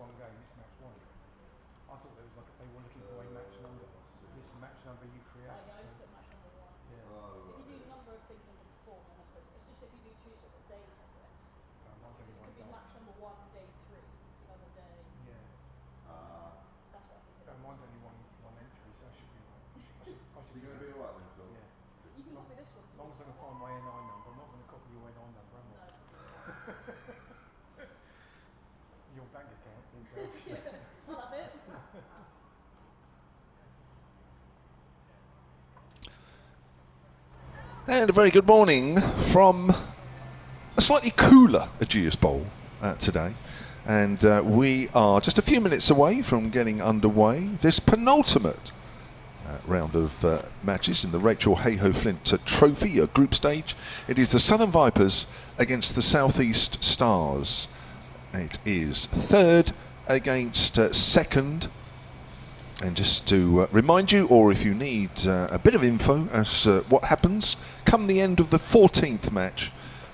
one game, it's match one. I thought there was like they were looking for a match number. This match number you create. Yeah, I put match number one. Yeah. If you do a number of things under the form, then I suppose, especially if you do two separate days of it. This could be match number 1, day 3. It's another day. Yeah. That's what I think. So mine's only one entry, so I should be right. Is it going to be alright then, Phil? Yeah. You can copy this one. As long as I can find my NI number, I'm not going to copy your NI number, am I? No. Your bank account details. Yeah, love it. And a very good morning from a slightly cooler Ageas Bowl today. And we are just a few minutes away from getting underway this penultimate round of matches in the Rachael Heyhoe Flint Trophy, a group stage. It is the Southern Vipers against the South East Stars. It is third against second. And just to remind you, or if you need a bit of info as to what happens come the end of the 14th match,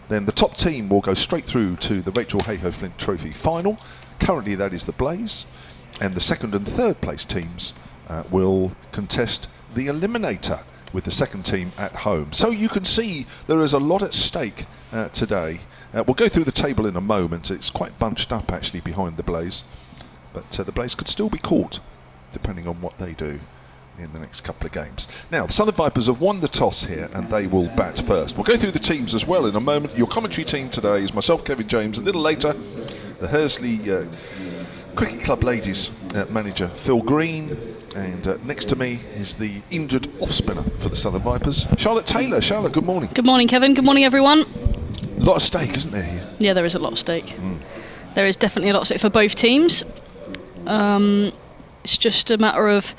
then the top team will go straight through to the Rachael Heyhoe Flint Trophy final. Currently that is the Blaze, and the second and third place teams will contest the Eliminator with the second team at home. So you can see there is a lot at stake today. We'll go through the table in a moment. It's quite bunched up actually behind the Blaze, but the Blaze could still be caught depending on what they do in the next couple of games. Now, the Southern Vipers have won the toss here and they will bat first. We'll go through the teams as well in a moment. Your commentary team today is myself, Kevin James. A little later, the Hursley Cricket Club ladies manager, Phil Green. And next to me is the injured off-spinner for the Southern Vipers, Charlotte Taylor. Charlotte, good morning. Good morning, Kevin. Good morning, everyone. A lot at stake, isn't there here? Yeah, there is a lot at stake. There is definitely a lot at stake for both teams. It's just a matter of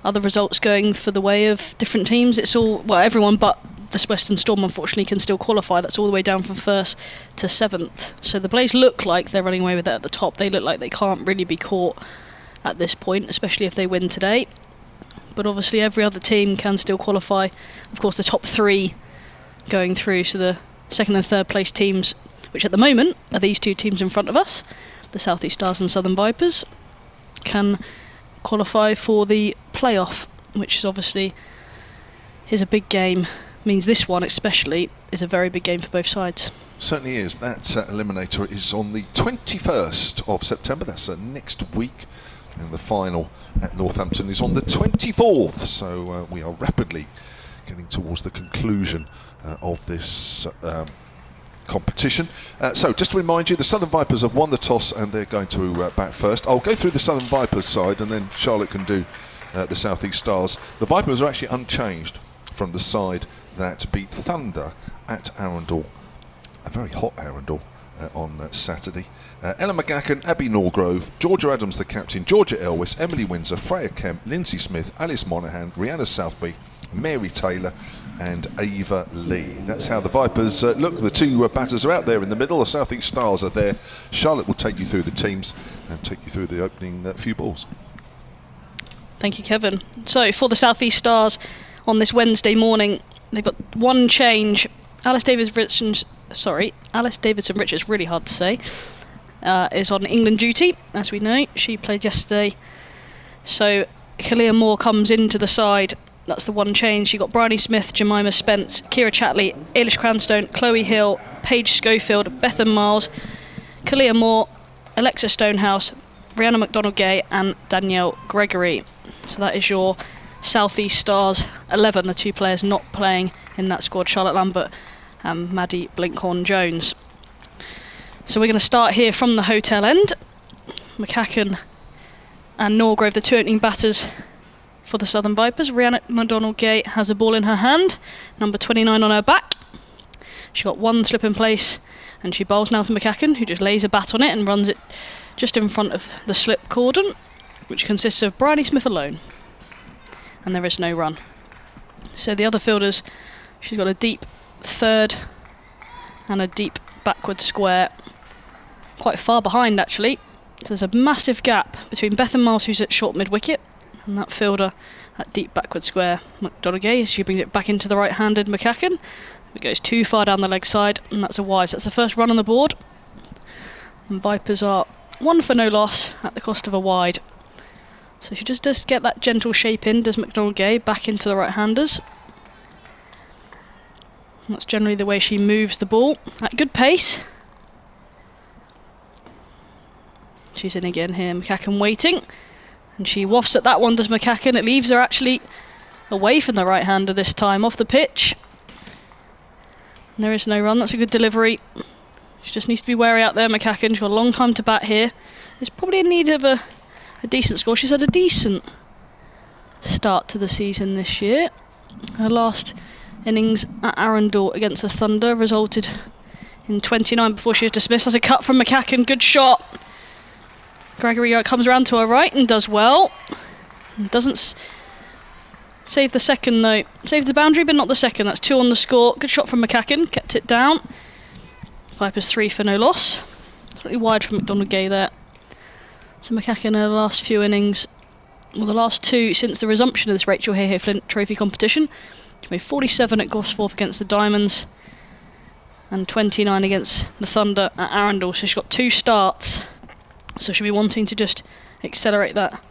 other results going for the way of different teams. It's all, well, everyone but the Western Storm unfortunately can still qualify. That's all the way down from 1st to 7th. So the Blaze look like they're running away with it at the top. They look like they can't really be caught at this point, especially if they win today. But obviously every other team can still qualify. Of course, the top 3 going through, so the second and third place teams, which at the moment are these two teams in front of us, the South East Stars and Southern Vipers, can qualify for the playoff, which is obviously a big game. Means this one especially is a very big game for both sides. Certainly is. That Eliminator is on the 21st of September. That's next week. And the final at Northampton is on the 24th. So we are rapidly getting towards the conclusion of this competition. So just to remind you, the Southern Vipers have won the toss and they're going to bat first. I'll go through the Southern Vipers side and then Charlotte can do the South East Stars. The Vipers are actually unchanged from the side that beat Thunder at Arundel, a very hot Arundel on Saturday. Ella McGacken, Abby Norgrove, Georgia Adams the captain, Georgia Elwes, Emily Windsor, Freya Kemp, Lindsay Smith, Alice Monaghan, Rihanna Southby, Mary Taylor and Ava Lee. That's how the Vipers look. The two batters are out there in the middle. The South East Stars are there. Charlotte will take you through the teams and take you through the opening few balls. Thank you, Kevin. So for the South East Stars on this Wednesday morning, they've got one change. Alice Davidson Richards, really hard to say, is on England duty, as we know. She played yesterday. So Kalia Moore comes into the side. That's the one change. You got Bryony Smith, Jemima Spence, Kira Chatley, Eilish Cranstone, Chloe Hill, Paige Schofield, Bethan Miles, Kalia Moore, Alexa Stonehouse, Rihanna McDonald-Gay and Danielle Gregory. So that is your South East Stars 11, the two players not playing in that squad, Charlotte Lambert and Maddie Blinkhorn-Jones. So we're going to start here from the hotel end. McCacken and Norgrove, the two opening batters for the Southern Vipers. Rihanna McDonald-Gay has a ball in her hand, number 29 on her back. She got one slip in place and she bowls now to McCacken, who just lays a bat on it and runs it just in front of the slip cordon, which consists of Bryony Smith alone. And there is no run. So the other fielders, she's got a deep third and a deep backward square, quite far behind actually. So there's a massive gap between Bethan Miles, who's at short mid-wicket, and that fielder at deep backward square, McDonagh-Gay. She brings it back into the right-handed McCacken. It goes too far down the leg side, and that's a wide. So that's the first run on the board. And Vipers are 1 for no loss at the cost of a wide. So she just does get that gentle shape in, does McDonald-Gay, back into the right-handers. That's generally the way she moves the ball at good pace. She's in again here, McCacken waiting. And she wafts at that one, does McCacken. It leaves her actually away from the right-hander this time, off the pitch. And there is no run, that's a good delivery. She just needs to be wary out there, McCacken. She's got a long time to bat here. Is probably in need of a decent score. She's had a decent start to the season this year. Her last innings at Arundel against the Thunder resulted in 29 before she was dismissed. That's a cut from McCacken, good shot. Gregory comes around to her right and does well. Doesn't save the second though. Saves the boundary but not the second. That's 2 on the score. Good shot from McCacken, kept it down. Vipers 3 for no loss. Slightly wide from McDonald-Gay there. So McCacken in her last few innings, well the last 2 since the resumption of this Rachael Heyhoe Flint trophy competition. She made 47 at Gosforth against the Diamonds and 29 against the Thunder at Arundel. So she's got 2 starts. So she'll be wanting to just accelerate that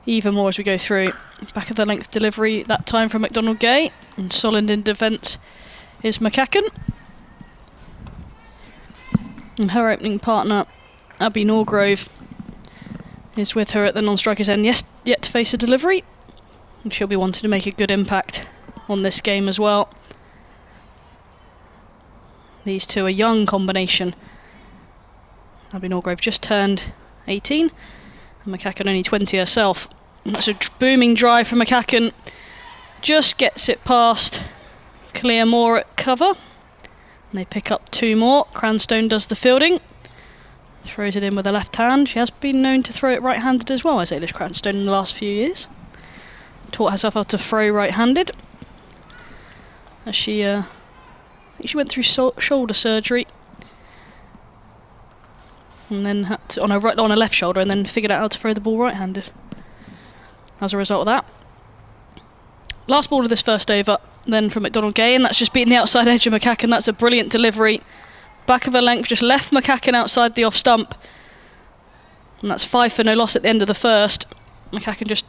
even more as we go through. Back of the length delivery that time from McDonald-Gay, and solid in defence is McCacken. And her opening partner, Abby Norgrove, is with her at the non-striker's end, yet to face a delivery. And she'll be wanting to make a good impact on this game as well. These two, a young combination. Abby Norgrove just turned 18, and McCacken only 20 herself. And that's a booming drive from McCacken. Just gets it past Clear Moore at cover. And they pick up 2 more. Cranstone does the fielding. Throws it in with the left hand. She has been known to throw it right-handed as well, Azealia Cranstone, in the last few years. Taught herself how to throw right-handed. As she, I think she went through shoulder surgery. And then had to, on her left shoulder, and then figured out how to throw the ball right-handed as a result of that. Last ball of this first over then from McDonald-Gay, and that's just beating the outside edge of McCacken. That's a brilliant delivery. Back of her length, just left McCacken outside the off stump. And that's 5 for no loss at the end of the first. McCacken just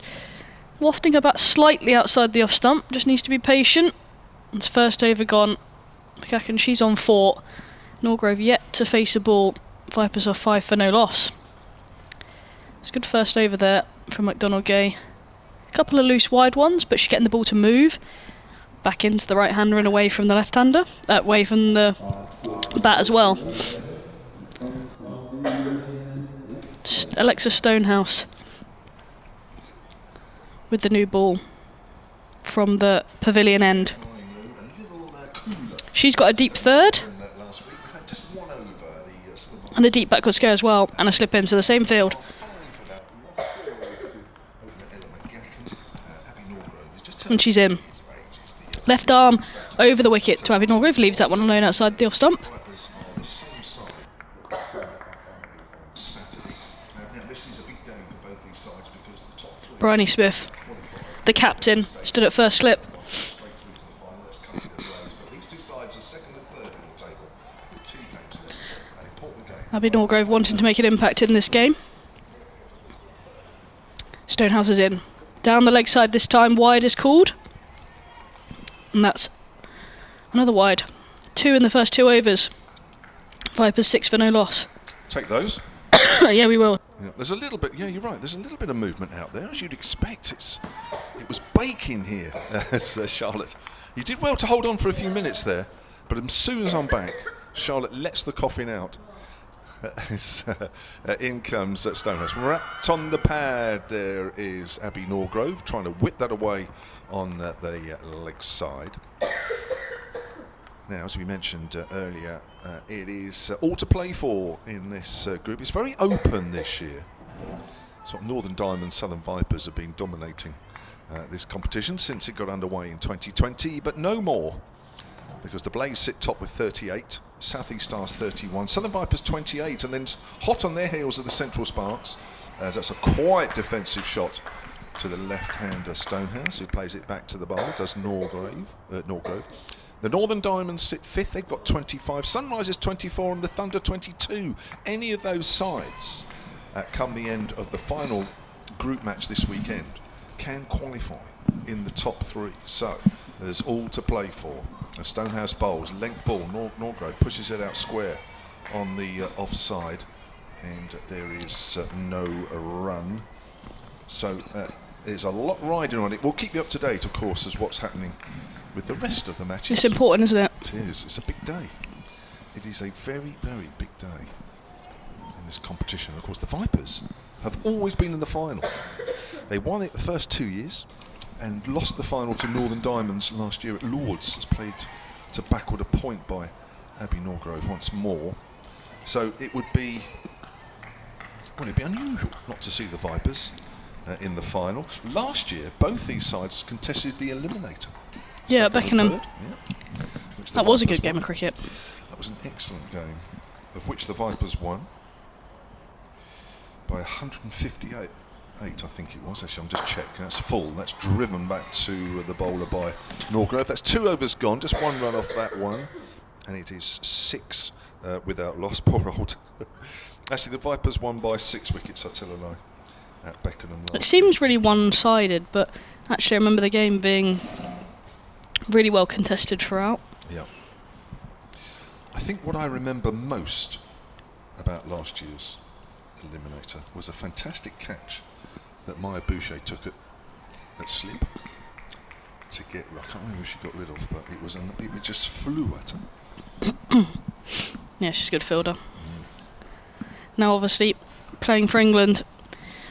wafting her back slightly outside the off stump. Just needs to be patient. It's first over gone. McCacken, she's on 4. Norgrove yet to face a ball. Vipers are 5 for no loss. It's a good first over there from McDonald-Gay. A couple of loose wide ones, but she's getting the ball to move back into the right-hander and away from the left-hander, away from the bat as well. Alexa Stonehouse with the new ball from the pavilion end. She's got a deep third and a deep backward scare as well, and a slip into the same field. And she's in. Left arm over the wicket to Abby Norgrove, leaves that one alone outside the off stump. Bryony Smith, the captain, stood at first slip. Abby Norgrove wanting to make an impact in this game. Stonehouse is in. Down the leg side this time, wide is called. And that's another wide. 2 in the first 2 overs. Vipers 6 for no loss. Take those. Yeah, we will. Yeah, there's a little bit, yeah, you're right, there's a little bit of movement out there, as you'd expect. It was baking here, Charlotte. You did well to hold on for a few minutes there, but as soon as I'm back, Charlotte lets the coffin out. In comes Stonehouse. Right on the pad, there is Abby Norgrove trying to whip that away on the leg side. Now, as we mentioned earlier, it is all to play for in this group. It's very open this year. Sort of Northern Diamonds, Southern Vipers have been dominating this competition since it got underway in 2020, but no more, because the Blaze sit top with 38, South East Stars 31, Southern Vipers 28, and then hot on their heels are the Central Sparks. That's a quite defensive shot to the left-hander Stonehouse, who plays it back to the bowl, does Norgrove. The Northern Diamonds sit 5th, they've got 25, Sunrisers 24 and the Thunder 22. Any of those sides come the end of the final group match this weekend, can qualify in the top 3. So there's all to play for. A Stonehouse bowls, length ball, Norgrove pushes it out square on the offside, and there is no run. So there's a lot riding on it. We'll keep you up to date, of course, as what's happening with the rest of the matches. It's important, isn't it? It is. It's a big day. It is a very, very big day in this competition. Of course, the Vipers have always been in the final. They won it the first 2 years and lost the final to Northern Diamonds last year at Lords. It's played to backward a point by Abbey Norgrove once more. So it would be, well, it'd be unusual not to see the Vipers in the final. Last year, both these sides contested the Eliminator. Yeah, Second and Beckenham. third, yeah, which the That was a Vipers good game won. of cricket. That was an excellent game, of which the Vipers won by 158, I think it was. Actually, I'm just checking. That's full. That's driven back to the bowler by Norgrove. That's 2 overs gone. Just 1 run off that one, and it is 6 without loss. Poor old. Actually, the Vipers won by 6 wickets. I tell a lie. At Beckenham. It seems really one-sided, but actually I remember the game being really well contested throughout. Yeah. I think what I remember most about last year's Eliminator was a fantastic catch that Maya Boucher took at slip to get. I can't remember who she got rid of, but it just flew at her. Yeah, she's a good fielder. Now, obviously, playing for England,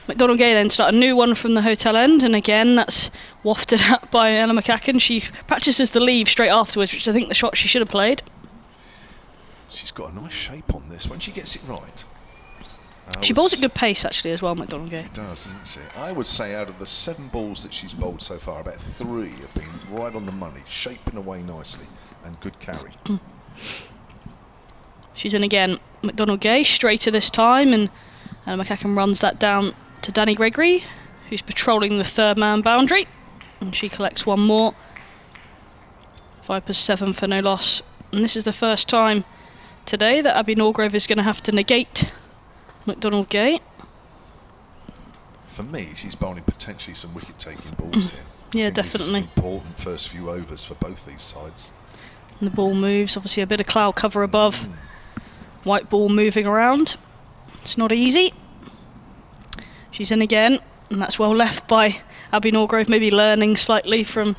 McDonald Gay then start a new one from the hotel end, and again that's wafted out by Ella McCacken. She practices the leave straight afterwards, which I think the shot she should have played. She's got a nice shape on this when she gets it right. She bowls at good pace actually as well, McDonald Gay. She does, doesn't she? I would say out of the 7 balls that she's bowled so far, about 3 have been right on the money, shaping away nicely, and good carry. She's in again. McDonald Gay straighter this time, and McCacken runs that down to Danny Gregory, who's patrolling the 3rd man boundary, and she collects 1 more. Vipers 7 for no loss, and this is the first time today that Abbey Norgrove is going to have to negate McDonald Gay. For me, she's bowling potentially some wicket-taking balls here. Yeah, I think definitely. This is an important first few overs for both these sides. And the ball moves, obviously a bit of cloud cover above. White ball moving around. It's not easy. She's in again, and that's well left by Abbey Norgrove, maybe learning slightly from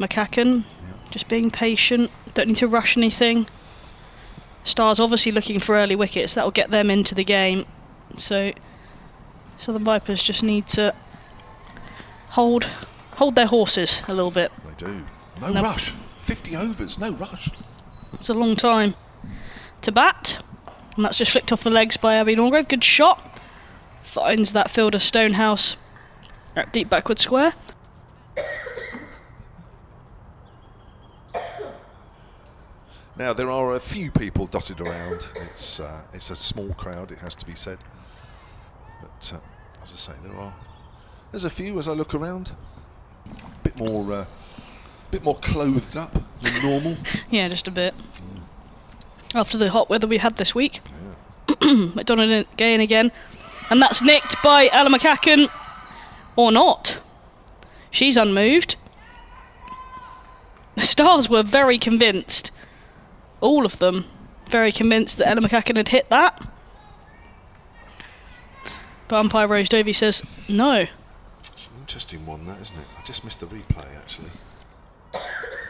McCacken. Yeah. Just being patient, don't need to rush anything. Stars obviously looking for early wickets, that will get them into the game. So Southern Vipers just need to hold their horses a little bit. They do. No rush. 50 overs, no rush. It's a long time to bat, and that's just flicked off the legs by Abbey Norgrove. Good shot. Finds that fielder Stonehouse at deep backward square. Now there are a few people dotted around. It's a small crowd, it has to be said. But as I say, there's a few as I look around. A bit more clothed up than normal. Yeah, just a bit. After the hot weather we had this week. Yeah. McDonald Gay in again. And that's nicked by Ella McCacken. Or not. She's unmoved. The Stars were very convinced. All of them very convinced that Ella McCacken had hit that. But umpire Rose Dovey says no. It's an interesting one, that, isn't it? I just missed the replay, actually.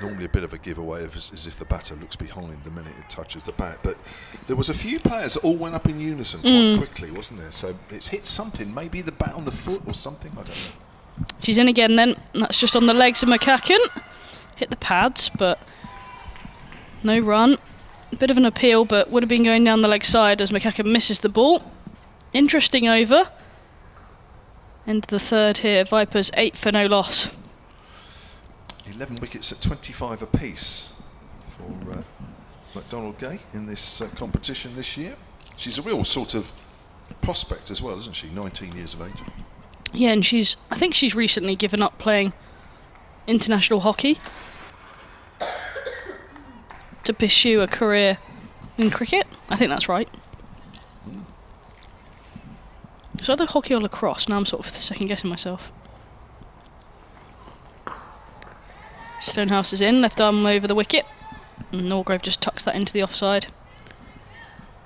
Normally a bit of a giveaway as if the batter looks behind the minute it touches the bat, but there was a few players that all went up in unison quite quickly, wasn't there? So it's hit something, maybe the bat on the foot or something, I don't know. She's in again then, and that's just on the legs of McCacken. Hit the pads, but no run. A bit of an appeal, but would have been going down the leg side as McCacken misses the ball. Interesting over. Into the 3rd here, Vipers 8 for no loss. 11 wickets at 25 apiece for McDonald Gay in this competition this year. She's a real sort of prospect as well, isn't she? 19 years of age. Yeah, and I think she's recently given up playing international hockey to pursue a career in cricket. I think that's right. It's either hockey or lacrosse. Now I'm sort of second guessing myself. Stonehouse is in, left arm over the wicket. And Norgrove just tucks that into the offside.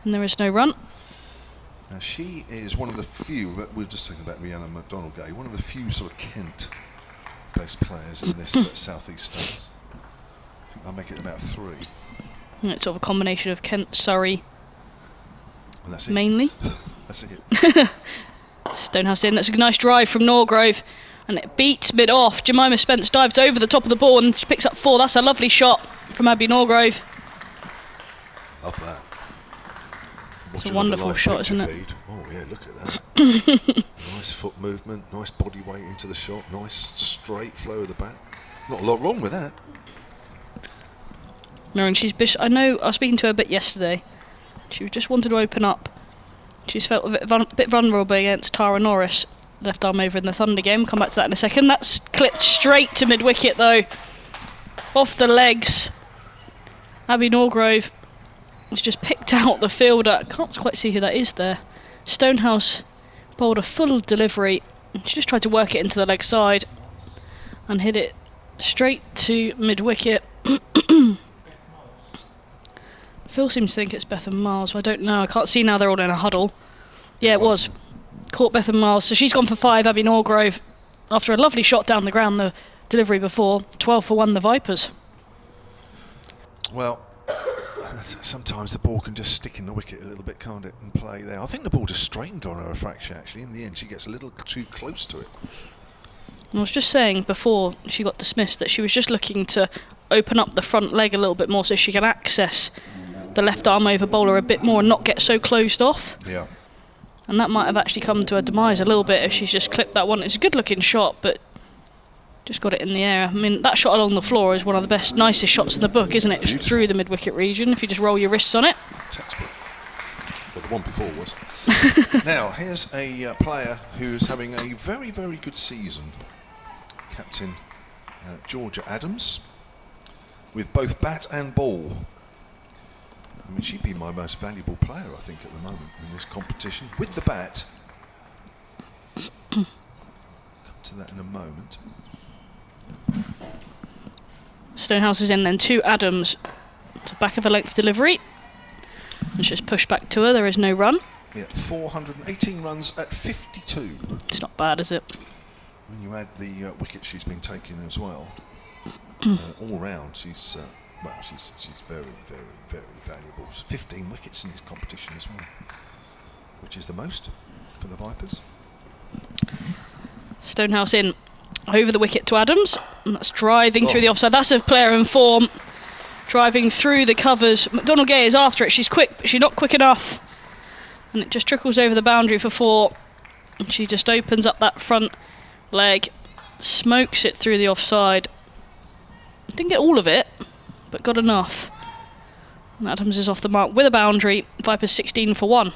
And there is no run. Now she is one of the few, but we're just talking about Rhiannon McDonald-Gay, one of the few sort of Kent-based players in this South East Stars. I think I'll make it about 3. And it's sort of a combination of Kent, Surrey, And that's it. mainly. That's it. Stonehouse in, that's a nice drive from Norgrove. And it beats mid-off. Jemima Spence dives over the top of the ball and she picks up 4. That's a lovely shot from Abby Norgrove. Love that. It's a wonderful shot, isn't it? Feed. Oh yeah, look at that. Nice foot movement, nice body weight into the shot, nice straight flow of the bat. Not a lot wrong with that. No, and I know, I was speaking to her a bit yesterday. She just wanted to open up. She's felt a bit vulnerable against Tara Norris. Left arm over in the Thunder game. Come back to that in a second. That's clipped straight to mid-wicket though. Off the legs. Abby Norgrove has just picked out the fielder. I can't quite see who that is there. Stonehouse bowled a full delivery. She just tried to work it into the leg side and hit it straight to mid-wicket. Phil seems to think it's Bethan Miles. I don't know. I can't see now. They're all in a huddle. Yeah, it was. Caught Bethan Miles. So she's gone for 5. Abby Norgrove, after a lovely shot down the ground, the delivery before. 12 for 1, the Vipers. Well, sometimes the ball can just stick in the wicket a little bit, can't it, and play there. I think the ball just straightened on her a fraction, actually. In the end, she gets a little too close to it. I was just saying before she got dismissed that she was just looking to open up the front leg a little bit more so she can access the left arm over bowler a bit more and not get so closed off. Yeah. And that might have actually come to her demise a little bit if she's just clipped that one. It's a good looking shot, but just got it in the air. I mean, that shot along the floor is one of the best, nicest shots in the book, isn't it? Just through the mid-wicket region, if you just roll your wrists on it. Textbook. Well, the one before was. Now, here's a player who's having a very, very good season. Captain Georgia Adams, with both bat and ball. I mean, she'd be my most valuable player, I think, at the moment in this competition. With the bat. Come to that in a moment. Stonehouse is in then to Adams. It's a back of a length delivery. It's just pushed back to her. There is no run. Yeah, 418 runs at 52. It's not bad, is it? When you add the wickets she's been taking as well, all round she's well, she's very, very, very valuable. 15 wickets in this competition as well, which is the most for the Vipers. Stonehouse in over the wicket to Adams, and that's driving through the offside. That's a player in form, driving through the covers. McDonald-Gay is after it. She's quick, but she's not quick enough, and it just trickles over the boundary for 4. And she just opens up that front leg, smokes it through the offside. Didn't get all of it, but got enough. And Adams is off the mark with a boundary. Vipers 16 for 1.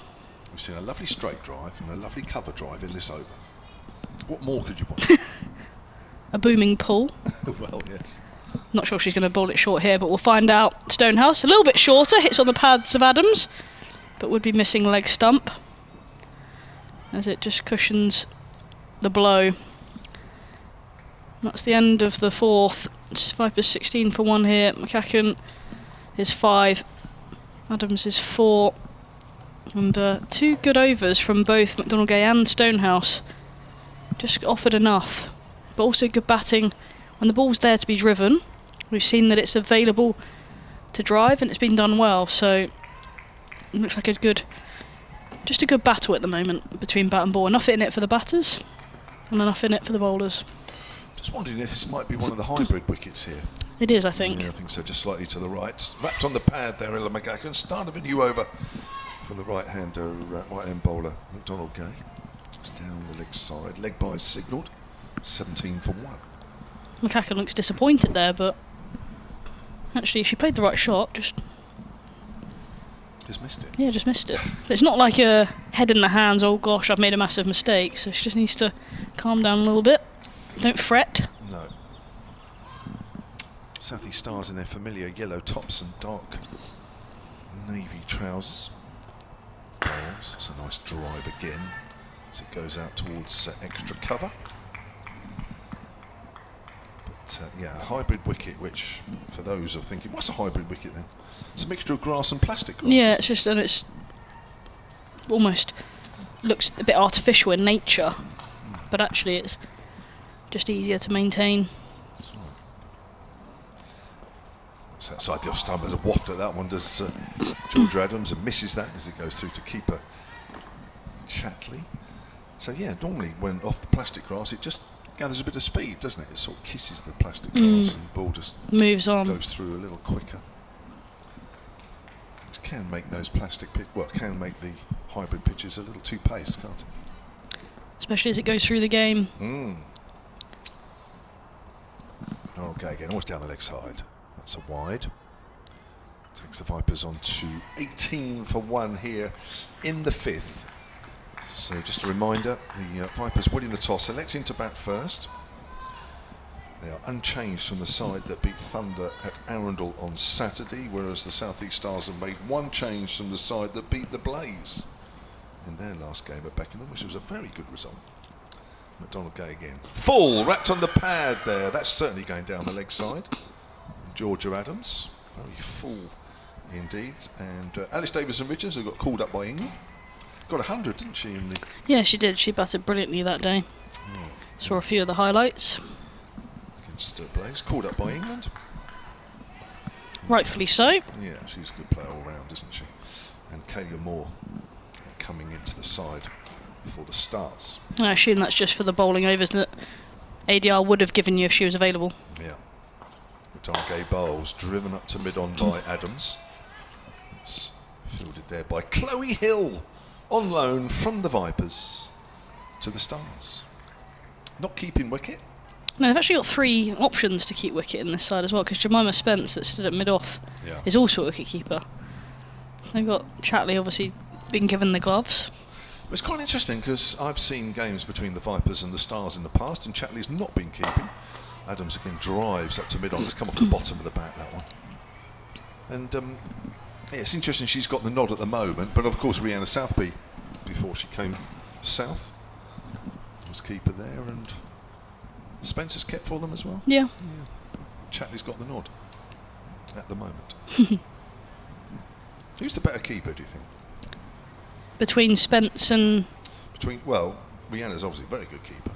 We've seen a lovely straight drive and a lovely cover drive in this over. What more could you want? A booming pull. Well, yes. Not sure she's going to bowl it short here, but we'll find out. Stonehouse, a little bit shorter, hits on the pads of Adams, but would be missing leg stump as it just cushions the blow. That's the end of the 4th. It's Vipers 16 for 1 here. McCacken is 5. Adams is 4. And 2 good overs from both McDonald-Gay and Stonehouse. Just offered enough. But also good batting when the ball's there to be driven. We've seen that it's available to drive and it's been done well. So it looks like a good battle at the moment between bat and ball. Enough in it for the batters and enough in it for the bowlers. Just wondering if this might be one of the hybrid wickets here. It is, I think. Yeah, I think so, just slightly to the right. Wrapped on the pad there, Ella McCacken. Start of a new over from the right-hander, right-hand bowler, McDonald-Gay. It's down the leg side. Leg by signalled. 17 for 1. McCacken looks disappointed there, but actually she played the right shot, just missed it. Yeah, just missed it. But it's not like a head in the hands, oh gosh, I've made a massive mistake, so she just needs to calm down a little bit. Don't fret. No. South East Stars in their familiar yellow tops and dark navy trousers. That's a nice drive again. as it goes out towards extra cover. But yeah, a hybrid wicket, which for those who are thinking, what's a hybrid wicket then? It's a mixture of grass and plastic grass. Yeah, it's just, and it's almost looks a bit artificial in nature, but actually it's just easier to maintain. That's right. That's outside the off stump. There's a waft at that one, does Georgia Adams, and misses that as it goes through to keeper Chatley. So yeah, normally when off the plastic grass it just gathers a bit of speed, doesn't it? It sort of kisses the plastic grass and the ball just moves on, goes through a little quicker. Which can make those can make the hybrid pitches a little too paced, can't it? Especially as it goes through the game. Okay, again, always down the leg side. That's a wide. Takes the Vipers on to 18 for 1 here in the 5th. So just a reminder, the Vipers winning the toss, electing to bat first. They are unchanged from the side that beat Thunder at Arundel on Saturday, whereas the South East Stars have made one change from the side that beat the Blaze in their last game at Beckenham, which was a very good result. McDonald Gay again. Full, wrapped on the pad there. That's certainly going down the leg side. Georgia Adams, very full indeed. And Alice Davison-Richards, who got called up by England. Got 100, didn't she? In the yeah, she did. She batted brilliantly that day. Saw a few of the highlights. Against Blaze, called up by England. Rightfully so. Yeah, she's a good player all round, isn't she? And Kayla Moore coming into the side for the Stars. I assume that's just for the bowling overs that ADR would have given you if she was available. Yeah. McDonald Gay bowls, driven up to mid-on by Adams. It's fielded there by Chloe Hill, on loan from the Vipers to the Stars. Not keeping wicket. No, they've actually got 3 options to keep wicket in this side as well, because Jemima Spence, that stood at mid-off, is also a wicket keeper. They've got Chatley obviously being given the gloves. It's quite interesting because I've seen games between the Vipers and the Stars in the past, and Chatley's not been keeping. Adams again drives up to mid-on. It's come off the bottom of the bat, that one. And yeah, it's interesting she's got the nod at the moment, but of course Rhianna Southby, before she came south, was keeper there, and Spencer's kept for them as well. Yeah. Chatley's got the nod at the moment. Who's the better keeper, do you think? Between Spence and... Well, Rhianna's obviously a very good keeper.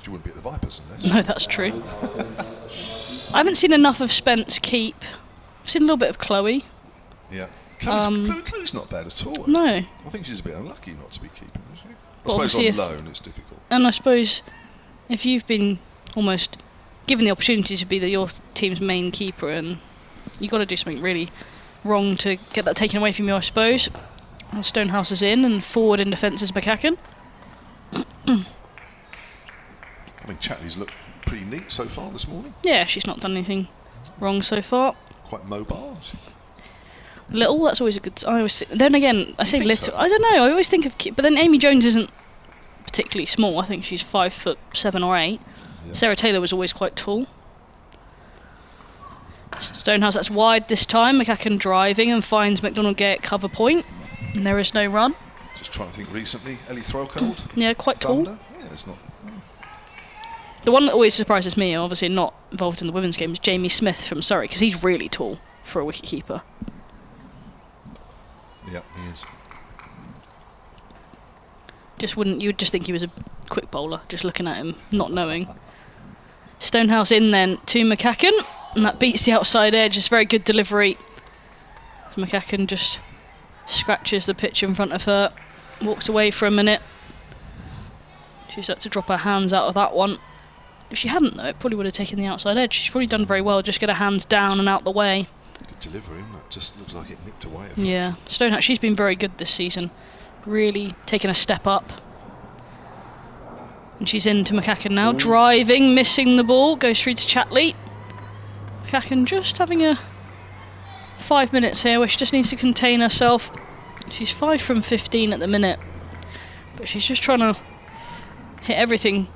She wouldn't be at the Vipers unless... No, that's true. I haven't seen enough of Spence keep. I've seen a little bit of Chloe. Yeah. Chloe's not bad at all. No. I think she's a bit unlucky not to be keeping, isn't she? Well, I suppose on loan it's difficult. And I suppose if you've been almost given the opportunity to be your team's main keeper, and you've got to do something really wrong to get that taken away from you, I suppose. And Stonehouse is in, and forward in defence is McCacken. I mean, Chatley's looked pretty neat so far this morning. Yeah, she's not done anything wrong so far. Quite mobile. Little, that's always a good... Then again, I say little. So? I don't know, I always think of... But then Amy Jones isn't particularly small. I think she's 5'7" or 8. Yeah. Sarah Taylor was always quite tall. Stonehouse, that's wide this time. McCacken driving and finds McDonald Gay at cover point. And there is no run. Just trying to think recently. Ellie Threlcold. Yeah, quite Thunder. tall. Yeah, it's not... The one that always surprises me, obviously not involved in the women's game, is Jamie Smith from Surrey, because he's really tall for a wicketkeeper. Yeah, he is. You would just think he was a quick bowler, just looking at him, not knowing. Stonehouse in then to McCacken, and that beats the outside edge. It's very good delivery. McCacken just scratches the pitch in front of her, walks away for a minute. She's had to drop her hands out of that one. If she hadn't, though, it probably would have taken the outside edge. She's probably done very well, just get her hands down and out the way. Good delivery, isn't it? Just looks like it nipped away. Yeah, Stonehouse, she's been very good this season. Really taken a step up. And she's into McCacken now, driving, missing the ball, goes through to Chatley. McCacken just having a 5 minutes here where she just needs to contain herself. She's 5 from 15 at the minute, but she's just trying to hit everything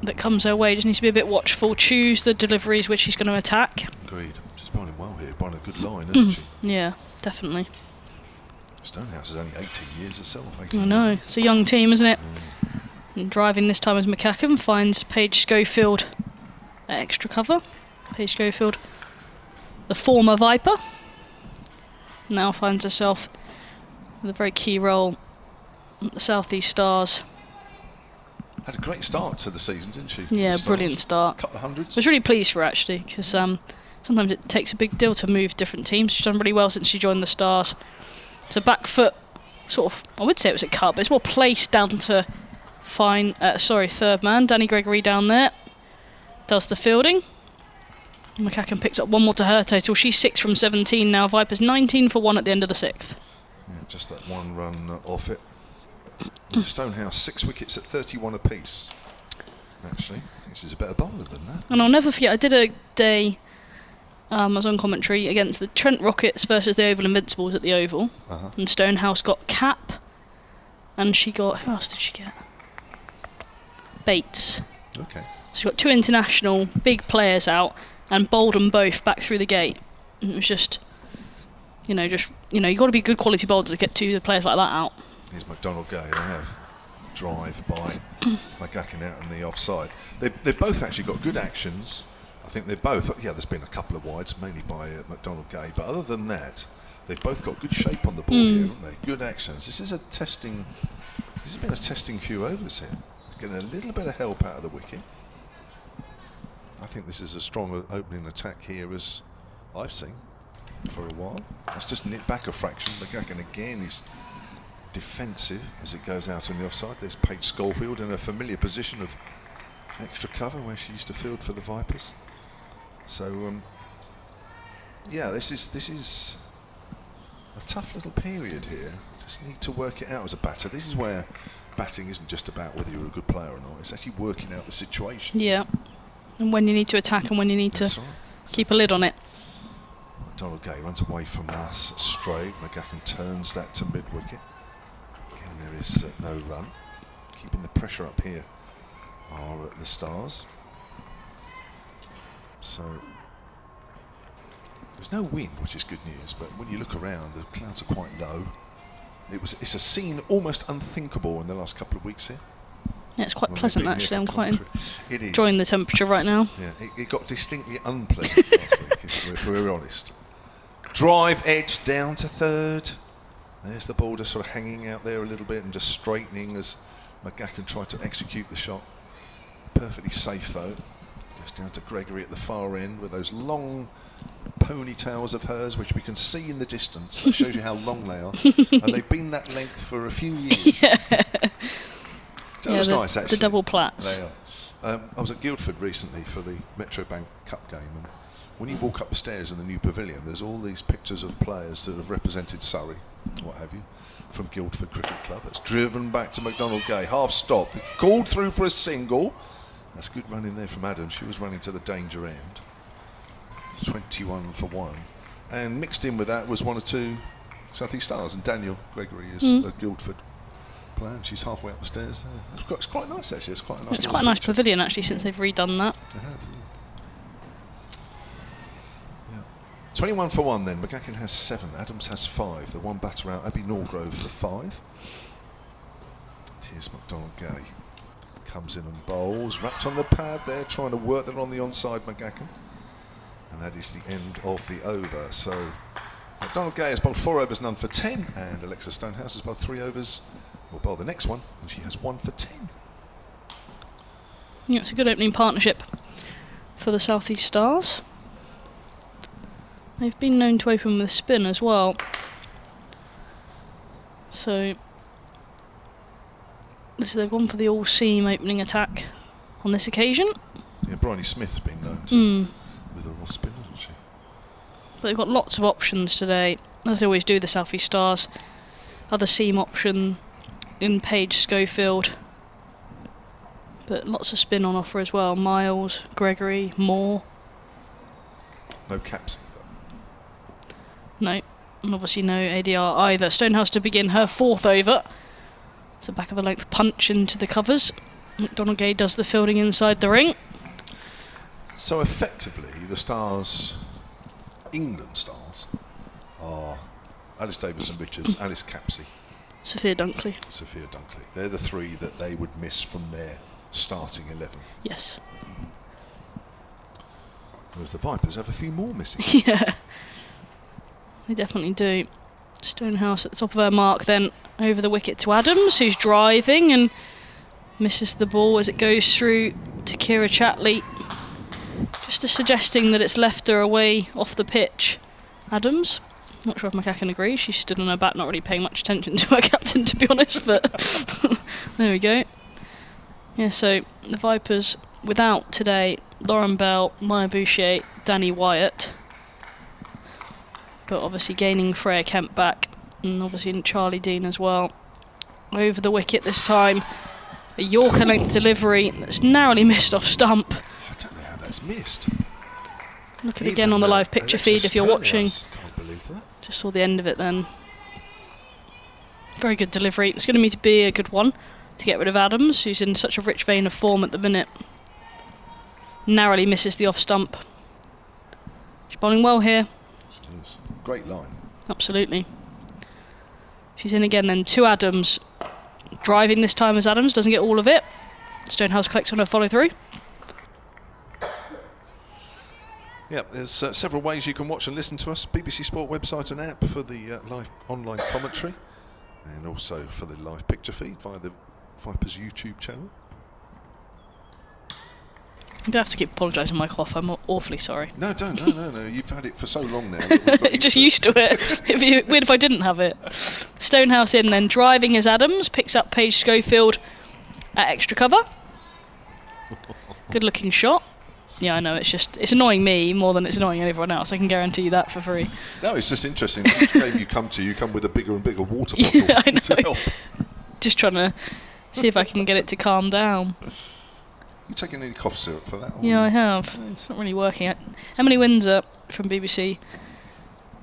that comes her way. Just needs to be a bit watchful, choose the deliveries which she's going to attack. Agreed. She's bowling well here, bowling a good line, isn't she? Yeah, definitely. Stonehouse is only 18 years herself. I know, it's a young team, isn't it? And driving this time as McCacken finds Paige Schofield at extra cover. Paige Schofield, the former Viper, now finds herself with a very key role at the South East Stars. Had a great start to the season, didn't she? Yeah, brilliant start. Couple of hundreds. I was really pleased for her, actually, because sometimes it takes a big deal to move different teams. She's done really well since she joined the Stars. So back foot, sort of, I would say it was a cut, but it's more placed down to third man. Danny Gregory down there does the fielding. McCacken picks up one more to her total. She's 6 from 17 now. Vipers 19 for 1 at the end of the 6th. Yeah, just that one run off it. Stonehouse 6 wickets at 31 apiece. Actually, I think she's a better bowler than that. And I'll never forget, I did a day, I was on commentary against the Trent Rockets versus the Oval Invincibles at the Oval. And Stonehouse got Cap, and she got, who else did she get? Bates. Okay. So she got 2 international big players out and bowled them both back through the gate. And it was just, you've got to be good quality bowler to get 2 players like that out. Here's McDonald Gay. They have drive by McGacken out in the offside. They've both actually got good actions. I think they're both, there's been a couple of wides, mainly by McDonald Gay, but other than that, they've both got good shape on the ball here, haven't they? Good actions. This has been a testing few overs here. Getting a little bit of help out of the wicket. I think this is as strong opening attack here as I've seen for a while. Let's just knit back a fraction. McGacken again is defensive as it goes out in the offside. There's Paige Schofield in a familiar position of extra cover where she used to field for the Vipers. So this is a tough little period here. Just need to work it out as a batter. This is where batting isn't just about whether you're a good player or not. It's actually working out the situation. Yeah, and when you need to attack and when you need to keep a lid on it. McDonald Gay runs away from us straight. McGacken turns that to mid-wicket. Again, there is no run. Keeping the pressure up here are the Stars. So there's no wind, which is good news, but when you look around, the clouds are quite low. It's a scene almost unthinkable in the last couple of weeks here. Yeah, it's quite pleasant actually. I'm quite enjoying the temperature right now. Yeah, it got distinctly unpleasant last week, if we're honest. Drive edge down to third. There's the ball just sort of hanging out there a little bit and just straightening as McGacken tried to execute the shot. Perfectly safe though. Goes down to Gregory at the far end with those long ponytails of hers, which we can see in the distance. That shows you how long they are. And they've been that length for a few years. That was nice, actually. The double plaits. They are. I was at Guildford recently for the Metro Bank Cup game, and when you walk up the stairs in the new pavilion, there's all these pictures of players that have represented Surrey, what have you, from Guildford Cricket Club. It's driven back to McDonald Gay, half stop. They called through for a single. That's good running there from Adam. She was running to the danger end. 21 for 1. And mixed in with that was 1 or 2 South East Stars, and Daniel Gregory is a Guildford player. She's halfway up the stairs there. It's quite nice actually. It's quite a nice. It's quite a nice pavilion actually since they've redone that. They have. Yeah. 21 for 1 then. McGacken has 7. Adams has 5. The one batter out, Abby Norgrove for 5. And here's McDonald Gay. Comes in and bowls. Wrapped on the pad there, trying to work that on the onside McGacken. And that is the end of the over. So McDonald Gay has bowled 4 overs, none for 10, and Alexa Stonehouse has bowled 3 overs. Will bowl the next one, and she has 1 for 10. Yeah, it's a good opening partnership for the South East Stars. They've been known to open with spin as well. So they've gone for the all-seam opening attack on this occasion. Yeah, Bryony Smith's been known to with a raw spin, hasn't she? But they've got lots of options today, as they always do, the South East Stars. Other seam option in Paige Schofield. But lots of spin on offer as well. Miles, Gregory, Moore. No Capsy though. No, and obviously no ADR either. Stonehouse to begin her 4th over. It's a back of a length punch into the covers. McDonald Gay does the fielding inside the ring. So effectively, the Stars, England Stars, are Alice Davison-Richards, Alice Capsey, Sophia Dunkley. Sophia Dunkley. They're the three that they would miss from their starting 11. Yes. Whereas the Vipers have a few more missing. Yeah. They definitely do. Stonehouse at the top of her mark, then over the wicket to Adams, who's driving and misses the ball as it goes through to Kira Chatley. Just suggesting that it's left her away off the pitch. Adams. Not sure if McCacken agrees. She stood on her back, not really paying much attention to her captain, to be honest, but there we go. Yeah, so the Vipers without today Lauren Bell, Maya Boucher, Danny Wyatt. But obviously gaining Freya Kemp back, and obviously Charlie Dean as well. Over the wicket this time. A Yorker length delivery that's narrowly missed off stump. I don't know how that's missed. Look at it again on the live picture feed if you're watching. Can't believe that. Just saw the end of it then. Very good delivery. It's going to be a good one to get rid of Adams, who's in such a rich vein of form at the minute. Narrowly misses the off stump. She's bowling well here. She is. Great line. Absolutely. She's in again then to Adams. Driving this time as Adams, doesn't get all of it. Stonehouse collects on her follow through. Yeah, there's several ways you can watch and listen to us. BBC Sport website and app for the live online commentary, and also for the live picture feed via the Vipers YouTube channel. I'm going to have to keep apologising my cough. I'm awfully sorry. No, don't. No. You've had it for so long now. That we've got Just used to it. It'd be weird if I didn't have it. Stonehouse in then, driving as Adams. Picks up Paige Schofield at extra cover. Good looking shot. Yeah, I know, it's annoying me more than it's annoying everyone else. I can guarantee you that for free. No, it's just interesting. Each game you come with a bigger and bigger water bottle yeah, I know. to help. Just trying to see if I can get it to calm down. You taking any cough syrup for that? Yeah, I have. It's not really working. Emily Windsor from BBC,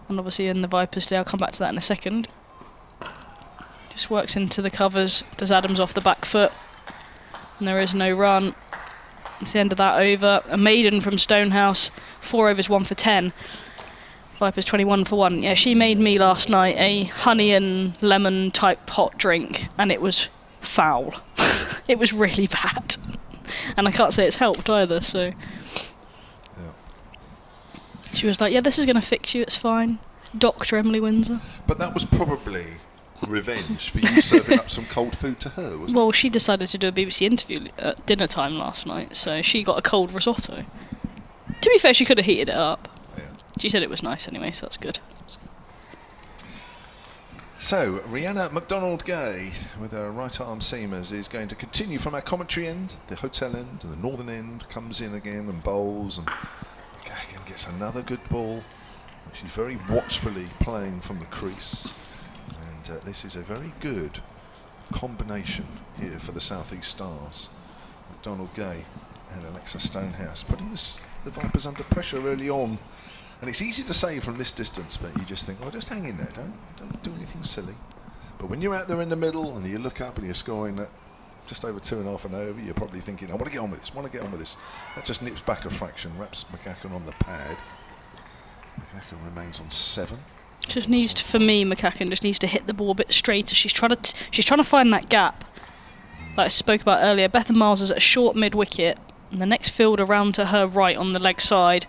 and obviously in the Vipers Day, I'll come back to that in a second. Just works into the covers, does Adams off the back foot, and there is no run. It's the end of that over. A maiden from Stonehouse, 4 overs, 1 for 10. Vipers 21 for 1. Yeah, she made me last night a honey and lemon type hot drink, and it was foul. It was really bad. And I can't say it's helped either, so. Yeah. She was like, yeah, this is going to fix you, it's fine. Dr. Emily Windsor. But that was probably revenge for you serving up some cold food to her, wasn't Well, she decided to do a BBC interview at dinner time last night, so she got a cold risotto. To be fair, she could have heated it up. Yeah. She said it was nice anyway, so that's good. So, Rhianna McDonald-Gay with her right arm seamers is going to continue from our commentary end, the hotel end, and the northern end, comes in again and bowls, and again gets another good ball. She's very watchfully playing from the crease, and this is a very good combination here for the South East Stars. McDonald-Gay and Alexa Stonehouse putting the Vipers under pressure early on. And it's easy to say from this distance, but you just think, well, just hang in there, don't do anything silly. But when you're out there in the middle and you look up and you're scoring at just over 2.5 and over, you're probably thinking, I want to get on with this, That just nips back a fraction, wraps McCacken on the pad. McCacken remains on 7. Just needs to, for me, McCacken just needs to hit the ball a bit straighter. She's trying to find that gap, like I spoke about earlier. Bethan Miles is at a short mid-wicket, and the next field around to her right on the leg side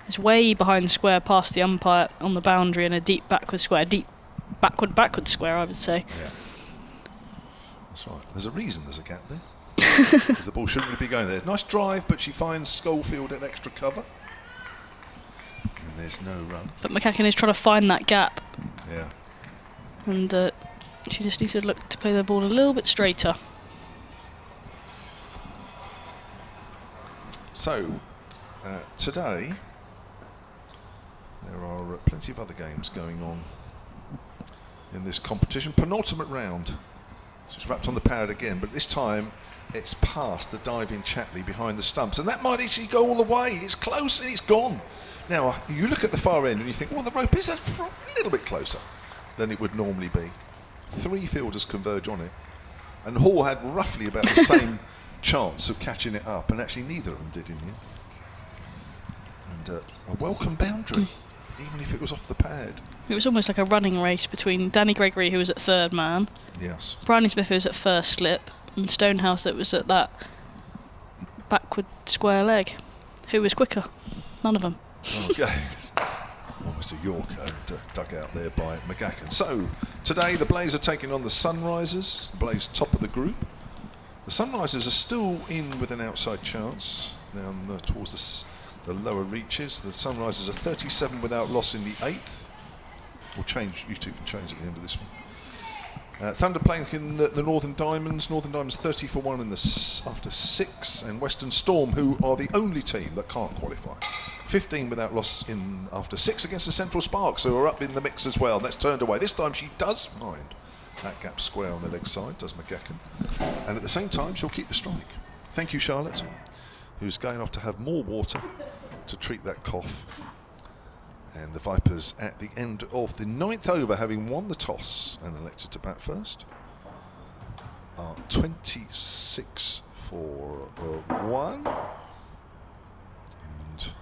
is way behind square, past the umpire on the boundary, and a deep backward square, backward square, I would say. Yeah. That's right. There's a reason there's a gap there. Because the ball shouldn't really be going there. Nice drive, but she finds Schofield at extra cover. And there's no run. But McCacken is trying to find that gap. Yeah. And she just needs to look to play the ball a little bit straighter. So, today, there are plenty of other games going on in this competition. Penultimate round. She's wrapped on the pad again, but this time it's past the diving Chatley behind the stumps, and that might actually go all the way. It's close and it's gone. Now, you look at the far end and you think, well, the rope is a little bit closer than it would normally be. 3 fielders converge on it, and Hall had roughly about the same chance of catching it up, and actually neither of them did in here. And a welcome boundary even if it was off the pad. It was almost like a running race between Danny Gregory, who was at third man, Yes. Bryony Smith, who was at first slip, and Stonehouse, that was at that backward square leg. Who was quicker? None of them. Okay. Almost a Yorker and dug out there by McGacken. So, today the Blaze are taking on the Sunrisers. The Blaze top of the group. The Sunrisers are still in with an outside chance down towards the lower reaches. The Sunrisers are 37 without loss in the 8th. We'll change, you two can change at the end of this one. Thunder playing in the Northern Diamonds. Northern Diamonds 30 for 1 in after 6, and Western Storm, who are the only team that can't qualify, 15 without loss in after 6 against the Central Sparks, who are up in the mix as well. That's turned away. This time she does find that gap square on the leg side, does McGacken, and at the same time she'll keep the strike. Thank you, Charlotte, who's going off to have more water to treat that cough. And the Vipers at the end of the 9th over, having won the toss and elected to bat first, are 26 for 1. And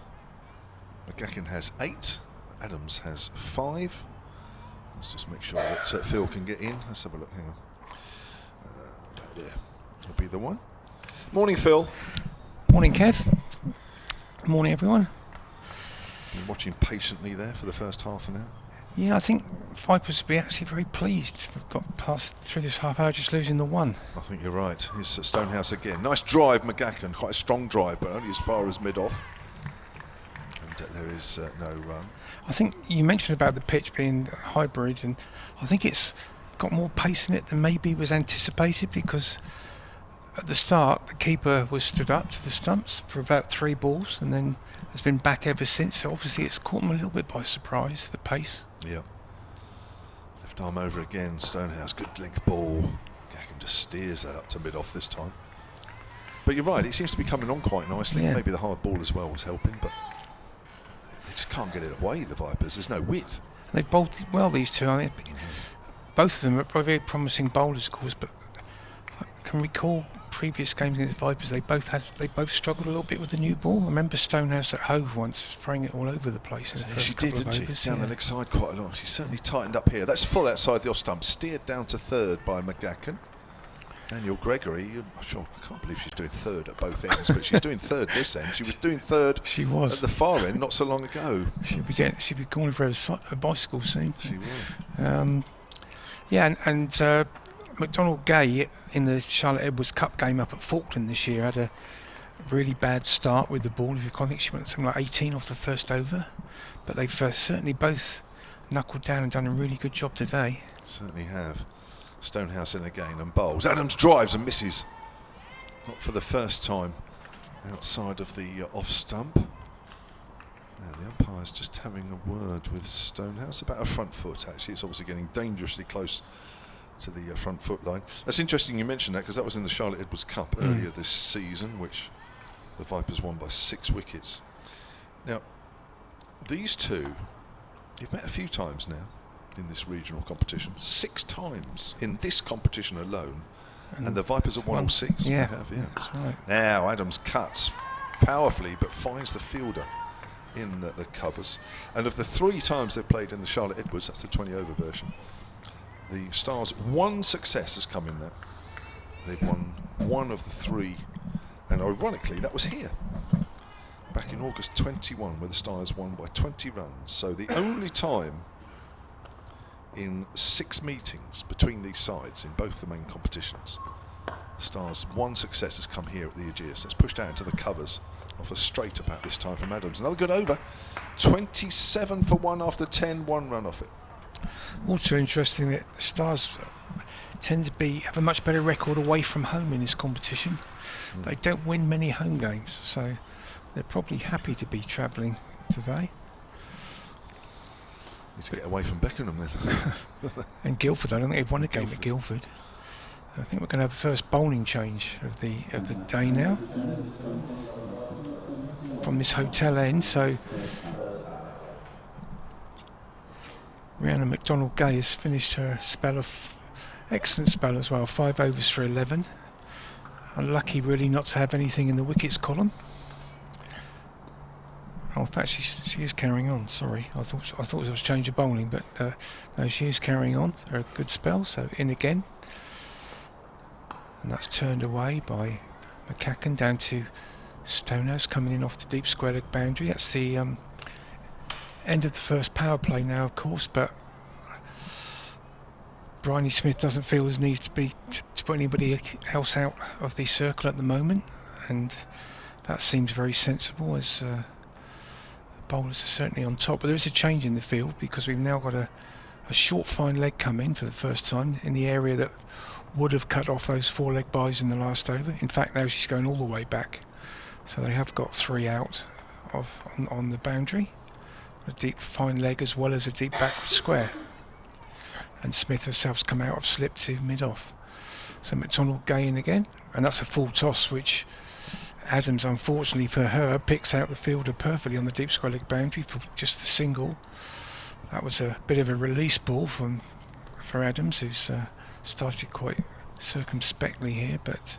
McGacken has 8. Adams has 5. Let's just make sure that Phil can get in. Let's have a look. Hang on. That there will be the one. Morning, Phil. Morning, Kev. Morning, everyone. Been watching patiently there for the first half an hour. Yeah, I think Vipers will be actually very pleased. We've got past through this half hour just losing the 1. I think you're right. Here's Stonehouse again. Nice drive, McGacken. Quite a strong drive, but only as far as mid-off. And there is no run. I think you mentioned about the pitch being hybrid, and I think it's got more pace in it than maybe was anticipated, because at the start the keeper was stood up to the stumps for about 3 balls and then has been back ever since, so obviously it's caught him a little bit by surprise, the pace. Yeah. Left arm over again, Stonehouse, good length ball. Gacken just steers that up to mid-off this time. But you're right, it seems to be coming on quite nicely. Yeah. Maybe the hard ball as well was helping, but they just can't get it away, the Vipers. There's no width. They've bowled well, these two. I mean, both of them are very promising bowlers, of course, but I can recall previous games against Vipers, they both struggled a little bit with the new ball. I remember Stonehouse at Hove once spraying it all over the place in the first She couple did, of didn't overs. she? Down the leg side quite a lot. She certainly tightened up here. That's full outside the off stump. Steered down to third by McGacken. Daniel Gregory, I can't believe she's doing third at both ends, but she's doing third this end. She was doing third at the far end not so long ago. She'd be calling for a bicycle soon. She will. Yeah, and McDonald Gay in the Charlotte Edwards Cup game up at Falkland this year had a really bad start with the ball. I think she went something like 18 off the first over, but they've certainly both knuckled down and done a really good job today. Certainly have. Stonehouse in again and bowls. Adams drives and misses. Not for the first time outside of the off stump. Now the umpire's just having a word with Stonehouse about a front foot. Actually, it's obviously getting dangerously close to the front foot line. That's interesting you mentioned that, because that was in the Charlotte Edwards Cup earlier this season, which the Vipers won by 6 wickets. Now, these two, they've met a few times now in this regional competition. 6 times in this competition alone, and the Vipers have won all 6. Yeah, they have, yeah. That's right. Now Adams cuts powerfully but finds the fielder in the covers. And of the 3 times they've played in the Charlotte Edwards, that's the 20 over version, the Stars' 1 success has come in that. They've won 1 of the 3, and ironically that was here back in August 21, where the Stars won by 20 runs. So the only time in 6 meetings between these sides in both the main competitions, the Stars' 1 success has come here at the Ageas. It's pushed out into the covers off a straight about this time from Adams. Another good over. 27 for 1 after 10, 1 run off it. Also interesting that Stars tend to have a much better record away from home in this competition. They don't win many home games, so they're probably happy to be travelling today. Need to get away from Beckenham then. And Guildford, I don't think they've won a game at Guildford. I think we're going to have the first bowling change of the day now from this hotel end. So Rihanna McDonald-Gay has finished her excellent spell as well, 5 overs for 11. Unlucky really not to have anything in the wickets column. Oh, in fact, she is carrying on. Sorry, I thought it was change of bowling, but no, she is carrying on. A good spell. So in again, and that's turned away by McCacken down to Stonehouse coming in off the deep square leg boundary. That's the end of the first power play now, of course, but Bryony Smith doesn't feel his needs to put anybody else out of the circle at the moment, and that seems very sensible as the bowlers are certainly on top. But there is a change in the field because we've now got a short fine leg come in for the first time in the area that would have cut off those 4 leg byes in the last over. In fact, now she's going all the way back, so they have got 3 out on the boundary, a deep fine leg as well as a deep backward square. And Smith herself's come out of slip to mid-off. So McDonald Gay in again, and that's a full toss, which Adams, unfortunately for her, picks out the fielder perfectly on the deep square leg boundary for just the single. That was a bit of a release ball for Adams, who's started quite circumspectly here, but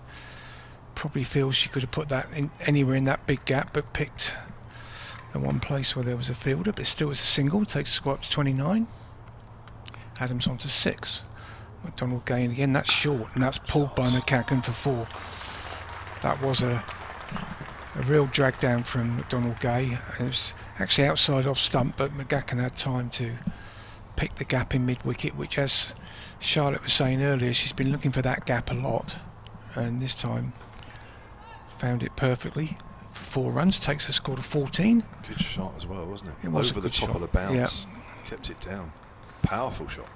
probably feels she could have put that in anywhere in that big gap, but picked the one place where there was a fielder. But still, as a single, takes the score up to 29. Adams on to 6. McDonald Gay again, that's short, and that's pulled by McCacken for 4. That was a real drag down from McDonald Gay. It was actually outside off stump, but McCacken had time to pick the gap in mid-wicket, which, as Charlotte was saying earlier, she's been looking for that gap a lot, and this time found it perfectly for 4 runs, takes the score to 14. Good shot as well, wasn't it? It was over a the good top shot. of the bounce, Yeah. kept it down. Powerful shot.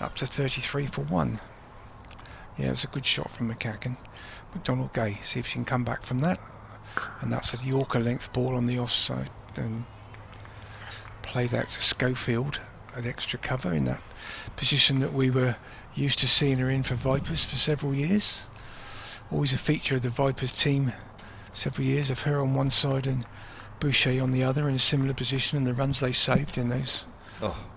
Up to 33 for 1. Yeah, it was a good shot from McCacken. McDonald Gay, see if she can come back from that. And that's a Yorker length ball on the offside, and played out to Schofield at extra cover in that position that we were used to seeing her in for Vipers for several years. Always a feature of the Vipers team, several years of her on one side and Boucher on the other in a similar position, and the runs they saved in those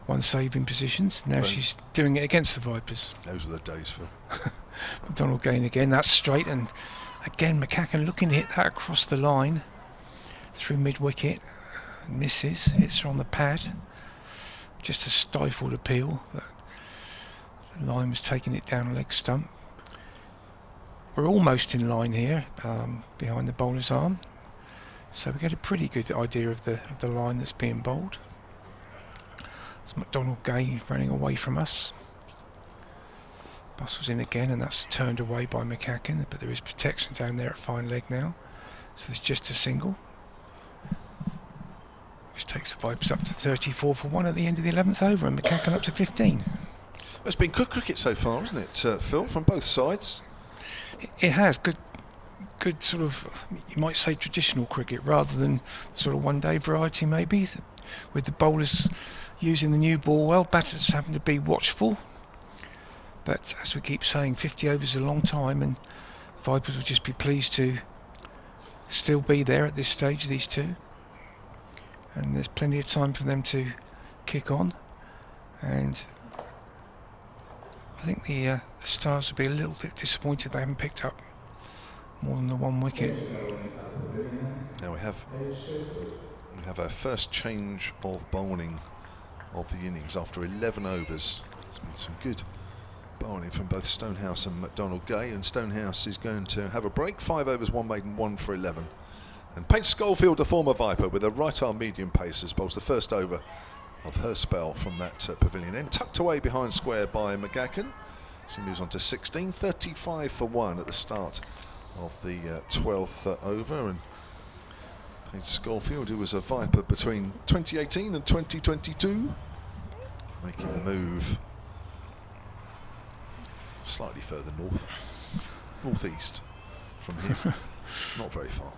one saving positions. Now she's doing it against the Vipers. Those were the days, Phil. McDonald Gay again, that's straight, and again McCacken looking to hit that across the line through mid-wicket. Misses, hits her on the pad. Just a stifled appeal, but the line was taking it down a leg stump. We're almost in line here, behind the bowler's arm, so we get a pretty good idea of the line that's being bowled. It's McDonald Gay running away from us. Bustles in again, and that's turned away by McCacken, but there is protection down there at fine leg now, so there's just a single, which takes the Vipers up to 34 for 1 at the end of the 11th over, and McCacken up to 15. It's been good cricket so far, hasn't it, Phil, from both sides? It has good sort of, you might say, traditional cricket rather than sort of one-day variety, maybe, with the bowlers using the new ball well, batters having to be watchful. But as we keep saying, 50 overs is a long time, and Vipers will just be pleased to still be there at this stage, these two. And there's plenty of time for them to kick on. And I think the Stars will be a little bit disappointed they haven't picked up more than the 1 wicket. Now we have our first change of bowling of the innings after 11 overs. There's been some good bowling from both Stonehouse and McDonald Gay, and Stonehouse is going to have a break. 5 overs, 1 maiden, 1 for 11. And Paige Schofield, a former Viper, with a right arm medium pace, as bowls the first over of her spell from that pavilion end, tucked away behind square by McCacken. She moves on to 16, 35 for 1 at the start of the 12th over, and Paige Schofield, who was a Viper between 2018 and 2022, making the move slightly further northeast from here, not very far.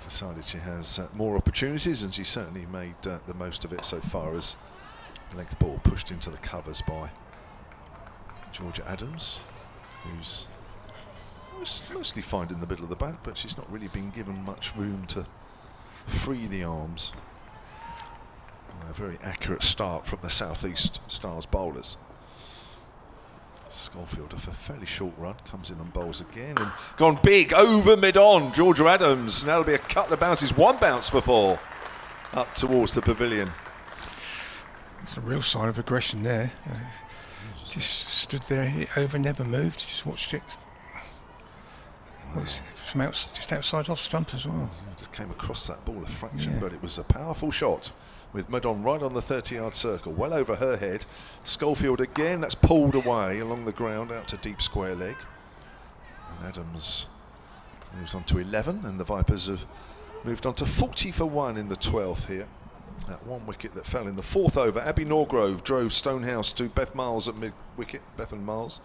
Decided she has more opportunities, and she certainly made the most of it so far, as length ball pushed into the covers by Georgia Adams, who's mostly fine in the middle of the bat, but she's not really been given much room to free the arms. A very accurate start from the Southeast Stars bowlers. Schofield off a fairly short run, comes in and bowls again and gone big over mid-on. Georgia Adams, now it'll be a couple of bounces, one bounce for 4 up towards the pavilion. It's a real sign of aggression there. Just stood there over, never moved, just watched it. From just outside off stump as well. Just came across that ball a fraction, but it was a powerful shot with Madon right on the 30-yard circle, well over her head. Schofield again, that's pulled away along the ground out to deep square leg. And Adams moves on to 11, and the Vipers have moved on to 40 for 1 in the 12th here. That one wicket that fell in the 4th over. Abby Norgrove drove Stonehouse to Beth Miles at mid-wicket. Beth and Miles,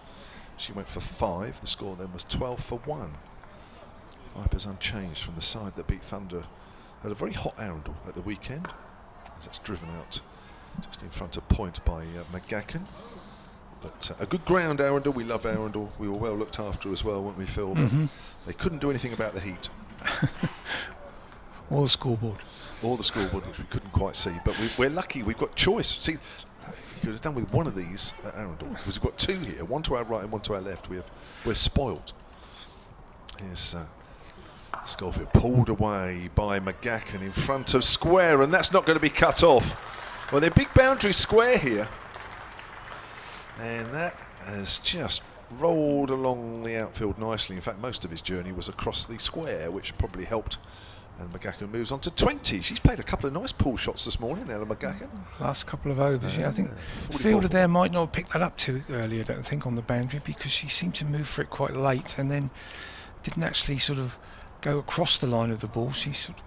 she went for 5. The score then was 12 for 1. Vipers unchanged from the side that beat Thunder. Had a very hot Arundel at the weekend, as that's driven out just in front of point by McGacken. But a good ground Arundel. We love Arundel. We were well looked after as well, weren't we, Phil? But they couldn't do anything about the heat. Or the scoreboard. Or the scoreboard, which we couldn't quite see. But we're lucky. We've got choice. See, you could have done with one of these at Arundel, because we've got 2 here, one to our right and one to our left. We're spoiled. Here's Schofield pulled away by McGacken in front of square, and that's not going to be cut off. Well, they're big boundary square here, and that has just rolled along the outfield nicely. In fact, most of his journey was across the square, which probably helped. And McGacken moves on to 20. She's played a couple of nice pull shots this morning, Ella McGacken. Last couple of overs, I think the fielder there might not have picked that up too early, I don't think, on the boundary, because she seemed to move for it quite late and then didn't actually sort of go across the line of the ball. She sort of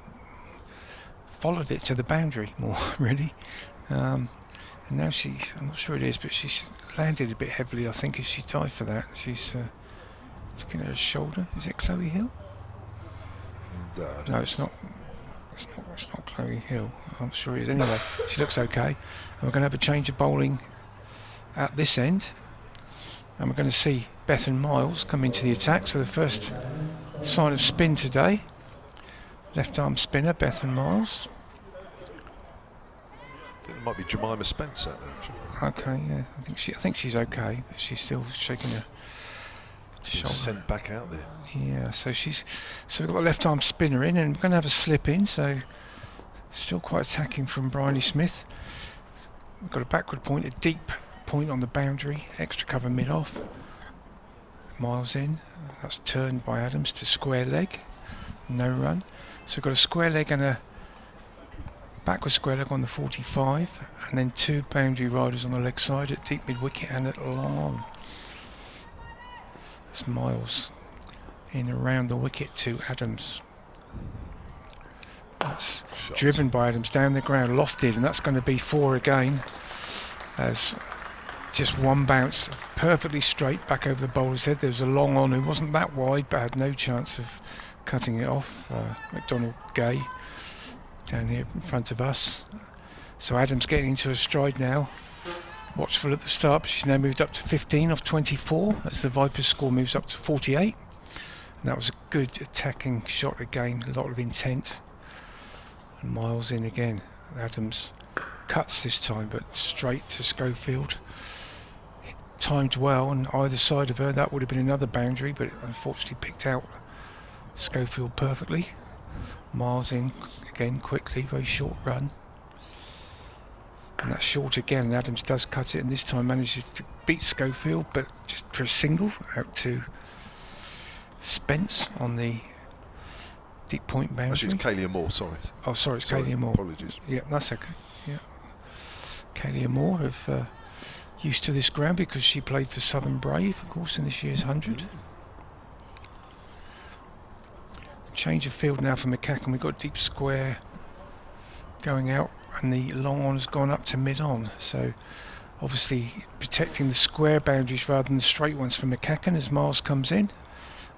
followed it to the boundary more, really. And now I'm not sure it is, but she's landed a bit heavily, I think, as she dived for that. She's looking at her shoulder. Is it Chloe Hill? No, it's not. It's not Chloe Hill. I'm sure it is. Anyway, she looks okay. And we're going to have a change of bowling at this end. And we're going to see Beth and Miles come into the attack. So the first sign of spin today. Left arm spinner, Beth and Miles. I think it might be Jemima Spence out there, actually. Okay, yeah. I think she's okay, but she's still shaking her shoulder. Sent back out there. Yeah, so we've got a left arm spinner in, and we're going to have a slip in, so still quite attacking from Bryony Smith. We've got a backward point, a deep point on the boundary, extra cover mid off. Miles in, that's turned by Adams to square leg, no run. So we've got a square leg and a backward square leg on the 45, and then 2 boundary riders on the leg side at deep mid wicket and at long on. That's Miles in around the wicket to Adams. That's driven by Adams down the ground, lofted, and that's going to be 4 again, as just one bounce perfectly straight back over the bowler's head. There was a long on who wasn't that wide but had no chance of cutting it off. McDonald Gay down here in front of us. So Adams getting into her stride now. Watchful at the start, but she's now moved up to 15 off 24 as the Vipers score moves up to 48. And that was a good attacking shot again, a lot of intent. And Miles in again. Adams cuts this time, but straight to Schofield. Timed well on either side of her. That would have been another boundary, but unfortunately picked out Schofield perfectly. Miles in again quickly, very short run. And that's short again, and Adams does cut it, and this time manages to beat Schofield, but just for a single out to Spence on the deep point boundary. Actually, it's Kaylee Moore, sorry. Oh, sorry, it's Kaylee Moore. Apologies. Yeah, that's okay. Yeah, Kaylee Moore, used to this ground because she played for Southern Brave, of course, in this year's 100. Change of field now for McCacken. We've got deep square going out, and the long on has gone up to mid on. So obviously protecting the square boundaries rather than the straight ones for McCacken as Miles comes in.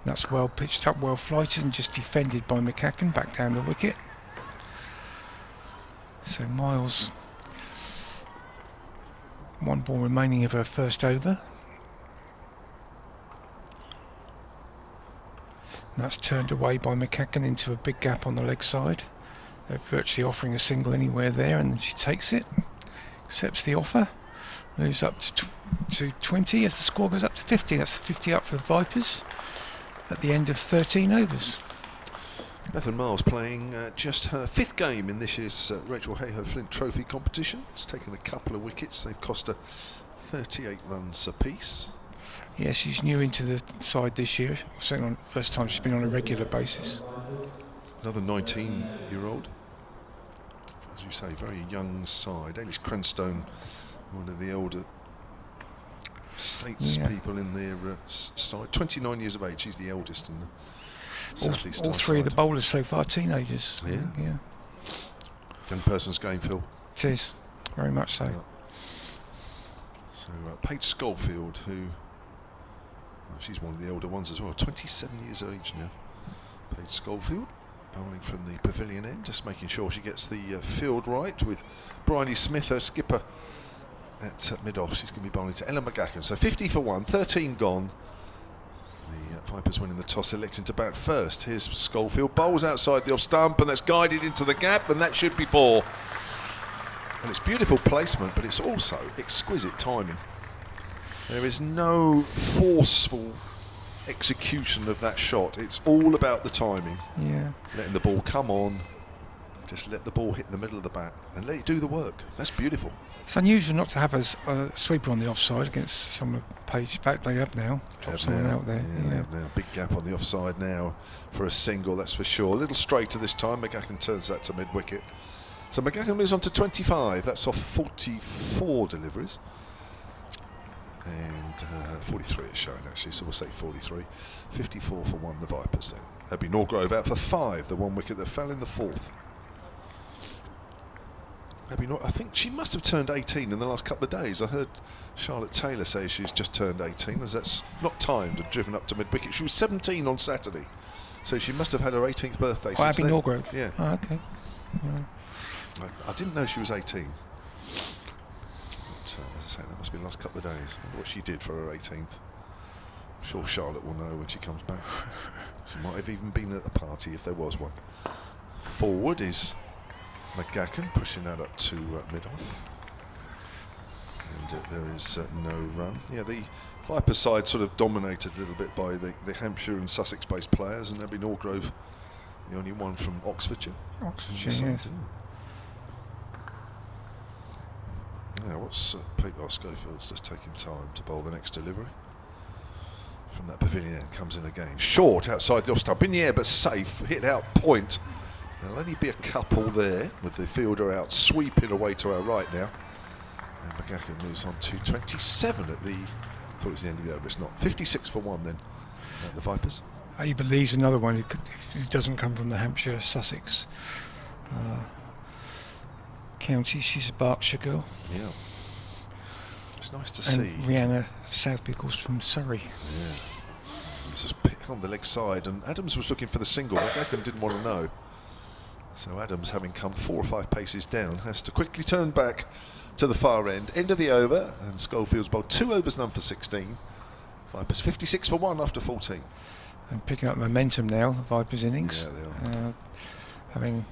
That's well pitched up, well flighted, and just defended by McCacken back down the wicket. So Miles, 1 ball remaining of her first over. And that's turned away by McCacken into a big gap on the leg side. They're virtually offering a single anywhere there, and then she takes it, accepts the offer, Moves up to 20 as the score goes up to 50. That's 50 up for the Vipers at the end of 13 overs. Bethan Miles playing just her 5th game in this year's Rachael Heyhoe Flint Trophy competition. It's taken a couple of wickets. They've cost her 38 runs apiece. Yeah, she's new into the side this year. First time she's been on a regular basis. Another 19-year-old. As you say, very young side. Alice Cranstone, one of the older statespeople in their side. 29 years of age. She's the eldest in the South East. All three of the bowlers so far teenagers. Yeah. Young person's game, Phil. It is, very much so. So Paige Schofield, who she's one of the older ones as well. 27 years of age now. Paige Schofield bowling from the pavilion end, just making sure she gets the field right with Bryony Smith, her skipper, at mid-off. She's going to be bowling to Ella McGacken. So 50 for 1, 13 gone. The Vipers winning the toss, electing to bat first. Here's Schofield, bowls outside the off stump, and that's guided into the gap, and that should be 4. And it's beautiful placement, but it's also exquisite timing. There is no forceful execution of that shot. It's all about the timing. Yeah. Letting the ball come on, just let the ball hit the middle of the bat and let it do the work. That's beautiful. It's unusual not to have a sweeper on the offside against some of Page. In fact, they have now. Drop someone out there. Yeah, they have now. Big gap on the offside now for a single, that's for sure. A little straighter this time. McGacken turns that to mid-wicket. So McGacken moves on to 25. That's off 44 deliveries. And 43 is showing actually, so we'll say 43. 54 for 1, the Vipers then. Abby Norgrove out for 5, the 1 wicket that fell in the 4th. I think she must have turned 18 in the last couple of days. I heard Charlotte Taylor say she's just turned 18, as that's not timed and driven up to mid-wicket. She was 17 on Saturday, so she must have had her 18th birthday since Abby then. Norgrove? Yeah. Oh, okay. Yeah. I didn't know she was 18. But, as I say, that must be the last couple of days. I wonder what she did for her 18th. I'm sure Charlotte will know when she comes back. She might have even been at the party if there was one. Forward is McGacken, pushing that up to mid-off. And there is no run. Yeah, the Vipers side sort of dominated a little bit by the Hampshire and Sussex-based players, and Abby Norgrove, the only one from Oxfordshire. Oxfordshire, yes. Yeah, what's Pete Schofield's just taking time to bowl the next delivery. From that pavilion end, comes in again. Short outside the off stump, in the air but safe, hit out point. There'll only be a couple there with the fielder out, sweeping away to our right now. And McGacken moves on to 27 at the, I thought it was the end of the over, it's not. 56 for 1 then, the Vipers. Ava Lee's another one who doesn't come from the Hampshire, Sussex county. She's a Berkshire girl. Yeah. It's nice to and see. Rihanna Southby, of course, from Surrey. Yeah. This is picked on the leg side, and Adams was looking for the single. McGacken didn't want to know. So Adams, having come 4 or 5 paces down, has to quickly turn back to the far end. End of the over, and Schofield's bowled 2 overs, none for 16. Vipers 56 for 1 after 14. And picking up momentum now, the Vipers innings. Yeah, they are. Having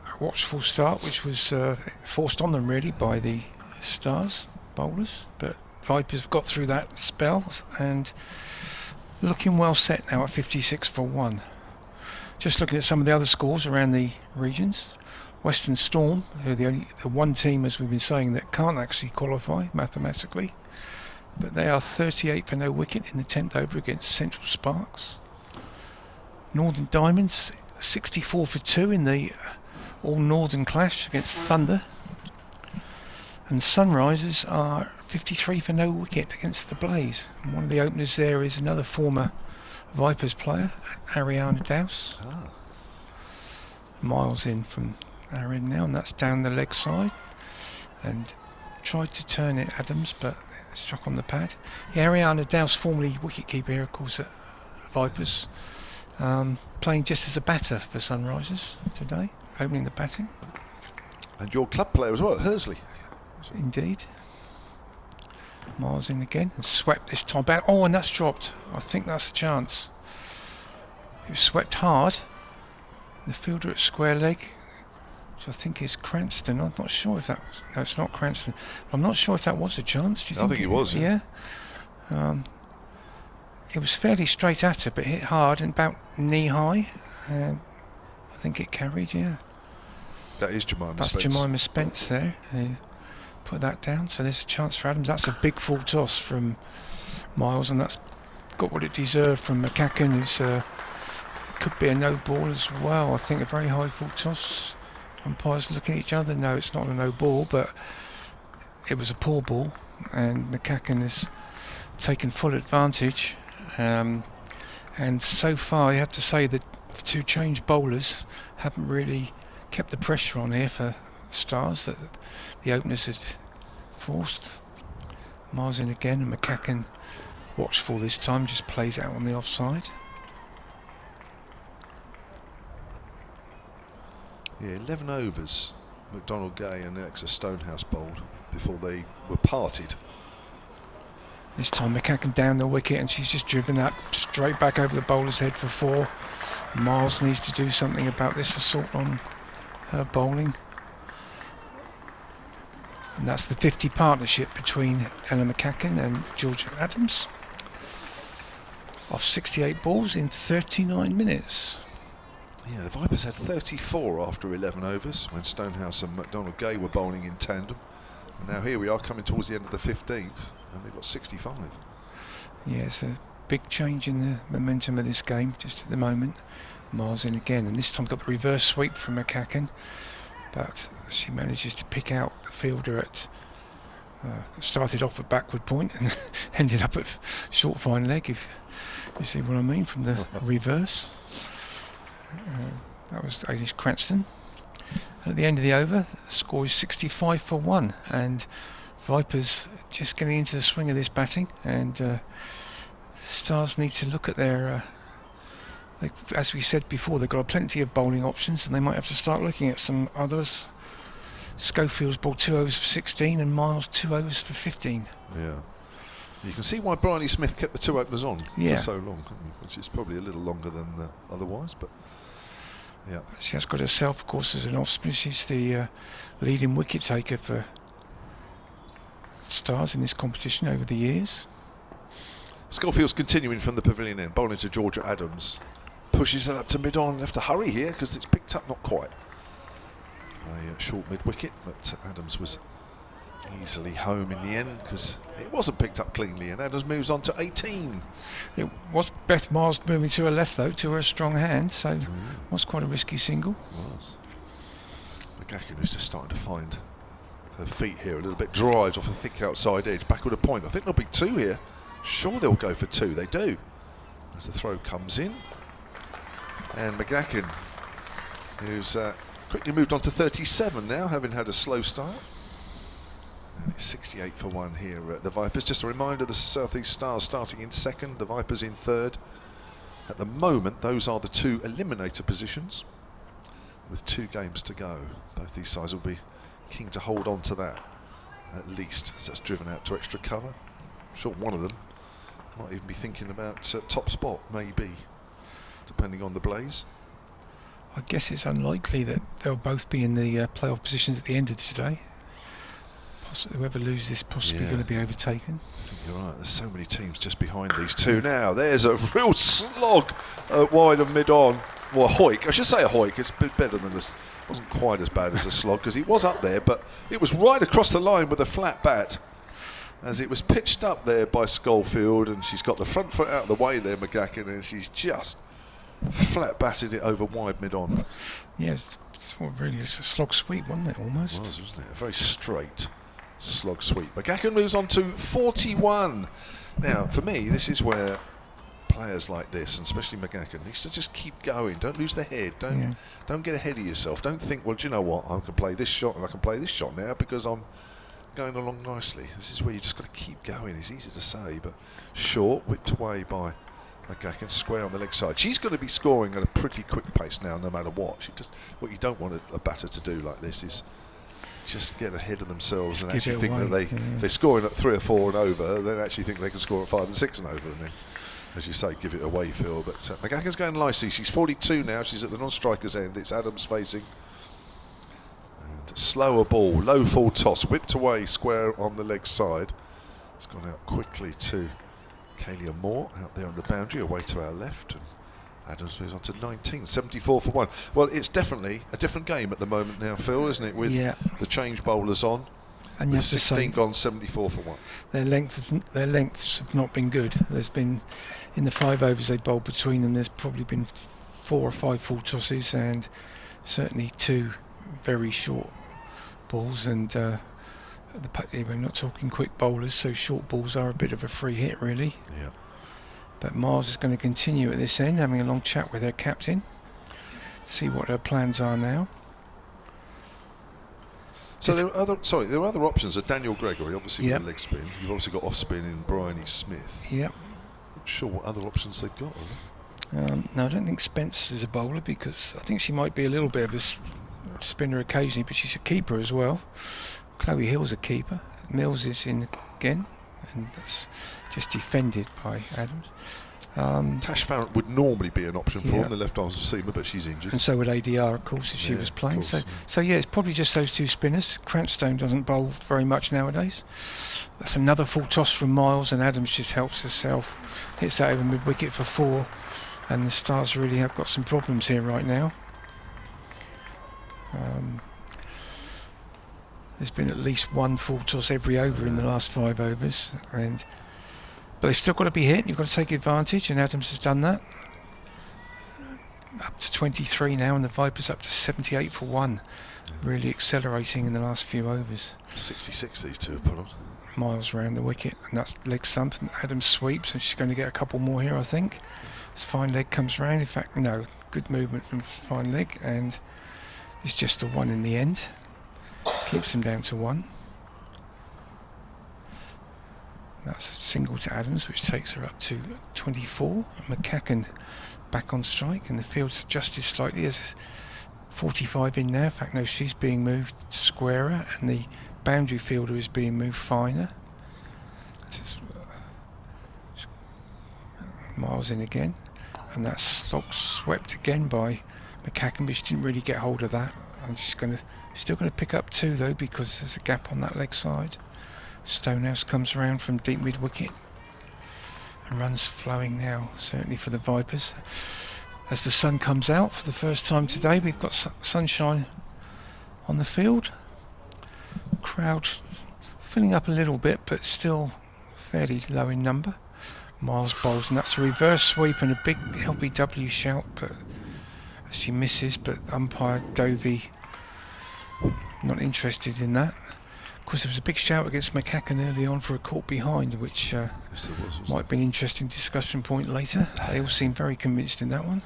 a watchful start, which was forced on them really by the Stars bowlers. But Vipers have got through that spell and looking well set now at 56 for 1. Just looking at some of the other scores around the regions. Western Storm, who are the one team, as we've been saying, that can't actually qualify mathematically. But they are 38 for no wicket in the 10th over against Central Sparks. Northern Diamonds 64 for 2 in the all-Northern clash against Thunder. And Sunrisers are 53 for no wicket against the Blaze. And one of the openers there is another former Vipers player, Ariana Dowse. Miles in from our end now, and that's down the leg side. And tried to turn it Adams, but struck on the pad. Yeah, Ariana Dowse, formerly wicketkeeper here, of course, at Vipers. Playing just as a batter for Sunrisers today, opening the batting. And your club player as well at Hursley. Indeed. Miles in again and swept this time back. Oh, and that's dropped. I think that's a chance. It was swept hard. The fielder at square leg which I think is Cranston. I'm not sure if that was... No, it's not Cranston. I'm not sure if that was a chance. Do you I think it was, yeah. It was fairly straight at her, but hit hard and about knee-high. I think it carried, yeah. That is Jemima That's Spence. Jemima Spence there. Put that down, so there's a chance for Adams. That's a big full toss from Miles, and that's got what it deserved from McCacken, who's it could be a no ball as well. I think a very high full toss. Umpires looking at each other. No, it's not a no ball, but it was a poor ball, and McCacken has taken full advantage. And so far, you have to say that the two change bowlers haven't really kept the pressure on here for Stars that the openers had forced. Miles in again, and McCacken, watchful this time, just plays out on the offside. Yeah, 11 overs McDonald Gay and Alexa Stonehouse bowled before they were parted. This time McCacken down the wicket, and she's just driven that straight back over the bowler's head for 4. Miles needs to do something about this assault on her bowling. And that's the 50 partnership between Ella McCacken and Georgia Adams. Off 68 balls in 39 minutes. Yeah, the Vipers had 34 after 11 overs when Stonehouse and McDonald Gay were bowling in tandem. And now here we are coming towards the end of the 15th, and they've got 65. Yeah, it's a big change in the momentum of this game just at the moment. Miles in again, and this time got the reverse sweep from McCacken, but she manages to pick out the fielder at started off at backward point and ended up at short fine leg, if you see what I mean, from the reverse. That was Ailish Cranston. At the end of the over, the score is 65 for 1, and Vipers just getting into the swing of this batting, and Stars need to look at their as we said before, they've got plenty of bowling options, and they might have to start looking at some others. Schofield's bowled 2 overs for 16 and Miles 2 overs for 15. Yeah. You can see why Bryony Smith kept the 2 openers on for so long, which is probably a little longer than otherwise, but yeah. She has got herself, of course, as an off-spin. She's the leading wicket taker for Stars in this competition over the years. Schofield's continuing from the pavilion end, bowling to Georgia Adams. Pushes it up to mid-on. Have to hurry here because it's picked up not quite. A short mid-wicket, but Adams was easily home in the end because it wasn't picked up cleanly, and Adams moves on to 18. It was Beth Miles moving to her left, though, to her strong hand, so it was quite a risky single. It was. McCacken, who's just starting to find her feet here a little bit, drives off a thick outside edge, backward a point. I think there'll be 2 here. Sure, they'll go for 2. They do. As the throw comes in. And McCacken, who's quickly moved on to 37 now, having had a slow start. And it's 68 for 1 here at the Vipers. Just a reminder, the South East Stars starting in 2nd, the Vipers in 3rd. At the moment, those are the 2 eliminator positions, with 2 games to go. Both these sides will be keen to hold on to that, at least, as that's driven out to extra cover. I'm sure one of them might even be thinking about top spot, maybe, depending on the blaze. I guess it's unlikely that they'll both be in the playoff positions at the end of today. Whoever loses this possibly going to be overtaken. I think you're right. There's so many teams just behind these 2 now. There's a real slog wide and mid-on. Well, a hoik. I should say a hoik. It's a bit better than this. It wasn't quite as bad as a slog because he was up there, but it was right across the line with a flat bat as it was pitched up there by Schofield, and she's got the front foot out of the way there, McCacken, and she's just flat batted it over wide mid-on. Yeah, it's really a slog sweep, wasn't it, almost? It was, wasn't it? A very straight slog sweep. McCacken moves on to 41. Now, for me, this is where players like this, and especially McCacken, needs to just keep going. Don't lose their head. Don't get ahead of yourself. Don't think, well, do you know what? I can play this shot and I can play this shot now because I'm going along nicely. This is where you just got to keep going. It's easy to say, but short, whipped away by McCacken, square on the leg side. She's going to be scoring at a pretty quick pace now, no matter what. What you don't want a batter to do like this is just get ahead of themselves and actually think that if they're scoring at 3 or 4 and over, then actually think they can score at 5 and 6 and over, and then, as you say, give it away, Phil. But McCacken's going nicely. She's 42 now. She's at the non-striker's end. It's Adams facing slower ball, low full toss, whipped away square on the leg side. It's gone out quickly to Kalia Moore out there on the boundary, away to our left. And Adams moves on to 19, 74 for 1. Well, it's definitely a different game at the moment now, Phil, isn't it? With the change bowlers on. And with 16 gone, 74 for 1. Their lengths have not been good. There's been, in the 5 overs they bowled between them, there's probably been 4 or 5 full tosses and certainly 2 very short balls. And we're not talking quick bowlers, so short balls are a bit of a free hit, really. Yeah. But Miles is going to continue at this end, having a long chat with her captain, see what her plans are now. So there are other options. Daniel Gregory, obviously with a leg spin. You've obviously got off spin in Bryony Smith. Yep. Not sure what other options they've got. No, I don't think Spence is a bowler, because I think she might be a little bit of a spinner occasionally, but she's a keeper as well. Chloe Hill's a keeper. Mills is in again, and that's just defended by Adams. Tash Farrant would normally be an option for him, the left arm seamer, but she's injured. And so would ADR, of course, if she was playing. So it's probably just those 2 spinners. Cranstone doesn't bowl very much nowadays. That's another full toss from Miles, and Adams just helps herself. Hits that over mid-wicket for 4, and the Stars really have got some problems here right now. There's been at least 1 full toss every over in the last 5 overs, but they've still got to be hit. You've got to take advantage, and Adams has done that. Up to 23 now, and the Vipers up to 78 for 1. Really accelerating in the last few overs. 66 these 2 have put on. Miles round the wicket, and that's leg stump, and Adams sweeps, and she's going to get a couple more here, I think. As fine leg comes round, in fact, no, good movement from fine leg, and it's just a 1 in the end. Keeps them down to 1. That's a single to Adams, which takes her up to 24. McCacken back on strike, and the field's adjusted slightly. There's 45 in there. In fact, no, she's being moved squarer, and the boundary fielder is being moved finer. Miles in again, and that's swept again by McCacken, but she didn't really get hold of that. And she's still going to pick up 2 though, because there's a gap on that leg side. Stonehouse comes around from deep mid wicket, and runs flowing now, certainly for the Vipers. As the sun comes out for the first time today, we've got sunshine on the field. Crowd filling up a little bit, but still fairly low in number. Miles bowls, and that's a reverse sweep and a big LBW shout, but she misses. But umpire Dovey not interested in that. Of course, there was a big shout against McCacken early on for a caught behind, which might be an interesting discussion point later. They all seem very convinced in that one.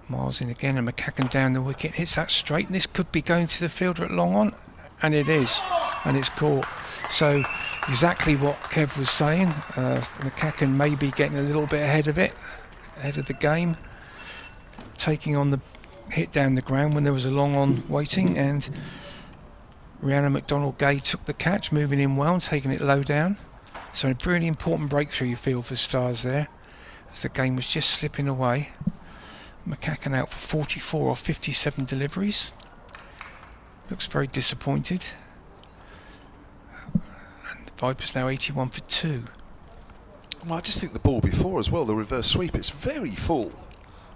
Miles in again, and McCacken down the wicket, hits that straight, and this could be going to the fielder at long on, and it is, and it's caught. So exactly what Kev was saying, McCacken may be getting a little bit ahead of the game, taking on the hit down the ground when there was a long on waiting, and Rhiannon McDonald-Gay took the catch, moving in well and taking it low down. So a really important breakthrough you feel for Stars there, as the game was just slipping away. McCacken out for 44 or 57 deliveries. Looks very disappointed. And the Vipers now 81 for 2. Well, I just think the ball before as well, the reverse sweep, it's very full.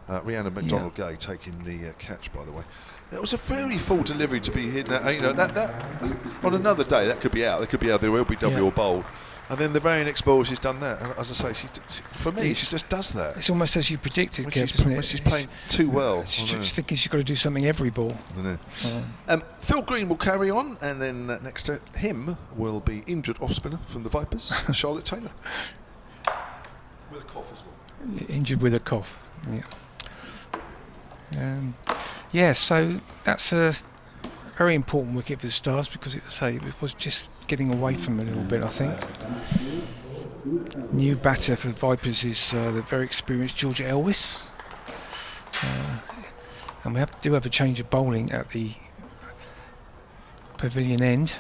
Rhiannon McDonald-Gay taking the catch, by the way. That was a very full delivery to be hit. That on another day that could be out. That could be out. There will be W or bowled. And then the very next ball, she's done that. And as I say, for me, she just does that. It's almost as you predicted, Kev, isn't it? She's playing too well. She's thinking she's got to do something every ball. I know. Phil Green will carry on, and then next to him will be injured off-spinner from the Vipers, Charlotte Taylor. With a cough as well. Injured with a cough, yeah. So that's a very important wicket for the Stars, because it was just getting away from them a little bit, I think. New batter for the Vipers is the very experienced Georgia Elwis. And we do have a change of bowling at the pavilion end,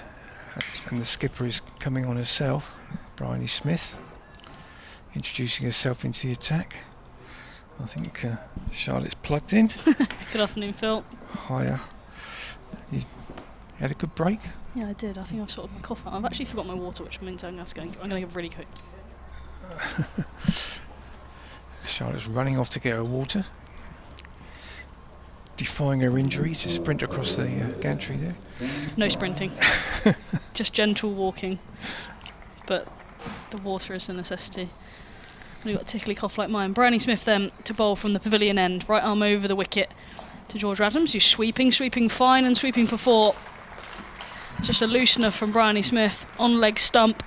and the skipper is coming on herself, Bryony Smith, introducing herself into the attack. I think Charlotte's plugged in. Good afternoon, Phil. Hiya. You had a good break? Yeah, I did. I think I've sorted my cough out. I've actually forgot my water, which means I'm going to get really quick. Charlotte's running off to get her water, defying her injury to sprint across the gantry there. No sprinting, just gentle walking. But the water is a necessity. When you've got a tickly cough like mine. Bryony Smith then to bowl from the pavilion end. Right arm over the wicket to George Adams, who's sweeping fine and sweeping for 4. Just a loosener from Bryony Smith on leg stump.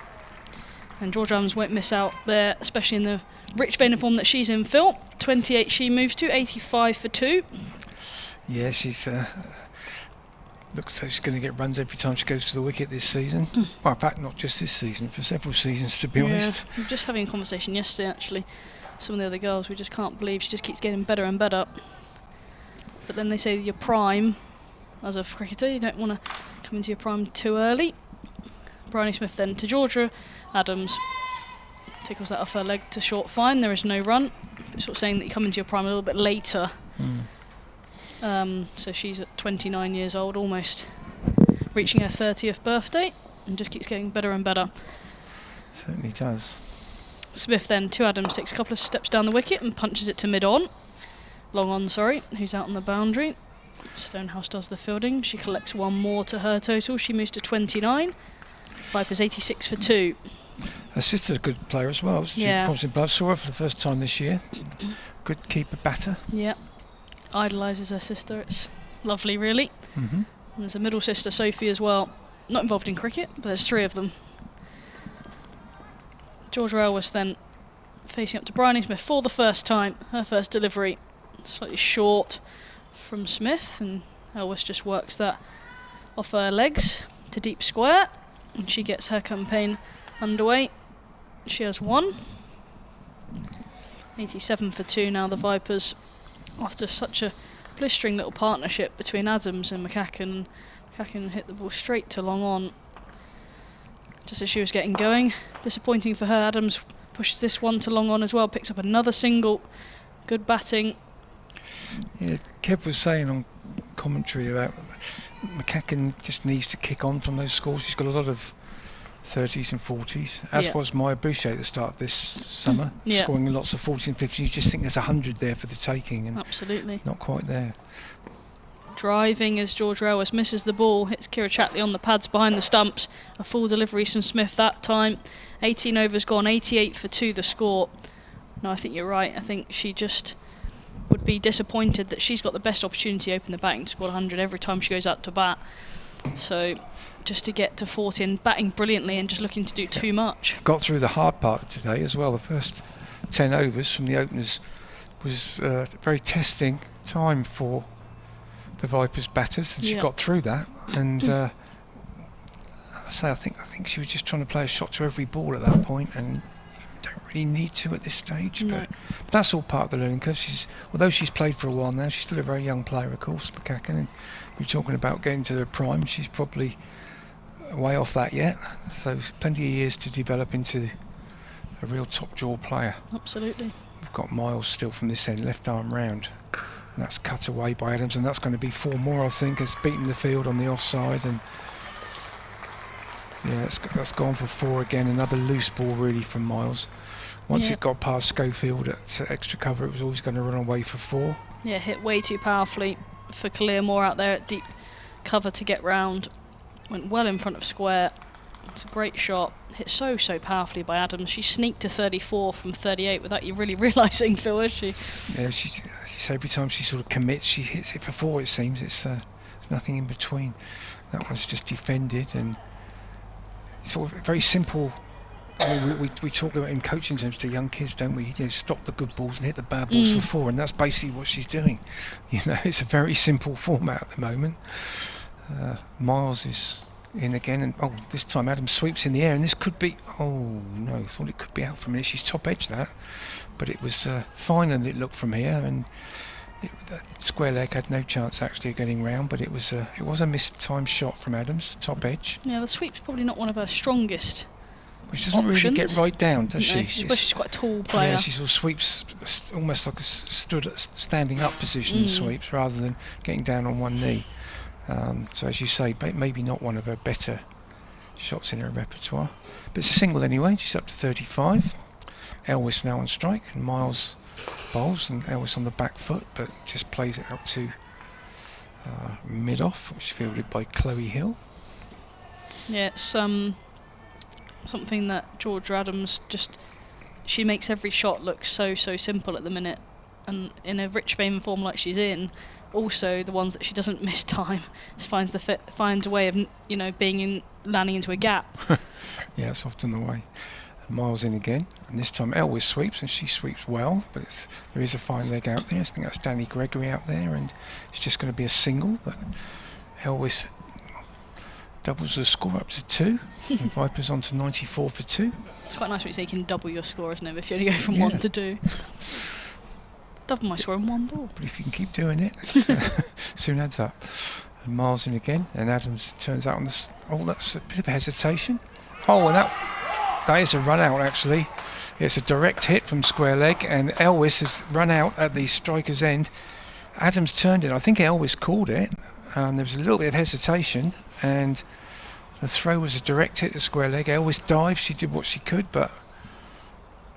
And George Adams won't miss out there, especially in the rich vein of form that she's in, Phil. 28 she moves to, 85 for 2. Yeah, she's looks like she's going to get runs every time she goes to the wicket this season. Well, in fact, not just this season, for several seasons, to be honest. We were just having a conversation yesterday, actually. Some of the other girls, we just can't believe she just keeps getting better and better. But then they say your prime, as a cricketer, you don't want to come into your prime too early. Bryony Smith then to Georgia Adams. Tickles that off her leg to short fine. There is no run. It's sort of saying that you come into your prime a little bit later. So she's at 29 years old, almost reaching her 30th birthday, and just keeps getting better and better. Certainly does. Smith then to Adams, takes a couple of steps down the wicket and punches it to mid-on. Long on, sorry, who's out on the boundary. Stonehouse does the fielding. She collects 1 more to her total. She moves to 29. Vipers 86 for 2. Her sister's a good player as well. She promised in blood. Saw her for the first time this year. Good keeper batter. Yeah. Idolises her sister. It's lovely, really. And there's a middle sister, Sophie, as well. Not involved in cricket, but there's 3 of them. Georgia Elwes then facing up to Bryony Smith for the first time. Her first delivery. Slightly short from Smith, and Elwes just works that off her legs to deep square, and she gets her campaign underway. She has 1. 87 for 2 now, the Vipers, after such a blistering little partnership between Adams and McCacken. McCacken hit the ball straight to long on just as she was getting going. Disappointing for her. Adams pushes this one to long on as well, picks up another single. Good batting. Yeah, Kev was saying on commentary about McCacken just needs to kick on from those scores. She's got a lot of 30s and 40s, as was Maya Boucher at the start of this summer, scoring lots of 40s and 50s. You just think there's 100 there for the taking, and absolutely not quite there. Driving as George Elwes misses the ball, hits Kira Chatley on the pads behind the stumps. A full delivery from Smith that time. 18 overs gone, 88 for 2 the score. No, I think you're right. I think she just would be disappointed that she's got the best opportunity open the batting to score 100 every time she goes out to bat. So just to get to 40 and batting brilliantly and just looking to do too much. Got through the hard part of today as well. The first 10 overs from the openers was a very testing time for the Vipers batters, and she got through that. And I think she was just trying to play a shot to every ball at that point, and you don't really need to at this stage. No. But that's all part of the learning curve. Although she's played for a while now, she's still a very young player, of course, McCacken. And you're talking about getting to her prime. She's probably way off that yet. So plenty of years to develop into a real top draw player. Absolutely. We've got Miles still from this end, left arm round. And that's cut away by Adams, and that's going to be 4 more, I think. It's beaten the field on the offside, and that's gone for 4 again. Another loose ball really from Miles. Once it got past Schofield at extra cover, it was always going to run away for 4. Yeah, hit way too powerfully for Kalia Moore out there at deep cover to get round. Went well in front of square. It's a great shot. Hit so powerfully by Adams. She sneaked to 34 from 38 without you really realising, Phil, is she? Yeah, every time she sort of commits, she hits it for 4, it seems. There's nothing in between. That one's just defended, and it's sort of very simple. I mean, we talk about in coaching terms to young kids, don't we? Stop the good balls and hit the bad balls for 4, and that's basically what she's doing. It's a very simple format at the moment. Miles is in again, and this time Adams sweeps in the air, and this could be, I thought it could be out for a minute. She's top edge that, but it was finer than it looked from here, and square leg had no chance actually of getting round, but it was a mistimed shot from Adams, top edge. Yeah, the sweep's probably not one of her strongest. Which doesn't really get right down, does she? She's quite a tall player. Yeah, she sort of sweeps almost like a standing up position, sweeps, rather than getting down on one knee. So as you say, maybe not one of her better shots in her repertoire. But it's a single anyway. She's up to 35. Elwes now on strike, and Miles bowls, and Elwes on the back foot, but just plays it up to mid-off, which is fielded by Chloe Hill. Yeah, it's something that Georgia Adams she makes every shot look so simple at the minute, and in a rich vein form like she's in, also the ones that she doesn't miss time finds a way of landing into a gap. Yeah, it's often the way. Miles in again, and this time Elwes sweeps, and she sweeps well, but there is a fine leg out there. I think that's Danny Gregory out there, and it's just going to be a single, but Elwes doubles the score up to 2, and Vipers on to 94 for 2. It's quite nice when you say you can double your score, isn't it, if you only go from 1 to 2. Double my score in 1 ball. But if you can keep doing it, soon adds up. And Miles in again, and Adams turns out on this. Oh, that's a bit of a hesitation. Oh, and that is a run out, actually. It's a direct hit from square leg, and Elwes has run out at the striker's end. Adams turned it. I think Elwes called it, and there was a little bit of hesitation, and the throw was a direct hit to square leg. Elwes dived. She did what she could, but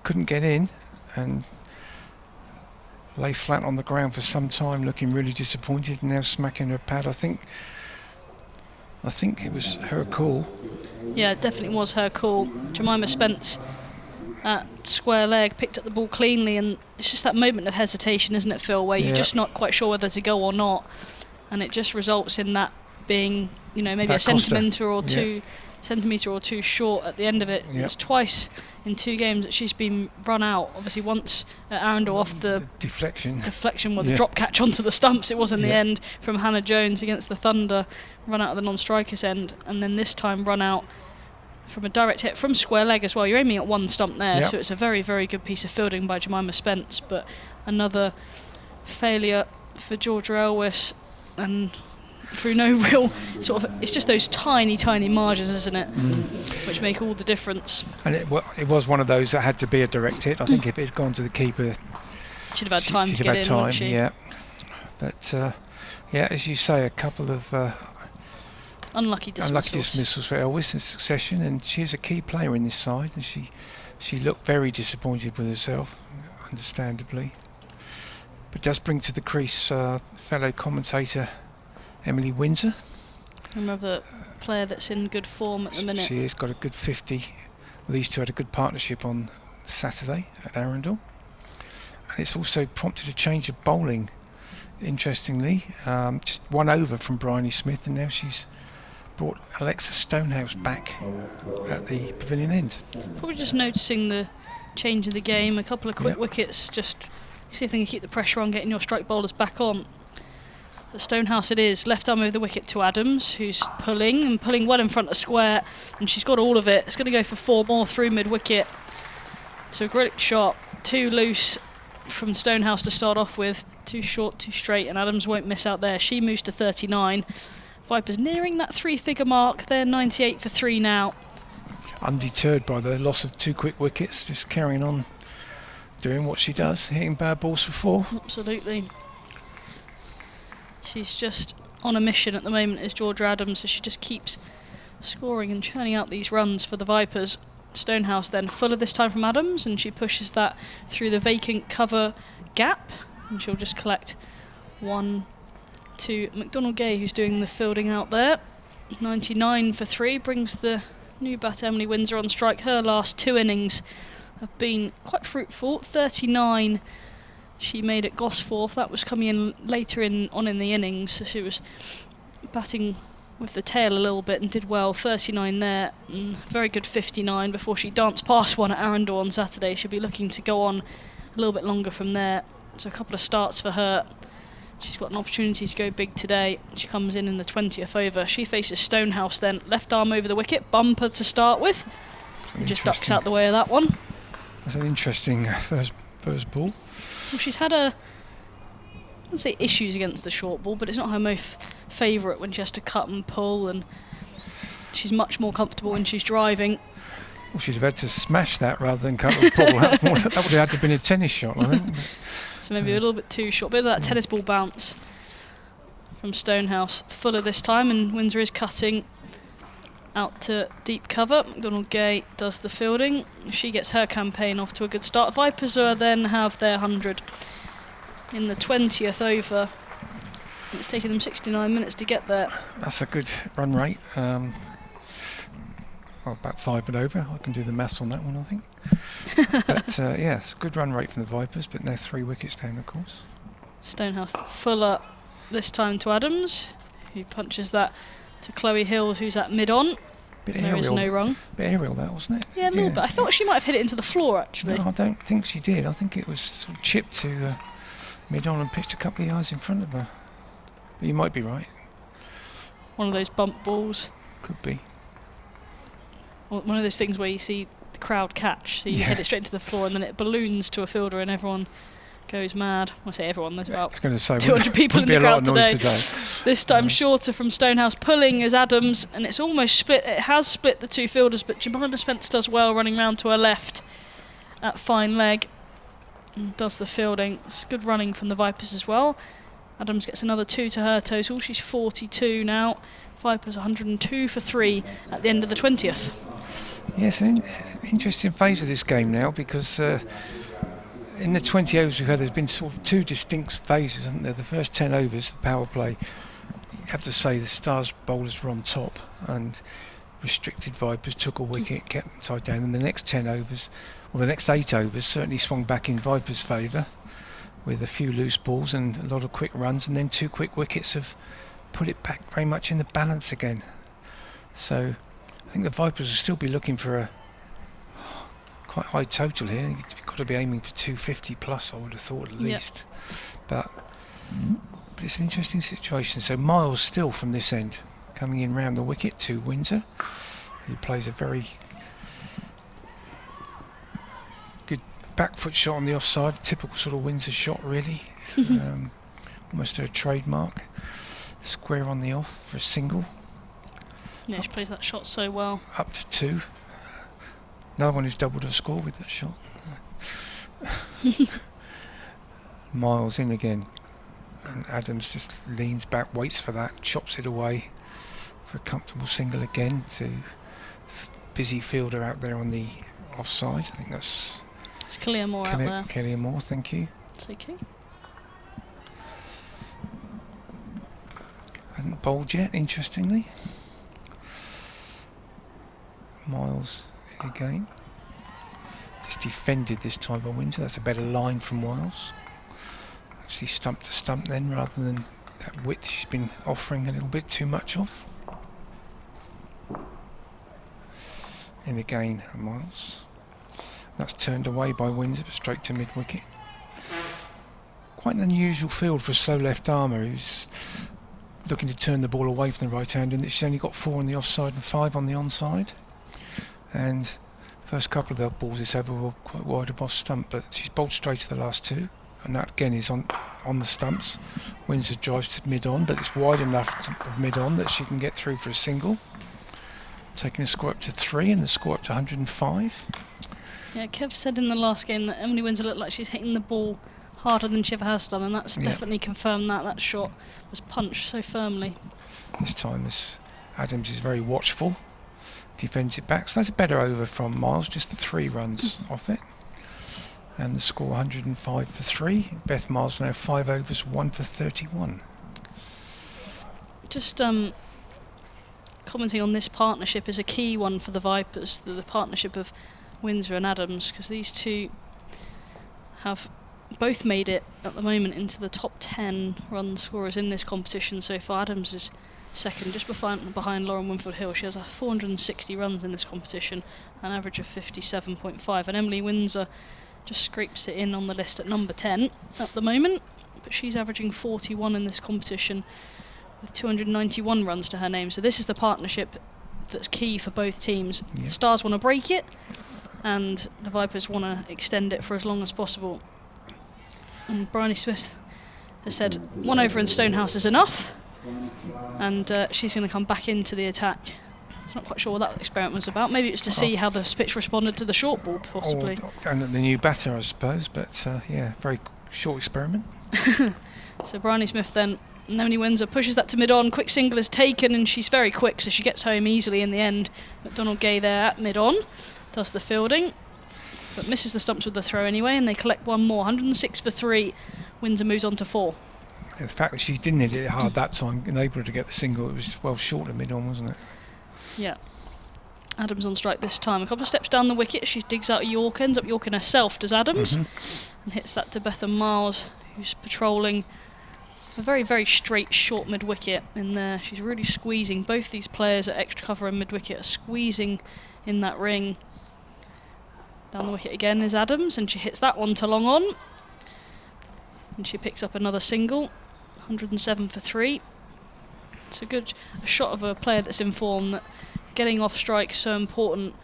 couldn't get in, and lay flat on the ground for some time, looking really disappointed, and now smacking her pad. I think it was her call. Yeah, it definitely was her call. Jemima Spence at square leg picked up the ball cleanly, and it's just that moment of hesitation, isn't it, Phil, where you're just not quite sure whether to go or not, and it just results in that being, maybe that a centimetre or two short at the end of it. Yep. It's twice in 2 games that she's been run out. Obviously once at Arundel off the deflection with the drop catch onto the stumps. It was in the end from Hannah Jones against the Thunder, run out of the non-strikers end, and then this time run out from a direct hit from square leg as well. You're aiming at 1 stump there, so it's a very, very good piece of fielding by Jemima Spence, but another failure for Georgia Elwes, and through no real it's just those tiny margins, isn't it, which make all the difference. And it was one of those that had to be a direct hit. I think if it had gone to the keeper, she'd have had time to get in, wouldn't she? Yeah. But as you say, a couple of unlucky dismissals for Elwes in succession, and she's a key player in this side, and she looked very disappointed with herself, understandably. But does bring to the crease fellow commentator Emily Windsor. Another player that's in good form at the minute. She has got a good 50. Well, these two had a good partnership on Saturday at Arundel. And it's also prompted a change of bowling, interestingly. Just 1 over from Bryony Smith, and now she's brought Alexa Stonehouse back at the pavilion end. Probably just noticing the change in the game, a couple of quick wickets, just see if they can keep the pressure on getting your strike bowlers back on. The Stonehouse it is, left arm over the wicket to Adams, who's pulling well in front of square, and she's got all of it. It's going to go for 4 more through mid-wicket. So a great shot, 2 loose from Stonehouse to start off with, 2 short, 2 straight, and Adams won't miss out there. She moves to 39. Vipers nearing that 3-figure mark. They're 98 for 3 now. Undeterred by the loss of 2 quick wickets, just carrying on doing what she does, hitting bad balls for 4. Absolutely. She's just on a mission at the moment, is Georgia Adams, so she just keeps scoring and churning out these runs for the Vipers. Stonehouse then fuller this time from Adams, and she pushes that through the vacant cover gap, and she'll just collect 1 to McDonald Gay, who's doing the fielding out there. 99 for 3 brings the new batter Emily Windsor on strike. Her last 2 innings have been quite fruitful. 39 she made at Gosforth. That was coming in later on in the innings, so she was batting with the tail a little bit and did well. 39 there, very good 59 before she danced past 1 at Arundel on Saturday. She'll be looking to go on a little bit longer from there, so a couple of starts for her. She's got an opportunity to go big today. She comes in the 20th over. She faces Stonehouse then, left arm over the wicket, bumper to start with, and just ducks out the way of that one. That's an interesting first ball. Well, she's had I wouldn't say issues against the short ball, but it's not her most favourite when she has to cut and pull, and she's much more comfortable when she's driving. Well, she's had to smash that rather than cut and pull. That would have had to have been a tennis shot, I think. So maybe a little bit too short, bit of that tennis ball bounce. from Stonehouse. Fuller this time, and Windsor is cutting out to deep cover. McDonald Gay does the fielding. She gets her campaign off to a good start. Vipers then have their 100 in the 20th over. It's taken them 69 minutes to get there. That's a good run rate. Well, about 5 and over. I can do the maths on that one, I think. But yeah, it's a good run rate from the Vipers, but they're 3 wickets down, of course. Stonehouse Fuller this time to Adams, who punches that to Chloe Hill, who's at mid-on. There is no wrong. Bit aerial, that, wasn't it? Yeah, a little bit. I thought she might have hit it into the floor, actually. No, I don't think she did. I think it was sort of chipped to mid-on and pitched a couple of yards in front of her. But you might be right. One of those bump balls. Could be. One of those things where you see the crowd catch, so you hit it straight into the floor and then it balloons to a fielder and everyone goes mad. I say everyone, there's about 200 people in the crowd today. This time shorter from Stonehouse, pulling as Adams, and it's almost split. It has split the 2 fielders, but Jemima Spence does well, running round to her left at fine leg and does the fielding. It's good running from the Vipers as well. Adams gets another 2 to her total. She's 42 now. Vipers 102 for 3 at the end of the 20th. Yes, an interesting phase of this game now, because in the 20 overs we've had, there's been sort of 2 distinct phases, hasn't there? The first 10 overs, the power play, you have to say the Stars bowlers were on top and restricted Vipers, took a wicket, kept them tied down, and the next 10 overs, or the next 8 overs, certainly swung back in Vipers' favour with a few loose balls and a lot of quick runs, and then 2 quick wickets have put it back very much in the balance again. So I think the Vipers will still be looking for a quite high total here. You've got to be aiming for 250 plus, I would have thought, at least. But it's an interesting situation. So Miles still from this end, coming in round the wicket to Windsor, who plays a very good back foot shot on the offside, typical sort of Windsor shot, really. Almost a trademark. Square on the off for a single. Yeah, she plays that shot so well. Up to 2. Another one who's doubled her score with that shot. Miles in again. And Adams just leans back, waits for that, chops it away for a comfortable single again to busy fielder out there on the offside. I think that's... It's Killian Moore out there. Killian Moore, thank you. It's okay. Hasn't bowled yet, interestingly. Miles in again. Just defended this time by Windsor. That's a better line from Miles. Actually stump to stump then, rather than that width she's been offering a little bit too much of. In again, Miles. That's turned away by Windsor, straight to mid-wicket. Quite an unusual field for a slow left armer who's looking to turn the ball away from the right hand, and she's only got 4 on the offside and 5 on the onside. And first couple of the balls this over were quite wide of off stump, but she's bowled straight to the last 2, and that again is on the stumps. Windsor drives to mid-on, but it's wide enough to mid-on that she can get through for a single, taking the score up to 3 and the score up to 105. Yeah, Kev said in the last game that Emily Windsor looked like she's hitting the ball harder than she ever has done, and that's definitely confirmed that shot was punched so firmly. This time Adams is very watchful, defends it back, so that's a better over from Miles, just the 3 runs off it, and the score 105 for 3. Beth Miles now 5 overs, 1 for 31. Just commenting on this partnership is a key one for the Vipers, the partnership of Windsor and Adams, because these two have both made it at the moment into the top 10 run scorers in this competition so far. Adams is second, just behind Lauren Winfield Hill. She has 460 runs in this competition, an average of 57.5, and Emily Windsor just scrapes it in on the list at number 10 at the moment, but she's averaging 41 in this competition with 291 runs to her name. So this is the partnership that's key for both teams. The Stars want to break it, and the Vipers want to extend it for as long as possible. And Bryony Smith has said 1 over in Stonehouse is enough, and she's going to come back into the attack. I'm not quite sure what that experiment was about. Maybe it was to see how the pitch responded to the short ball, possibly. And the new batter, I suppose, but yeah, very short experiment. So Bryony Smith then Naomi Windsor pushes that to mid-on. Quick single is taken, and she's very quick, so she gets home easily in the end. McDonald Gay there at mid-on does the fielding, but misses the stumps with the throw anyway, and they collect one more. 106 for 3. Windsor moves on to 4. The fact that she didn't hit it hard that time enabled her to get the single. It was well short of mid-on, wasn't it? Yeah. Adams on strike this time. A couple of steps down the wicket, she digs out a York, ends up Yorking herself, does Adams, and hits that to Bethan Miles, who's patrolling a very, very straight short mid-wicket in there. She's really squeezing. Both these players at extra cover and mid-wicket are squeezing in that ring. Down the wicket again is Adams, and she hits that one to long on. And she picks up another single. 107 for 3. It's a shot of a player that's in form, that getting off strike is so important.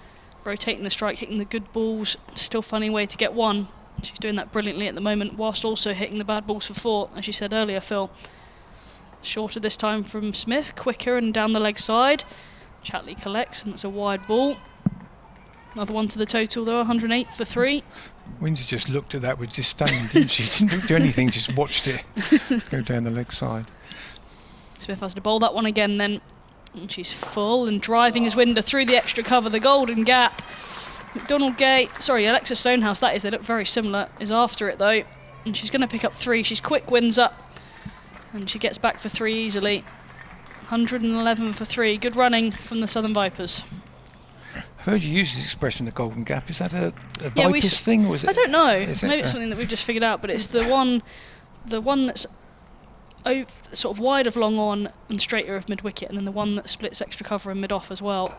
Rotating the strike, hitting the good balls, still finding a way to get one. She's doing that brilliantly at the moment, whilst also hitting the bad balls for 4, as you said earlier, Phil. Shorter this time from Smith, quicker and down the leg side. Chatley collects, and it's a wide ball. Another one to the total though, 108 for 3. Windsor just looked at that with disdain, didn't she? She didn't do anything, just watched it go down the leg side. Smith has to bowl that one again then. And she's full and driving his Windsor through the extra cover, the golden gap. Alexa Stonehouse, that is, they look very similar, is after it though. And she's going to pick up 3. She's quick, Windsor. And she gets back for 3 easily. 111 for 3. Good running from the Southern Vipers. I've heard you use this expression, the golden gap. Is that a Vipers thing, or is it? I don't know. Maybe it's something that we've just figured out, but it's the one that's sort of wide of long on and straighter of mid wicket, and then the one that splits extra cover and mid off as well.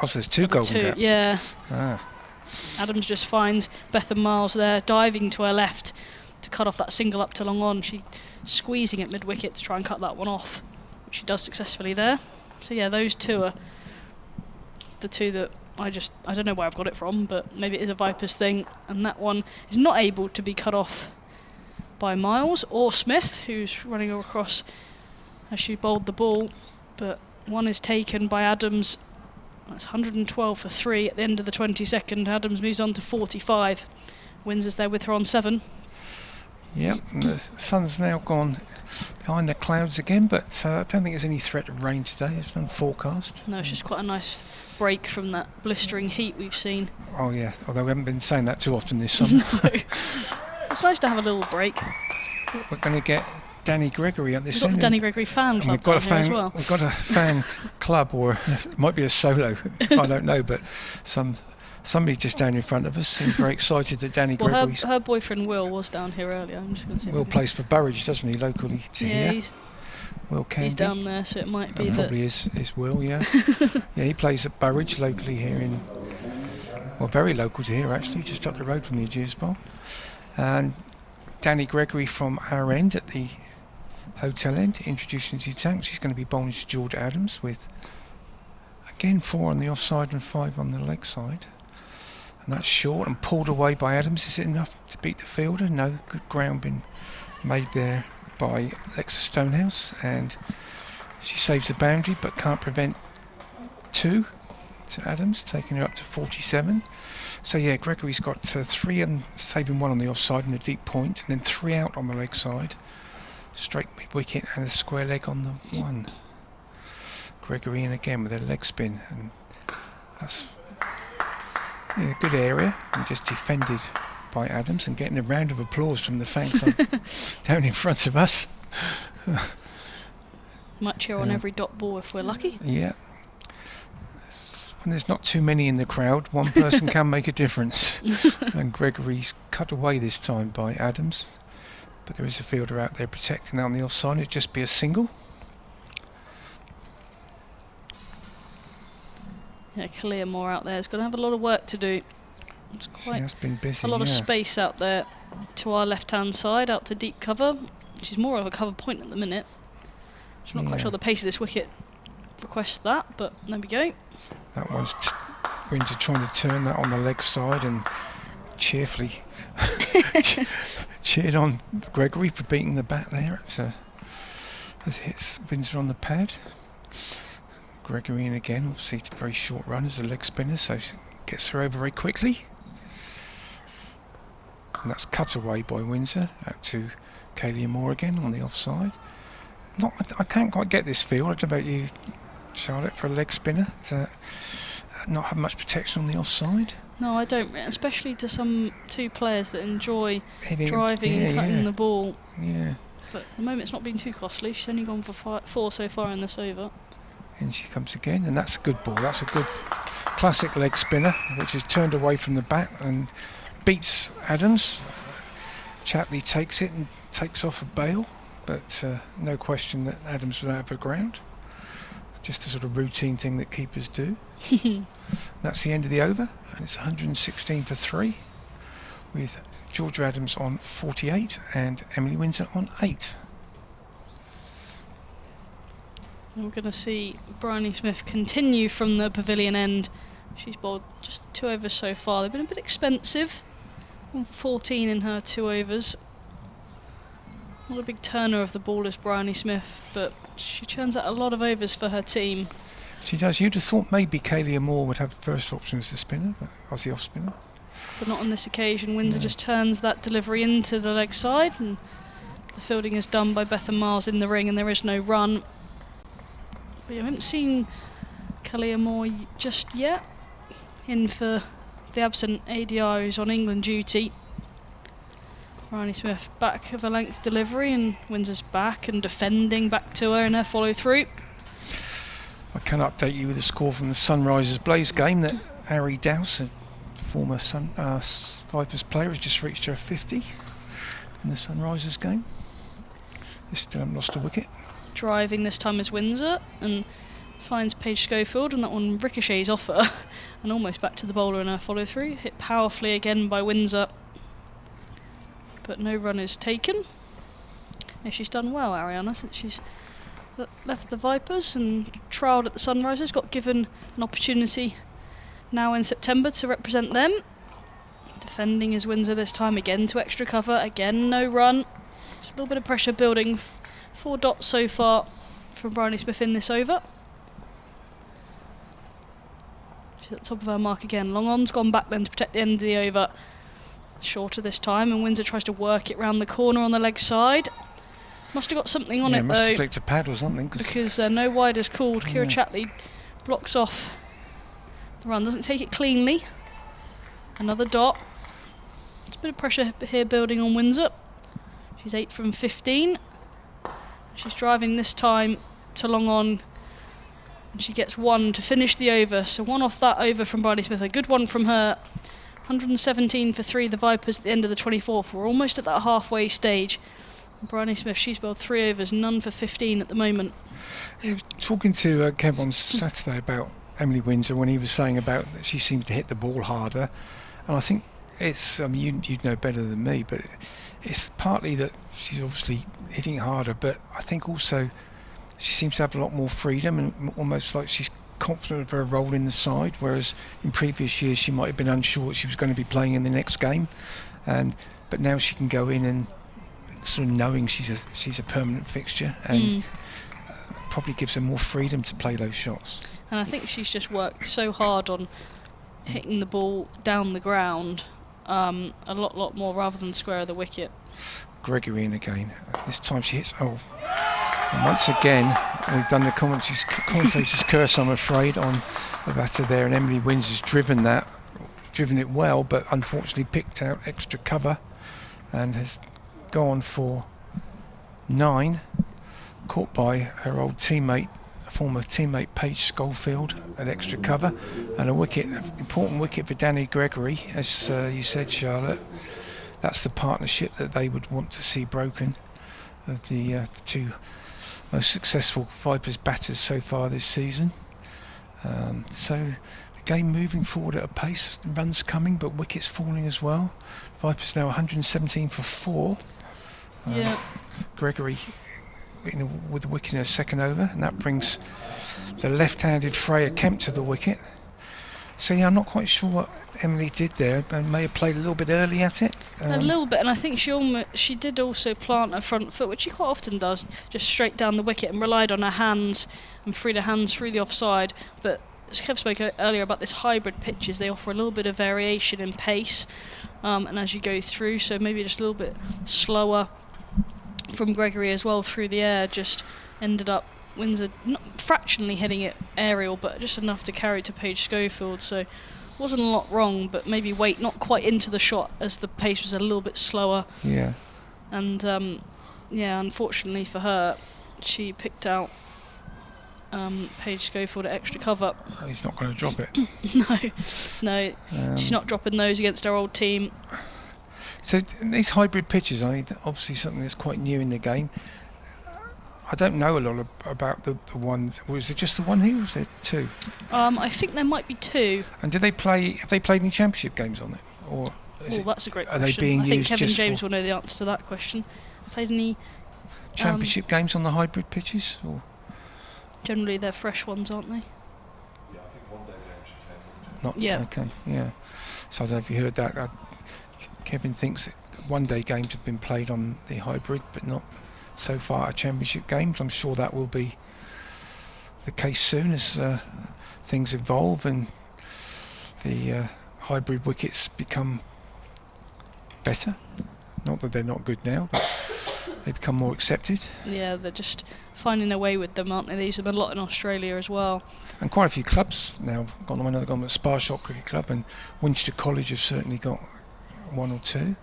Oh, so there's 2 golden gaps. Yeah. Ah. Adams just finds Bethan Miles there, diving to her left to cut off that single up to long on. She squeezing at mid wicket to try and cut that one off, which she does successfully there. So yeah, those 2 are the 2 that I don't know where I've got it from, but maybe it is a Vipers thing, and that one is not able to be cut off by Miles or Smith, who's running across as she bowled the ball, but one is taken by Adams. That's 112 for 3 at the end of the 22nd. Adams moves on to 45. Windsor's there with her on 7. Yep, and the sun's now gone behind the clouds again, but I don't think there's any threat of rain today. There's no forecast. No, it's just quite a nice break from that blistering heat we've seen. Oh yeah, although we haven't been saying that too often this summer. No. It's nice to have a little break. We're going to get Danny Gregory at this We've got the Danny Gregory fan club we've got down here as well. We've got a fan club, or it might be a solo, I don't know, but somebody just down in front of us seems very excited that Danny Gregory's... her boyfriend Will was down here earlier. I'm just going to say. Will plays for Burridge, doesn't he, locally to here? Will Candy. He's down there, so it might be that... Probably is Will, yeah. Yeah, he plays at Burridge, locally here in... Well, very local to here, actually, just up the road from the Ageas Bowl. And Danny Gregory from our end at the hotel end, introducing to tanks. He's going to be bowling to George Adams with, again, 4 on the offside and 5 on the leg side. And that's short and pulled away by Adams. Is it enough to beat the fielder? No. Good ground been made there by Alexa Stonehouse, and she saves the boundary but can't prevent 2 to Adams, taking her up to 47. So yeah, Gregory's got 3 and saving 1 on the offside and a deep point, and then 3 out on the leg side, straight mid wicket and a square leg on the 1. Gregory in again with a leg spin, and that's a good area, and just defended by Adams, and getting a round of applause from the fan club down in front of us. Might cheer on every dot ball if we're lucky. Yeah. When there's not too many in the crowd, one person can make a difference. And Gregory's cut away this time by Adams, but there is a fielder out there protecting that on the offside. It'd just be a single. Yeah, Clearmore out there is going to have a lot of work to do. It's quite she has been busy, a lot of space out there to our left-hand side, out to deep cover. She's more of a cover point at the minute. I'm not quite sure the pace of this wicket requests that, but there we go. That one's Windsor trying to turn that on the leg side, and cheerfully cheered on Gregory for beating the bat there. As hits Windsor on the pad. Gregory in again, obviously a very short run as a leg spinner, so she gets her over very quickly. And that's cut away by Windsor, out to Kaylee Moore again on the offside. I can't quite get this feel. I don't know about you, Charlotte, for a leg spinner to not have much protection on the offside. No, I don't, especially to some two players that enjoy Hitting, driving and cutting the ball. Yeah. But at the moment it's not been too costly. She's only gone for 4 so far in this over. And she comes again, and that's a good ball. That's a good classic leg spinner, which is turned away from the bat and beats Adams. Chatley takes it and takes off a bail, but no question that Adams was out of her ground. Just a sort of routine thing that keepers do. That's the end of the over, and it's 116 for 3, with Georgia Adams on 48 and Emily Windsor on 8. And we're going to see Bryony Smith continue from the pavilion end. She's bowled just 2 overs so far. They've been a bit expensive. 14 in her 2 overs. Not a big turner of the ball as Bryony Smith, but she churns out a lot of overs for her team. She does. You'd have thought maybe Kaylee Moore would have the first option as the spinner, but as the off spinner. But not on this occasion. Windsor just turns that delivery into the leg side, and the fielding is done by Bethan Miles in the ring, and there is no run. But you haven't seen Kaylee Moore just yet. In for the absent ADR who's on England duty. Bryony Smith back of a length delivery, and Windsor's back and defending back to her in her follow through. I can update you with the score from the Sunrisers Blaze game that Harry Dowse, a former Vipers player, has just reached her 50 in the Sunrisers game. They still haven't lost a wicket. Driving this time is Windsor and finds Paige Schofield, and that one ricochets off her and almost back to the bowler in her follow through. Hit powerfully again by Windsor, but no run is taken. Yeah, she's done well, Ariana, since she's left the Vipers and trialled at the Sunrisers. Got given an opportunity now in September to represent them. Defending is Windsor this time, again to extra cover, again no run. Just a little bit of pressure building. 4 dots so far from Bryony Smith in this over. She's at the top of her mark again. Long on's gone back then to protect the end of the over. Shorter this time, and Windsor tries to work it round the corner on the leg side. Must have got something on it must though. have flicked a pad or something. Because no wide is called. Kira Chatley blocks off the run, doesn't take it cleanly. Another dot. There's a bit of pressure here building on Windsor. She's 8 from 15. She's driving this time to long on, and she gets 1 to finish the over. So 1 off that over from Bryony Smith. A good one from her. 117 for 3, the Vipers at the end of the 24th. We're almost at that halfway stage. Bryony Smith, she's bowled 3 overs, none for 15 at the moment. Yeah, talking to Kev on Saturday about Emily Windsor, when he was saying about that she seems to hit the ball harder, and I think it's, I mean, you'd know better than me, but it's partly that she's obviously hitting harder, but I think also she seems to have a lot more freedom and almost like she's confident of her role in the side, whereas in previous years she might have been unsure that she was going to be playing in the next game, but now she can go in and sort of knowing she's a permanent fixture, and probably gives her more freedom to play those shots. And I think she's just worked so hard on hitting the ball down the ground a lot more rather than square of the wicket. Gregory in again. This time she hits. And once again, we've done the commentator's curse, I'm afraid, on the batter there, and Emily Windsor's driven it well, but unfortunately picked out extra cover and has gone for 9, caught by her old teammate, former teammate Paige Schofield at extra cover, and a wicket, an important wicket for Danny Gregory, as you said, Charlotte. That's the partnership that they would want to see broken, of the 2 most successful Vipers batters so far this season. So the game moving forward at a pace, runs coming but wickets falling as well. Vipers now 117 for 4. Gregory with the wicket in her second over, and that brings the left-handed Freya Kemp to the wicket. So yeah, I'm not quite sure what Emily did there, and may have played a little bit early at it. A little bit, and I think she did also plant her front foot, which she quite often does, just straight down the wicket, and relied on her hands and freed her hands through the offside. But as Kev spoke earlier about this hybrid pitches, they offer a little bit of variation in pace, and as you go through, so maybe just a little bit slower from Gregory as well through the air, just ended up Windsor not fractionally hitting it aerial, but just enough to carry to Paige Schofield. So wasn't a lot wrong, but maybe weight not quite into the shot as the pace was a little bit slower. Yeah. And unfortunately for her, she picked out Paige Schofield at extra cover. He's not going to drop it. No, she's not dropping those against her old team. So these hybrid pitches, I mean, obviously something that's quite new in the game. I don't know a lot about the one. Was it just the one here, or was there two? I think there might be two. And have they played any championship games on it, or that's a great question. Are they being I think used Kevin just James for will know the answer to that question. Played any championship games on the hybrid pitches, or generally they're fresh ones, aren't they? Yeah, I think one day games you can. not? Yeah. Okay. Yeah. So I don't know if you heard that. Kevin thinks that one-day games have been played on the hybrid, but not so far at championship games. I'm sure that will be the case soon as things evolve and the hybrid wickets become better. Not that they're not good now, but they become more accepted. Yeah, they're just finding their way with them, aren't they? They use them a lot in Australia as well. And quite a few clubs now have gone on. I know they've gone at Sparshot Cricket Club, and Winchester College have certainly got one or two.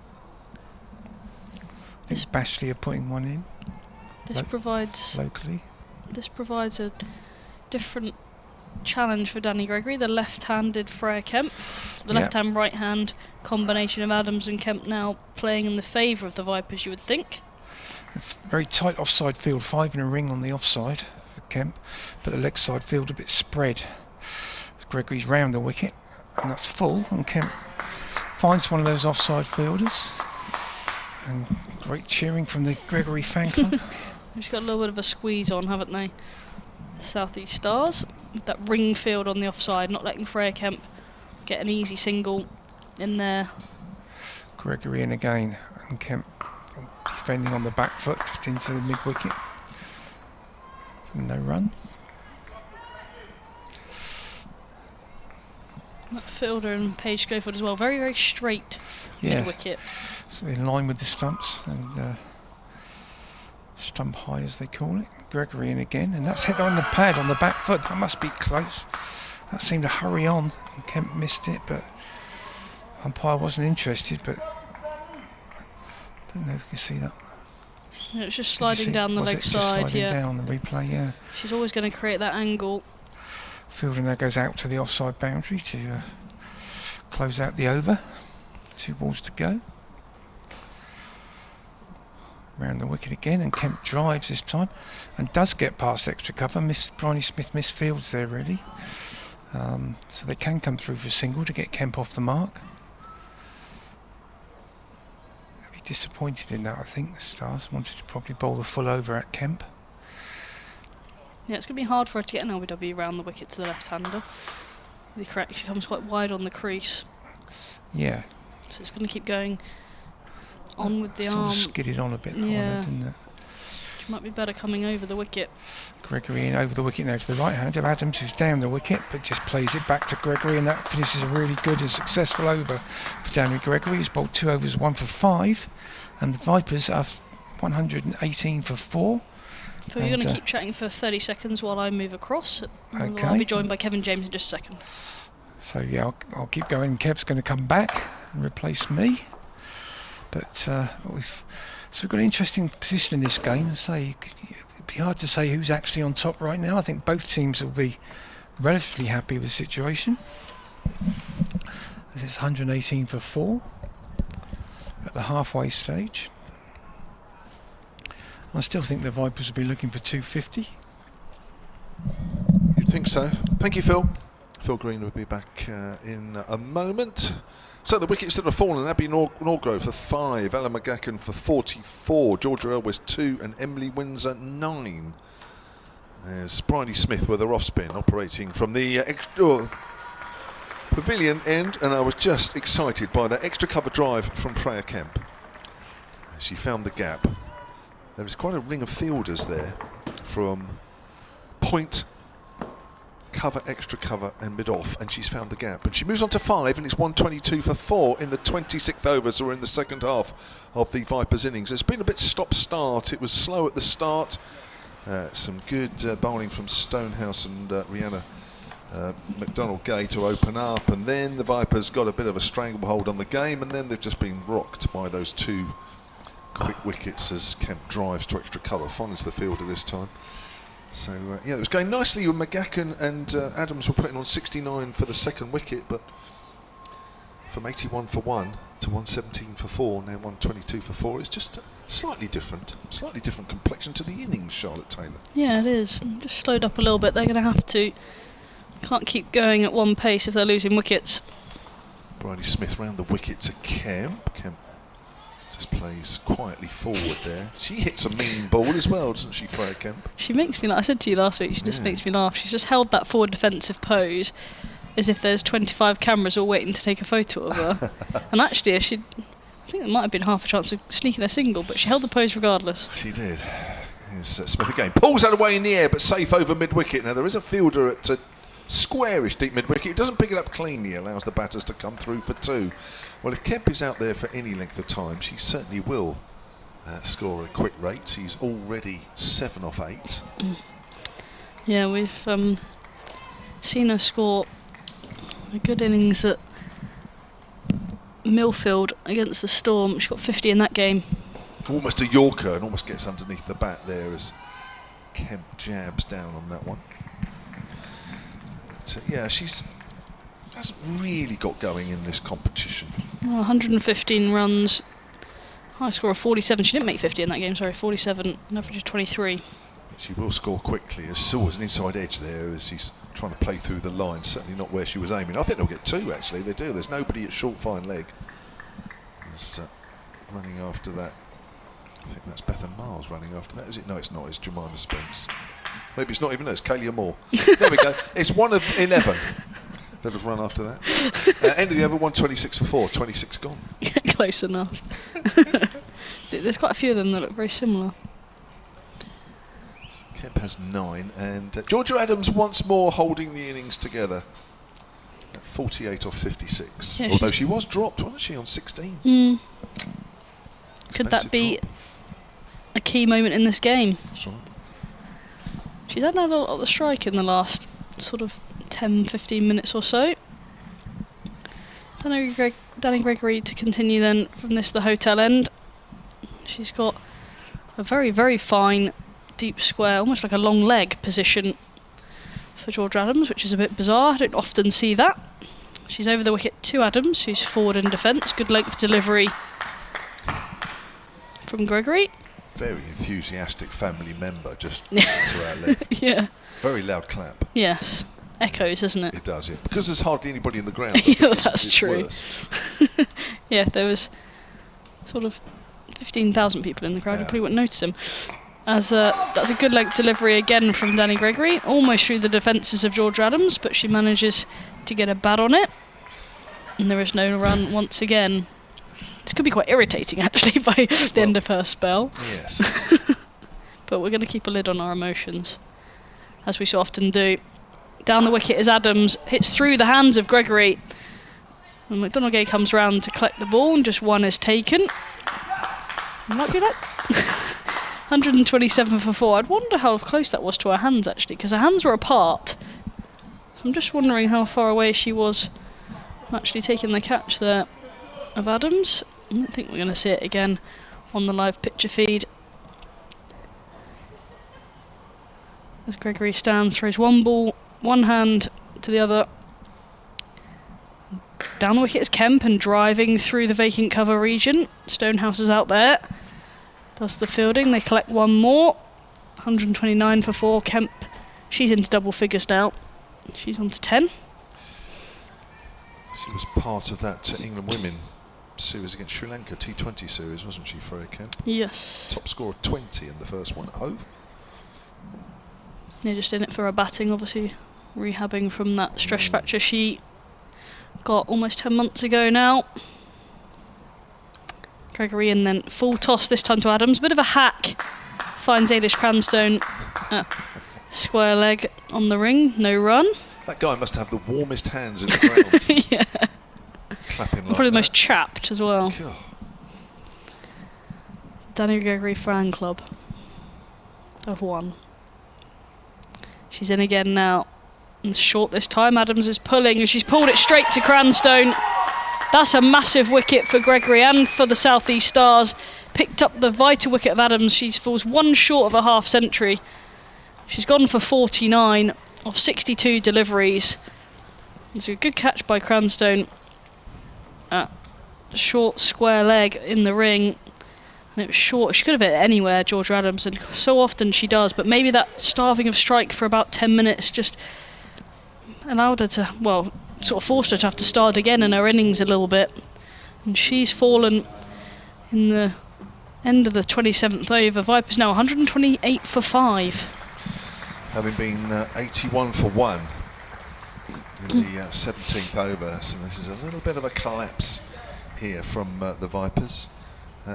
I think Bashley are putting one in. This provides locally. This provides a different challenge for Danny Gregory, the left-handed Freya Kemp. So the left-hand, right-hand combination of Adams and Kemp now playing in the favour of the Vipers, you would think. Very tight offside field, 5 in a ring on the offside for Kemp, but the leg side field a bit spread. Gregory's round the wicket, and that's full, and Kemp finds one of those offside fielders. And great cheering from the Gregory fan club. They've got a little bit of a squeeze on, haven't they? The South East Stars, with that ring field on the offside, not letting Freya Kemp get an easy single in there. Gregory in again, and Kemp defending on the back foot, just into the mid-wicket. No run. That fielder and Paige Schofield as well, very, very straight mid-wicket. So in line with the stumps, and stump high as they call it. Gregory in again, and that's hit on the pad on the back foot. That must be close. That seemed to hurry on, and Kemp missed it, but umpire wasn't interested, but I don't know if you can see that. Yeah, it's just sliding down the leg just side, sliding down the replay, yeah. She's always going to create that angle. Fielder now goes out to the offside boundary to close out the over. 2 balls to go. Round the wicket again, and Kemp drives this time and does get past extra cover. Bryony Smith misfields there really, so they can come through for a single to get Kemp off the mark. They'll be disappointed in that, I think. The Stars wanted to probably bowl the full over at Kemp. Yeah, it's going to be hard for her to get an LBW round the wicket to the left-hander. You're correct, she comes quite wide on the crease. Yeah. So it's going to keep going on with the sort arm. of skidded on a bit, yeah. Didn't it? She might be better coming over the wicket. Gregory in over the wicket now to the right hand of Adams, who's down the wicket, but just plays it back to Gregory, and that finishes a really good and successful over for Danny Gregory. He's bowled 2 overs, 1 for 5, and the Vipers are 118 for 4. So you're going to keep chatting for 30 seconds while I move across. Okay. I'll be joined by Kevin James in just a second. So yeah, I'll keep going. Kev's going to come back and replace me. But we've got an interesting position in this game. I say it'd be hard to say who's actually on top right now. I think both teams will be relatively happy with the situation. As it's 118 for 4 at the halfway stage. I still think the Vipers will be looking for 250. You'd think so. Thank you, Phil. Phil Green will be back in a moment. So the wickets that have fallen: Abby Norgrove for 5, Ella McGacken for 44, Georgia Elwes 2, and Emily Windsor 9. There's Bryony Smith with her off spin operating from the pavilion end, and I was just excited by that extra cover drive from Freya Kemp. She found the gap. There was quite a ring of fielders there from point, cover, extra cover and mid-off, and she's found the gap. And she moves on to 5, and it's 122 for 4 in the 26th over, so we're in the second half of the Vipers innings. It's been a bit stop-start. It was slow at the start, Some good bowling from Stonehouse and Rihanna McDonald-Gay to open up, and then the Vipers got a bit of a stranglehold on the game, and then they've just been rocked by those 2 quick wickets as Kemp drives to extra cover, finds the fielder this time. So yeah, it was going nicely with McGacken and Adams were putting on 69 for the second wicket, but from 81 for 1 to 117 for 4, now 122 for 4, it's just slightly different complexion to the innings, Charlotte Taylor. Yeah, it is. Just slowed up a little bit. They're going to have to. Can't keep going at one pace if they're losing wickets. Bridie Smith round the wicket to Kemp. Kemp just plays quietly forward there. She hits a mean ball as well, doesn't she, Freya Kemp? She makes me laugh. I said to you last week, she just makes me laugh. She's just held that forward defensive pose as if there's 25 cameras all waiting to take a photo of her. And actually, I think there might have been half a chance of sneaking a single, but she held the pose regardless. She did. Here's Smith again. Pulls that away in the air, but safe over mid-wicket. Now, there is a fielder at squarish deep mid-wicket. It doesn't pick it up cleanly, allows the batters to come through for 2. Well, if Kemp is out there for any length of time, she certainly will score a quick rate. She's already 7 off 8. Yeah, we've seen her score a good innings at Millfield against the Storm. She got 50 in that game. Almost a Yorker, and almost gets underneath the bat there as Kemp jabs down on that one. But, yeah, she's hasn't really got going in this competition. 115 runs, high score of 47. She didn't make 50 in that game, sorry, 47, an average of 23. She will score quickly. As Saw was an inside edge there as he's trying to play through the line. Certainly not where she was aiming. I think they'll get 2 actually. They do. There's nobody at short fine leg. There's running after that. I think that's Bethan Miles running after that. Is it? No, it's not. It's Jemima Spence. Maybe it's not even. No, it's Kalia Moore. There we go. It's 1 of 11 that have run after that. End of the over, 126 for 4. 26 gone. Close enough. There's quite a few of them that look very similar. Kemp has 9, and Georgia Adams once more holding the innings together at 48 off 56. Yeah, although she was dropped, wasn't she, on 16? Could that be a key moment in this game? That's right. She's had a lot of the strike in the last sort of 10-15 minutes or so. Danny Gregory to continue then from this, the hotel end. She's got a very, very fine deep square, almost like a long leg position for George Adams, which is a bit bizarre. I don't often see that. She's over the wicket to Adams, who's forward in defence. Good length delivery from Gregory. Very enthusiastic family member just to our left. Yeah. Very loud clap. Yes. Echoes, doesn't it? It does, yeah. Because there's hardly anybody in the ground. Yeah, that's true. Worse. Yeah, there was sort of 15,000 people in the crowd. You probably wouldn't notice him. As that's a good length delivery again from Danny Gregory, almost through the defences of George Adams, but she manages to get a bat on it. And there is no run once again. This could be quite irritating, actually, by the end of her spell. Yes. But we're going to keep a lid on our emotions, as we so often do. Down the wicket is Adams, hits through the hands of Gregory. And McDonald-Gay comes round to collect the ball, and just 1 is taken. Might be that. 127 for 4. I'd wonder how close that was to her hands, actually, because her hands were apart. So I'm just wondering how far away she was from actually taking the catch there of Adams. I don't think we're going to see it again on the live picture feed. As Gregory stands, throws one ball, one hand to the other. Down the wicket is Kemp, and driving through the vacant cover region. Stonehouse is out there. Does the fielding. They collect 1 more. 129 for 4. Kemp, she's into double figures now. She's on to 10. She was part of that England women series against Sri Lanka, T20 series, wasn't she, Freya Kemp? Yes. Top score of 20 in the first one. They're just in it for her batting, obviously rehabbing from that stress fracture she got almost 10 months ago now. Gregory, and then full toss this time to Adams. Bit of a hack. Finds Ailish Cranstone square leg on the ring. No run. That guy must have the warmest hands in the ground. Yeah. Clapping like probably that. the most chapped as well. God. Danny Gregory fan club of 1. She's in again now. And short this time. Adams is pulling, and she's pulled it straight to Cranstone. That's a massive wicket for Gregory and for the South East Stars. Picked up the vital wicket of Adams. She falls one short of a half century. She's gone for 49 of 62 deliveries. It's a good catch by Cranstone. Short square leg in the ring. And it was short. She could have hit it anywhere, Georgia Adams, and so often she does. But maybe that starving of strike for about 10 minutes just allowed her to, well, sort of forced her to have to start again in her innings a little bit. And she's fallen in the end of the 27th over. Vipers now 128 for 5. Having been 81 for 1 in the 17th over, so this is a little bit of a collapse here from the Vipers.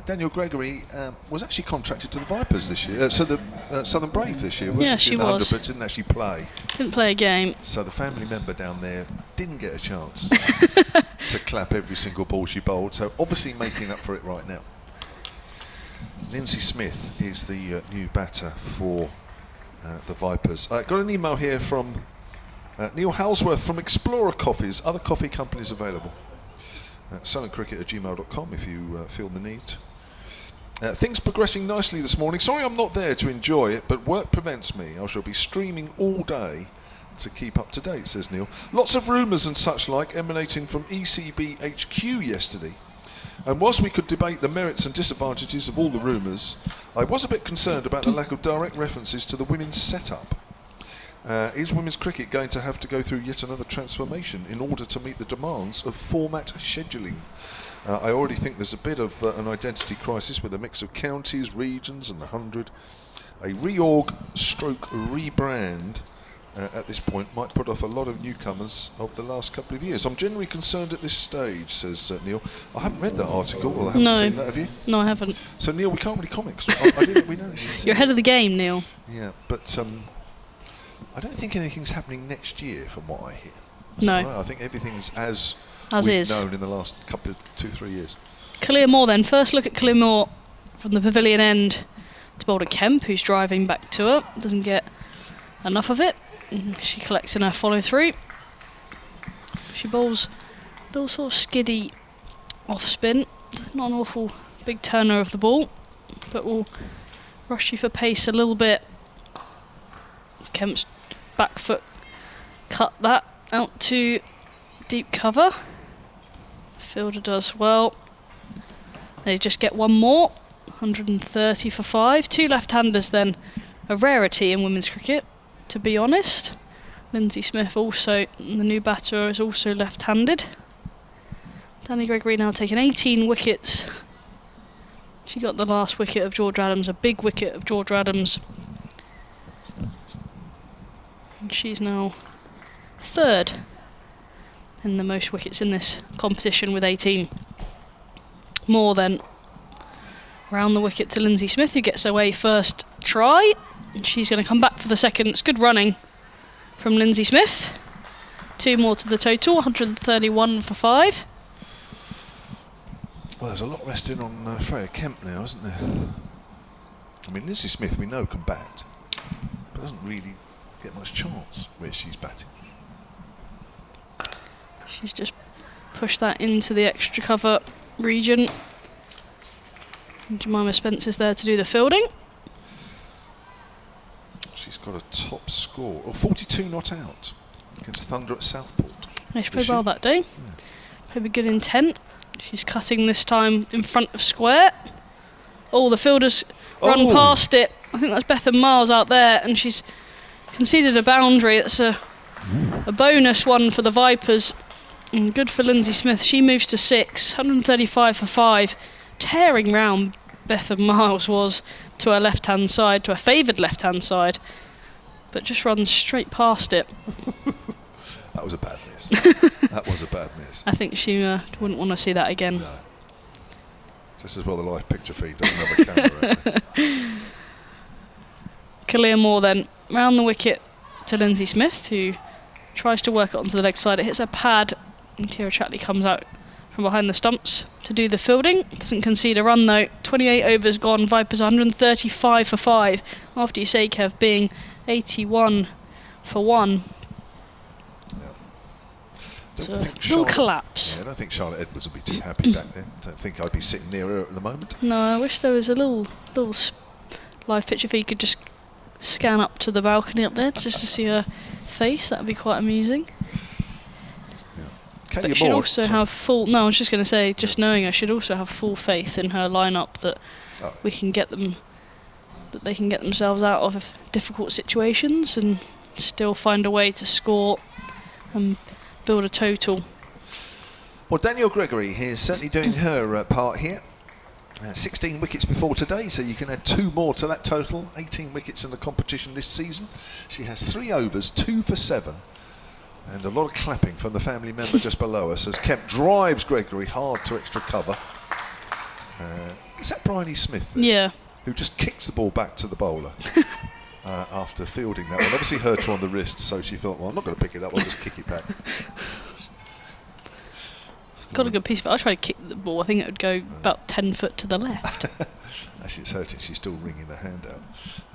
Daniel Gregory was actually contracted to the Vipers this year, so the Southern Brave this year, wasn't she in the was. 100, but didn't actually play. Didn't play a game. So the family member down there didn't get a chance to clap every single ball she bowled, so obviously making up for it right now. Lindsay Smith is the new batter for the Vipers. Got an email here from Neil Halsworth from Explorer Coffees. Other coffee companies available. silentcricket@gmail.com if you feel the need. Things progressing nicely this morning. Sorry I'm not there to enjoy it, but work prevents me. I shall be streaming all day to keep up to date, says Neil. Lots of rumours and such like emanating from ECB HQ yesterday. And whilst we could debate the merits and disadvantages of all the rumours, I was a bit concerned about the lack of direct references to the women's setup. Is women's cricket going to have to go through yet another transformation in order to meet the demands of format scheduling? I already think there's a bit of an identity crisis with a mix of counties, regions and the 100. A reorg stroke rebrand at this point might put off a lot of newcomers of the last couple of years. I'm generally concerned at this stage, says Neil. I haven't read that article, or I haven't seen that, have you? No, I haven't. So Neil, we can't really comment, 'cause I didn't, we know this is You're ahead of the game, Neil. Yeah, but I don't think anything's happening next year from what I hear. No. Right? I think everything's as As we've is. known in the last couple of 2-3 years. Khalil Moore then. First look at Khalil Moore from the pavilion end to bowl to Kemp, who's driving back to her. Doesn't get enough of it. She collects in her follow through. She bowls a little sort of skiddy off spin. Not an awful big turner of the ball, but will rush you for pace a little bit. As Kemp's back foot cut that out to deep cover. Fielder does well. They just get one more. 130 for 5. 2 left-handers then. A rarity in women's cricket, to be honest. Lindsay Smith also, the new batter, is also left-handed. Danny Gregory now taking 18 wickets. She got the last wicket of George Adams, a big wicket of George Adams. And she's now 3rd in the most wickets in this competition with 18. More than round the wicket to Lindsay Smith, who gets away first try. And she's going to come back for the second. It's good running from Lindsay Smith. 2 more to the total, 131 for 5. Well, there's a lot resting on Freya Kemp now, isn't there? I mean, Lindsay Smith we know can bat, but doesn't really get much chance where she's batting. She's just pushed that into the extra cover region. And Jemima Spence is there to do the fielding. She's got a top score of 42 not out against Thunder at Southport. Yeah, she played well that day. Yeah. Played with good intent. She's cutting this time in front of square. Oh, the fielders run past it. I think that's Bethan Miles out there, and she's conceded a boundary. It's a bonus one for the Vipers. And good for Lindsay Smith. She moves to 6, 135 for 5. Tearing round Bethan Miles was to her left-hand side, to her favoured left-hand side, but just runs straight past it. That was a bad miss. That was a bad miss. I think she wouldn't want to see that again. No. Just as well the live picture feed doesn't have a camera out there. Khalil Moore then round the wicket to Lindsay Smith, who tries to work it onto the leg side. It hits a pad, and Kira Chatley comes out from behind the stumps to do the fielding. Doesn't concede a run though. 28 overs gone. Vipers 135 for 5. After you say, Kev, being 81 for 1. Don't So, think little collapse. Yeah, I don't think Charlotte Edwards would be too happy back there. Don't think I'd be sitting near her at the moment. No, I wish there was a little live picture feed could just scan up to the balcony up there just to see her face. That would be quite amusing. But she'd also have full. No, I was just going to say, just knowing her, she'd also have full faith in her lineup that we can get them, that they can get themselves out of difficult situations and still find a way to score and build a total. Well, Danielle Gregory is certainly doing her part here. 16 wickets before today, so you can add 2 more to that total. 18 wickets in the competition this season. She has 3 overs, 2 for 7. And a lot of clapping from the family member just below us as Kemp drives Gregory hard to extra cover. Is that Bryony Smith there? Yeah. Who just kicks the ball back to the bowler after fielding that one. Obviously hurt her on the wrist, so she thought, well, I'm not going to pick it up, I'll just kick it back. Got a good piece of it. I tried to kick the ball. I think it would go about 10 foot to the left. As it's hurting, she's still wringing her hand out.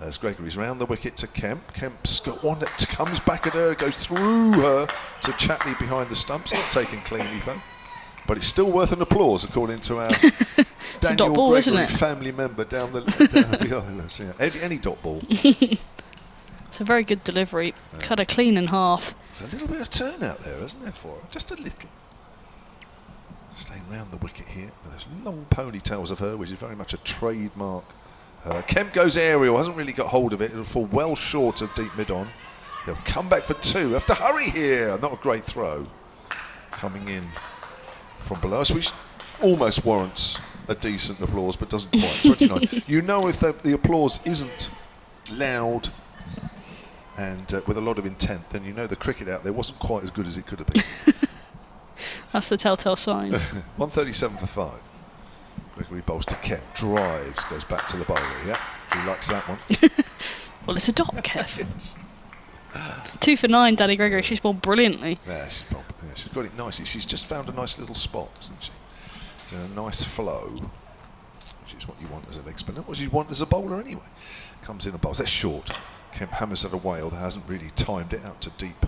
As Gregory's round the wicket to Kemp. Kemp's got one that comes back at her, goes through her to Chatley behind the stumps. Not taken cleanly though, but it's still worth an applause according to our Daniel dot ball, Gregory isn't it? family member down the behind us. Yeah. Any dot ball. It's a very good delivery. Cut her clean in half. There's a little bit of turnout there, isn't there, for her? Just a little. Staying round the wicket here. There's long ponytails of her, which is very much a trademark. Kemp goes aerial, hasn't really got hold of it. It'll fall well short of deep mid-on. He'll come back for 2. Have to hurry here. Not a great throw. Coming in from below us, which almost warrants a decent applause, but doesn't quite. 29. You know if the applause isn't loud and with a lot of intent, then you know the cricket out there wasn't quite as good as it could have been. That's the telltale sign. 137 for 5. Gregory bowls to Kemp, drives, goes back to the bowler. Yeah, he likes that one. Well, it's a dot, Kev. 2 for 9, Danny Gregory. She's bowled brilliantly. Yeah, she's got it nicely. She's just found a nice little spot, hasn't she? It's in a nice flow, which is what you want as a leg spinner. What you want as a bowler anyway. Comes in and bowls. That's short. Kemp hammers at a whale that hasn't really timed it out to deep.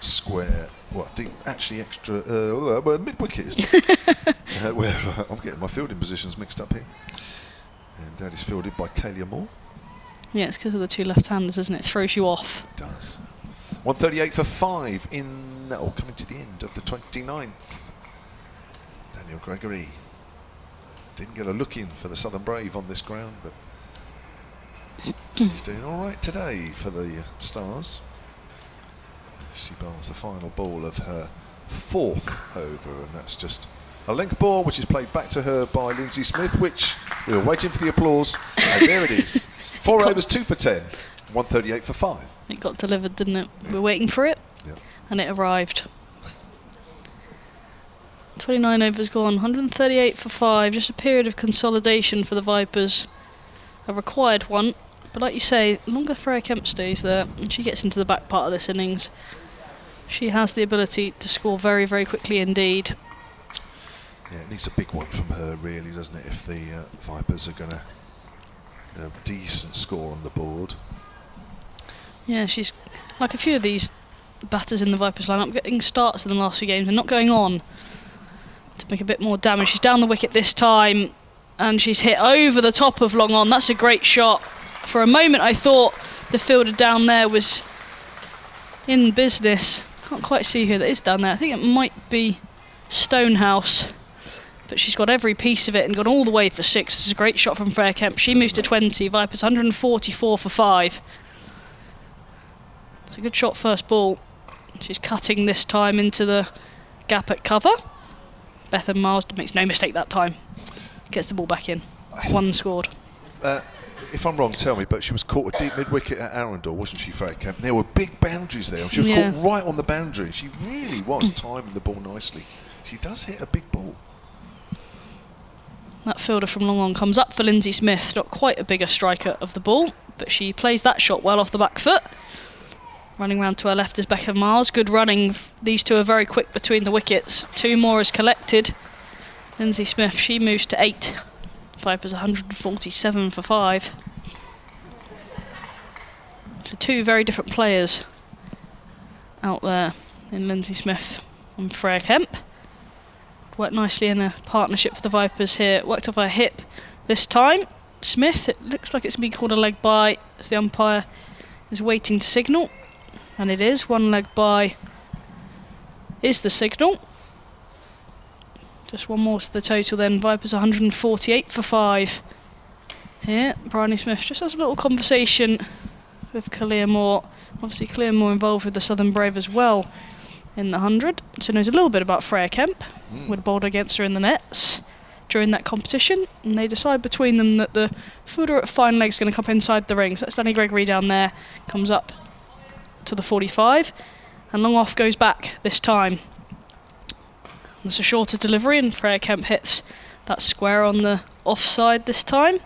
Square, well, deep, actually extra, mid-wicket, isn't it? Where I'm getting my fielding positions mixed up here. And that is fielded by Kalia Moore. Yeah, it's because of the 2 left-handers, isn't it? Throws you off. It does. 138 for 5 coming to the end of the 29th. Danielle Gregory didn't get a look in for the Southern Brave on this ground, but she's doing all right today for the Stars. She bowls the final ball of her 4th over, and that's just a length ball which is played back to her by Lindsay Smith, which we were waiting for the applause, and there it is. 4 overs, 2 for 10, 138 for 5. It got delivered, didn't it? Yeah. We're waiting for it, and it arrived. 29 overs gone, 138 for 5, just a period of consolidation for the Vipers. A required one, but like you say, longer Freya Kemp stays there, and she gets into the back part of this innings. She has the ability to score very, very quickly indeed. Yeah, it needs a big one from her, really, doesn't it, if the Vipers are going to get a decent score on the board. Yeah, she's like a few of these batters in the Vipers lineup, getting starts in the last few games and not going on to make a bit more damage. She's down the wicket this time, and she's hit over the top of long on. That's a great shot. For a moment, I thought the fielder down there was in business. Can't quite see who that is down there. I think it might be Stonehouse, but she's got every piece of it and gone all the way for 6. This is a great shot from Freya Kemp. She moves to 20. Vipers 144 for 5. It's a good shot first ball. She's cutting this time into the gap at cover. Bethan Marsden makes no mistake that time. Gets the ball back in. 1 scored. If I'm wrong, tell me, but she was caught a deep mid-wicket at Arundel, wasn't she, Freya Kemp? There were big boundaries there. She was caught right on the boundary. She really was timing the ball nicely. She does hit a big ball. That fielder from long on comes up for Lindsay Smith. Not quite a bigger striker of the ball, but she plays that shot well off the back foot. Running round to her left is Becca Mars. Good running. These two are very quick between the wickets. 2 more is collected. Lindsay Smith, she moves to 8. Vipers 147 for 5. So 2 very different players out there in Lindsay Smith and Freya Kemp. Worked nicely in a partnership for the Vipers here. Worked off her hip this time. Smith, it looks like it's been called a leg bye as the umpire is waiting to signal. And it is. One leg bye is the signal. Just one more to the total then. Vipers 148 for 5. Here, Bryony Smith just has a little conversation with Kalia Moore. Obviously Kalia Moore involved with the Southern Brave as well in the 100. So knows a little bit about Freya Kemp. Would bowled against her in the nets during that competition. And they decide between them that the fielder at fine leg's going to come inside the ring. So that's Danny Gregory down there. Comes up to the 45. And long off goes back this time. It's a shorter delivery and Freya Kemp hits that square on the offside this time.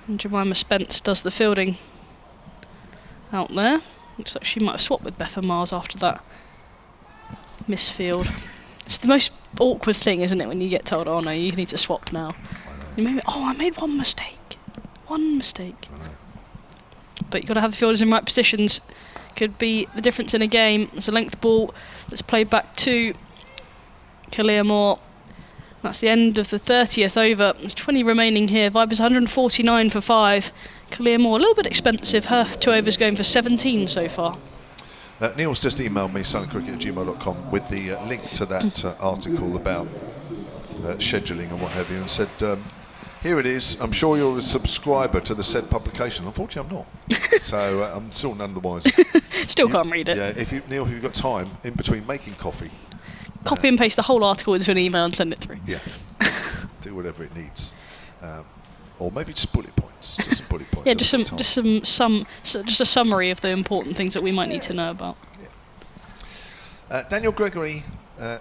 And Jemima Spence does the fielding out there. Looks like she might have swapped with Betha Mars after that misfield. It's the most awkward thing, isn't it, when you get told, oh no, you need to swap now. I made one mistake. One mistake. But you've got to have the fielders in right positions. Could be the difference in a game. It's a length ball that's played back to Kalia Moore. That's the end of the 30th over. There's 20 remaining here. Vipers 149 for 5. Kalia Moore a little bit expensive. Her 2 overs going for 17 so far. Neil's just emailed me, sunnycricket@gmail.com, with the link to that article about scheduling and what have you, and said, here it is, I'm sure you're a subscriber to the said publication. Unfortunately, I'm not. So I'm still none the wiser. Still can't read it. Yeah, Neil, if you've got time in between making coffee, copy and paste the whole article into an email and send it through. Yeah, do whatever it needs, or maybe just bullet points. Just some bullet points. Yeah, just a summary of the important things that we might need to know about. Yeah. Daniel Gregory,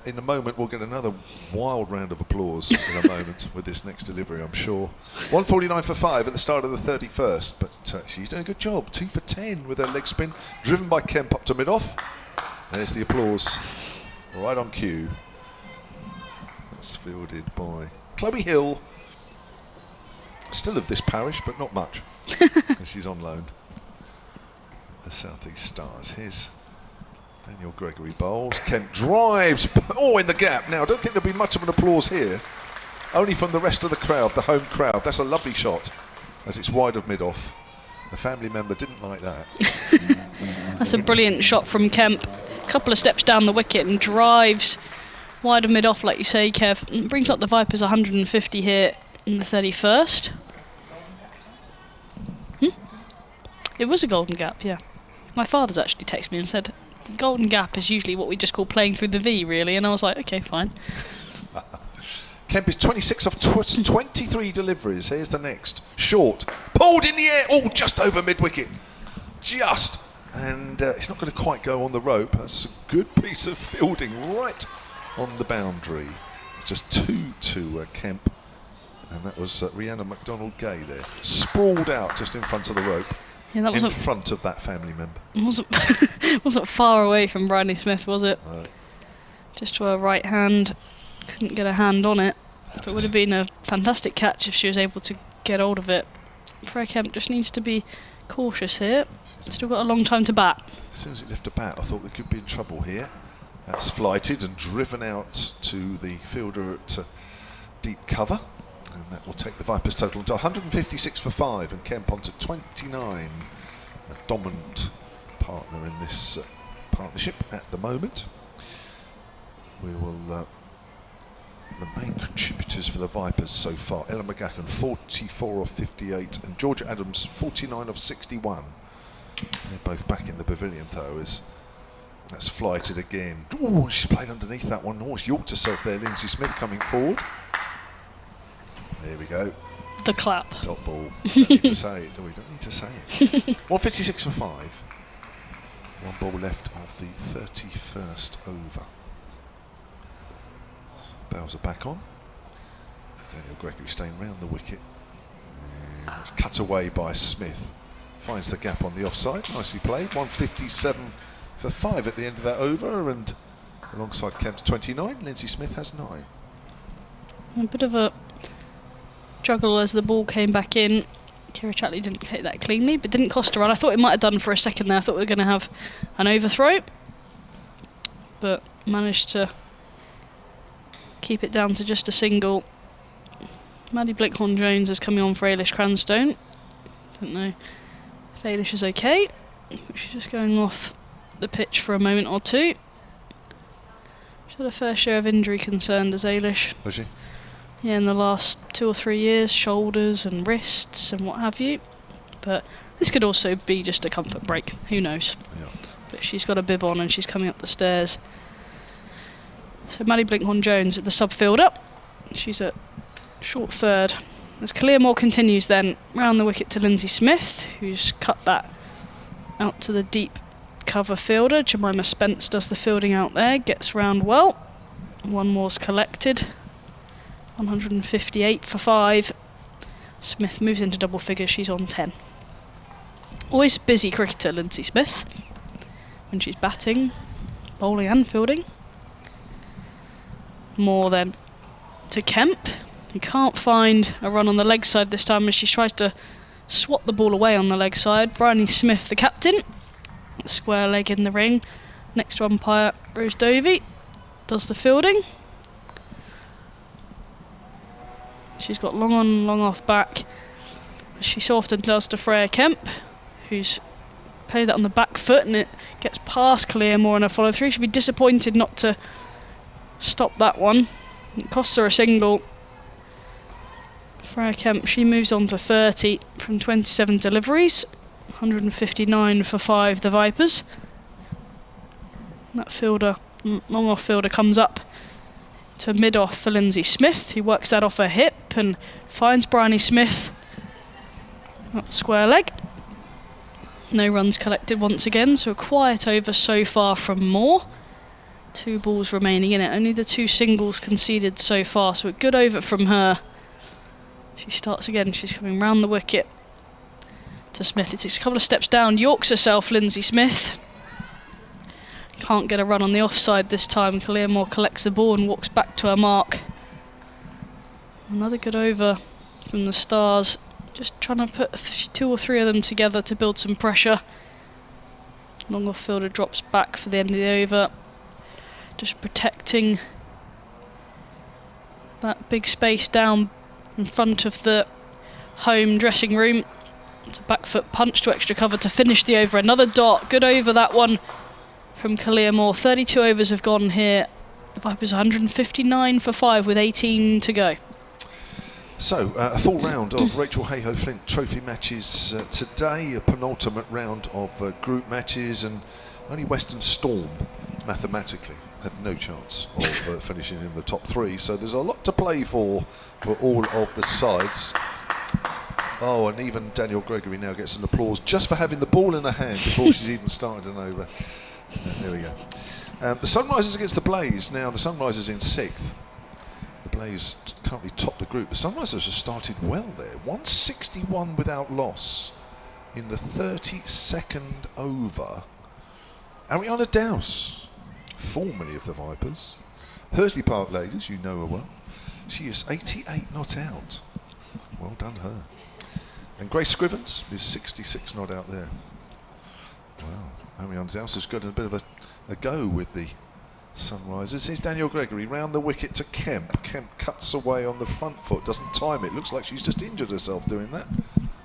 in a moment, we'll get another wild round of applause in a moment with this next delivery, I'm sure. 149 for 5 at the start of the 31st, but she's doing a good job. 2 for 10 with her leg spin, driven by Kemp up to mid-off. There's the applause. Right on cue. That's fielded by Chloe Hill. Still of this parish, but not much, because she's on loan. The South East Stars. Here's Daniel Gregory bowls. Kemp drives. Oh, in the gap. Now, I don't think there'll be much of an applause here. Only from the rest of the crowd, the home crowd. That's a lovely shot, as it's wide of mid-off. The family member didn't like that. That's a brilliant shot from Kemp. A couple of steps down the wicket and drives wide of mid-off, like you say, Kev. And brings up the Vipers 150 here in the 31st. It was a golden gap, yeah. My father's actually texted me and said, the golden gap is usually what we just call playing through the V, really. And I was like, okay, fine. Kemp is 26 off 23 deliveries. Here's the next. Short. Pulled in the air. Oh, just over mid-wicket. Just. And it's not going to quite go on the rope. That's a good piece of fielding right on the boundary. It's just 2 to Kemp. And that was Rhiannon MacDonald-Gay there. Sprawled out just in front of the rope. Yeah, that in front of that family member. Wasn't far away from Bryony Smith, was it? Just to her right hand. Couldn't get a hand on it. But it would have been a fantastic catch if she was able to get hold of it. Freya Kemp just needs to be cautious here. Still got a long time to bat. As soon as it left a bat, I thought they could be in trouble here. That's flighted and driven out to the fielder at deep cover. And that will take the Vipers total to 156 for 5, and Kemp on to 29. A dominant partner in this partnership at the moment. We will, the main contributors for the Vipers so far, Ella McGacken 44 of 58 and Georgia Adams 49 of 61. They're both back in the pavilion though, as that's flighted again. Oh, she's played underneath that one. Oh, she yorked herself there, Lindsay Smith coming forward. There we go. The clap. Dot ball. Don't need to say it, do we? Don't need to say it. 156 for 5. One ball left of the 31st over. Bells are back on. Daniel Gregory staying round the wicket. And it's cut away by Smith. Finds the gap on the offside. Nicely played. 157 for 5 at the end of that over. And alongside Kemp's 29, Lindsay Smith has 9. A bit of a juggle as the ball came back in. Kira Chatley didn't hit that cleanly, but didn't cost a run. I thought it might have done for a second there. I thought we were going to have an overthrow, but managed to keep it down to just a single. Maddie Blinkhorn-Jones is coming on for Ailish Cranstone. Don't know if Ailish is okay. She's just going off the pitch for a moment or two. She's had a fair share of injury concerned as Ailish. Was she? Yeah, in the last 2 or 3 years, shoulders and wrists and what have you. But this could also be just a comfort break. Who knows? Yeah. But she's got a bib on and she's coming up the stairs. So Maddie Blinkhorn-Jones at the sub-fielder. She's at short third. As Clearmore continues then round the wicket to Lindsay Smith, who's cut that out to the deep cover fielder. Jemima Spence does the fielding out there, gets round well. One more's collected. 158 for 5. Smith moves into double figures, she's on 10. Always busy cricketer, Lindsay Smith, when she's batting, bowling and fielding. More then to Kemp, who can't find a run on the leg side this time as she tries to swat the ball away on the leg side. Bryony Smith, the captain, square leg in the ring. Next to umpire, Rose Dovey, does the fielding. She's got long on, long off back. She so often does to Freya Kemp, who's played that on the back foot and it gets past Clearmore in a follow through. She'd be disappointed not to stop that one. It costs her a single. Freya Kemp, she moves on to 30 from 27 deliveries. 159 for 5, the Vipers. That fielder, long off fielder, comes up to mid-off for Lindsay Smith, who works that off her hip and finds Bryony Smith. That square leg. No runs collected once again, so a quiet over so far from Moore. 2 balls remaining in it, only the 2 singles conceded so far, so a good over from her. She starts again, she's coming round the wicket to Smith. It takes a couple of steps down, Yorks herself, Lindsay Smith. Can't get a run on the offside this time. Clearmore collects the ball and walks back to her mark. Another good over from the Stars. Just trying to put 2 or 3 of them together to build some pressure. Long off fielder drops back for the end of the over. Just protecting that big space down in front of the home dressing room. It's a back foot punch to extra cover to finish the over. Another dot. Good over that one from Clearmore. 32 overs have gone here. The Vipers 159 for 5 with 18 to go. So, a full round of Rachael Heyhoe Flint trophy matches today, a penultimate round of group matches, and only Western Storm, mathematically, have no chance of finishing in the top 3. So there's a lot to play for all of the sides. Oh, and even Daniel Gregory now gets an applause just for having the ball in her hand before she's even started an over. There we go. The Sunrisers against the Blaze. Now, the Sunrisers in 6th. The Blaze currently top the group. The Sunrisers have started well there. 161 without loss in the 32nd over. Ariana Dowse, formerly of the Vipers. Hursley Park ladies, you know her well. She is 88 not out. Well done her. And Grace Scrivens is 66 not out there. Wow, Ariana Dowse has got a bit of a go with the Sunrisers. Here's Daniel Gregory round the wicket to Kemp. Kemp cuts away on the front foot, doesn't time it. Looks like she's just injured herself doing that.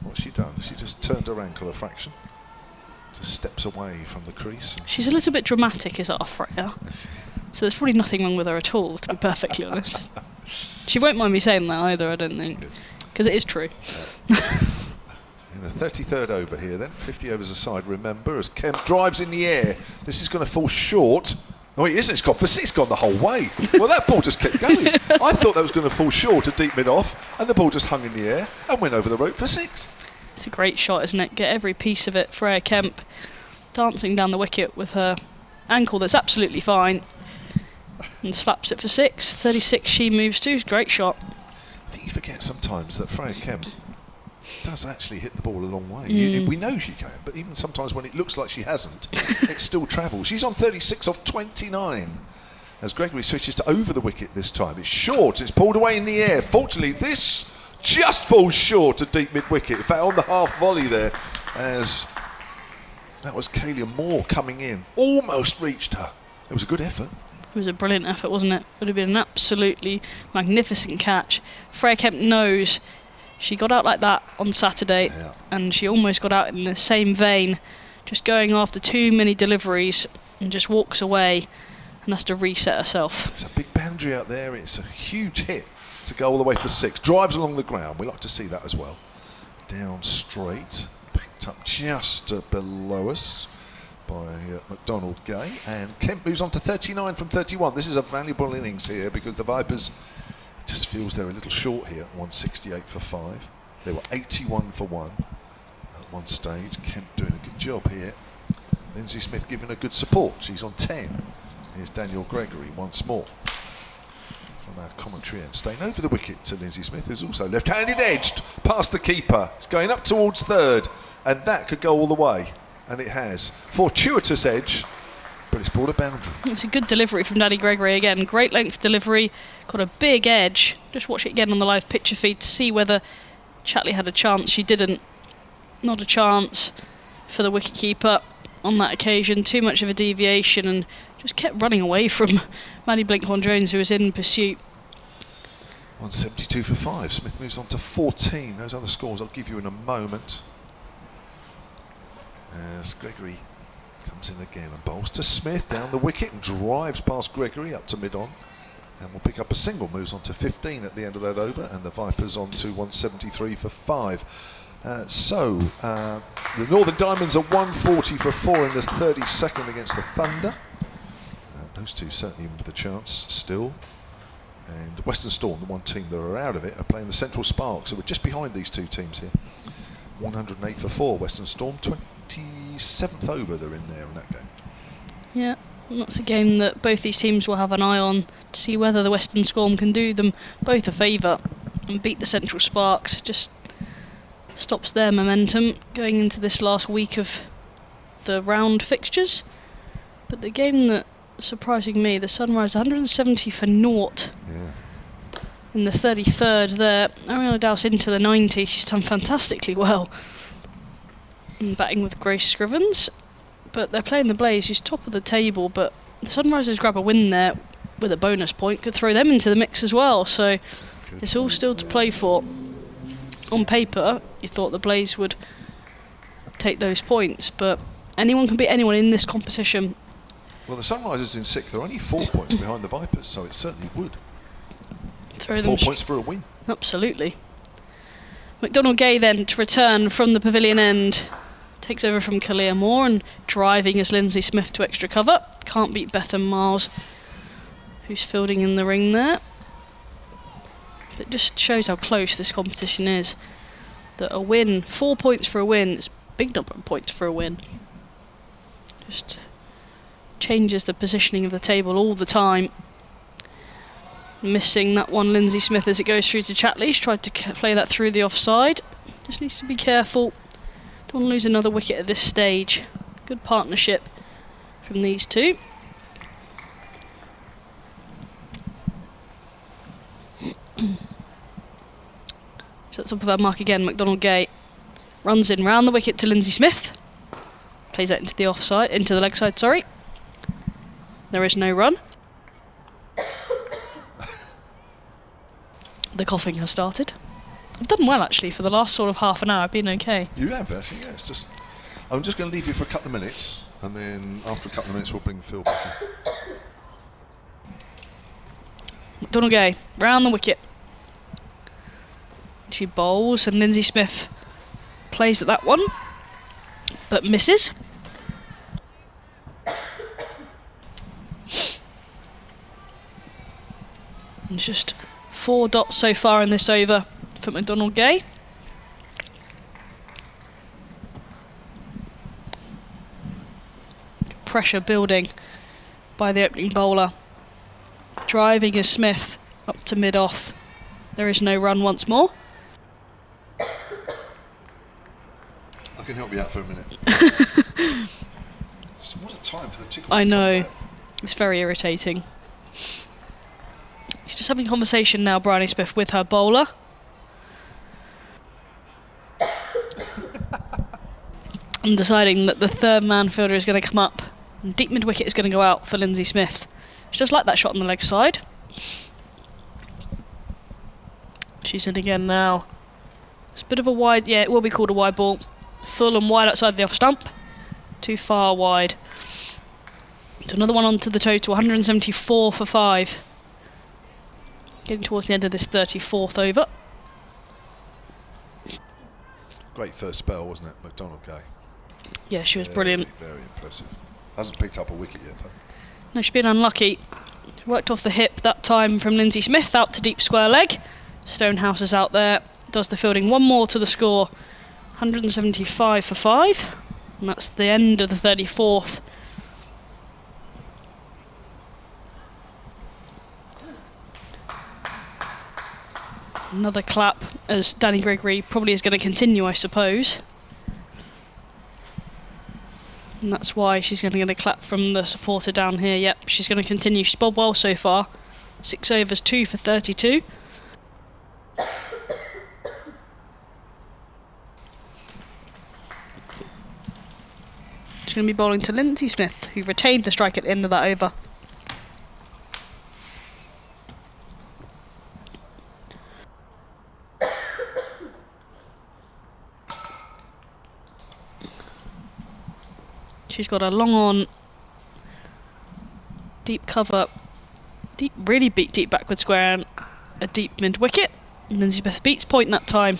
What's she done? She just turned her ankle a fraction. Just steps away from the crease. She's a little bit dramatic, is our Freya. So there's probably nothing wrong with her at all, to be perfectly honest. She won't mind me saying that either, I don't think. Because it is true. In the 33rd over here then, 50 overs aside, remember, as Kemp drives in the air. This is going to fall short. Oh, it isn't. It's gone for 6. It's gone the whole way. Well, that ball just kept going. I thought that was going to fall short at deep mid-off, and the ball just hung in the air and went over the rope for 6. It's a great shot, isn't it? Get every piece of it. Freya Kemp dancing down the wicket with her ankle that's absolutely fine and slaps it for 6. 36 she moves to. It's a great shot. I think you forget sometimes that Freya Kemp does actually hit the ball a long way. We know she can, but even sometimes when it looks like she hasn't, it still travels. She's on 36 off 29 as Gregory switches to over the wicket this time. It's short, it's pulled away in the air. Fortunately, this just falls short of deep mid-wicket. In fact, on the half volley there, as that was Kaylia Moore coming in, almost reached her. It was a good effort. It was a brilliant effort, wasn't it? It would have been an absolutely magnificent catch. Freya Kemp knows she got out like that on Saturday, and she almost got out in the same vein, just going after too many deliveries, and just walks away and has to reset herself. It's a big boundary out there. It's a huge hit to go all the way for 6. Drives along the ground. We like to see that as well. Down straight, picked up just below us by McDonald Gay, and Kemp moves on to 39 from 31. This is a valuable innings here because the Vipers, it just feels they're a little short here. 168 for 5. They were 81 for 1 at one stage. Kemp doing a good job here. Lindsay Smith giving a good support. She's on 10. Here's Daniel Gregory once more from our commentary end, staying over the wicket to Lindsay Smith, who's also left-handed edged past the keeper. It's going up towards third, and that could go all the way. And it has. Fortuitous edge, but it's brought a boundary. It's a good delivery from Danny Gregory again. Great length delivery, got a big edge. Just watch it again on the live picture feed to see whether Chatley had a chance. She didn't. Not a chance for the wicketkeeper on that occasion. Too much of a deviation and just kept running away from Maddie Blinkhorn-Jones, who was in pursuit. 172 for 5. Smith moves on to 14. Those other scores I'll give you in a moment. As Gregory comes in again and bowls to Smith down the wicket and drives past Gregory up to mid-on, and will pick up a single. Moves on to 15 at the end of that over, and the Vipers on to 173 for 5. The Northern Diamonds are 140 for 4 in the 32nd against the Thunder. Those two certainly with a chance still. And Western Storm, the one team that are out of it, are playing the Central Sparks, so we're just behind these two teams here. 108 for 4. Western Storm 27th over they're in there in that game. Yeah, and that's a game that both these teams will have an eye on to see whether the Western Storm can do them both a favour and beat the Central Sparks. It just stops their momentum going into this last week of the round fixtures. But the game that, surprising me, the Sunrise 170 for naught. Yeah. In the 33rd there. Ariana Dowse into the 90. She's done fantastically well in batting with Grace Scrivens. But they're playing the Blaze, who's top of the table, but the Sunrisers grab a win there with a bonus point, could throw them into the mix as well. So it's all still to play for. On paper, you thought the Blaze would take those points, but anyone can beat anyone in this competition. Well, the Sunrisers in 6th are only 4 points behind the Vipers, so it certainly would. Throw 4 points for a win. Absolutely. McDonald Gay then to return from the pavilion end. Takes over from Kaylia Moore and driving as Lindsay Smith to extra cover. Can't beat Bethan Miles, who's fielding in the ring there. It just shows how close this competition is. That a win, 4 points for a win, is a big number of points for a win. Just changes the positioning of the table all the time. Missing that one Lindsay Smith as it goes through to Chatley. She's tried to play that through the offside. Just needs to be careful. Don't want to lose another wicket at this stage. Good partnership from these two. So that's up of our mark again. McDonald Gay runs in round the wicket to Lindsay Smith. Plays that into the offside, into the leg side, sorry. There is no run. The coughing has started. I've done well actually for the last sort of half an hour. I've been okay. You have actually, yeah. It's just, I'm just going to leave you for a couple of minutes, and then after a couple of minutes we'll bring Phil back in. McDonald Gay round the wicket. She bowls and Lindsay Smith plays at that one, but misses. And it's just 4 dots so far in this over for McDonald Gay. Pressure building by the opening bowler. Driving is Smith up to mid-off. There is no run once more. I can help you out for a minute. What a time for the tickle. I know. It's very irritating. She's just having a conversation now, Bryony Smith, with her bowler. and deciding that the third man fielder is going to come up. And deep mid-wicket is going to go out for Lindsay Smith. She does like that shot on the leg side. She's in again now. It's a bit of a wide, yeah, it will be called a wide ball. Full and wide outside the off stump. Too far wide. So another one onto the total, 174 for 5. Getting towards the end of this 34th over. Great first spell, wasn't it, McDonald Gay? Yeah, she was brilliant. Very impressive. Hasn't picked up a wicket yet, though. No, she's been unlucky. Worked off the hip that time from Lindsay Smith, out to deep square leg. Stonehouse is out there, does the fielding. One more to the score, 175 for 5. And that's the end of the 34th. Another clap as Danny Gregory probably is going to continue, I suppose. And that's why she's going to get a clap from the supporter down here. Yep, she's going to continue. She's bowled well so far. 6 overs, 2 for 32. She's going to be bowling to Lindsay Smith, who retained the strike at the end of that over. She's got a long on, deep cover, deep, really deep backward square and a deep mid wicket. And Lindsay Smith beats point that time.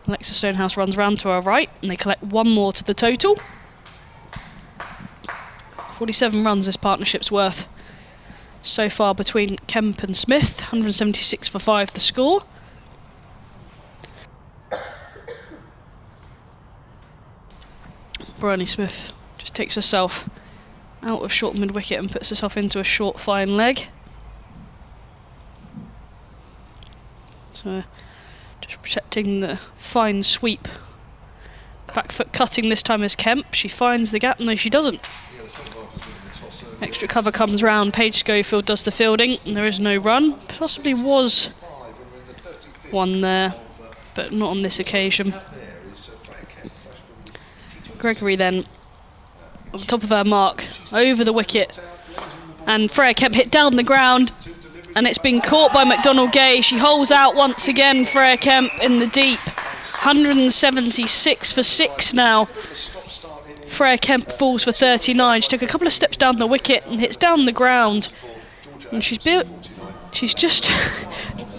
Alexa Stonehouse runs round to her right and they collect one more to the total. 47 runs this partnership's worth so far between Kemp and Smith. 176 for 5 the score. Bryony Smith just takes herself out of short mid wicket and puts herself into a short fine leg. So just protecting the fine sweep. Back foot cutting this time as Kemp. She finds the gap. No, she doesn't. Extra cover comes round. Paige Schofield does the fielding and there is no run. Possibly was one there, but not on this occasion. Gregory then on the top of her mark, over the wicket, and Freya Kemp hit down the ground and it's been caught by McDonald Gay. She holds out once again, Freya Kemp in the deep. 176 for 6 now. Freya Kemp falls for 39. She took a couple of steps down the wicket and hits down the ground, and she's just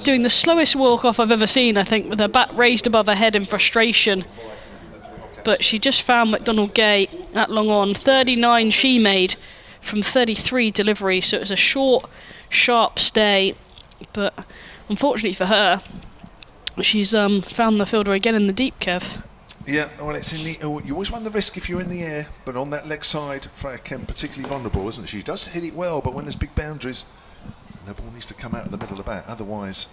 doing the slowest walk off I've ever seen, I think, with her bat raised above her head in frustration. But she just found McDonald Gay at long on. 39 she made from 33 deliveries, so it was a short, sharp stay. But unfortunately for her, she's found the fielder again in the deep, Kev. Yeah, well, it's in the. You always run the risk if you're in the air, but on that leg side, Freya Kemp particularly vulnerable, isn't she? She does hit it well, but when there's big boundaries, the ball needs to come out of the middle of the bat. Otherwise,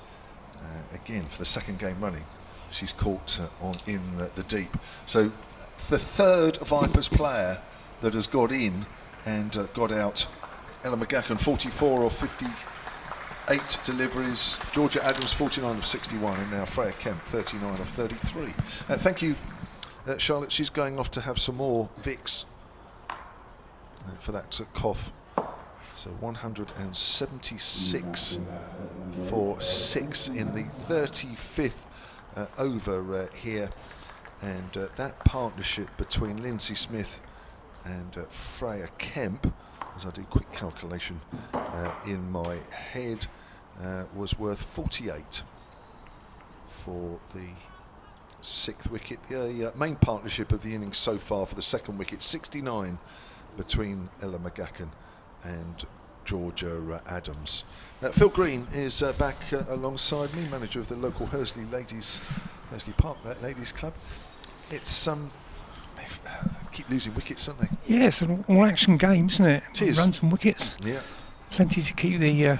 again, for the second game running, she's caught in the deep. So the third Vipers player that has got in and got out, Ella McGacken, 44 or 58 deliveries, Georgia Adams 49 of 61, and now Freya Kemp 39 of 33. Thank you, Charlotte. She's going off to have some more Vicks for that cough. So 176 for 6 in the 35th over here, and that partnership between Lindsay Smith and Freya Kemp, as I do quick calculation in my head, was worth 48 for the 6th wicket. The main partnership of the innings so far for the 2nd wicket, 69 between Ella McGacken and Georgia Adams. Phil Green is back alongside me, manager of the local Hursley Park Ladies Club. It's they keep losing wickets, don't they? Yeah, it's an all-action game, isn't it? It is. Runs and wickets. Yeah. Plenty to keep the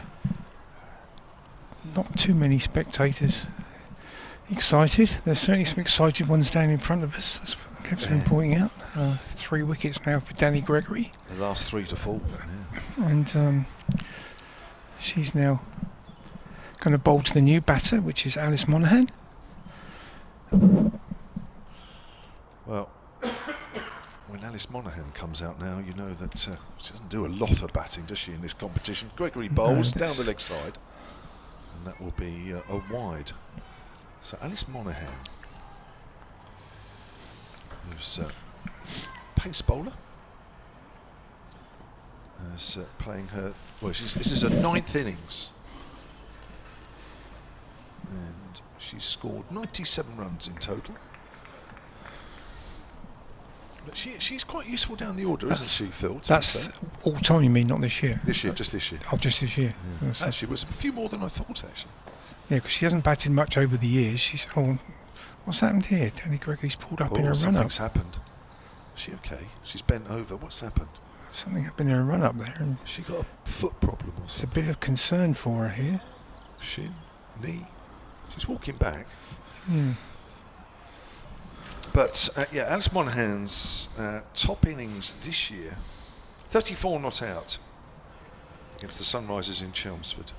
not too many spectators excited. There's certainly some excited ones down in front of us, as Kev's been pointing out. 3 wickets now for Danny Gregory. The last 3 to fall. Yeah. And she's now going to bowl to the new batter, which is Alice Monaghan. Well, Alice Monaghan comes out now, you know that she doesn't do a lot of batting, does she, in this competition? Gregory bowls down the leg side, and that will be a wide. So Alice Monaghan, who's pace bowler, is playing her. Well, this is her 9th innings, and she's scored 97 runs in total. But she's quite useful down the order, isn't she, Phil? That's all time, you mean, not this year? This year, just this year. Oh, just this year. Yeah. Actually, it was a few more than I thought, actually. Yeah, because she hasn't batted much over the years. What's happened here? Danny Gregory's pulled up in her run-up. Something's happened. Is she okay? She's bent over. What's happened? Something happened in her run-up there. And she got a foot problem or something. It's a bit of concern for her here. Shin, knee. She's walking back. Hmm. But, Alice Monaghan's top innings this year, 34 not out against the Sunrisers in Chelmsford.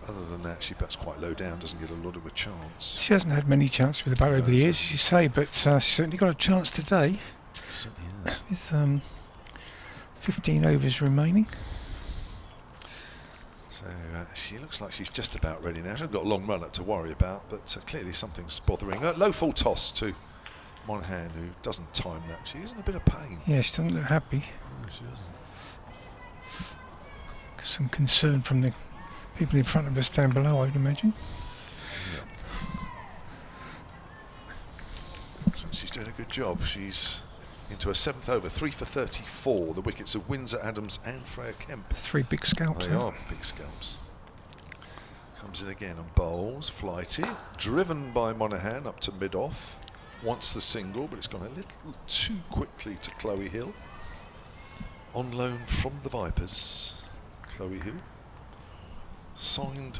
Other than that, she bats quite low down, doesn't get a lot of a chance. She hasn't had many chances with the bat over the years, as you say, but she's certainly got a chance today. Certainly is. With 15 overs remaining. So she looks like she's just about ready now. She hasn't got a long run up to worry about, but clearly something's bothering her. Low full toss to Monaghan, who doesn't time that. She is in a bit of pain. Yeah, she doesn't look happy. No, she doesn't. Some concern from the people in front of us down below, I would imagine. Yeah. So she's doing a good job. She's into her 7th over, 3 for 34. The wickets of Windsor Adams and Freya Kemp. 3 big scalps. They are big scalps. Comes in again and bowls, flighty, driven by Monaghan up to mid-off. Wants the single, but it's gone a little too quickly to Chloe Hill. On loan from the Vipers, Chloe Hill. Signed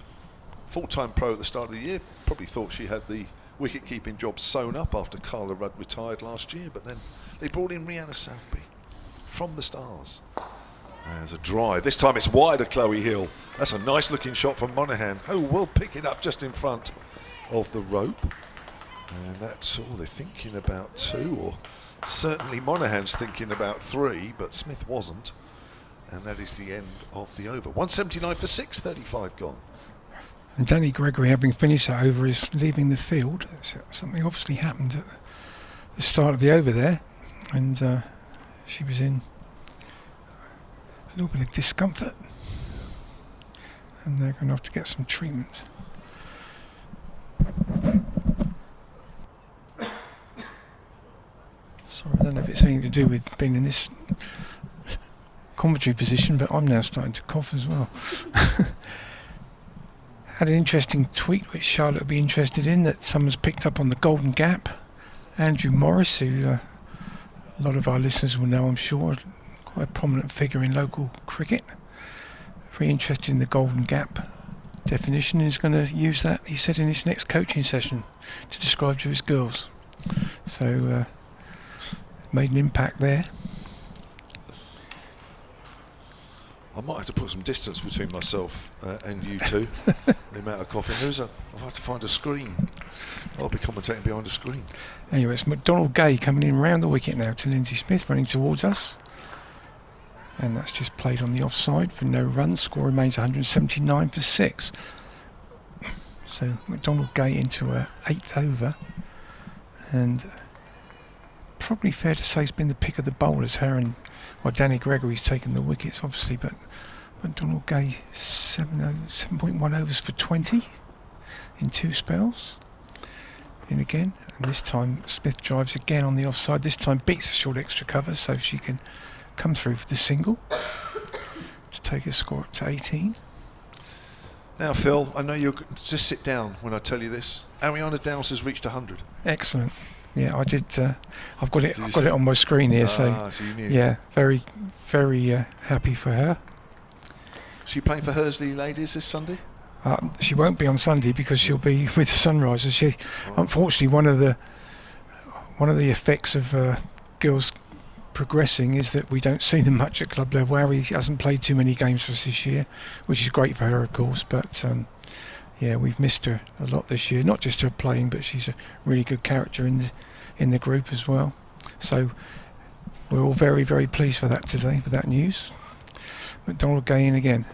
full-time pro at the start of the year. Probably thought she had the wicket-keeping job sewn up after Carla Rudd retired last year, but then they brought in Rihanna Southby from the Stars. There's a drive. This time it's wide of Chloe Hill. That's a nice looking shot from Monaghan. Oh, will pick it up just in front of the rope. And that's all they're thinking about 2, or certainly Monaghan's thinking about 3, but Smith wasn't. And that is the end of the over. 179 for 6, 35 gone. And Danny Gregory, having finished that over, is leaving the field. Something obviously happened at the start of the over there, and she was in a little bit of discomfort, and they're going to have to get some treatment. Sorry, I don't know if it's anything to do with being in this commentary position, but I'm now starting to cough as well. Had an interesting tweet which Charlotte would be interested in, that someone's picked up on the Golden Gap. Andrew Morris, who a lot of our listeners will know, I'm sure, quite a prominent figure in local cricket. Very interested in the Golden Gap definition, and is going to use that, he said, in his next coaching session to describe to his girls. So made an impact there. I might have to put some distance between myself and you two. The amount of coughing. I've had to find a screen. I'll be commentating behind a screen. Anyway, it's McDonald Gay coming in round the wicket now to Lindsay Smith, running towards us. And that's just played on the offside for no runs. Score remains 179 for 6. So McDonald Gay into her 8th over. And probably fair to say it's been the pick of the bowlers, her and Danny Gregory's taken the wickets, obviously, but McDonald Gay 7.1 overs for 20 in 2 spells. In again, and this time Smith drives again on the offside. This time beats the short extra cover, so she can come through for the single to take a score up to 18. Now, Phil, I know you'll just sit down when I tell you this. Ariana Dowse has reached 100. Excellent. Yeah, I did. I've got it. I've got it on my screen here. So you knew. Yeah, very, very happy for her. She playing for Hursley Ladies this Sunday? She won't be on Sunday because she'll be with the Sunrisers. Unfortunately, one of the effects of girls progressing is that we don't see them much at club level. Harry hasn't played too many games for us this year, which is great for her, of course. But yeah, we've missed her a lot this year. Not just her playing, but she's a really good character in the group as well. So we're all very, very pleased for that today, with that news. McDonald Gay in again,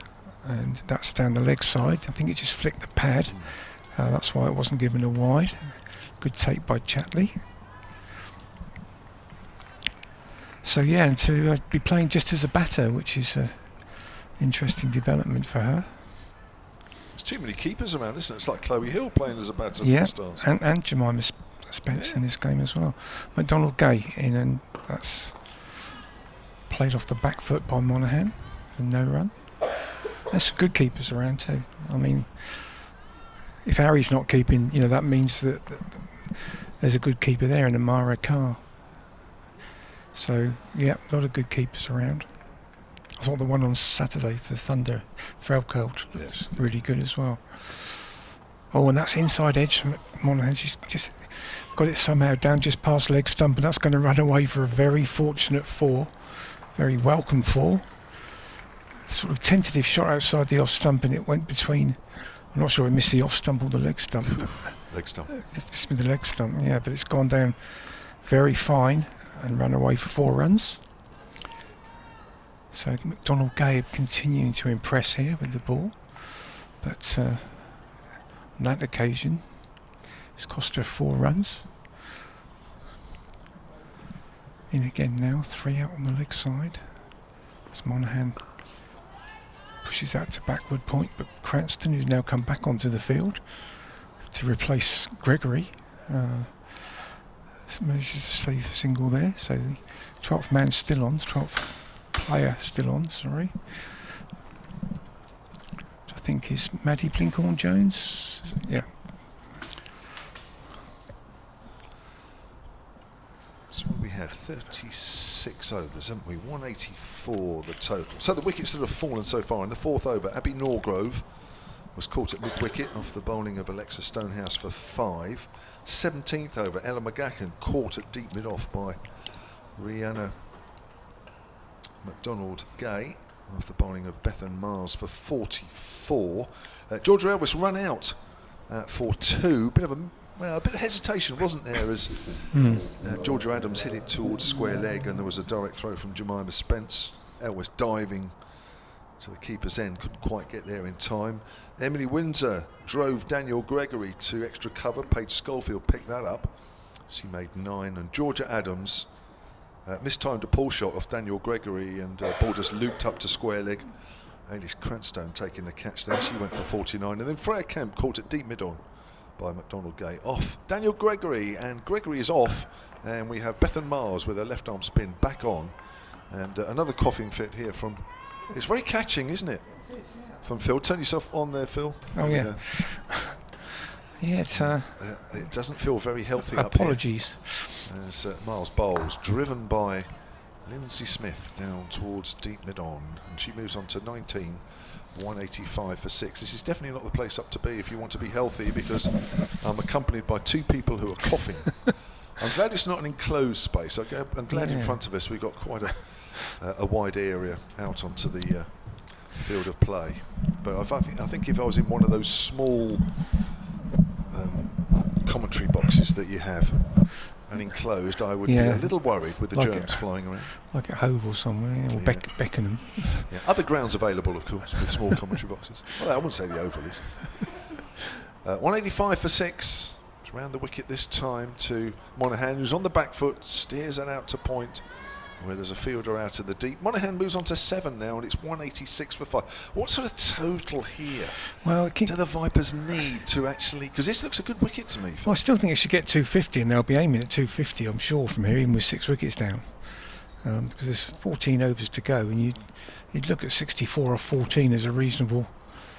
and that's down the leg side. I think it just flicked the pad. That's why it wasn't given a wide. Good take by Chatley. So yeah, and to be playing just as a batter, which is an interesting development for her. There's too many keepers around, isn't it? It's like Chloe Hill playing as a batter Yeah, for the Stars. and Jemima Spence in this game as well. McDonald Gay in, and that's played off the back foot by Monaghan for no run. There's some good keepers around too. I mean, if Harry's not keeping, that means that there's a good keeper there in Amara Carr. So, yeah, a lot of good keepers around. I thought the one on Saturday for Thunder, Threlkeld, Yes. really good as well. Oh, and that's inside edge from Monaghan. She's just got it somehow down just past leg stump, and that's going to run away for a very fortunate 4. Very welcome 4. Sort of tentative shot outside the off stump, and it went between. I'm not sure it missed the off stump or the leg stump. Leg stump. It's missed the leg stump, yeah, but it's gone down very fine and run away for 4 runs. So McDonald Gay continuing to impress here with the ball, but on that occasion it's cost her 4 runs. In again now, 3 out on the leg side. As Monaghan pushes out to backward point, but Cranston, who's now come back onto the field to replace Gregory, manages to save the single there. So the 12th man still on, 12th player still on, sorry. Which I think is Maddie Blinkhorn-Jones. Yeah. So we had 36 overs, haven't we? 184 the total. So the wickets that have fallen so far in the 4th over, Abby Norgrove was caught at mid-wicket off the bowling of Alexa Stonehouse for 5. 17th over, Ella McGacken caught at deep mid-off by Rihanna McDonald Gay off the bowling of Bethan Mars for 44. Georgia Elvis run out for 2. Bit of hesitation, wasn't there, as Georgia Adams hit it towards square leg, and there was a direct throw from Jemima Spence. Elvis diving to the keeper's end, couldn't quite get there in time. Emily Windsor drove Daniel Gregory to extra cover. Paige Schofield picked that up. She made 9, and Georgia Adams mistimed a pull shot off Daniel Gregory, and ball just looped up to square leg. Ailish Cranstone taking the catch there. She went for 49, and then Freya Kemp caught it deep mid-on by McDonald Gay off Daniel Gregory, and Gregory is off, and we have Bethan Mars with her left arm spin back on, and another coughing fit here from. It's very catching, isn't it? From Phil. Turn yourself on there, Phil. Oh yeah. Yeah, it's it doesn't feel very healthy apologies. Up here. As Miles bowls, driven by Lindsay Smith down towards deep mid-on, and she moves on to 19. 185 for 6. This is definitely not the place up to be if you want to be healthy, because I'm accompanied by 2 people who are coughing. I'm glad it's not an enclosed space. I'm glad in front of us we've got quite a wide area out onto the field of play. But I think if I was in one of those small commentary boxes that you have and enclosed, I would be a little worried with the like germs flying around. Like at Hove or somewhere, or Beckenham. Yeah. Other grounds available, of course, with small commentary boxes. Well, I wouldn't say the Oval is. 185 for 6. It's round the wicket this time to Monaghan, who's on the back foot, steers it out to point, where there's a fielder out in the deep. Monaghan moves on to 7 now, and it's 186 for 5. What sort of total here do the Vipers need to actually... Because this looks a good wicket to me. Well, I still think it should get 250, and they'll be aiming at 250, I'm sure, from here, even with 6 wickets down. Because there's 14 overs to go, and you'd look at 64 or 14 as a reasonable...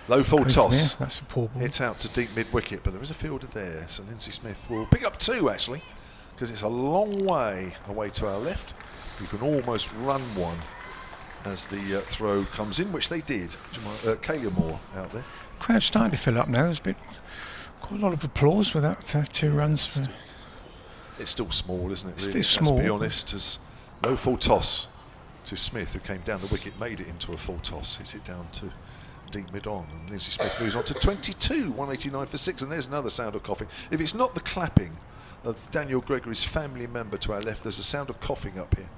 Low full toss. That's a poor ball. It's out to deep mid-wicket, but there is a fielder there, so Lindsay Smith will pick up 2, actually, because it's a long way away to our left. You can almost run one as the throw comes in, which they did. Kayla Moore out there. Crowd's starting to fill up now. There's quite a lot of applause with that 2 runs. It's still small, isn't it? Really? It's small. Let's be honest. As low full toss to Smith, who came down the wicket, made it into a full toss, hits it down to deep mid-on, and Lindsay Smith moves on to 22, 189 for 6, and there's another sound of coughing. If it's not the clapping of Daniel Gregory's family member to our left. There's a sound of coughing up here.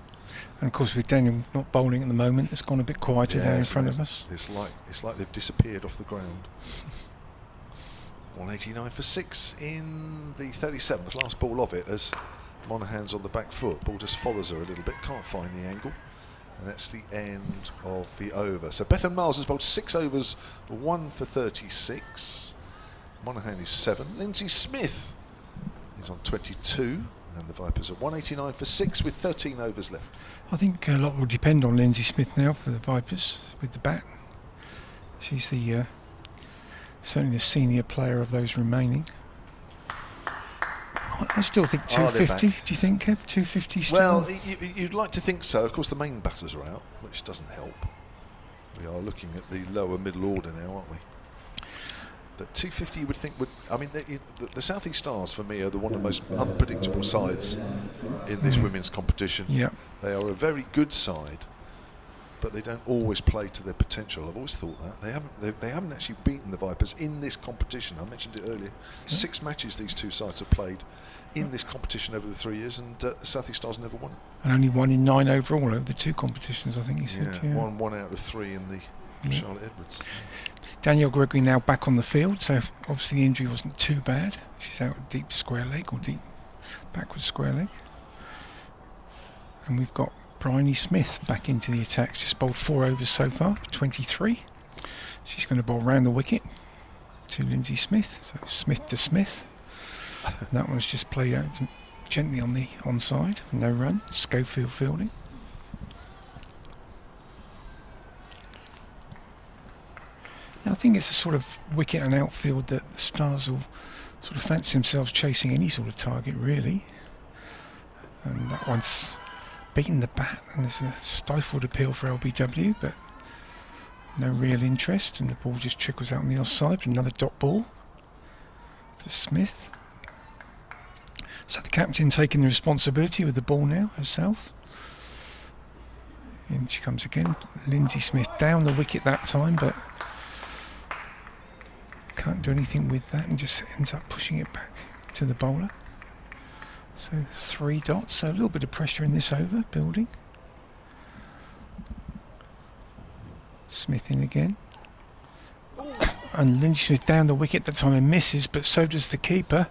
And of course, with Daniel not bowling at the moment, it's gone a bit quieter down in front of us. It's like they've disappeared off the ground. 189 for 6 in the 37th, last ball of it, as Monaghan's on the back foot. Ball just follows her a little bit, can't find the angle. And that's the end of the over. So Bethan Miles has bowled 6 overs, 1 for 36. Monaghan is 7. Lindsay Smith is on 22. And the Vipers are 189 for 6 with 13 overs left. I think a lot will depend on Lindsay Smith now for the Vipers with the bat. She's the certainly the senior player of those remaining. I still think 250. Do you think, Kev? 250 still? Well, you'd like to think so. Of course, the main batters are out, which doesn't help. We are looking at the lower middle order now, aren't we? But 250 you would think would... I mean, the South East Stars, for me, are one of the most unpredictable sides in this women's competition. Yeah. They are a very good side, but they don't always play to their potential. I've always thought that. They haven't actually beaten the Vipers in this competition. I mentioned it earlier. 6 matches these two sides have played in this competition over the 3 years, and the South East Stars never won it. And only 1 in 9 overall over the 2 competitions, I think you said. Yeah, one out of 3 in the Charlotte Edwards. Danielle Gregory now back on the field, so obviously the injury wasn't too bad. She's out deep square leg or deep backwards square leg. And we've got Bryony Smith back into the attack. Just bowled 4 overs so far, 23. She's going to bowl round the wicket to Lindsay Smith. So Smith to Smith. And that one's just played out gently on the onside for no run. Schofield fielding. I think it's the sort of wicket and outfield that the Stars will sort of fancy themselves chasing any sort of target, really. And that one's beaten the bat, and there's a stifled appeal for LBW, but no real interest, and the ball just trickles out on the offside for another dot ball for Smith. So the captain taking the responsibility with the ball now herself. In she comes again. Lindsay Smith down the wicket that time, but can't do anything with that and just ends up pushing it back to the bowler. So 3 dots, so a little bit of pressure in this over, building. Smith in again. And Lindsay Smith down the wicket that time and misses, but so does the keeper.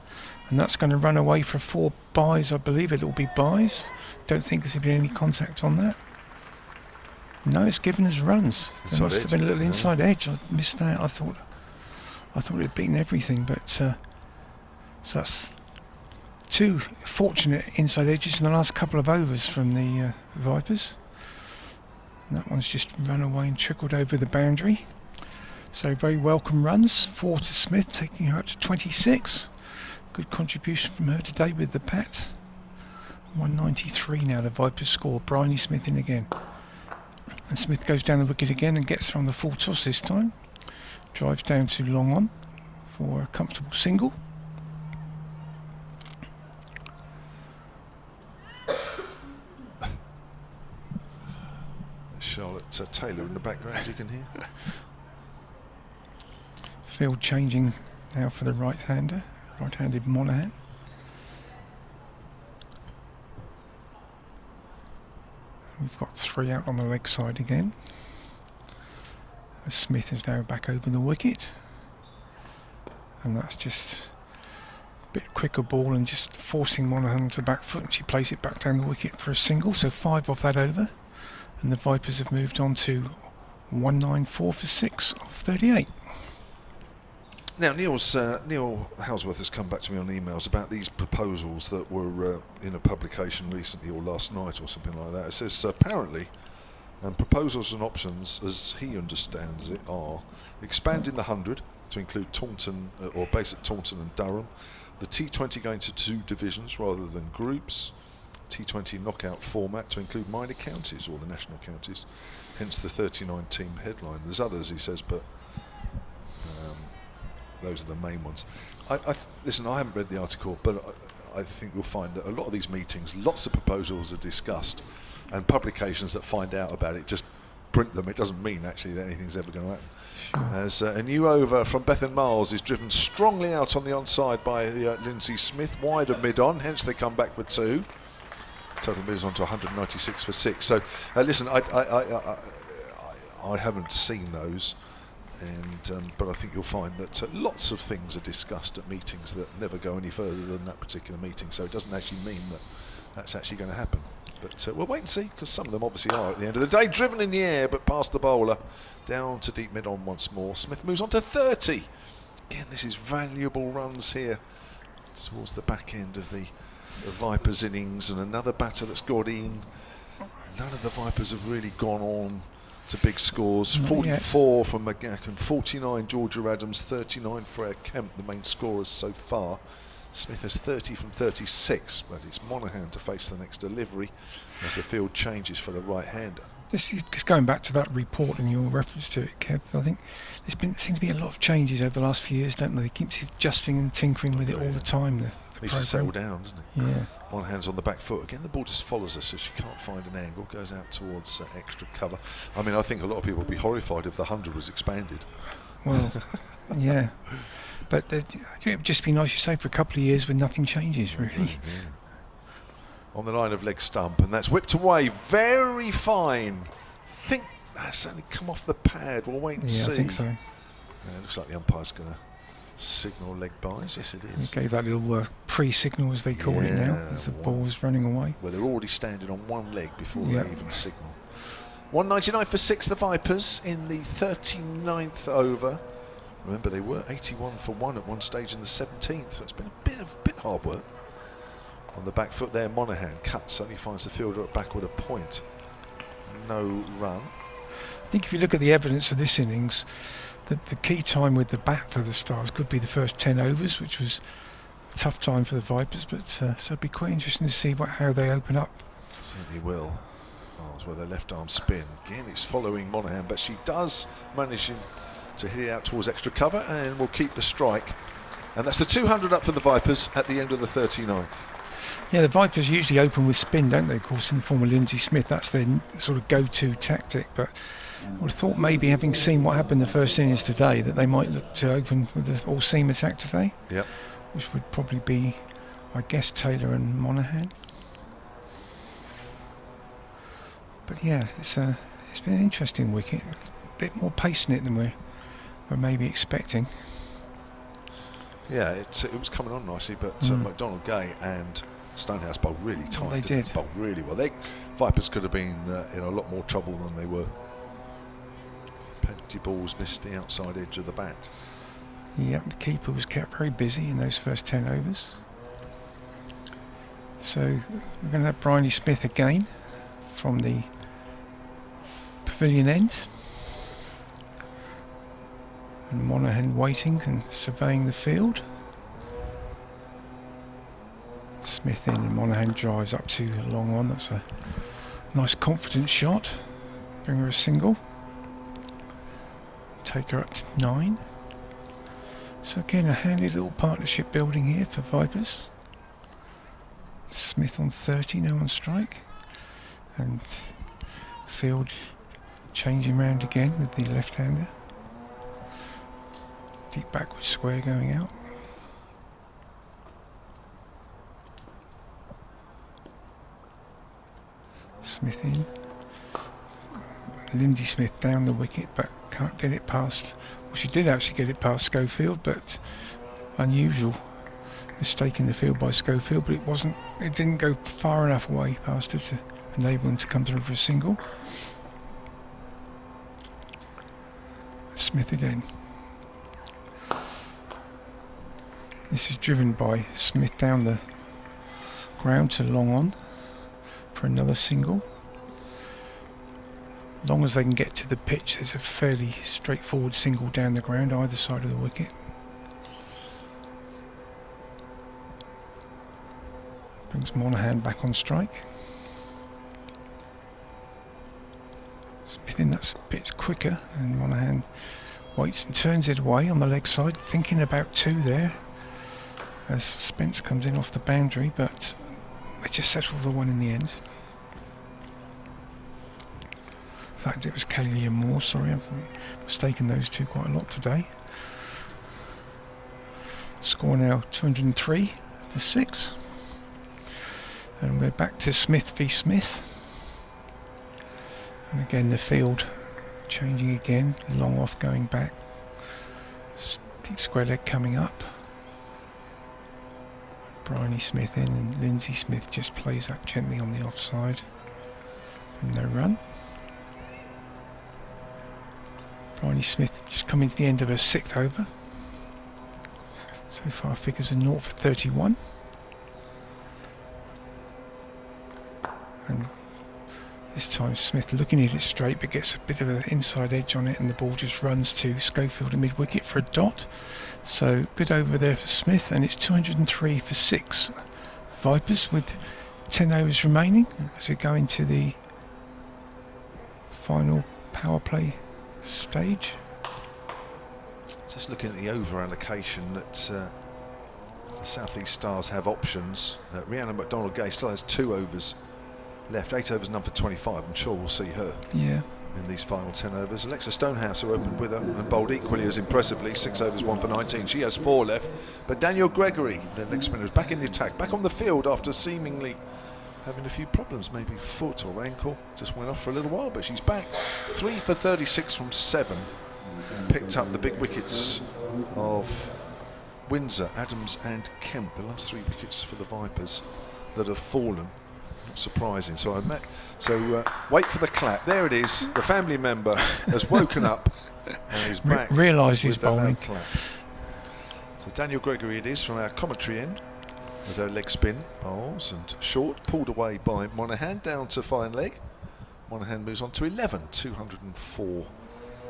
And that's going to run away for 4 byes, I believe it will be byes. Don't think there's been any contact on that. No, it's given us runs. There must have been a little inside edge. I missed that. I thought it had beaten everything, but so that's 2 fortunate inside edges in the last couple of overs from the Vipers. And that one's just run away and trickled over the boundary. So very welcome runs. 4 to Smith, taking her up to 26. Good contribution from her today with the bat. 193 now the Vipers score. Bryony Smith in again. And Smith goes down the wicket again and gets her on the full toss this time. Drives down to long on for a comfortable single. Charlotte Taylor in the background, you can hear. Field changing now for the right-hander, right-handed Monaghan. We've got 3 out on the leg side again. Smith is now back over the wicket, and that's just a bit quicker ball and just forcing Monaghan to the back foot, and she plays it back down the wicket for a single. So 5 off that over, and the Vipers have moved on to 194 for 6 off 38. Now, Neil Halsworth has come back to me on emails about these proposals that were in a publication recently or last night or something like that. It says apparently, and proposals and options, as he understands it, are expanding the 100 to include Taunton or base at Taunton and Durham, the T20 going to 2 divisions rather than groups, T20 knockout format to include minor counties or the national counties, hence the 39 team headline. There's others, he says, but those are the main ones. Listen, I haven't read the article, but I think you'll find that a lot of these meetings, lots of proposals are discussed, and publications that find out about it just print them, it doesn't mean actually that anything's ever going to happen. As a new over from Bethan Miles is driven strongly out on the onside by Lindsay Smith, wider mid-on, hence they come back for 2. Total moves on to 196 for 6. So, listen, I haven't seen those, but I think you'll find that lots of things are discussed at meetings that never go any further than that particular meeting. So it doesn't actually mean that that's actually going to happen. But we'll wait and see, because some of them obviously are at the end of the day. Driven in the air, but past the bowler. Down to deep mid-on once more. Smith moves on to 30. Again, this is valuable runs here towards the back end of the Vipers innings, and another batter that's got in. None of the Vipers have really gone on to big scores. 44 from McGacken, 49 Georgia Adams, 39 Freya Kemp, the main scorers so far. Smith has 30 from 36, but it's Monaghan to face the next delivery as the field changes for the right-hander. Just going back to that report and your reference to it, Kev, I think seems to be a lot of changes over the last few years, don't they? They keep adjusting and tinkering with it all the time. The needs to settle down, doesn't it? Yeah. Monaghan's on the back foot. Again, the ball just follows her, so she can't find an angle, goes out towards extra cover. I mean, I think a lot of people would be horrified if the 100 was expanded. Well, yeah. But it would just be nice, you say, for a couple of years when nothing changes, really. Yeah. On the line of leg stump, and that's whipped away. Very fine. I think that's only come off the pad. We'll wait and see. I think so. Yeah, it looks like the umpire's going to signal leg byes. Yes, it is. He gave that little pre-signal, as they call it now, as the ball was running away. Well, they're already standing on one leg before they even signal. 199 for 6, the Vipers, in the 39th over. Remember, they were 81 for 1 at one stage in the 17th, so it's been a bit hard work. On the back foot there, Monaghan cuts, only finds the fielder at backward a point. No run. I think if you look at the evidence of this innings, that the key time with the bat for the Stars could be the first 10 overs, which was a tough time for the Vipers, but so it'd be quite interesting to see how they open up. Certainly will. Oh, that's where their left arm spin. Again, it's following Monaghan, but she does manage to hit it out towards extra cover and will keep the strike. And that's the 200 up for the Vipers at the end of the 39th. Yeah, the Vipers usually open with spin, don't they? Of course, in the form of Lindsay Smith, that's their sort of go-to tactic. But I would have thought maybe, having seen what happened in the first innings today, that they might look to open with the all-seam attack today. Yep. Which would probably be, I guess, Taylor and Monaghan. But yeah, it's been an interesting wicket. A bit more pace in it than we're maybe expecting. Yeah, it was coming on nicely, but McDonald Gay and Stonehouse bowled really tight. They did. Bowled really well. Vipers could have been in a lot more trouble than they were. Penalty balls missed the outside edge of the bat. Yeah, the keeper was kept very busy in those first 10 overs. So we're going to have Bryony Smith again from the pavilion end. And Monaghan waiting and surveying the field. Smith in and Monaghan drives up to long on. That's a nice confident shot. Bring her a single. Take her up to 9. So again, a handy little partnership building here for Vipers. Smith on 30, now on strike. And field changing round again with the left-hander. Deep backward square going out. Smith in. Lindsay Smith down the wicket, but can't get it past. Well, she did actually get it past Schofield, but unusual mistake in the field by Schofield. But it didn't go far enough away past her to enable him to come through for a single. Smith again. This is driven by Smith down the ground to long on for another single. As long as they can get to the pitch, there's a fairly straightforward single down the ground either side of the wicket. Brings Monaghan back on strike. Smith in, that's a bit quicker, and Monaghan waits and turns it away on the leg side, thinking about 2 there. As Spence comes in off the boundary, but they just settle for 1 in the end. fact, it was Kaylee and Moore. Sorry, I've mistaken those two quite a lot today. Score now 203 for 6. And we're back to Smith v Smith. And again, the field changing again. Long off going back. Deep square leg coming up. Bryony Smith in, and Lindsay Smith just plays that gently on the offside. From no run. Bryony Smith just coming to the end of her 6th over. So far figures are 0 for 31. And this time Smith looking at it straight, but gets a bit of an inside edge on it, and the ball just runs to Schofield in mid-wicket for a dot. So good over there for Smith, and it's 203 for 6. Vipers with 10 overs remaining as we go into the final power play stage. Just looking at the over allocation that the South East Stars have options. Rhiannon McDonald-Gay still has 2 overs left, 8 overs, none for 25. I'm sure we'll see her in these final 10 overs. Alexa Stonehouse, who opened with her and bowled equally as impressively, 6 overs, 1 for 19. She has 4 left. But Daniel Gregory, their leg spinner, is back in the attack, back on the field after seemingly having a few problems, maybe foot or ankle. Just went off for a little while, but she's back. 3 for 36 from 7. Picked up the big wickets of Windsor, Adams and Kemp, the last 3 wickets for the Vipers that have fallen. Not surprising. So wait for the clap. There it is. The family member has woken up and is back. Realised he's bowling. Clap. So Daniel Gregory it is from our commentary end, with her leg spin bowls and short, pulled away by Monaghan down to fine leg. Monaghan moves on to 11, 204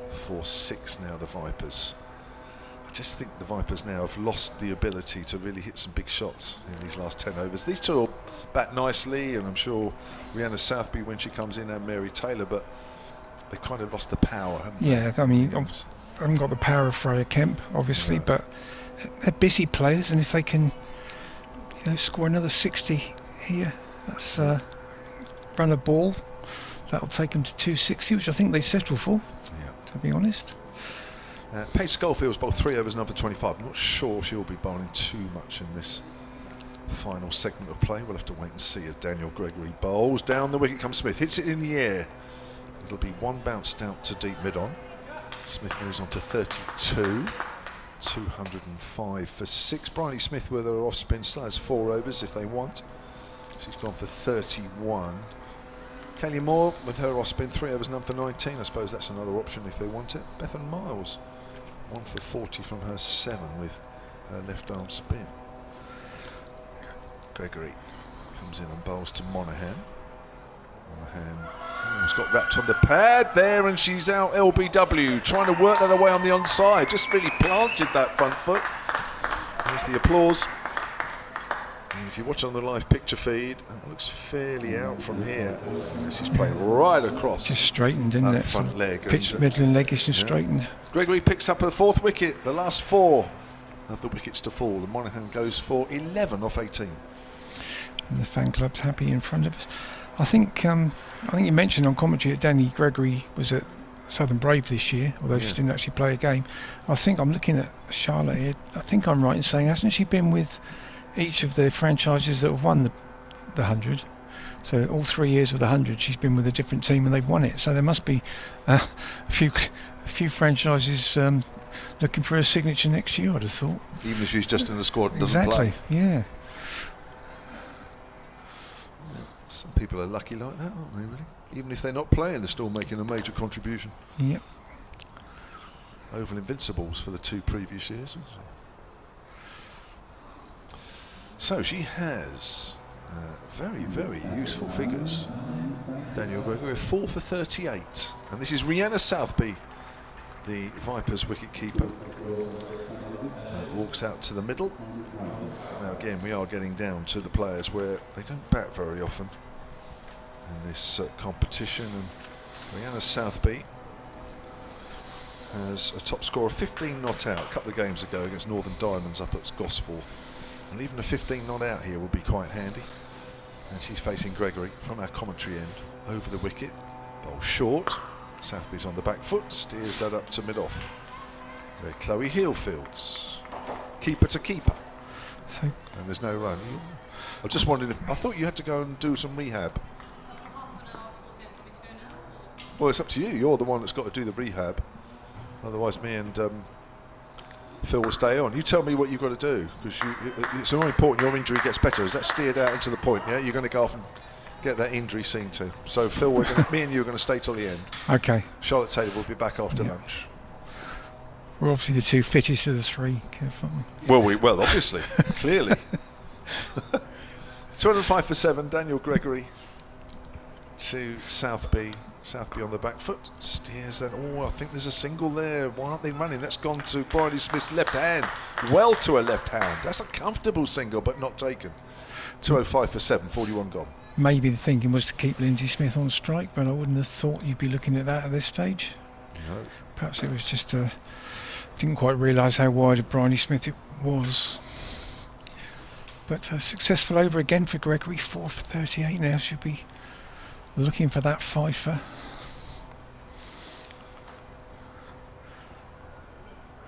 for 6 now, the Vipers. I just think the Vipers now have lost the ability to really hit some big shots in these last 10 overs. These two will bat nicely, and I'm sure Rhiannon Southby when she comes in, and Mary Taylor, but they've kind of lost the power, haven't they? Yeah, I mean, I haven't got the power of Freya Kemp, obviously, but they're busy players, and if they can, score another 60 here, that's run a ball, that'll take them to 260, which I think they settle for, to be honest. Paige Scolefield's bowled 3 overs, none for 25. I'm not sure she'll be bowling too much in this final segment of play. We'll have to wait and see as Daniel Gregory bowls. Down the wicket comes Smith, hits it in the air. It'll be 1 bounced out to deep mid-on. Smith moves on to 32. 205 for 6. Bryony Smith with her off spin still has 4 overs if they want. She's gone for 31. Kaylee Moore with her off spin, 3 overs, none for 19. I suppose that's another option if they want it. Bethan Miles, 1 for 40 from her 7 with her left arm spin. Gregory comes in and bowls to Monaghan. Monaghan has got wrapped on the pad there, and she's out LBW, trying to work that away on the onside. Just really planted that front foot. There's the applause. And if you watch on the live picture feed, it looks fairly out from here. She's playing right across. Just straightened, didn't it? Front leg. Pitched middle and leg is just straightened. Gregory picks up her 4th wicket, the last 4 of the wickets to fall. The Monaghan goes for 11 off 18. And the fan club's happy in front of us. I think you mentioned on commentary that Danny Gregory was at Southern Brave this year, although she didn't actually play a game. I think I'm looking at Charlotte here. I think I'm right in saying, hasn't she been with each of the franchises that have won the 100? So all 3 years of the 100 she's been with a different team and they've won it. So there must be a few franchises looking for a signature next year, I'd have thought. Even if she's just in the squad and doesn't play. Exactly, yeah. Some people are lucky like that, aren't they, really? Even if they're not playing, they're still making a major contribution. Yep. Oval Invincibles for the 2 previous years. So she has very, very useful figures. Daniel Gregory, 4 for 38. And this is Rhiannon Southby, the Vipers wicket-keeper. Walks out to the middle. Now again, we are getting down to the players where they don't bat very often in this competition. And Rhiannon Southby has a top score of 15 not out a couple of games ago against Northern Diamonds up at Gosforth. And even a 15 not out here would be quite handy. And she's facing Gregory from our commentary end over the wicket. Bowl short. Southby's on the back foot, steers that up to mid-off. There, Chloe Heelfields. Keeper to keeper. So, And there's no run. I just wondered if... I thought you had to go and do some rehab. Well, it's up to you. You're the one that's got to do the rehab. Otherwise, me and Phil will stay on. You tell me what you've got to do, because it's more important your injury gets better. Is that steered out into the point? Yeah, you're going to go off and get that injury seen to. So, Phil, me and you are going to stay till the end. Okay. Charlotte Taylor will be back after lunch. We're obviously the two fittest of the three, Kev, aren't we? Well, obviously, clearly. 205 for 7. Daniel Gregory to Southby. Southby on the back foot, steers that. Oh, I think there's a single there. Why aren't they running? That's gone to Bridie Smith's left hand. Well to her left hand. That's a comfortable single, but not taken. 205 for 7, 41 gone. Maybe the thinking was to keep Lindsay Smith on strike, but I wouldn't have thought you'd be looking at that at this stage. No. Perhaps it was just didn't quite realise how wide of Bridie Smith it was. But a successful over again for Gregory, 4 for 38 now. She'll be looking for that fifer.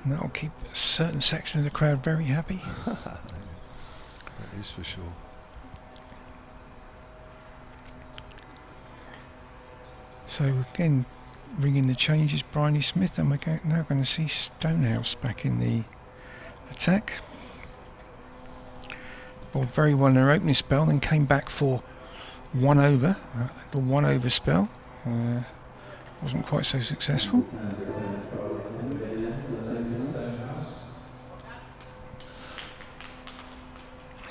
And that'll keep a certain section of the crowd very happy. That is for sure. So again, ringing the changes, Bryony Smith, and we're now going to see Stonehouse back in the attack. Bowled very well in her opening spell, then came back for 1 over, a little 1 over spell. Wasn't quite so successful.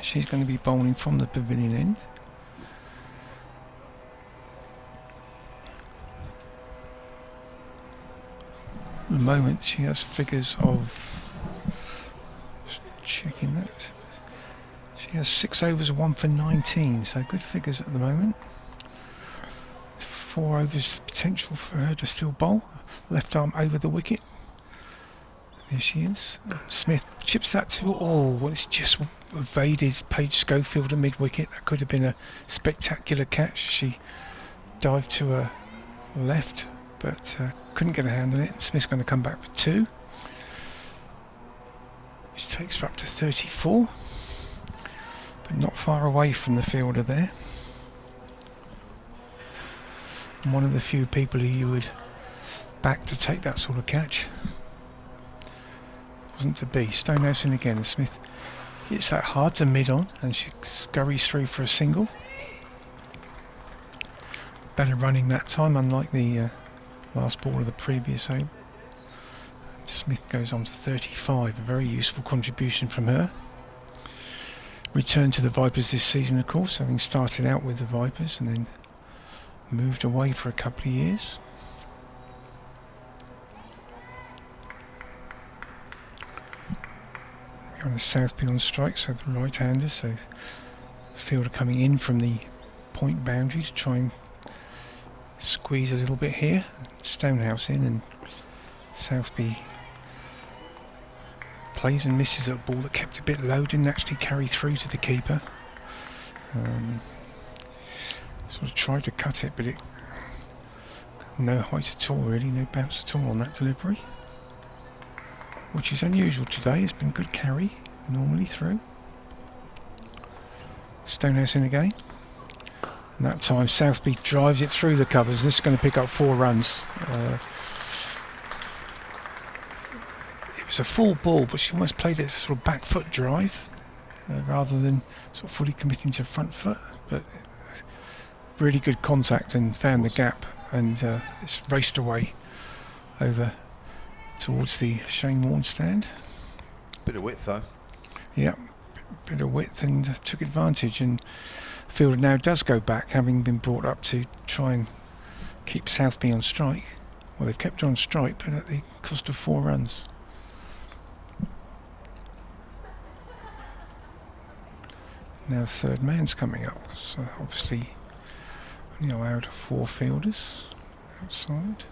She's going to be bowling from the pavilion end. At the moment she has figures of, just checking that, she has 6 overs, 1 for 19, so good figures at the moment. 4 overs potential for her to still bowl. Left arm over the wicket. There she is. Smith chips that to, well, it's just evaded Paige Schofield at mid-wicket. That could have been a spectacular catch. She dived to her left, but couldn't get a hand on it. Smith's going to come back for 2, which takes her up to 34, but not far away from the fielder there. And one of the few people who you would back to take that sort of catch. Wasn't to be. Stonehouse in again, and Smith hits that hard to mid-on, and she scurries through for a single. Better running that time, unlike the last ball of the previous over. Smith goes on to 35, a very useful contribution from her. Returned to the Vipers this season, of course, having started out with the Vipers and then moved away for a couple of years. We're on a Southby on strike, so the right-hander, so fielder coming in from the point boundary to try and squeeze a little bit here. Stonehouse in, and Southby plays and misses a ball that kept a bit low, didn't actually carry through to the keeper. Sort of tried to cut it, but it no height at all really, no bounce at all on that delivery, which is unusual today. It's been good carry normally through. Stonehouse in again, and that time Southby drives it through the covers. This is going to pick up 4 runs. It was a full ball, but she almost played it as a sort of back foot drive rather than sort of fully committing to front foot, but really good contact and found the gap, and it's raced away over towards the Shane Warne stand. Bit of width though. Yeah, bit of width, and took advantage, and fielder now does go back, having been brought up to try and keep Southby on strike. Well, they've kept her on strike, but at the cost of 4 runs. Now the third man's coming up, so obviously only allowed 4 fielders outside.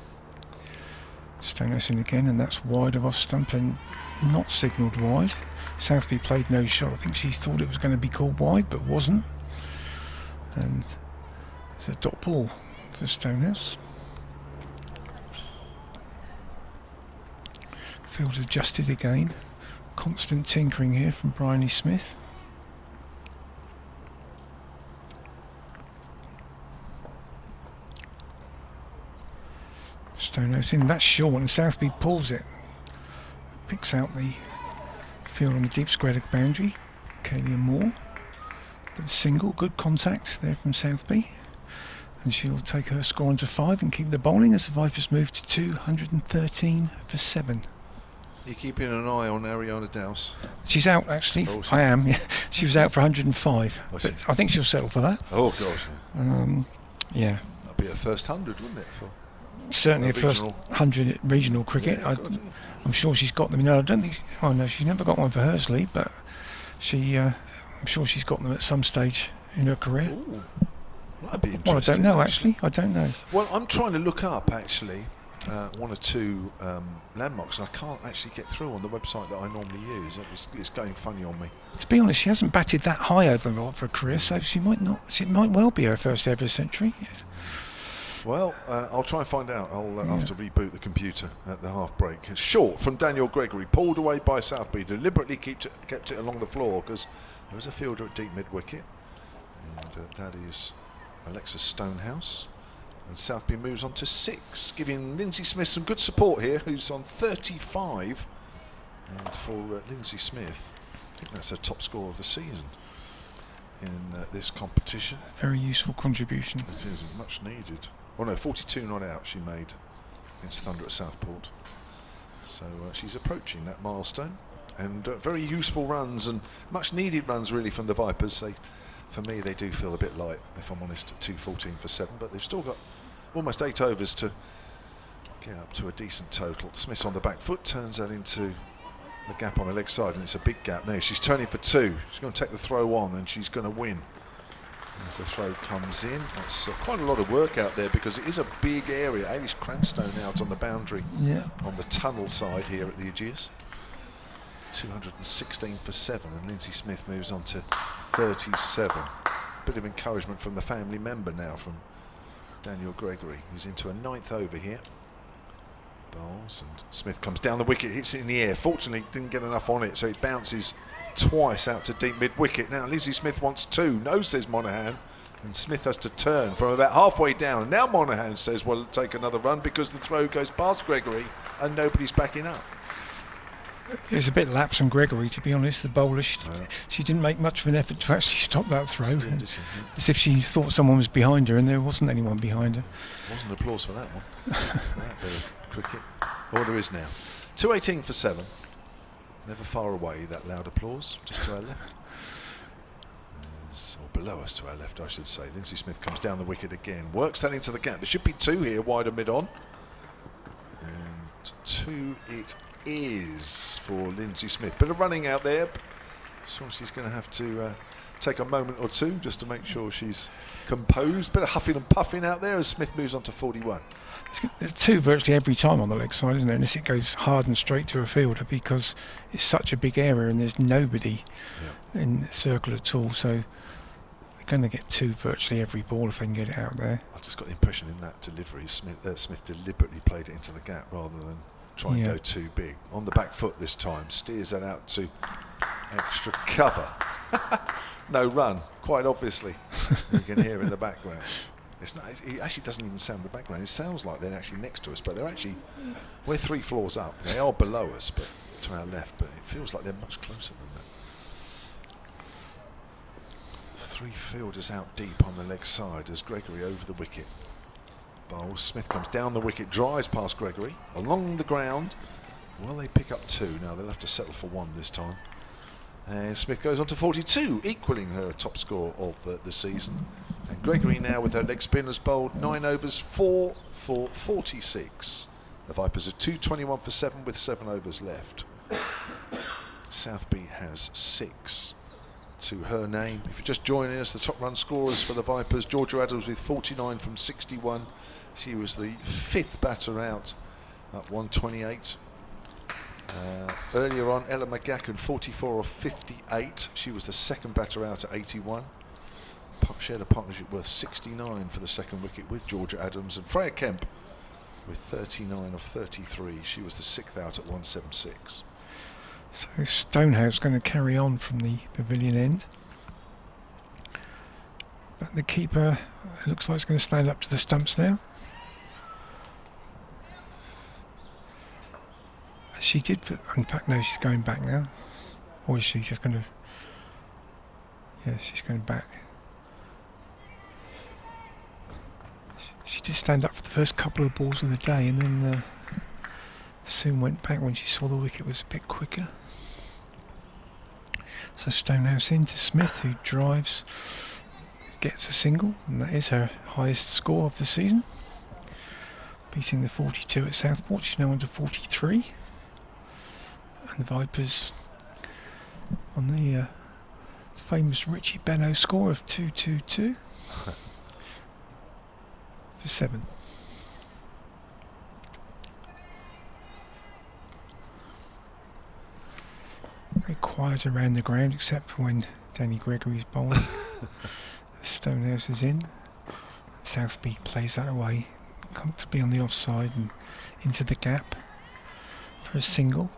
Stonehouse in again, and that's wide of off stump and not signalled wide. Southby played no shot. I think she thought it was going to be called wide, but wasn't. And it's a dot ball for Stonehouse. Field's adjusted again. Constant tinkering here from Bryony Smith. Stonehouse in, that's short, and Southby pulls it. Picks out the field on the deep square leg boundary. Kaylee Moore. But single, good contact there from Southby. And she'll take her score onto 5 and keep the bowling as the Vipers move to 213 for 7. You're keeping an eye on Ariana Dowse? She's out, actually. Oh, I am, yeah. She was out for 105. Oh, But I think she'll settle for that. Oh, gosh. Yeah. That'd be her first 100, wouldn't it? Certainly her first regional. 100 regional cricket. Yeah, I'm sure she's got them. I don't think. Oh no, she's never got one for Hersley, but I'm sure she's got them at some stage in her career. Ooh. That'd be interesting. Well, I don't know actually. I don't know. Well, I'm trying to look up actually one or two landmarks, and I can't actually get through on the website that I normally use. It's going funny on me. To be honest, she hasn't batted that high over her career, so she might not. It might well be her first ever century. Yeah. Well, I'll try and find out. I'll have to reboot the computer at the half break. Short from Daniel Gregory, pulled away by Southby, deliberately kept it along the floor because there was a fielder at deep mid wicket, and that is Alexis Stonehouse. And Southby moves on to 6, giving Lindsay Smith some good support here, who's on 35. And for Lindsay Smith, I think that's her top score of the season in this competition. Very useful contribution. It is much needed. Well, no, 42 not out she made against Thunder at Southport. So she's approaching that milestone. And very useful runs and much needed runs really from the Vipers. For me, they do feel a bit light, if I'm honest, at 214 for 7. But they've still got almost 8 overs to get up to a decent total. Smith's on the back foot, turns that into the gap on the leg side, and it's a big gap there. She's turning for 2. She's going to take the throw on, and she's going to win. As the throw comes in, that's quite a lot of work out there because it is a big area. Ailish Cranstone out on the boundary, on the tunnel side here at the Ageas. 216 for 7, and Lindsay Smith moves on to 37. Bit of encouragement from the family member now from Daniel Gregory, who's into a 9th over here. Bowls, and Smith comes down the wicket, hits it in the air. Fortunately, didn't get enough on it, so it bounces twice out to deep mid wicket. Now Lindsay Smith wants 2. No, says Monaghan, and Smith has to turn from about halfway down. And now Monaghan says, well, take another run because the throw goes past Gregory and nobody's backing up. It was a bit lapse from Gregory, to be honest. The bowler, she didn't make much of an effort to actually stop that throw. As if she thought someone was behind her, and there wasn't anyone behind her. Wasn't applause for that one. That bit of cricket. Oh, there is now. 218 for 7. Never far away, that loud applause, just to our left. Or below us to our left, I should say. Lindsay Smith comes down the wicket again, works that into the gap. There should be 2 here, wider mid-on. And 2 it is for Lindsay Smith. Bit of running out there. So she's going to have to take a moment or two just to make sure she's composed. Bit of huffing and puffing out there as Smith moves on to 41. There's 2 virtually every time on the leg side, isn't there? Unless it goes hard and straight to a fielder because it's such a big area and there's nobody in the circle at all. So they're going to get 2 virtually every ball if they can get it out there. I just got the impression in that delivery Smith deliberately played it into the gap rather than try and go too big. On the back foot this time, steers that out to extra cover. No run, quite obviously. You can hear in the background. It's not, it actually doesn't even sound in the background. It sounds like they're actually next to us, but we're 3 floors up. They are below us, but to our left, but it feels like they're much closer than that. 3 fielders out deep on the leg side as Gregory over the wicket. Bowles. Smith comes down the wicket, drives past Gregory, along the ground. Well, they pick up 2. Now they'll have to settle for 1 this time. And Smith goes on to 42, equaling her top score of the season. And Gregory now with her leg spinners bowled 9 overs, 4 for 46. The Vipers are 221 for 7 with 7 overs left. Southby has 6 to her name. If you're just joining us, the top run scorers for the Vipers, Georgia Adams with 49 from 61. She was the 5th batter out at 128. Earlier on, Ella McGacken 44 of 58. She was the 2nd batter out at 81. Shared a partnership worth 69 for the 2nd wicket with Georgia Adams, and Freya Kemp with 39 of 33. She was the 6th out at 176. So Stonehouse going to carry on from the pavilion end. But the keeper looks like it's going to stand up to the stumps now. She did, in fact, no, she's going back now. Or is she just going to... Yeah, she's going back. She did stand up for the first couple of balls of the day and then soon went back when she saw the wicket was a bit quicker. So Stonehouse into Smith, who drives, gets a single, and that is her highest score of the season. Beating the 42 at Southport, she's now on to 43. And the Vipers on the famous Richie Benno score of 222 for 7. Very quiet around the ground except for when Danny Gregory's bowling. Stonehouse is in. Southby plays that away comfortably on the offside and into the gap for a single.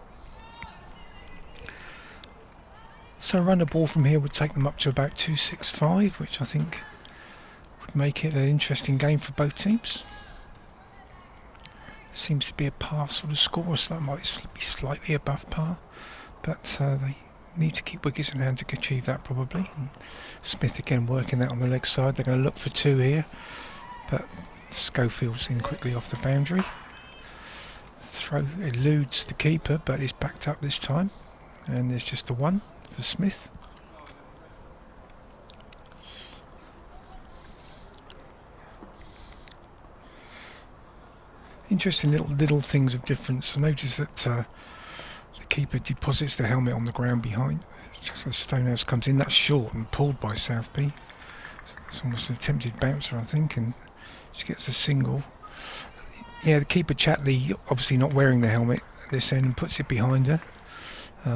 So a run of ball from here would take them up to about 265, which I think would make it an interesting game for both teams. Seems to be a par sort of score, so that might be slightly above par, but they need to keep wickets in hand to achieve that probably. And Smith again working that on the leg side. They're going to look for 2 here, but Schofield's in quickly off the boundary. Throw eludes the keeper, but is backed up this time, and there's just the 1 for Smith. Interesting little things of difference. I noticed that the keeper deposits the helmet on the ground behind. So Stonehouse comes in. That's short and pulled by Southby. It's almost an attempted bouncer, I think, and she gets a single. Yeah, the keeper Chatley obviously not wearing the helmet at this end and puts it behind her.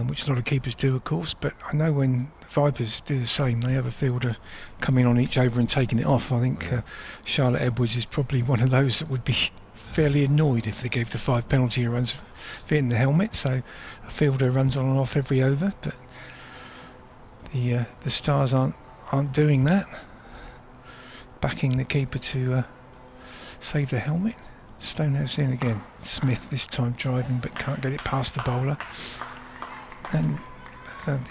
Which a lot of keepers do, of course, but I know when the Vipers do the same, they have a fielder coming on each over and taking it off. I think Charlotte Edwards is probably one of those that would be fairly annoyed if they gave the 5 penalty runs for fitting the helmet, so a fielder runs on and off every over, but the Stars aren't doing that, backing the keeper to save the helmet. Stonehouse in again. Smith this time driving but can't get it past the bowler. And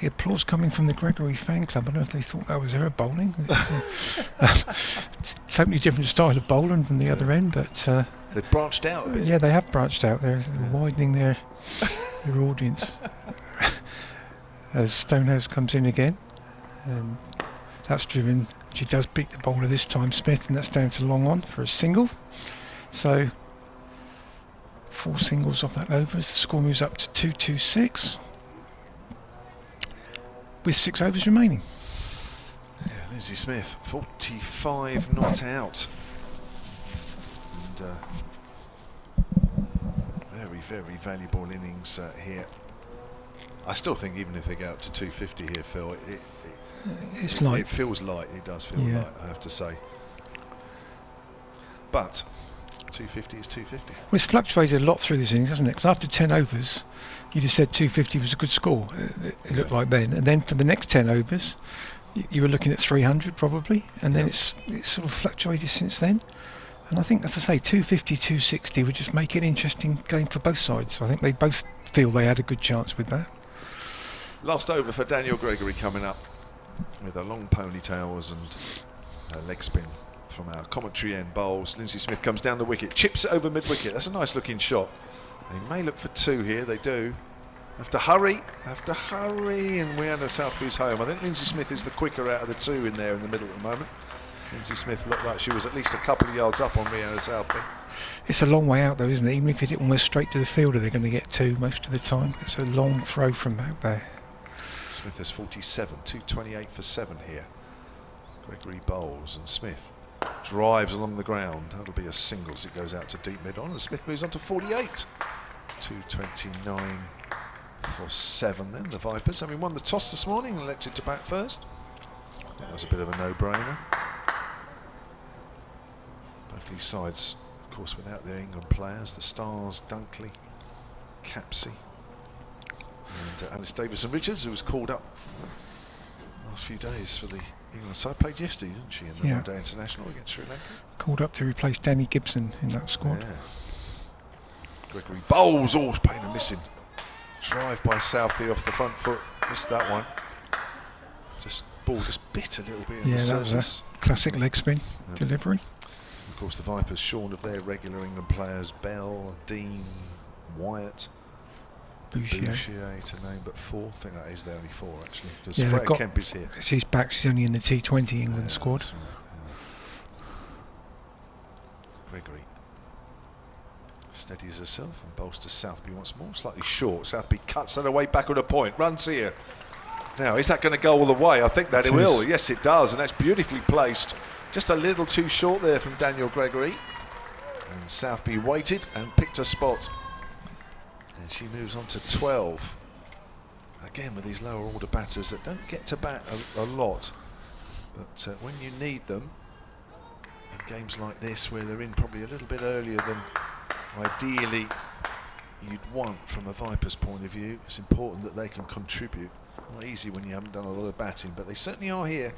the applause coming from the Gregory fan club. I don't know if they thought that was her bowling. It's a totally different style of bowling from the other end, but they've branched out a bit. Yeah, they have branched out. They're widening their audience. As Stonehouse comes in again, and that's driven. She does beat the bowler this time, Smith, and that's down to long on for a single. So 4 singles off that over as the score moves up to 226. With 6 overs remaining. Yeah, Lindsay Smith, 45 not out. And very, very valuable innings here. I still think even if they go up to 250 here, Phil, it's light. It feels light. It does feel light, I have to say. But 250 is 250. Well, it's fluctuated a lot through this innings, hasn't it? Because after 10 overs, you just said 250 was a good score. It looked like then. And then for the next 10 overs, you were looking at 300 probably. And then it's sort of fluctuated since then. And I think, as I say, 250, 260 would just make it an interesting game for both sides. I think they both feel they had a good chance with that. Last over for Daniel Gregory coming up with her long ponytails and her leg spin. From our commentary end bowls, Lindsay Smith comes down the wicket, chips it over mid-wicket. That's a nice looking shot. They may look for 2 here, they do. Have to hurry, and Rihanna Southby's home. I think Lindsay Smith is the quicker out of the 2 in there in the middle at the moment. Lindsay Smith looked like she was at least a couple of yards up on Rihanna Southby. It's a long way out though, isn't it? Even if you hit it almost straight to the fielder, they're going to get 2 most of the time. It's a long throw from out there. Smith has 47, 228 for 7 here. Gregory bowls and Smith drives along the ground. That'll be a single as it goes out to deep mid on, and Smith moves on to 48. 229 for 7 then, the Vipers. Having won the toss this morning and elected to bat first. I think that was a bit of a no-brainer. Both these sides course, without their England players, the Stars, Dunkley, Capsey, and Alice Davison-Richards, who was called up last few days for the England side. Played yesterday, didn't she, in the one-day international against Sri Lanka? Called up to replace Danny Gibson in that squad. Yeah. Gregory bowls, paying and missing. Drive by Southey off the front foot, missed that one. Ball just bit a little bit in the surface. That was a classic leg spin delivery. Of course, the Vipers shorn of their regular England players: Bell, Dean, Wyatt, Bouchier to name but 4. I think that is their only 4 actually, because Freya Kemp is here. She's back. She's only in the T20 England squad. That's right, Gregory steadies herself and bowls to Southby once more. Slightly short. Southby cuts that away back on a point. Runs here. Now, is that going to go all the way? I think that it will. Yes, it does, and that's beautifully placed. Just a little too short there from Daniel Gregory. And Southby waited and picked a spot. And she moves on to 12. Again, with these lower order batters that don't get to bat a lot. But when you need them, in games like this, where they're in probably a little bit earlier than ideally you'd want from a Vipers point of view, it's important that they can contribute. Not easy when you haven't done a lot of batting, but they certainly are here.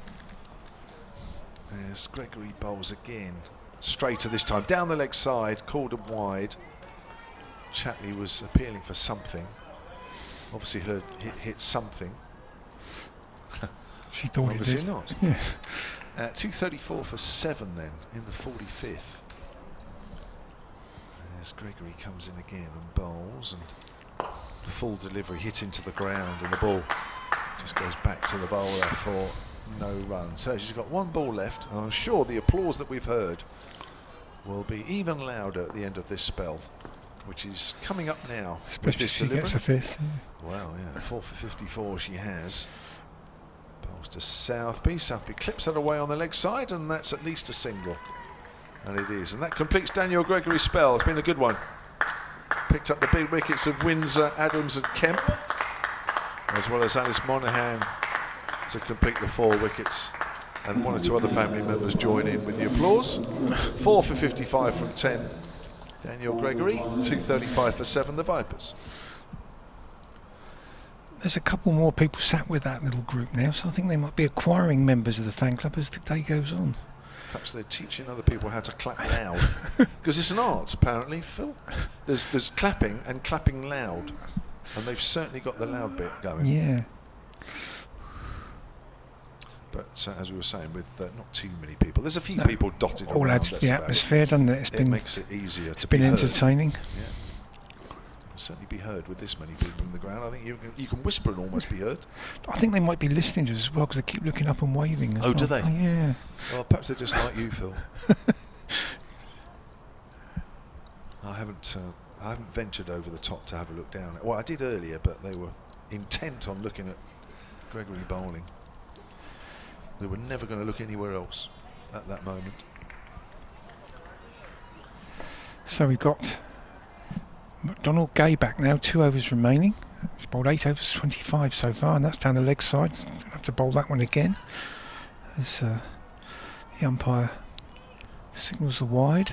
As Gregory bowls again, straighter this time, down the leg side, called him wide. Chatley was appealing for something. Obviously heard hit something. She thought obviously it did. not. Yeah. 234 for 7 then in the 45th. As Gregory comes in again and bowls, and full delivery hit into the ground, and the ball just goes back to the bowler for no run. So she's got 1 ball left, and I'm sure the applause that we've heard will be even louder at the end of this spell, which is coming up now. Especially if she gets a 5th. Wow, yeah, 4 for 54 she has. Bowls to Southby. Southby clips that away on the leg side, and that's at least a single. And it is. And that completes Daniel Gregory's spell. It's been a good one. Picked up the big wickets of Windsor, Adams and Kemp, as well as Alice Monaghan to complete the 4 wickets. And 1 or 2 other family members join in with the applause. 4 for 55 from 10. Daniel Gregory, 235 for 7, the Vipers. There's a couple more people sat with that little group now, so I think they might be acquiring members of the fan club as the day goes on. Perhaps they're teaching other people how to clap loud, because it's an art apparently, Phil. There's clapping and clapping loud, and they've certainly got the loud bit going. Yeah. But as we were saying, with not too many people, there's a few people dotted around. All adds to the atmosphere, doesn't it? It makes it easier to be heard. entertaining. Yeah. Certainly be heard with this many people in the ground. I think you can whisper and almost be heard. I think they might be listening to us as well, because they keep looking up and waving as well. Do they? Oh, yeah. Well, perhaps they're just like you, Phil. I haven't ventured over the top to have a look down. Well, I did earlier, but they were intent on looking at Gregory bowling. They were never going to look anywhere else at that moment. So we've got McDonald Gay back now, 2 overs remaining. He's bowled 8 overs, 25 so far, and that's down the leg side. Don't have to bowl that one again. As the umpire signals the wide.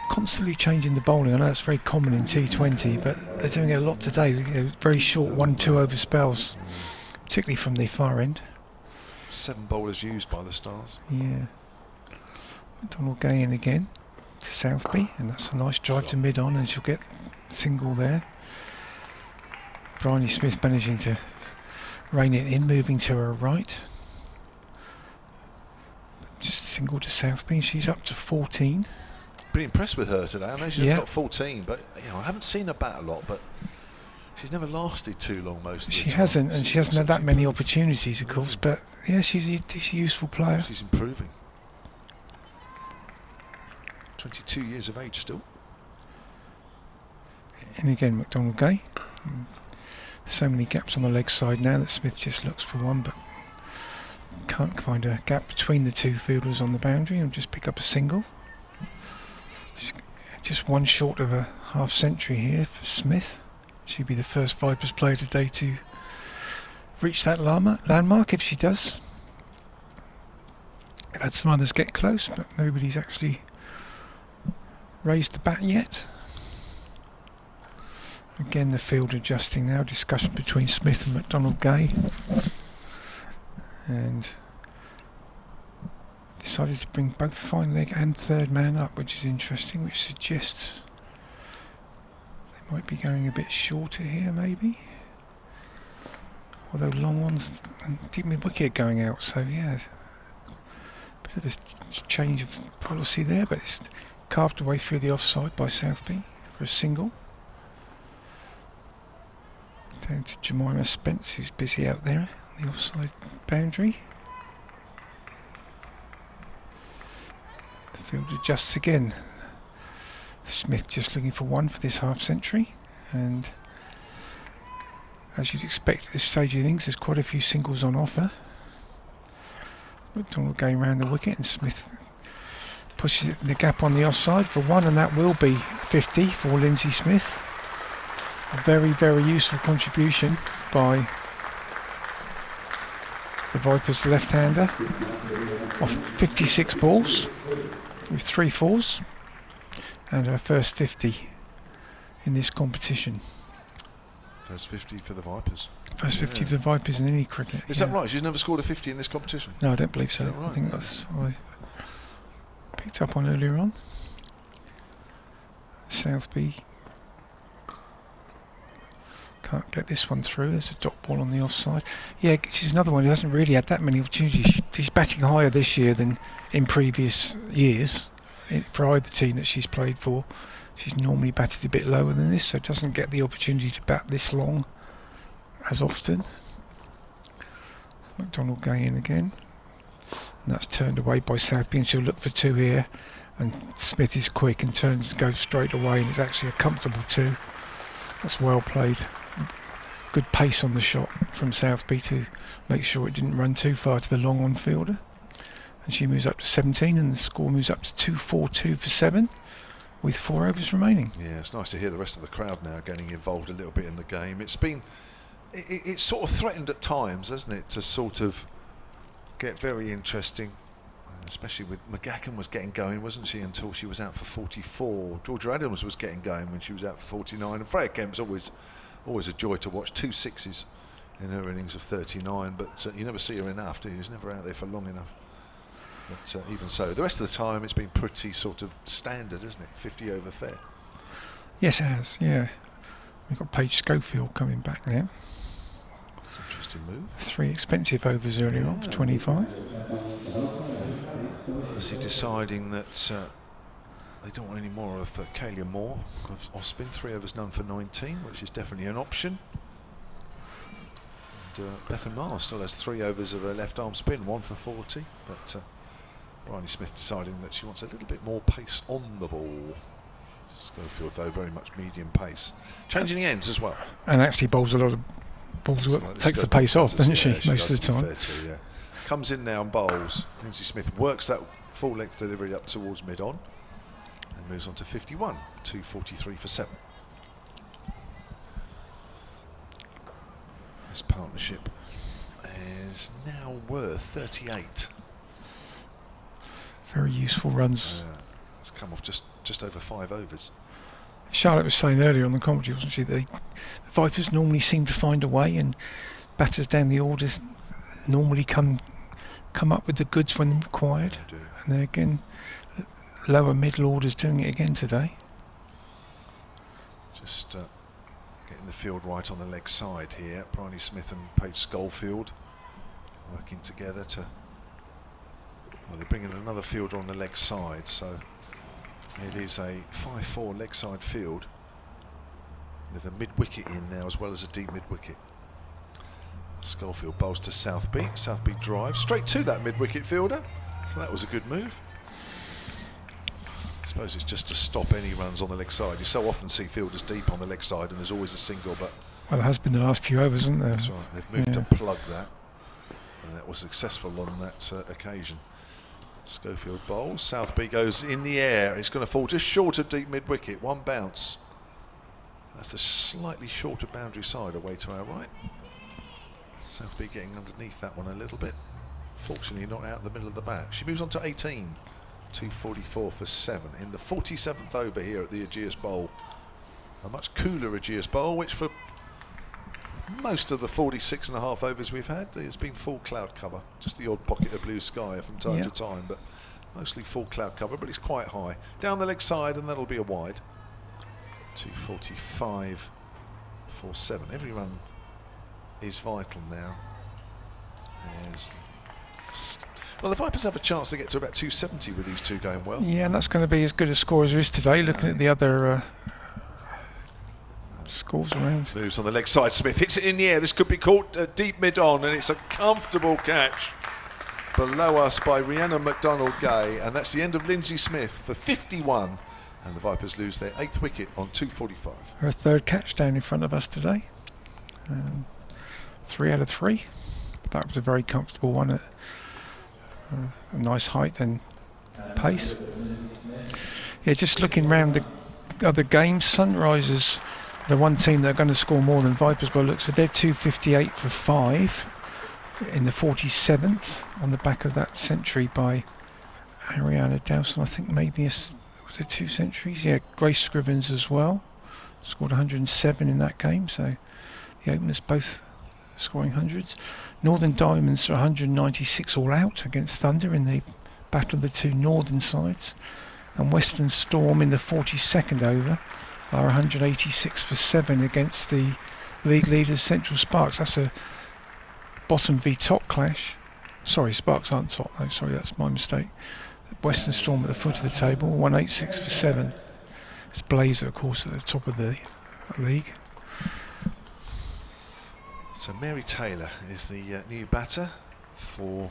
Constantly changing the bowling. I know it's very common in T20, but they're doing it a lot today. Very short 1-2 over spells, particularly from the far end. 7 bowlers used by the Stars. Yeah. McDonald Gay in again to Southby, and that's a nice drive to mid-on, and she'll get single there. Bryony Smith managing to rein it in, moving to her right. Just single to Southby, and she's up to 14. Pretty impressed with her today. I know she's got 14, but I haven't seen her bat a lot, but she's never lasted too long most of the time. She hasn't, and she hasn't had that many opportunities, of course, but yeah, she's a useful player. She's improving. 22 years of age still. And again, McDonald Gay. So many gaps on the leg side now that Smith just looks for one, but can't find a gap between the 2 fielders on the boundary, and just pick up a single. Just 1 short of a half century here for Smith. She'll be the first Vipers player today to reach that landmark if she does. I've had some others get close, but nobody's actually raised the bat yet. Again, the field adjusting now. Discussion between Smith and McDonald-Gay. And decided to bring both fine leg and third man up, which is interesting, which suggests they might be going a bit shorter here, maybe. Although long ones and deep mid wicket going out, so yeah, bit of a change of policy there, but it's carved away through the offside by Southby for a single. Down to Jemima Spence, who's busy out there on the offside boundary. The field adjusts again. Smith just looking for one for this half century, and as you'd expect at this stage of things, there's quite a few singles on offer. McDonald going round the wicket, and Smith pushes it in the gap on the offside for one, and that will be 50 for Lindsay Smith. A very, very useful contribution by the Vipers left-hander off 56 balls with 3 fours, and her first 50 in this competition. First 50 for the Vipers. First 50 for the Vipers in any cricket. Is that right? She's never scored a 50 in this competition? No, I don't believe so. Right? I think that's what I picked up on earlier on. Southby can't get this one through. There's a dot ball on the offside. Yeah, she's another one who hasn't really had that many opportunities. She's batting higher this year than in previous years for either team that she's played for. She's normally batted a bit lower than this, so doesn't get the opportunity to bat this long as often. McDonald going in again, and that's turned away by Southby, and she'll look for 2 here, and Smith is quick and goes straight away, and it's actually a comfortable 2. That's well played. Good pace on the shot from Southby to make sure it didn't run too far to the long on fielder, and she moves up to 17, and the score moves up to 2-4-2 for 7 with 4 overs remaining. Yeah, it's nice to hear the rest of the crowd now getting involved a little bit in the game. It's been it's sort of threatened at times, hasn't it, to sort of get very interesting, especially with McGacken was getting going, wasn't she, until she was out for 44. Georgia Adams was getting going when she was out for 49, and Freya Kemp's always a joy to watch. 2 sixes in her innings of 39, but you never see her enough, do you? She's never out there for long enough. But even so, the rest of the time it's been pretty sort of standard, isn't it? 50 over fair. Yes, it has, yeah. We've got Paige Schofield coming back now. It's an interesting move. 3 expensive overs earlier on for 25. Obviously deciding that they don't want any more of Kaylia Moore off spin. 3 overs none for 19, which is definitely an option. And Bethan Mars still has 3 overs of a left arm spin, 1 for 40, but Bryony Smith deciding that she wants a little bit more pace on the ball. Schofield, though, very much medium pace. Changing the ends as well. And actually bowls a lot of balls, takes the pace off, doesn't she, most of the time. Yeah. Comes in now and bowls. Lindsay Smith works that full length delivery up towards mid-on and moves on to 51, 243 for 7. This partnership is now worth 38. Very useful runs. It's come off just over 5 overs. Charlotte was saying earlier on the commentary, wasn't she, the Vipers normally seem to find a way, and batters down the orders normally come up with the goods when required. They do. And they're again lower middle orders doing it again today. Just getting the field right on the leg side here. Bryony Smith and Paige Schofield working together to. Well, they're bringing another fielder on the leg side, so it is a 5-4 leg side field with a mid-wicket in now as well as a deep mid-wicket. Schofield bowls to Southby. Southby drives straight to that mid-wicket fielder, so that was a good move. I suppose it's just to stop any runs on the leg side. You so often see fielders deep on the leg side and there's always a single, but well, there has been the last few overs, hasn't there? That's right, they've moved to plug that, and that was successful on that occasion. Schofield bowls. Southby goes in the air. He's going to fall just short of deep mid-wicket. 1 bounce. That's the slightly shorter boundary side away to our right. Southby getting underneath that one a little bit. Fortunately not out the middle of the bat. She moves on to 18. 244 for 7 in the 47th over here at the Ageas Bowl. A much cooler Ageas Bowl, which for most of the 46.5 overs we've had, there's been full cloud cover. Just the odd pocket of blue sky from time to time, but mostly full cloud cover, but it's quite high. Down the leg side, and that'll be a wide. 245 for 7. Every run is vital now. Well, the Vipers have a chance to get to about 270 with these two going well. Yeah, and that's going to be as good a score as there is today, looking at the other scores around. Moves on the leg side, Smith hits it in the air. This could be caught deep mid-on, and it's a comfortable catch below us by Rhiannon McDonald-Gay, and that's the end of Lindsay Smith for 51, and the Vipers lose their 8th wicket on 245. Her third catch down in front of us today. 3 out of 3. That was a very comfortable one at a nice height and pace. Yeah, just looking round the other games, Sunrisers, the one team that are going to score more than Vipers by looks for, they're 258 for 5 in the 47th on the back of that century by Ariana Dowson. I think maybe was it 2 centuries? Yeah, Grace Scrivens as well. Scored 107 in that game, so the openers both scoring hundreds. Northern Diamonds are 196 all out against Thunder in the battle of the two northern sides, and Western Storm in the 42nd over are 186 for 7 against the league leaders Central Sparks. That's a bottom v top clash. Sorry, Sparks aren't top though, sorry, that's my mistake. Western Storm at the foot of the table, 186 for 7. It's Blazer of course at the top of the league. So Mary Taylor is the new batter for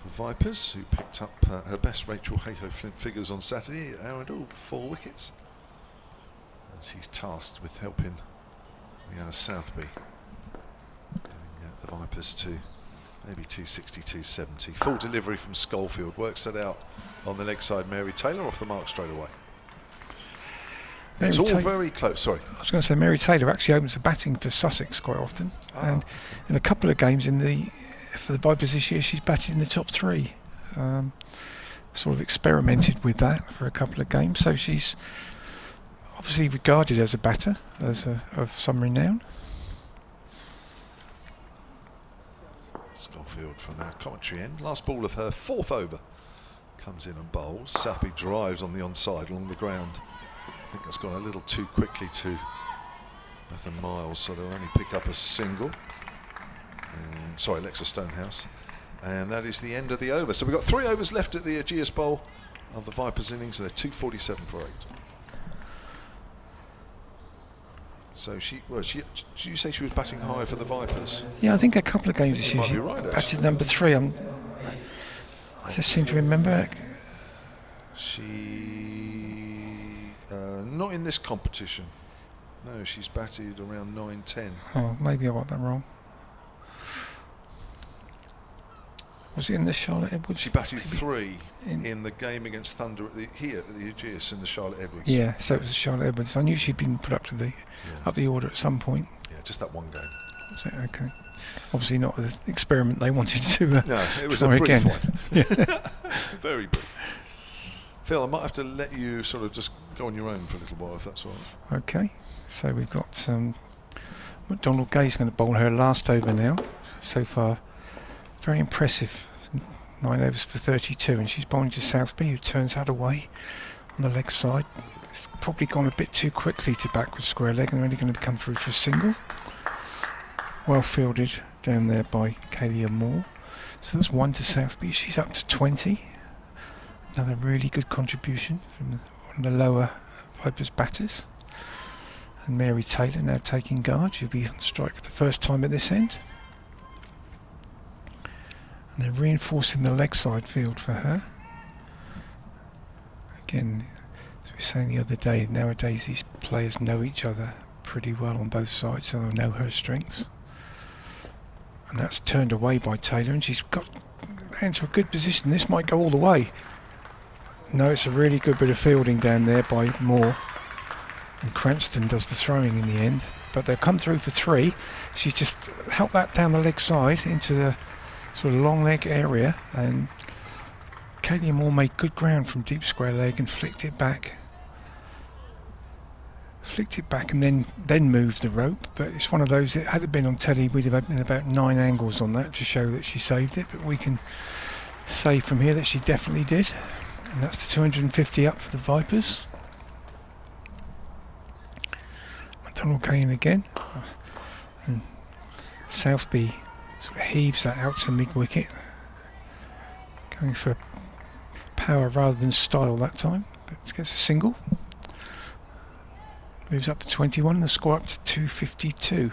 the Vipers, who picked up her best Rachael Heyhoe Flint figures on Saturday at Arundel, 4 wickets. And she's tasked with helping Rihanna Southby, getting the Vipers to maybe 260, 270. Full delivery from Schofield, works that out on the leg side. Mary Taylor off the mark straight away. It's all very close, sorry. I was going to say Mary Taylor actually opens the batting for Sussex quite often, and in a couple of games for the Vipers this year she's batted in the top 3. Sort of experimented with that for a couple of games, so she's obviously regarded as a batter, of some renown. Schofield from our commentary end. Last ball of her 4th over comes in and bowls. Southby drives on the onside along the ground. I think that's gone a little too quickly to Bethan Miles, so they'll only pick up a single. Sorry, Alexa Stonehouse. And that is the end of the over. So we've got 3 overs left at the Ageas Bowl of the Vipers innings, and they're 247 for 8. So did you say she was batting high for the Vipers? Yeah, I think a couple of games this year might she be right, batted number 3. I just seem to remember. Not in this competition. No, she's batted around 9-10. Oh, maybe I got that wrong. Was it in the Charlotte Edwards? She batted 3 in the game against Thunder at the Ageas in the Charlotte Edwards. Yeah, so it was the Charlotte Edwards. I knew she'd been put up to up the order at some point. Yeah, just that one game. Was it? Okay. Obviously not an experiment they wanted to. No, it was a brief one. Yeah. Very brief. Phil, I might have to let you sort of just go on your own for a little while, if that's all right. Okay, so we've got McDonald Gay's going to bowl her last over now. So far, very impressive. 9 overs for 32, and she's bowling to Southby, who turns that away on the leg side. It's probably gone a bit too quickly to backward square leg, and they're only going to come through for a single. Well fielded down there by Kalia Moore. So that's 1 to Southby. She's up to 20. Another really good contribution from one of the lower Vipers batters. And Mary Taylor now taking guard. She'll be on strike for the first time at this end. And they're reinforcing the leg side field for her. Again, as we were saying the other day, nowadays these players know each other pretty well on both sides, so they'll know her strengths. And that's turned away by Taylor, and she's got into a good position. This might go all the way. No, it's a really good bit of fielding down there by Moore, and Cranston does the throwing in the end, but they'll come through for 3. She just helped that down the leg side into the sort of long leg area, and Katie Moore made good ground from deep square leg and flicked it back. And then moved the rope, but it's one of those that had it been on telly we'd have had about 9 angles on that to show that she saved it, but we can say from here that she definitely did, and that's the 250 up for the Vipers. McDonald Gain again, and Southby sort of heaves that out to mid-wicket, going for power rather than style that time, but gets a single. Moves up to 21 and the score up to 252.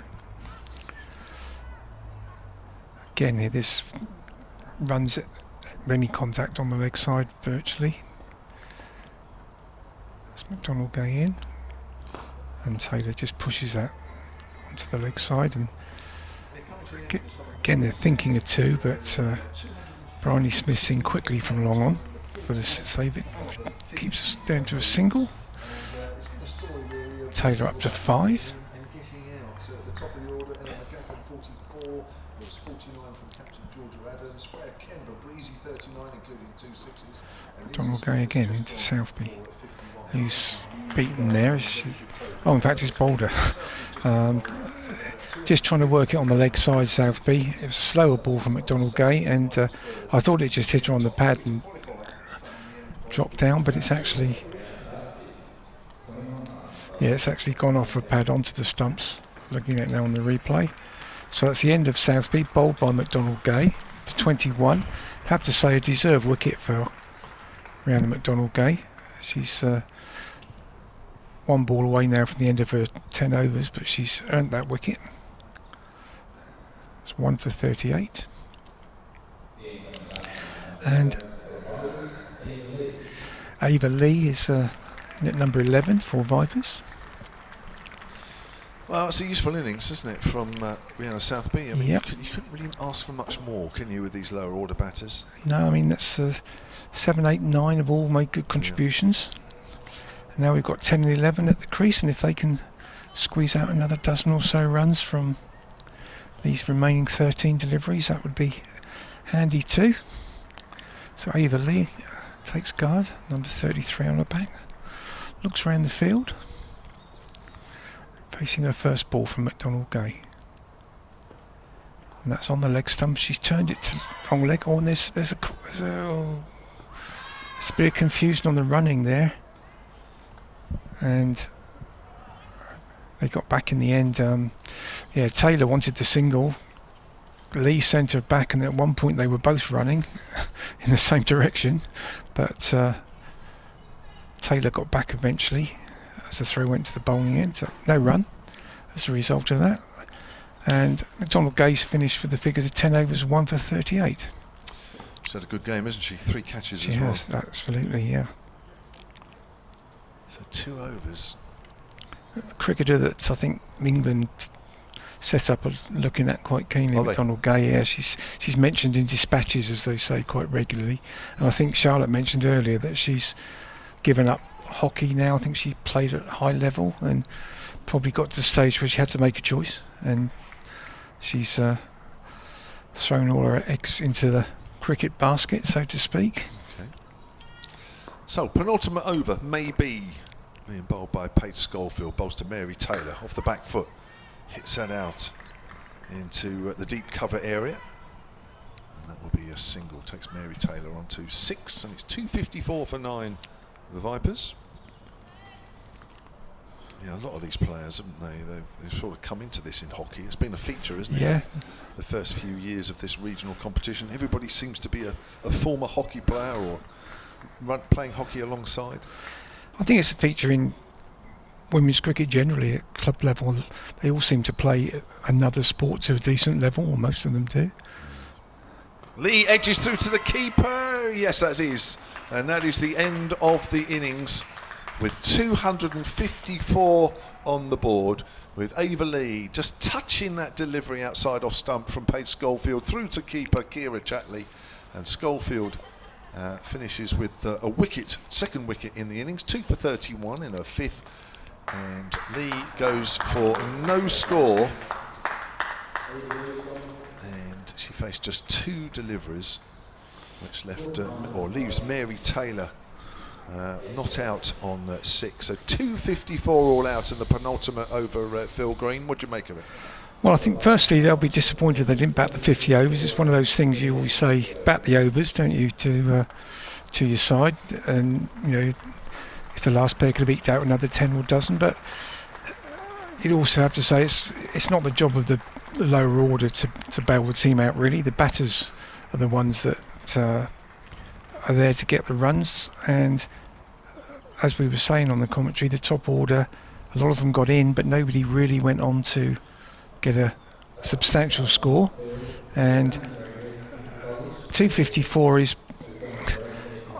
Again here, this runs at any contact on the leg side virtually. That's McDonald going in, and Taylor just pushes that onto the leg side, and again they're thinking a 2, but Bryony Smith's in quickly from long on for the save. It keeps us down to a single. Taylor up to 5. Donald Gay again into Southby, who's beaten there. In fact, it's Boulder. Just trying to work it on the leg side, Southby. It was a slower ball from McDonald Gay, and I thought it just hit her on the pad and dropped down, but it's actually... Yeah, it's actually gone off a pad onto the stumps, looking at it now on the replay. So that's the end of Southby, bowled by McDonald Gay for 21. Have to say a deserved wicket for Rhiannon McDonald Gay. She's 1 ball away now from the end of her 10 overs, but she's earned that wicket. It's 1 for 38. And Ava Lee is in at number 11 for Vipers. Well, it's a useful innings, isn't it, from Southby? I mean, yep. you couldn't really ask for much more, can you, with these lower order batters? No, I mean, that's 7, 8, 9 have all made good contributions. And now we've got 10 and 11 at the crease, and if they can squeeze out another dozen or so runs from these remaining 13 deliveries, that would be handy too. So Ava Lee takes guard, number 33 on her back, looks around the field, facing her first ball from McDonald Gay, and that's on the leg stump. She's turned it to long leg. Oh, and there's a bit of confusion on the running there, and they got back in the end. Taylor wanted the single, Lee sent her back, and at one point they were both running in the same direction, but Taylor got back eventually as the throw went to the bowling end, so no run as a result of that. And McDonald Gay's finished with the figures of 10 overs, 1 for 38. She's had a good game, isn't she? 3 catches she as well. She has, absolutely, yeah. So 2 overs. A cricketer that I think England set up looking at quite keenly. McDonald Gay, yeah, she's mentioned in dispatches, as they say, quite regularly. And I think Charlotte mentioned earlier that she's given up hockey now. I think she played at high level and probably got to the stage where she had to make a choice, and she's thrown all her eggs into the cricket basket, so to speak. Okay. So penultimate over, maybe being bowled by Paige Schofield, bowls to Mary Taylor off the back foot, hits that out into the deep cover area, and that will be a single. Takes Mary Taylor on to 6, and it's 254 for 9 the Vipers. Yeah, a lot of these players, haven't they? They've sort of come into this in hockey. It's been a feature, isn't it? Yeah. The first few years of this regional competition, everybody seems to be a former hockey player or playing hockey alongside. I think it's a feature in women's cricket generally at club level. They all seem to play another sport to a decent level, or most of them do. Lee edges through to the keeper. Yes, that is. And that is the end of the innings, with 254 on the board, with Ava Lee just touching that delivery outside off stump from Paige Schofield through to keeper Kira Chatley, and Schofield finishes with a wicket, second wicket in the innings, 2 for 31 in her 5th, and Lee goes for no score, and she faced just 2 deliveries which left or leaves Mary Taylor not out on 6. So 254 all out in the penultimate over Phil Green. What do you make of it? Well, I think firstly they'll be disappointed they didn't bat the 50 overs. It's one of those things you always say, bat the overs, don't you, to your side. And if the last pair could have eked out another 10 or dozen, but you'd also have to say it's not the job of the lower order to bail the team out, really. The batters are the ones that are there to get the runs, and as we were saying on the commentary, the top order, a lot of them got in, but nobody really went on to get a substantial score. And 254 is,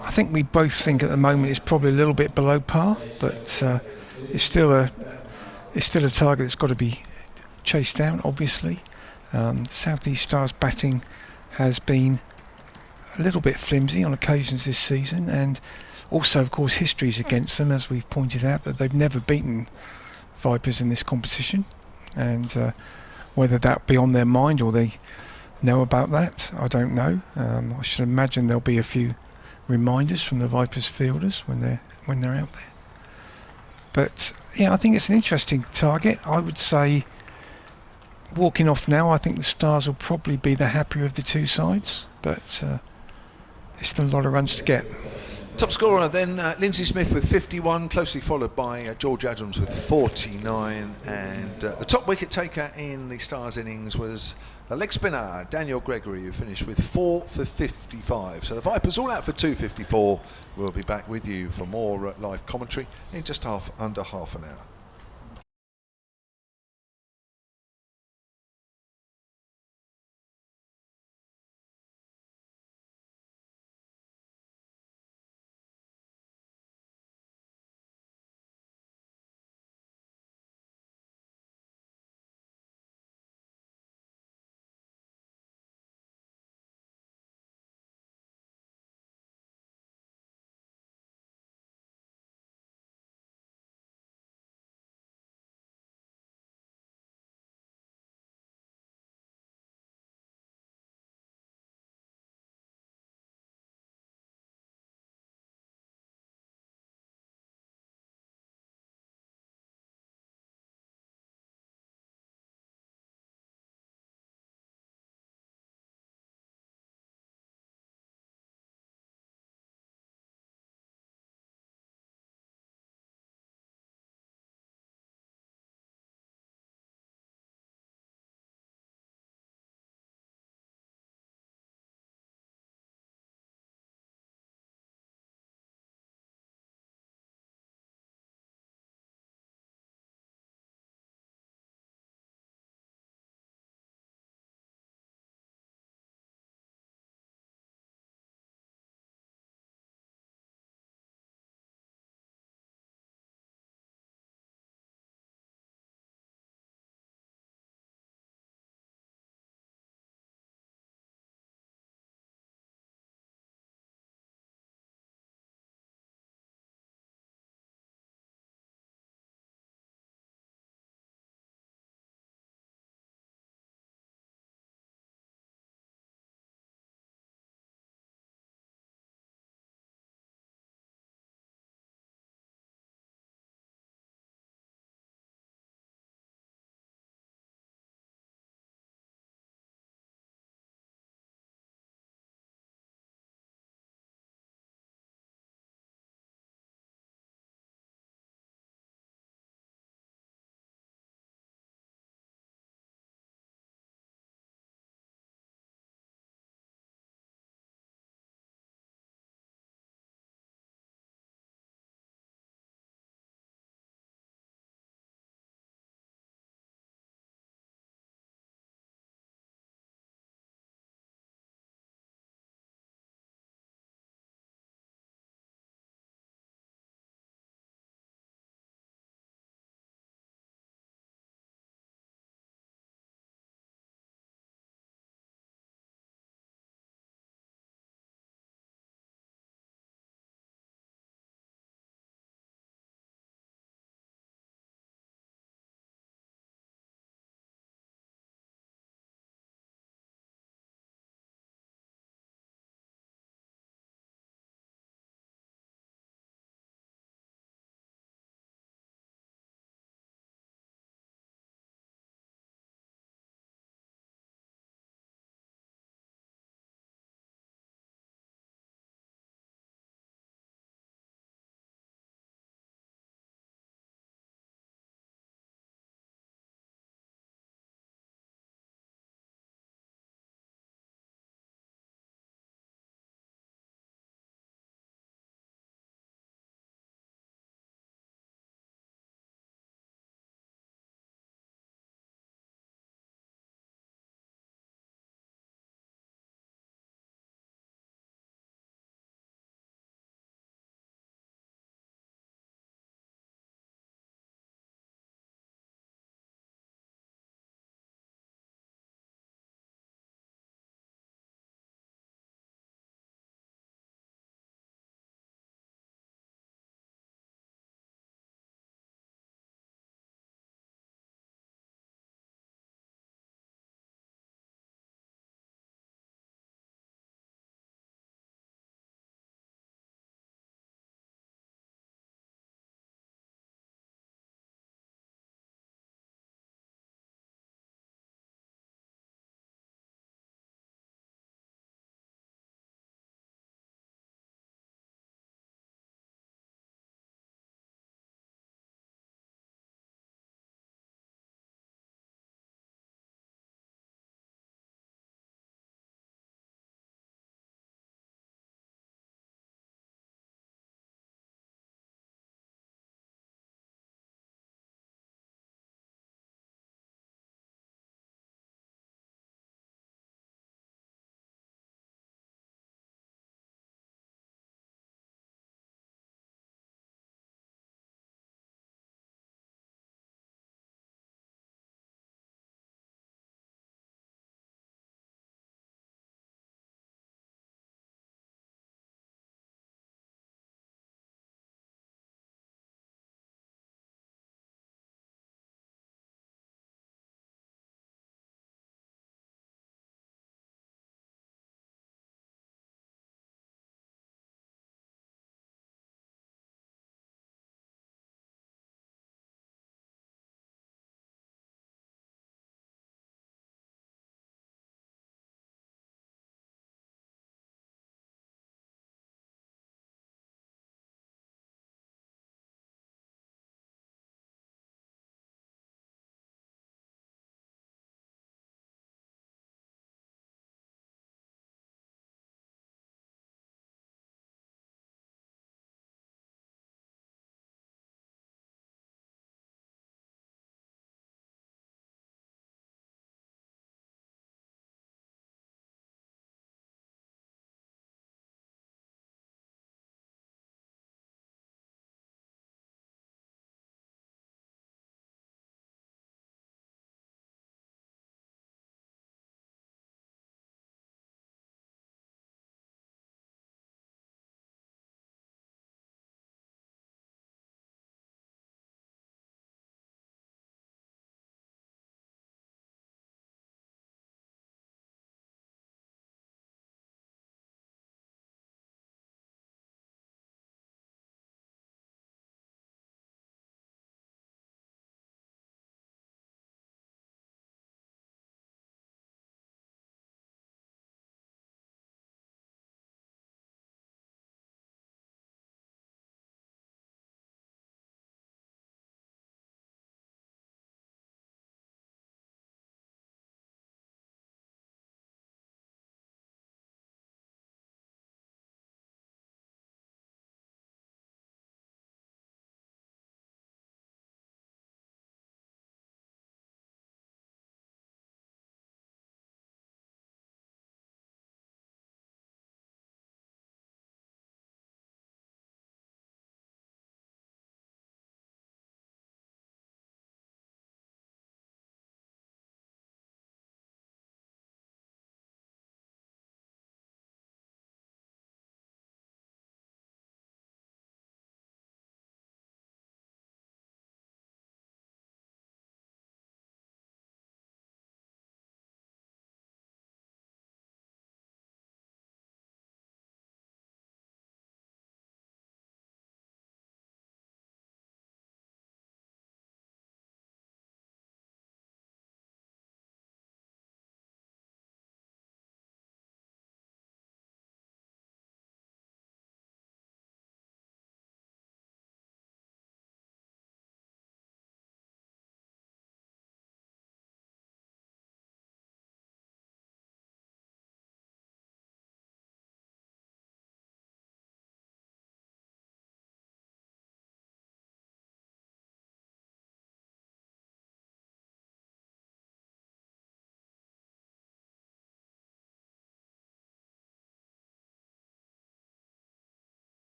I think we both think at the moment, is probably a little bit below par, but it's still a target that's got to be chased down, obviously. South East Stars batting has been a little bit flimsy on occasions this season, and also of course history's against them, as we've pointed out, that they've never beaten Vipers in this competition, and whether that be on their mind or they know about that, I don't know. I should imagine there'll be a few reminders from the Vipers fielders when they're out there. But yeah, I think it's an interesting target. I would say, walking off now, I think the Stars will probably be the happier of the two sides, but it's still a lot of runs to get. Top scorer then, Lindsay Smith with 51, closely followed by George Adams with 49, and the top wicket taker in the Stars innings was the leg spinner Daniel Gregory, who finished with 4 for 55. So the Vipers all out for 254. We'll be back with you for more live commentary in just under half an hour.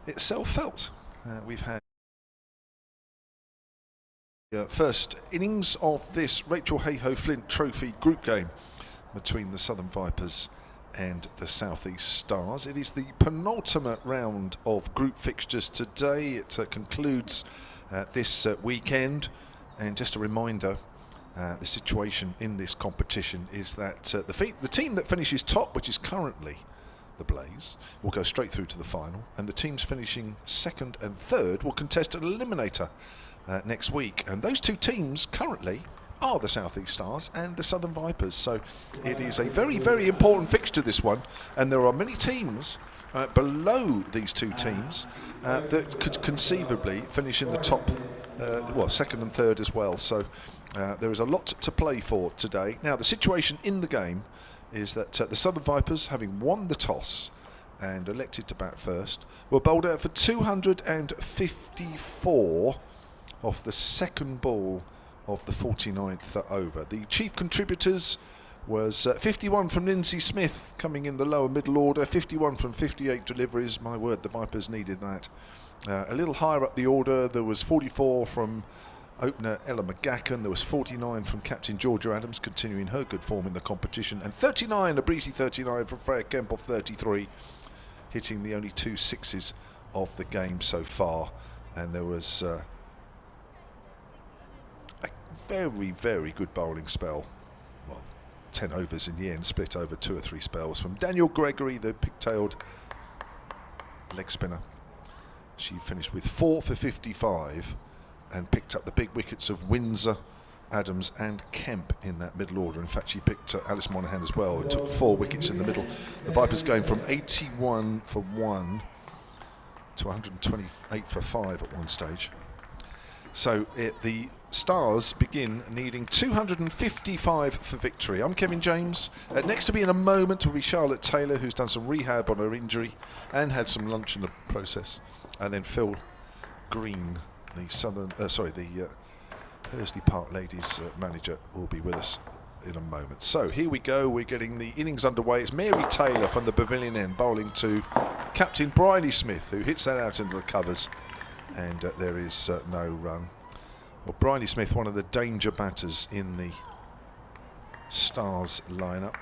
Itself felt. We've had first innings of this Rachael Heyhoe Flint Trophy group game between the Southern Vipers and the South East Stars. It is the penultimate round of group fixtures today. It concludes this weekend, and just a reminder, the situation in this competition is that the team that finishes top, which is currently the Blaze, will go straight through to the final, and the teams finishing second and third will contest an eliminator next week, and those two teams currently are the South East Stars and the Southern Vipers. So it is a very, very important fixture, this one, and there are many teams below these two teams that could conceivably finish in the top, well, second and third as well. So there is a lot to play for today. Now, the situation in the game is that the Southern Vipers, having won the toss and elected to bat first, were bowled out for 254 off the second ball of the 49th over. The chief contributors was 51 from Lindsay Smith, coming in the lower middle order, 51 from 58 deliveries. My word, the Vipers needed that. A little higher up the order, there was 44 from opener Ella McGacken, there was 49 from captain Georgia Adams, continuing her good form in the competition, and 39, a breezy 39 from Freya Kemp off 33, hitting the only 2 sixes of the game so far. And there was a very, very good bowling spell. Well, 10 overs in the end, split over 2 or 3 spells from Daniel Gregory, the pigtailed leg spinner. She finished with 4 for 55 and picked up the big wickets of Windsor, Adams and Kemp in that middle order. In fact, she picked Alice Monaghan as well and took 4 wickets in the middle. The Vipers going from 81 for 1 to 128 for 5 at one stage. So the Stars begin needing 255 for victory. I'm Kevin James. Next to me in a moment will be Charlotte Taylor, who's done some rehab on her injury and had some lunch in the process. And then Phil Green, the Hursley Park Ladies manager, will be with us in a moment. So here we go, we're getting the innings underway. It's Mary Taylor from the pavilion end bowling to captain Bryony Smith, who hits that out into the covers, and there is no run. Well, Bryony Smith, one of the danger batters in the Stars lineup.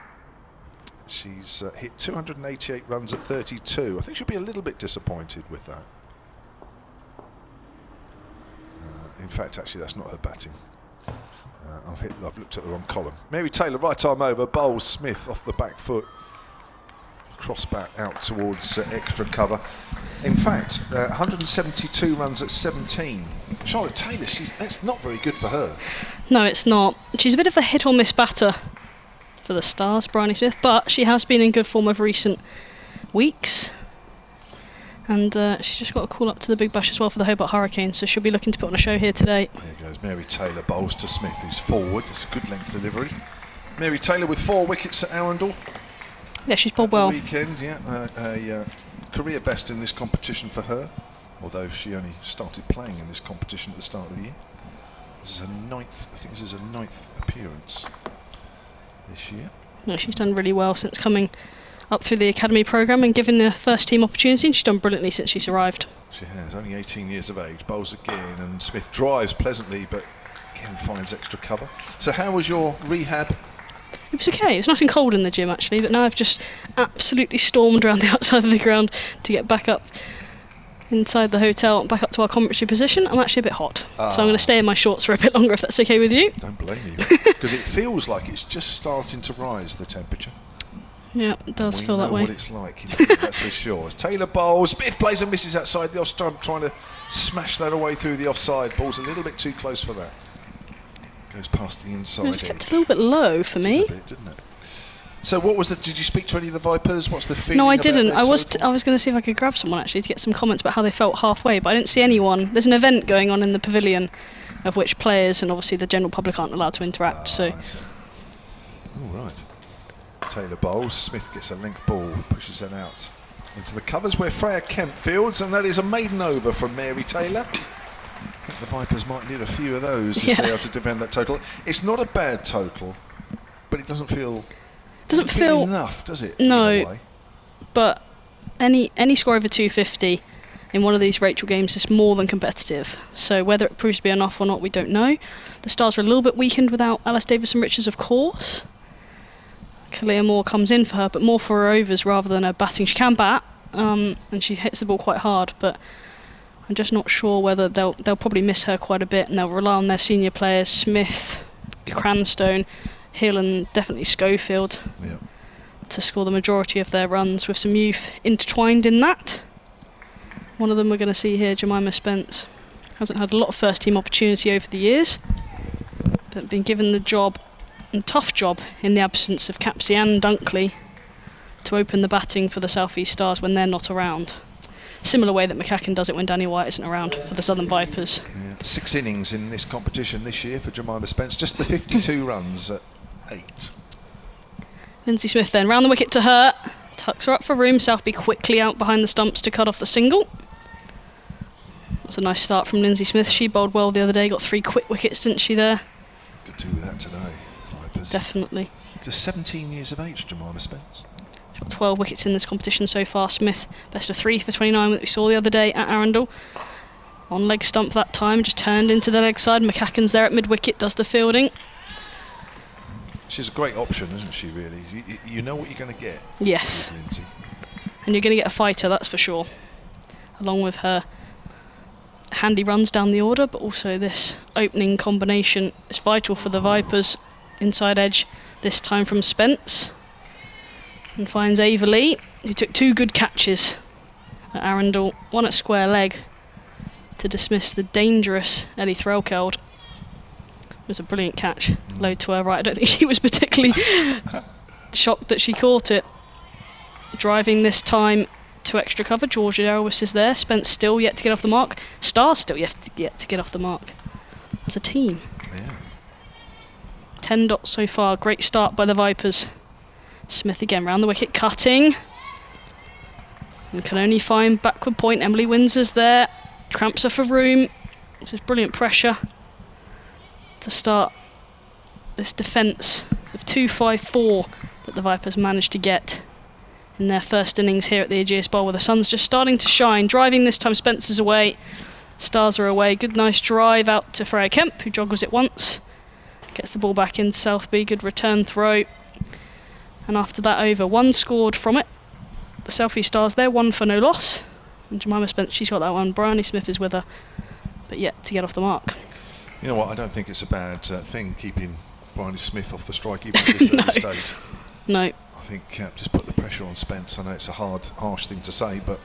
She's hit 288 runs at 32. I think she'll be a little bit disappointed with that. In fact, actually, that's not her batting. I've looked at the wrong column. Mary Taylor, right arm over, bowls Smith off the back foot. Cross bat out towards extra cover. In fact, 172 runs at 17. Charlotte Taylor, that's not very good for her. No, it's not. She's a bit of a hit or miss batter for the Stars, Bryony Smith, but she has been in good form of recent weeks. And she's just got a call up to the Big Bash as well for the Hobart Hurricanes, so she'll be looking to put on a show here today. There goes Mary Taylor, bowls to Smith, who's forward. It's a good length delivery. Mary Taylor with 4 wickets at Arundel. Yeah, she's bowled well. Weekend, yeah, a career best in this competition for her, although she only started playing in this competition at the start of the year. This is her 9th, I think this is her 9th appearance this year. No, she's done really well since coming up through the academy programme and given the first team opportunity, and she's done brilliantly since she's arrived. She has, only 18 years of age, bowls again, and Smith drives pleasantly, but again finds extra cover. So how was your rehab? It was okay. It was nice and cold in the gym actually, but now I've just absolutely stormed around the outside of the ground to get back up inside the hotel, back up to our commentary position. I'm actually a bit hot, so I'm going to stay in my shorts for a bit longer if that's okay with you. Don't blame you, because it feels like it's just starting to rise, the temperature. Yeah, it does feel that way. We know what it's like, that's for sure. As Taylor bowls, Smith plays and misses outside the off stump, trying to smash that away through the offside. Ball's a little bit too close for that. Goes past the inside edge. It kept a little bit low for me. Didn't it? So what was the? Did you speak to any of the Vipers? What's the feeling? No, I didn't. I was going to see if I could grab someone actually to get some comments about how they felt halfway, but I didn't see anyone. There's an event going on in the pavilion, of which players and obviously the general public aren't allowed to interact. So. All right. Taylor bowls. Smith gets a length ball, pushes it out into the covers where Freya Kemp fields, and that is a maiden over from Mary Taylor. I think the Vipers might need a few of those if they are to defend that total. It's not a bad total, but it doesn't feel enough, does it? No, but any score over 250 in one of these Rachael games is more than competitive. So whether it proves to be enough or not, we don't know. The Stars are a little bit weakened without Alice Davison-Richards, of course. Kalia Moore comes in for her, but more for her overs rather than her batting. She can bat, and she hits the ball quite hard, but I'm just not sure whether they'll probably miss her quite a bit, and they'll rely on their senior players, Smith, Cranstone, Hill, and definitely Schofield to score the majority of their runs, with some youth intertwined in that. One of them we're going to see here, Jemima Spence, hasn't had a lot of first team opportunity over the years, but been given the job, and tough job, in the absence of Capsey and Dunkley, to open the batting for the South East Stars when they're not around. Similar way that McCacken does it when Danny White isn't around for the Southern Vipers. 6 innings in this competition this year for Jemima Spence, just the 52 runs at 8. Lindsay Smith then, round the wicket to her, tucks her up for room. Southby quickly out behind the stumps to cut off the single. That's a nice start from Lindsay Smith. She bowled well the other day, got 3 quick wickets, didn't she, there? Could do with that today, Vipers. Definitely. Just 17 years of age, Jemima Spence. She's got 12 wickets in this competition so far. Smith, best of 3 for 29 that we saw the other day at Arundel. On leg stump that time, just turned into the leg side. McCacken's there at mid-wicket, does the fielding. She's a great option, isn't she, really? You know what you're going to get. Yes. With Lindsay. And you're going to get a fighter, that's for sure. Along with her handy runs down the order, but also this opening combination is vital for the Vipers. Inside edge, this time from Spence. And finds Ava Lee, who took 2 good catches at Arundel, 1 at square leg, to dismiss the dangerous Ellie Threlkeld. It was a brilliant catch, low to her right. I don't think she was particularly shocked that she caught it. Driving this time to extra cover, Georgia Elvis is there. Spence still yet to get off the mark. Stars still yet to get off the mark as a team. Yeah. 10 dots so far. Great start by the Vipers. Smith again round the wicket, cutting. And can only find backward point. Emily Windsor's there. Cramps her for room. This is brilliant pressure to start this defence of 2-5-4 that the Vipers managed to get in their first innings here at the Ageas Bowl, where the sun's just starting to shine. Driving this time, Spencer's away. Stars are away. Good nice drive out to Freya Kemp, who joggles it once. Gets the ball back into Southby. Good return throw. And after that over, 1 scored from it. The South East Stars there, 1 for no loss. And Jemima Spence, she's got that one. Bryony Smith is with her, but yet to get off the mark. You know what, I don't think it's a bad thing keeping Bryony Smith off the strike even at this early stage. No. I think just put the pressure on Spence. I know it's a harsh thing to say, but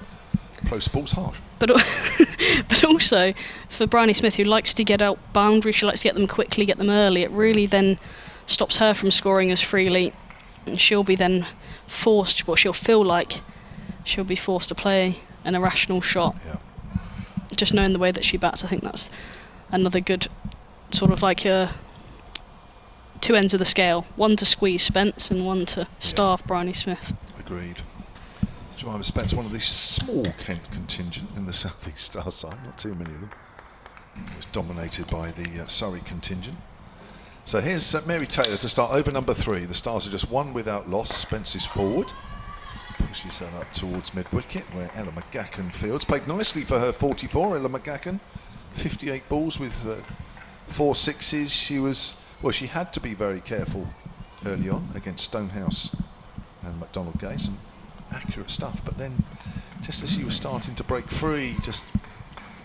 pro sport's harsh. But also, for Bryony Smith, who likes to get out boundaries, she likes to get them quickly, get them early, it really then stops her from scoring as freely. And she'll be then forced, well, she'll feel like she'll be forced to play an irrational shot. Yeah. Just knowing the way that she bats, I think that's another good sort of like 2 ends of the scale. 1 to squeeze Spence and 1 to starve Bryony Smith. Agreed. Jemima Spence, one of the small Kent contingent in the South East Star side, not too many of them. It was dominated by the Surrey contingent. So here's Mary Taylor to start over number 3. The Stars are just 1 without loss. Spence is forward. Pushes that up towards mid-wicket where Ella McGacken fields. Played nicely for her 44, Ella McGacken. 58 balls with 4 sixes. She had to be very careful early on against Stonehouse and McDonald Gay. Some accurate stuff. But then just as she was starting to break free, just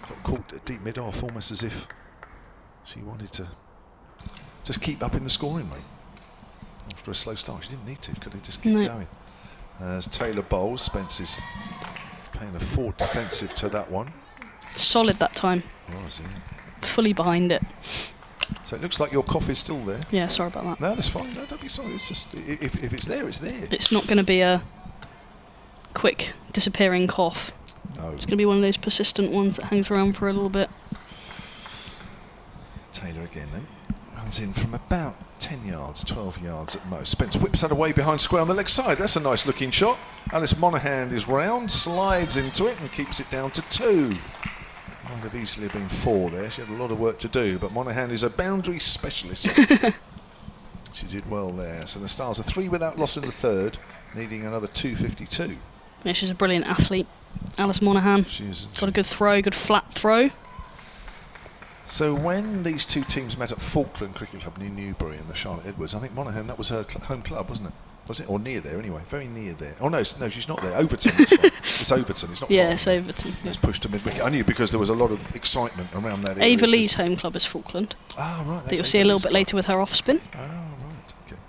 got caught at deep mid-off, almost as if she wanted to just keep up in the scoring rate. After a slow start, she didn't need to. Could have just kept going. As Taylor bowls, Spence is paying a forward defensive to that one. Solid that time. Was he? Fully behind it. So it looks like your cough is still there. Yeah, sorry about that. No, that's fine. No, don't be sorry. It's just if it's there, it's there. It's not going to be a quick disappearing cough. No. It's going to be one of those persistent ones that hangs around for a little bit. Taylor again then. Runs in from about 10 yards, 12 yards at most. Spence whips that away behind square on the leg side. That's a nice looking shot. Alice Monaghan is round, slides into it and keeps it down to 2. Might have easily been 4 there. She had a lot of work to do, but Monaghan is a boundary specialist. She did well there. So the Stars are 3 without loss in the third, needing another 252. Yeah, she's a brilliant athlete, Alice Monaghan. She's got a good throw, good flat throw. So when these two teams met at Falkland Cricket Club near Newbury in the Charlotte Edwards, I think Monaghan, that was her home club, wasn't it? Was it? Or near there anyway, very near there. Oh no, no, she's not there. Overton, that's right. It's Overton, it's not Yeah, far. it's Overton. It's pushed to mid-wicket. I knew because there was a lot of excitement around that area. Ava Lee's home club is Falkland. Ah, right. That you'll see a little bit later with her off spin. Oh, right, okay.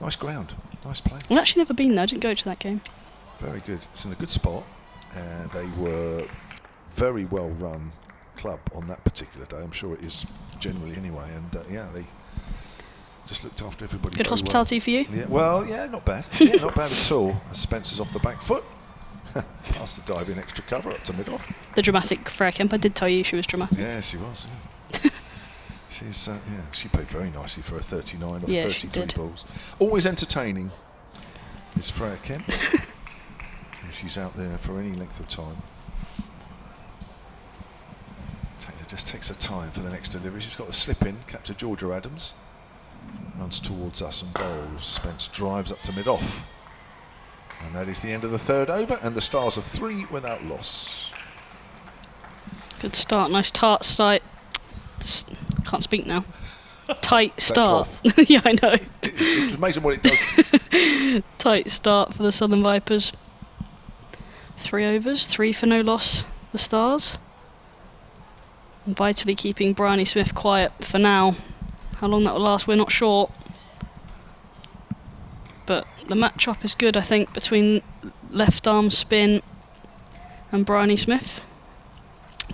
Nice ground, nice place. I've actually never been there, I didn't go to that game. Very good. It's in a good spot. They were very well run club on that particular day. I'm sure it is generally anyway. And yeah, they just looked after everybody. Good hospitality for you? Yeah, well, yeah, not bad. Yeah, not bad at all. Spencer's off the back foot. Past the diving extra cover up to mid-off. The dramatic Freya Kemp. I did tell you she was dramatic. Yeah, she was. Yeah. She's yeah, she played very nicely for a 39 or 33 balls. Always entertaining is Freya Kemp. She's out there for any length of time. Taylor just takes her time for the next delivery. She's got the slip in. Captain Georgia Adams runs towards us and bowls. Spence drives up to mid-off. And that is the end of the third over, and the Stars are 3 without loss. Good start, nice tart start. Can't speak now. Tight start. Yeah, I know. It's amazing what it does to Tight start for the Southern Vipers. 3 overs, 3 for no loss, the Stars. And vitally keeping Bryony Smith quiet for now. How long that will last, we're not sure. But the match-up is good, I think, between left arm spin and Bryony Smith.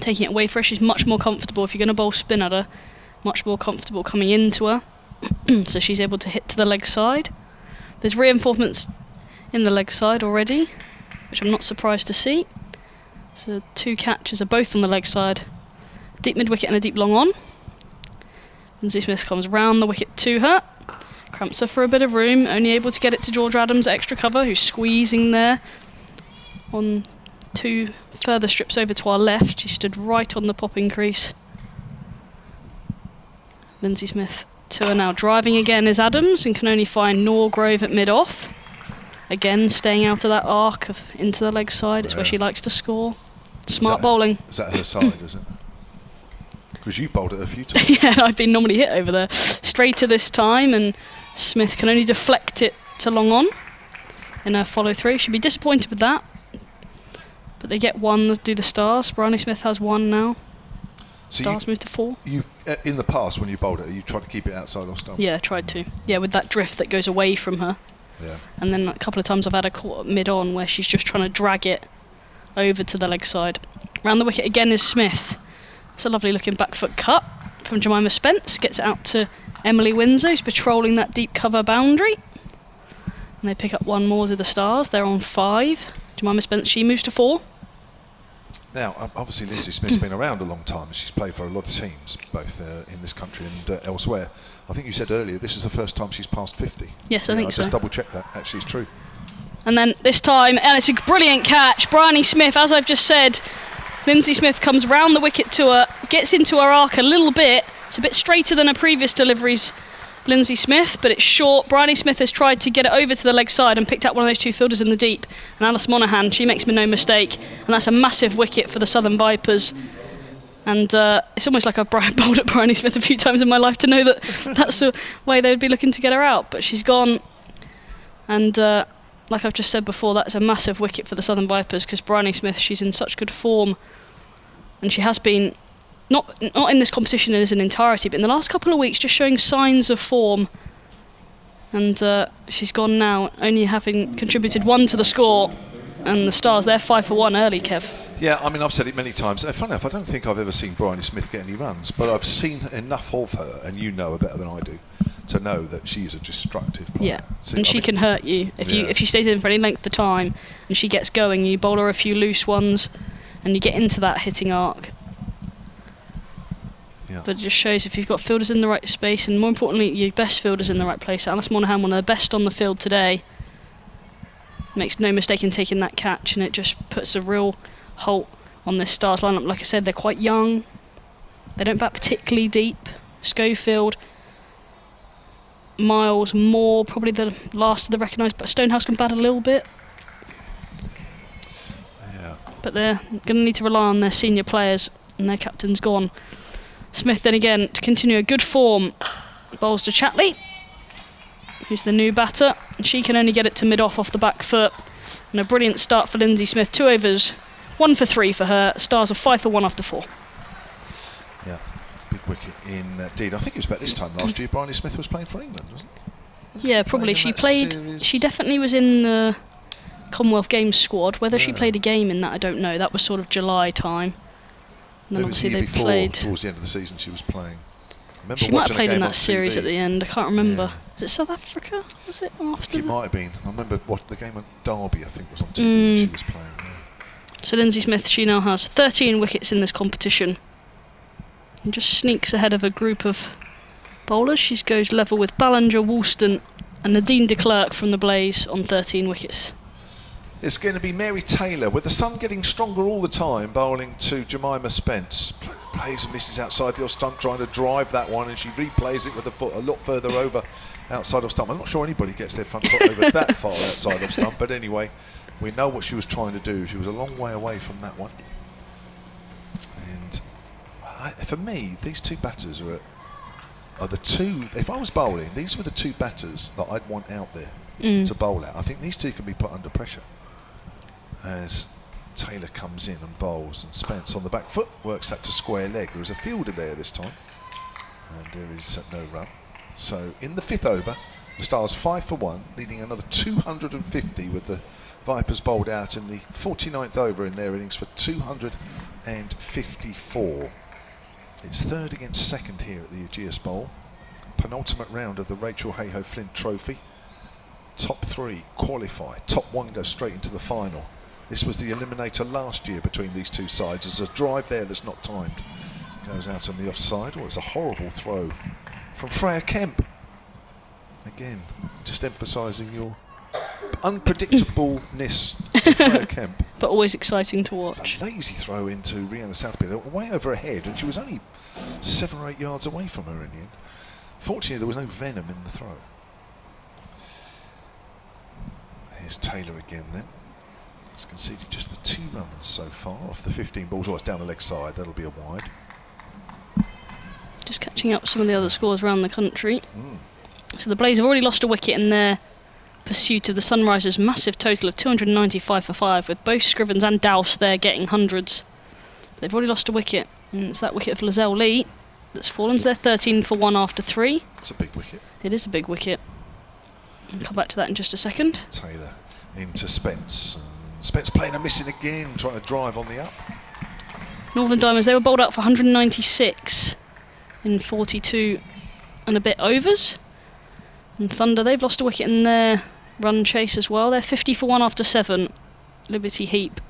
Taking it away for her, she's much more comfortable. If you're going to bowl spin at her, much more comfortable coming into her. So she's able to hit to the leg side. There's reinforcements in the leg side already, which I'm not surprised to see. So 2 catches are both on the leg side. Deep mid-wicket and a deep long on. Lindsay Smith comes round the wicket to her. Cramps her for a bit of room, only able to get it to George Adams, extra cover, who's squeezing there on 2 further strips over to our left. She stood right on the popping crease. Lindsay Smith to her now. Driving again is Adams and can only find Norgrove at mid-off. Again, staying out of that arc into the leg side. It's where she likes to score. Smart bowling. Is that her side, is it? Because you bowled it a few times. Yeah, and I've been normally hit over there. Straighter this time, and Smith can only deflect it to long on in her follow-through. She'll be disappointed with that. But they get 1, do the Stars. Bryony Smith has 1 now. So Stars move to 4. You've in the past, when you bowled it, you tried to keep it outside or stump? Yeah, tried to. Yeah, with that drift that goes away from her. Yeah. And then a couple of times I've had her caught mid-on where she's just trying to drag it over to the leg side. Round the wicket again is Smith. It's a lovely looking back foot cut from Jemima Spence. Gets it out to Emily Windsor, who's patrolling that deep cover boundary. And they pick up 1 more to the Stars. They're on 5. Jemima Spence, she moves to 4. Now, obviously Lindsay Smith's been around a long time and she's played for a lot of teams, both in this country and elsewhere. I think you said earlier this is the first time she's passed 50. Yes, I think so. I just double-checked that. Actually, it's true. And then this time, and it's a brilliant catch. Bryony Smith, as I've just said, Lindsay Smith comes round the wicket to her, gets into her arc a little bit. It's a bit straighter than her previous deliveries, Lindsay Smith, but it's short. Bryony Smith has tried to get it over to the leg side and picked up one of those 2 fielders in the deep. And Alice Monaghan, she makes me no mistake. And that's a massive wicket for the Southern Vipers. And it's almost like I've bowled at Bryony Smith a few times in my life to know that that's the way they would be looking to get her out. But she's gone. And like I've just said before, that's a massive wicket for the Southern Vipers because Bryony Smith, she's in such good form. And she has been, not in this competition as an entirety, but in the last couple of weeks, just showing signs of form. And she's gone now, only having contributed 1 to the score. And the Stars, they're 5 for 1 early, Kev. Yeah, I mean, I've said it many times. Funny enough, I don't think I've ever seen Bryony Smith get any runs, but I've seen enough of her, and you know her better than I do, to know that she's a destructive player. Yeah, and she can hurt you. If she stays in for any length of time and she gets going, you bowl her a few loose ones and you get into that hitting arc. Yeah. But it just shows if you've got fielders in the right space, and more importantly, your best fielders in the right place. Alice Monaghan, one of the best on the field today, makes no mistake in taking that catch, and it just puts a real halt on this Stars lineup. Like I said, they're quite young. They don't bat particularly deep. Schofield, Miles, Moore, probably the last of the recognised, but Stonehouse can bat a little bit. Yeah. But they're going to need to rely on their senior players, and their captain's gone. Smith then again to continue a good form. Bowls to Chatley, who's the new batter, and she can only get it to mid-off off the back foot. And a brilliant start for Lindsay Smith. 2 overs, 1 for 3 for her. Stars are 5 for 1 after 4. Yeah, big wicket indeed. I think it was about this time last year Bryony Smith was playing for England, wasn't it? Yeah, probably. She played. She definitely was in the Commonwealth Games squad. Whether she played a game in that, I don't know. That was sort of July time. And then obviously they played. Towards the end of the season, she was playing. She might have played in that series at the end. I can't remember. Was it South Africa? Was it after? I think it might have been. I remember the game at Derby, I think, was on TV. She was playing. Yeah. So Lindsay Smith, she now has 13 wickets in this competition, and just sneaks ahead of a group of bowlers. She goes level with Ballinger, Woolston, and Nadine de Klerk from the Blaze on 13 wickets. It's going to be Mary Taylor, with the sun getting stronger all the time, bowling to Jemima Spence. Plays and misses outside the off stump, trying to drive that one, and she replays it with the foot a lot further over outside of stump. I'm not sure anybody gets their front foot over that far outside of stump, but anyway, we know what she was trying to do. She was a long way away from that one. And for me, these two batters are the two. If I was bowling, these were the two batters that I'd want out there to bowl at. I think these two can be put under pressure as Taylor comes in and bowls, and Spence on the back foot works that to square leg. There is a fielder there this time, and there is no run. So in the 5th over, the Stars 5 for 1, needing another 250 with the Vipers bowled out in the 49th over in their innings for 254. It's 3rd against 2nd here at the Ageas Bowl. Penultimate round of the Rachael Heyhoe Flint Trophy. Top 3 qualify, top 1 goes straight into the final. This was the eliminator last year between these two sides. There's a drive there that's not timed. Goes out on the offside. Oh, it's a horrible throw from Freya Kemp. Again, just emphasising your unpredictableness of Freya Kemp. But always exciting to watch. It's a lazy throw into Rihanna Southby. They were way over her head, and she was only 7 or 8 yards away from her in the end. Fortunately, there was no venom in the throw. Here's Taylor again then. It's conceded just the 2 runs so far off the 15 balls. Oh, it's down the leg side. That'll be a wide. Just catching up some of the other scores around the country. So the Blaze have already lost a wicket in their pursuit of the Sunrisers' massive total of 295 for 5, with both Scrivens and Dowse there getting hundreds. They've already lost a wicket, and it's that wicket of Lizelle Lee that's fallen. So they're 13 for 1 after 3. It's a big wicket. It is a big wicket. I'll come back to that in just a second. Taylor into Spence. Spence playing and missing again, trying to drive on the up. Northern Diamonds, they were bowled out for 196 in 42 and a bit overs. And Thunder, they've lost a wicket in their run chase as well. They're 50 for 1 after 7. Liberty Heap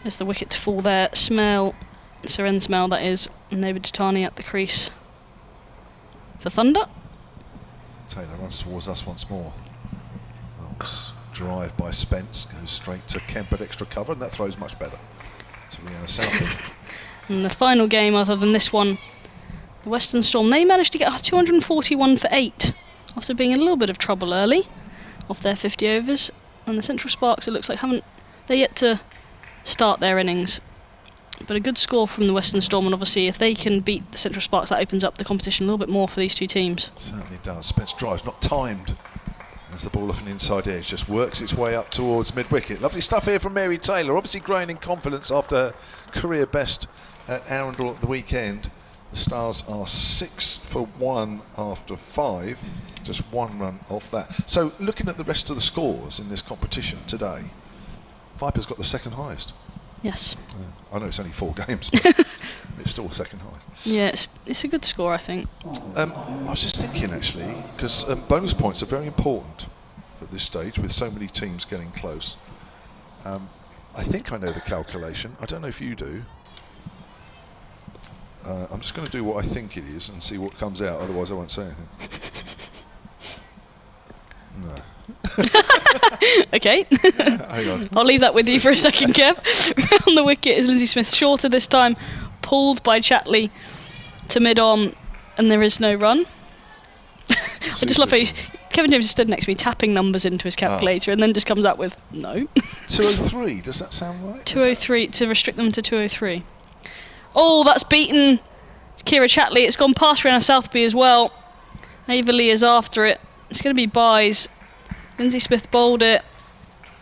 is the wicket to fall there. Smell, Seren Smell that is, and David Tani at the crease for Thunder. Taylor runs towards us once more. Drive by Spence, goes straight to Kemp at extra cover, and that throws much better to Rihanna Southby. And the final game, other than this one, the Western Storm, they managed to get 241 for 8 after being in a little bit of trouble early off their 50 overs. And the Central Sparks, it looks like, they're yet to start their innings. But a good score from the Western Storm, and obviously if they can beat the Central Sparks, that opens up the competition a little bit more for these two teams. Certainly does. Spence drives, not timed. As the ball off an inside edge just works its way up towards mid-wicket. Lovely stuff here from Mary Taylor, obviously growing in confidence after her career best at Arundel at the weekend. The Stars are 6 for 1 after 5, just 1 run off that. So looking at the rest of the scores in this competition today, Vipers got the 2nd highest. Yes. I know it's only 4 games, but it's still 2nd highest. Yeah, it's a good score, I think. I was just thinking, actually, because bonus points are very important at this stage with so many teams getting close. I think I know the calculation. I don't know if you do. I'm just going to do what I think it is and see what comes out, otherwise I won't say anything. No. Okay. Hang on. I'll leave that with you for a second, Kev. Round the wicket is Lindsay Smith, shorter this time, pulled by Chatley to mid-on, and there is no run. I just love how Kevin James stood next to me tapping numbers into his calculator and then just comes out with no. 203, does that sound right? 203 to restrict them to 203. Oh, that's beaten Kira Chatley. It's gone past Rihanna Southby as well. Ava Lee is after it. It's going to be byes. Lindsay Smith bowled it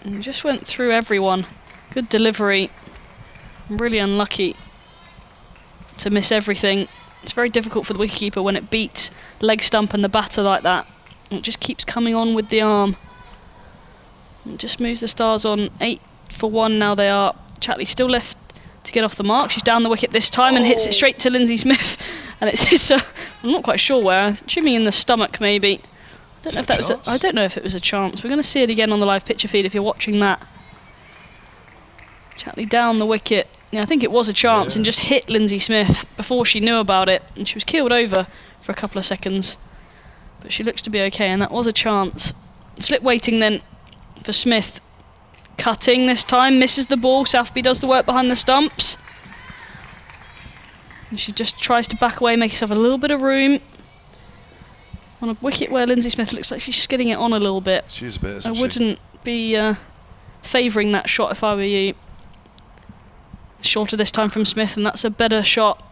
and just went through everyone. Good delivery. Really unlucky to miss everything. It's very difficult for the wicketkeeper when it beats leg stump and the batter like that. It just keeps coming on with the arm. It just moves the Stars on 8 for 1 now they are. Chatley still left to get off the mark. She's down the wicket this time and hits it straight to Lindsay Smith. And it's I'm not quite sure where. I'm assuming in the stomach maybe. I don't know if that was I don't know if it was a chance. We're going to see it again on the live picture feed if you're watching that. Chatley down the wicket. Yeah, I think it was a chance and just hit Lindsay Smith before she knew about it, and she was keeled over for a couple of seconds. But she looks to be okay, and that was a chance. Slip waiting then for Smith. Cutting this time, misses the ball. Southby does the work behind the stumps. And she just tries to back away, make herself a little bit of room. On a wicket where Lindsay Smith looks like she's skidding it on a little bit. She is a bit, isn't she? I wouldn't be favouring that shot if I were you. Shorter this time from Smith, and that's a better shot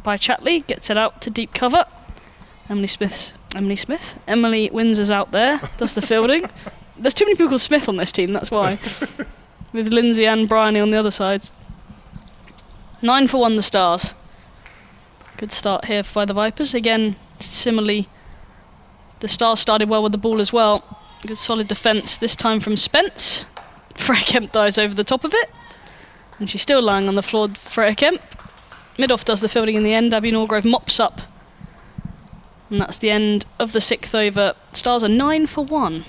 by Chatley. Gets it out to deep cover. Emily Windsor's out there, does the fielding. There's too many people called Smith on this team, that's why. With Lindsay and Bryony on the other side. 9 for 1 the Stars. Good start here by the Vipers. Again, similarly, the Stars started well with the ball as well. Good solid defence, this time from Spence. Freya Kemp dives over the top of it. And she's still lying on the floor, Freya Kemp. Mid-off does the fielding in the end. Abby Norgrove mops up. And that's the end of the 6th over. Stars are 9 for 1.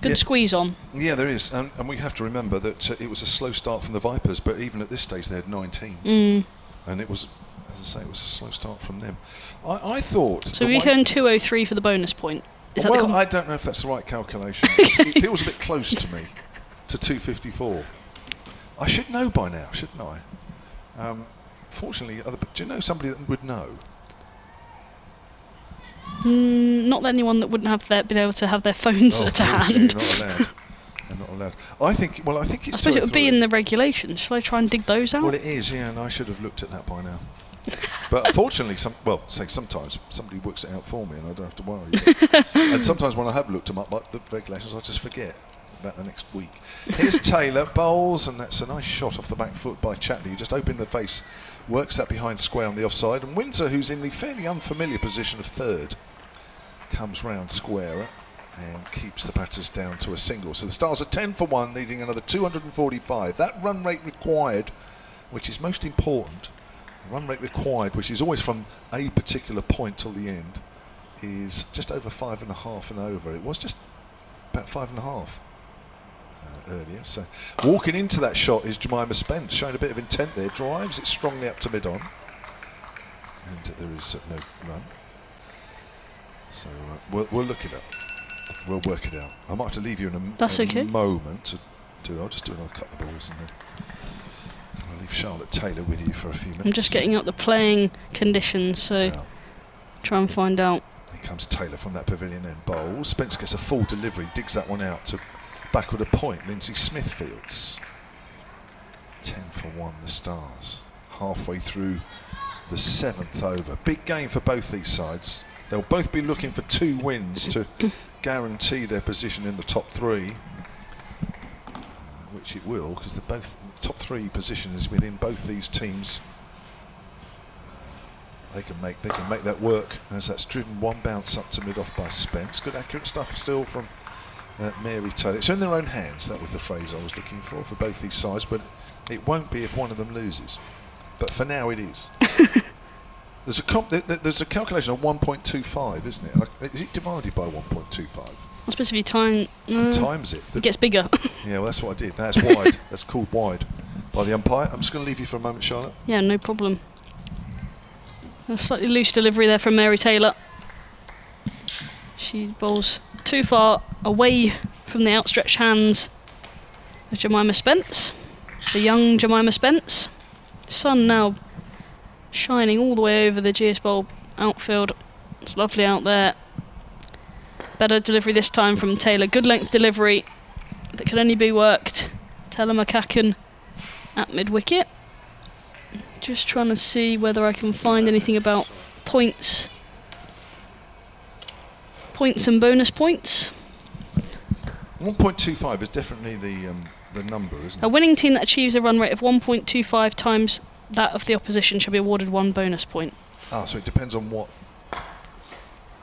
Good squeeze on. Yeah, there is. And we have to remember that it was a slow start from the Vipers, but even at this stage they had 19. And it was, as I say, it was a slow start from them. I thought... So we earned 203 for the bonus point. Is that I don't know if that's the right calculation. It feels a bit close to me, to 254. I should know by now, shouldn't I? Fortunately, do you know somebody that would know? Not anyone that wouldn't have been able to have their phones to hand. You're not allowed. They're not allowed. I think it's. I suppose it would be in the regulations. Shall I try and dig those out? Well, it is, yeah, and I should have looked at that by now. But unfortunately, sometimes somebody works it out for me, and I don't have to worry. And sometimes when I have looked them up, like the regulations, I just forget about the next week. Here's Taylor bowls, and that's a nice shot off the back foot by Chatley, who just opened the face, works that behind square on the offside, and Windsor, who's in the fairly unfamiliar position of third, comes round square and keeps the batters down to a single. So the Stars are 10 for 1, needing another 245. That run rate required, which is most important, the run rate required, which is always from a particular point till the end, is just over 5.5 and over. It was just about 5.5 earlier. So walking into that shot is Jemima Spence, showing a bit of intent there. Drives it strongly up to mid-on, and there is no run. So we'll look it up. We'll work it out. I might have to leave you in a moment to do. I'll just do another couple of balls and then I'll leave Charlotte Taylor with you for a few minutes. I'm just getting up the playing conditions, so try and find out. Here comes Taylor from that pavilion end bowl. Spence gets a full delivery, digs that one out to backward a point. Lindsay Smith fields. 10 for 1 the Stars. Halfway through the 7th over. Big game for both these sides. They'll both be looking for 2 wins to guarantee their position in the top 3, which it will, because the top 3 position is within both these teams. They can make that work, as that's driven one bounce up to mid-off by Spence. Good accurate stuff still from Mary Taylor. It's in their own hands. That was the phrase I was looking for both these sides, but it won't be if one of them loses. But for now, it is. There's a calculation of 1.25, isn't it? Is it divided by 1.25? I suppose if you times it. It gets bigger. Yeah, well, that's what I did. No, that's wide. That's called wide by the umpire. I'm just going to leave you for a moment, Charlotte. Yeah, no problem. A slightly loose delivery there from Mary Taylor. She bowls too far away from the outstretched hands of Jemima Spence, the young Jemima Spence. Sun now shining all the way over the GS Bowl outfield. It's lovely out there. Better delivery this time from Taylor. Good length delivery that can only be worked. Telemacacan at mid-wicket. Just trying to see whether I can find anything about points. Points and bonus points. 1.25 is definitely the number, isn't it? A winning team that achieves a run rate of 1.25 times that of the opposition shall be awarded 1 bonus point. Ah, so it depends on what.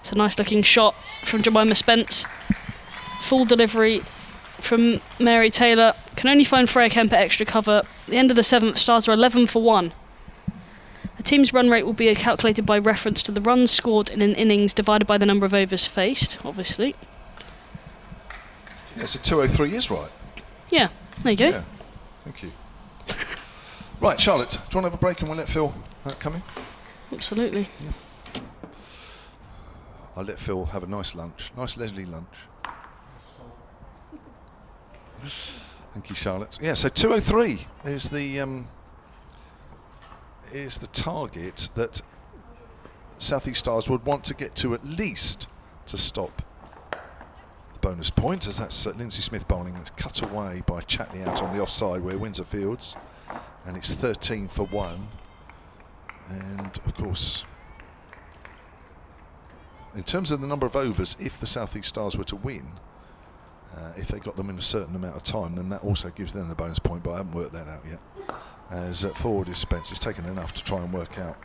It's a nice looking shot from Jemima Spence. Full delivery from Mary Taylor. Can only find Freya Kemp at extra cover. At the end of the 7th, Stars are 11 for 1. The team's run rate will be calculated by reference to the runs scored in an innings divided by the number of overs faced, obviously. Yeah, so 203 is right. Yeah, there you go. Yeah, thank you. Right, Charlotte, do you want to have a break and we'll let Phil come in? Absolutely. Yeah. I'll let Phil have a nice lunch, nice leisurely lunch. Thank you, Charlotte. Yeah, so 203 is the target that South East Stars would want to get to, at least to stop the bonus point, as that's Lindsay Smith bowling. It's cut away by Chatley out on the offside where Windsor fields, and it's 13 for 1. And of course, in terms of the number of overs, if the South East Stars were to win, if they got them in a certain amount of time, then that also gives them the bonus point, but I haven't worked that out yet. As forward is Spence. It's taken enough to try and work out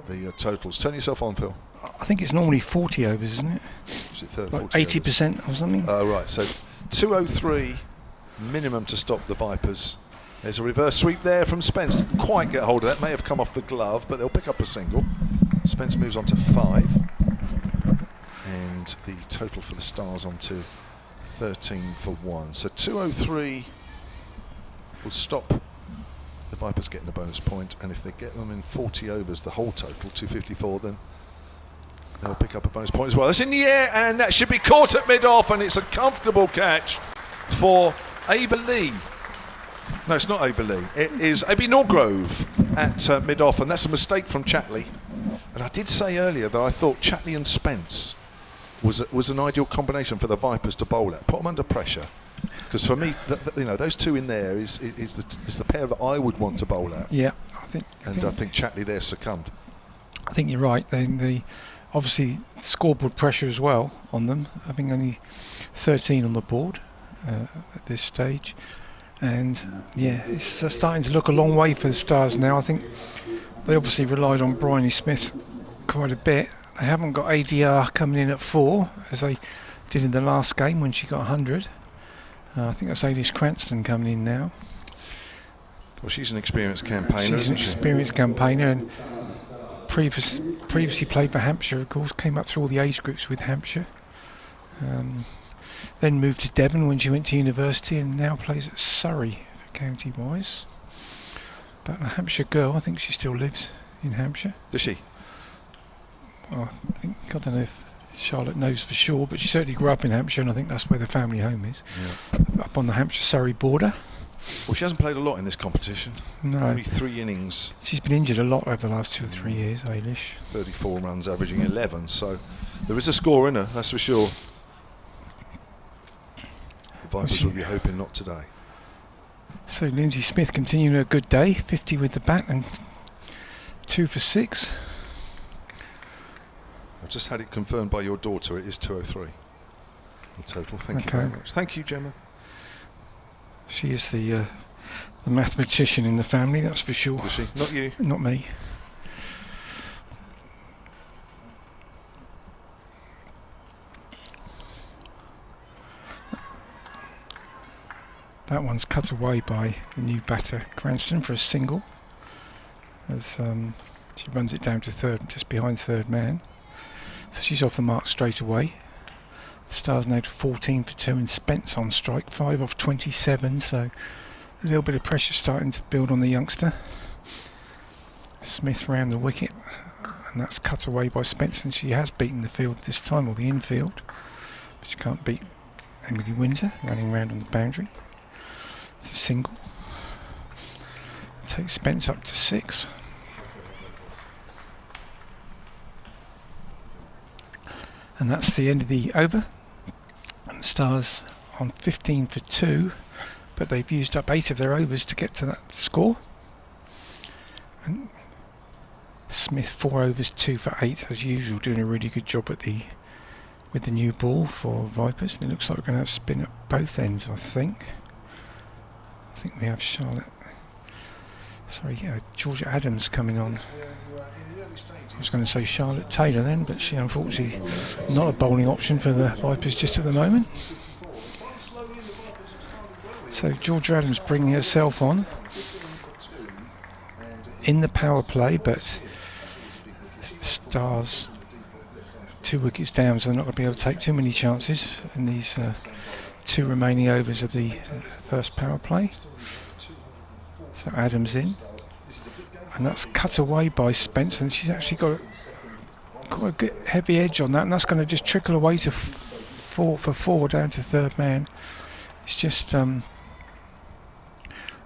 the totals. Turn yourself on, Phil. I think it's normally 40 overs, isn't it? Is it like 80% or something? Oh, right. So 203 minimum to stop the Vipers. There's a reverse sweep there from Spence. Didn't quite get hold of that. May have come off the glove, but they'll pick up a single. Spence moves on to 5. And the total for the Stars on to 13 for 1. So 203 will stop the Vipers getting a bonus point, and if they get them in 40 overs, the whole total, 254, then they'll pick up a bonus point as well. It's in the air, and that should be caught at mid-off, and it's a comfortable catch for Ava Lee. No, it's not Ava Lee. It is Abby Norgrove at mid-off, and that's a mistake from Chatley. And I did say earlier that I thought Chatley and Spence was an ideal combination for the Vipers to bowl at. Put them under pressure. Because for me, those two in there is the pair that I would want to bowl at. Yeah, I think Chatley there succumbed. I think you're right. They obviously scoreboard pressure as well on them. I think only 13 on the board at this stage, and yeah, it's starting to look a long way for the Stars now. I think they obviously relied on Bryony Smith quite a bit. They haven't got ADR coming in at 4 as they did in the last game when she got 100. I think that's Ailish Cranston coming in now. Well, she's an experienced campaigner, She's an experienced campaigner, and previously played for Hampshire, of course, came up through all the age groups with Hampshire. Then moved to Devon when she went to university, and now plays at Surrey, county-wise. But a Hampshire girl, I think she still lives in Hampshire. Does she? Well, I don't know if Charlotte knows for sure, but she certainly grew up in Hampshire, and I think that's where the family home is. Yeah. Up on the Hampshire-Surrey border. Well, she hasn't played a lot in this competition. No. Only 3 innings. She's been injured a lot over the last 2 or 3 years, Ailish. 34 runs, averaging 11, so there is a score in her, that's for sure. The Vipers will be hoping not today. So Lindsay Smith continuing a good day, 50 with the bat and 2 for 6. I've just had it confirmed by your daughter. It is 203 in total. Thank you very much. Thank you, Gemma. She is the mathematician in the family, that's for sure. Is she? Not you? Not me. That one's cut away by the new batter, Cranston, for a single. As she runs it down to third, just behind third man. So she's off the mark straight away. The Stars now to 14 for 2, and Spence on strike, 5 off 27, so a little bit of pressure starting to build on the youngster. Smith round the wicket, and that's cut away by Spence, and she has beaten the field this time, or the infield, but she can't beat Emily Windsor running round on the boundary. It's a single. Takes Spence up to 6. And that's the end of the over. And the Stars on 15 for 2, but they've used up 8 of their overs to get to that score. And Smith 4 overs, 2 for 8 as usual, doing a really good job with the new ball for Vipers. It looks like we're going to have spin at both ends, I think. I think we have Georgia Adams coming on. I was going to say Charlotte Taylor then, but she unfortunately not a bowling option for the Vipers just at the moment. So Georgia Adams bringing herself on in the power play, but Stars 2 wickets down, so they're not going to be able to take too many chances in these 2 remaining overs of the first power play. So Adams in, and that's cut away by Spence, and she's actually got a good heavy edge on that, and that's going to just trickle away to 4 for 4 down to third man. It's just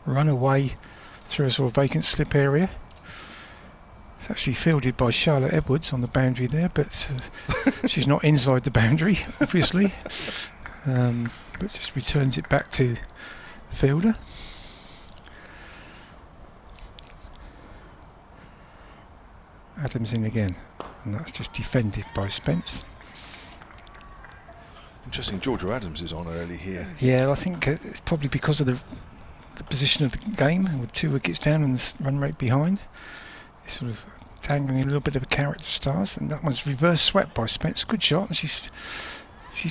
run away through a sort of vacant slip area. It's actually fielded by Charlotte Edwards on the boundary there, but she's not inside the boundary, obviously, but just returns it back to the fielder. Adams in again, and that's just defended by Spence. Interesting, Georgia Adams is on early here. Yeah, I think it's probably because of the position of the game, with 2 wickets down and the run rate behind. It's sort of dangling a little bit of a carrot to Stars, and that one's reverse swept by Spence. Good shot, and she's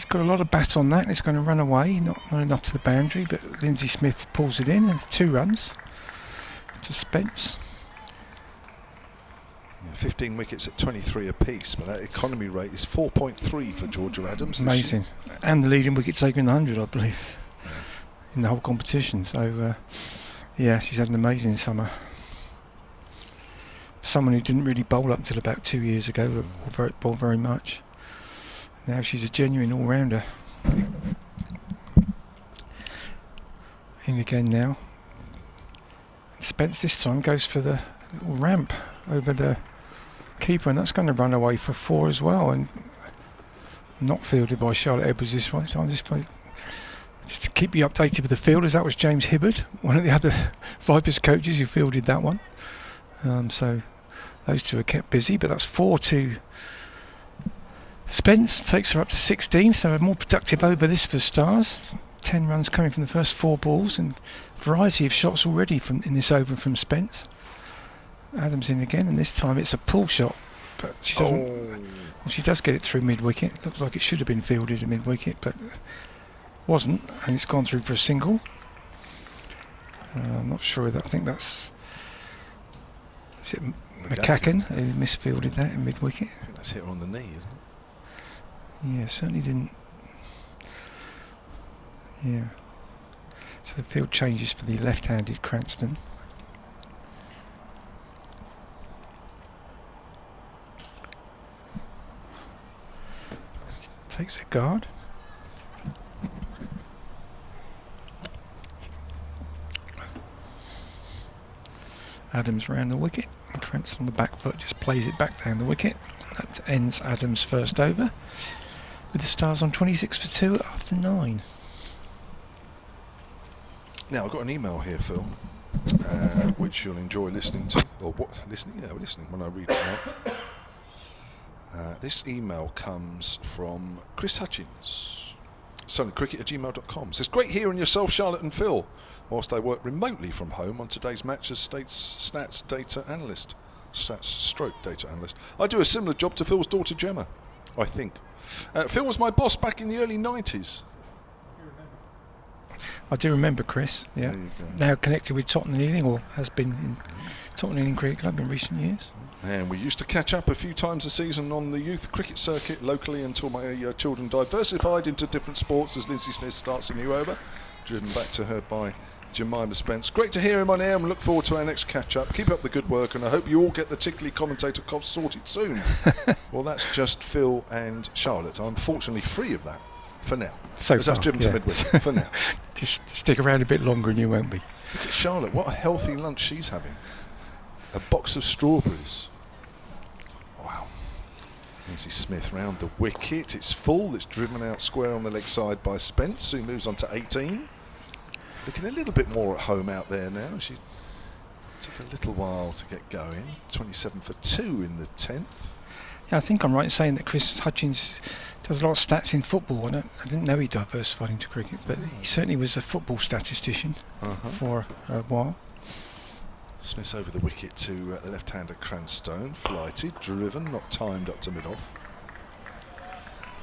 got a lot of bat on that, and it's going to run away, not enough to the boundary, but Lindsay Smith pulls it in, and 2 runs to Spence. 15 wickets at 23 apiece, but that economy rate is 4.3 for Georgia Adams. Amazing. And the leading wicket taker in the 100, I believe, in the whole competition. So, yeah, she's had an amazing summer. Someone who didn't really bowl up until about 2 years ago, or bowled very much. Now she's a genuine all-rounder. In again now. Spence this time goes for the little ramp over the keeper, and that's going to run away for 4 as well, and not fielded by Charlotte Edwards this one. So I'm just to keep you updated with the fielders, that was James Hibbard, one of the other Vipers coaches who fielded that one. So those 2 are kept busy, but that's 4 to Spence, takes her up to 16, so a more productive over this for Stars. 10 runs coming from the first 4 balls, and a variety of shots already in this over from Spence. Adams in again, and this time it's a pull shot, but she doesn't. Well, she does get it through mid-wicket. Looks like it should have been fielded at mid-wicket, but wasn't, and it's gone through for a single. I'm not sure that. I think that's. Is it McCacken who misfielded that in mid-wicket? I think that's hit her on the knee, isn't it? Yeah, certainly didn't. Yeah. So the field changes for the left-handed Cranston. Takes a guard. Adams round the wicket, and Cranston on the back foot just plays it back down the wicket. That ends Adams' first over, with the Stars on 26 for 2 after 9. Now I've got an email here, Phil, which you'll enjoy listening to, or what? Listening? Yeah, we're listening when I read it out. This email comes from Chris Hutchins, sunnycricket@gmail.com. Says, great hearing yourself, Charlotte and Phil, whilst I work remotely from home on today's match as stats data analyst. Stats data analyst. I do a similar job to Phil's daughter Gemma, I think. Phil was my boss back in the early 90s. I do remember Chris, yeah. Now connected with Tottenham Ealing, or has been in Tottenham Ealing Cricket Club in recent years. And we used to catch up a few times a season on the youth cricket circuit locally until my children diversified into different sports as Lindsay Smith starts a new over, driven back to her by Jemima Spence. Great to hear him on air, and look forward to our next catch-up. Keep up the good work, and I hope you all get the tickly commentator cough sorted soon. Well, that's just Phil and Charlotte. I'm fortunately free of that. For now. So Because that's far, driven to yeah. midweek. For now. Just stick around a bit longer and you won't be. Look at Charlotte. What a healthy lunch she's having. A box of strawberries. Wow. Lindsay Smith round the wicket. It's full. It's driven out square on the leg side by Spence, who moves on to 18. Looking a little bit more at home out there now. She took a little while to get going. 27 for 2 in the 10th. Yeah, I think I'm right in saying that Chris Hutchins does a lot of stats in football. I didn't know he diversified into cricket, but he certainly was a football statistician for a while. Smith's over the wicket to the left-hander Cranstone. Flighted, driven, not timed up to mid-off.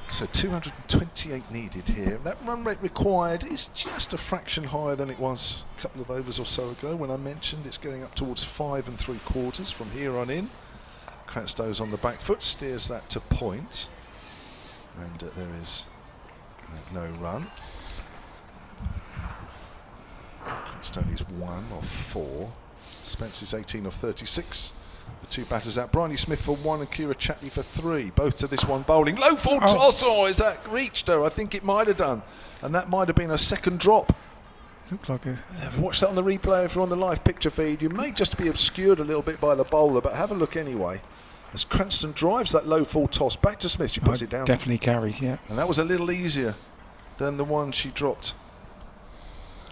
So 228 needed here. That run rate required is just a fraction higher than it was a couple of overs or so ago when I mentioned it's getting up towards 5 3/4 from here on in. Cranstone's on the back foot, steers that to point. And there is no run. Cranstone is 1 of 4. Spence is 18 of 36. The two batters out. Bryony Smith for 1 and Kira Chatley for 3. Both to this one bowling. Low full toss. Oh, is that reached her? I think it might have done. And that might have been a second drop. Looked like a... Watch that on the replay if you're on the live picture feed. You may just be obscured a little bit by the bowler, but have a look anyway. As Cranston drives that low full toss back to Smith, she puts it down. Definitely carried, yeah. And that was a little easier than the one she dropped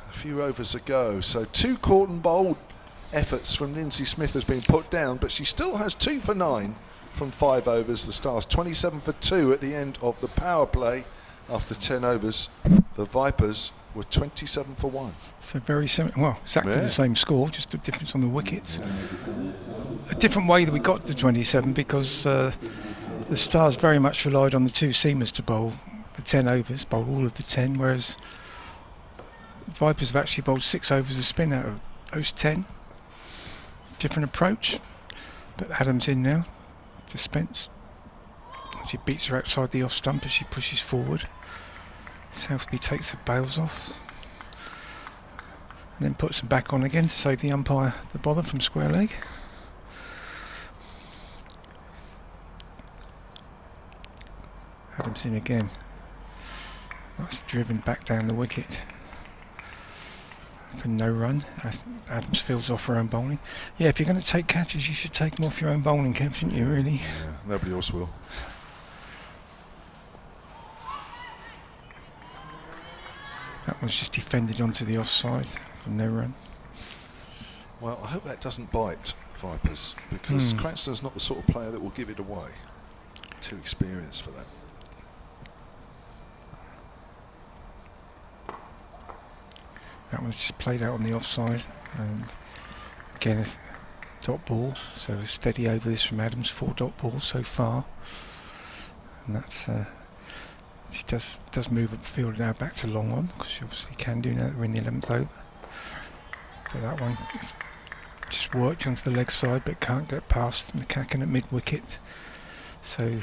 a few overs ago. So 2 caught and bowled efforts from Lindsay Smith has been put down, but she still has 2 for 9 from 5 overs. The Stars 27 for 2 at the end of the power play after 10 overs. The Vipers were 27 for 1. So very similar, well, exactly the same score, just a difference on the wickets. A different way that we got to 27 because the Stars very much relied on the 2 seamers to bowl the 10 overs, bowled all of the 10, whereas Vipers have actually bowled 6 overs of spin out of those 10. Different approach, but Adams in now to Spence. She beats her outside the off stump as she pushes forward. Southby takes the bails off and then puts them back on again to save the umpire the bother from square leg. Adams in again. That's driven back down the wicket for no run. Adams fields off her own bowling. Yeah, if you're going to take catches, you should take them off your own bowling, Kev, shouldn't you, really? Yeah, nobody else will. That one's just defended onto the offside for no run. Well, I hope that doesn't bite Vipers, because Cranston's not the sort of player that will give it away. Too experienced for that. That one's just played out on the offside, and again a dot ball, so a steady over this from Adams, 4 dot balls so far, and that's she does move upfield now back to long on, because she obviously can do now that we're in the 11th over. But that one just worked onto the leg side but can't get past McCacken at mid wicket, so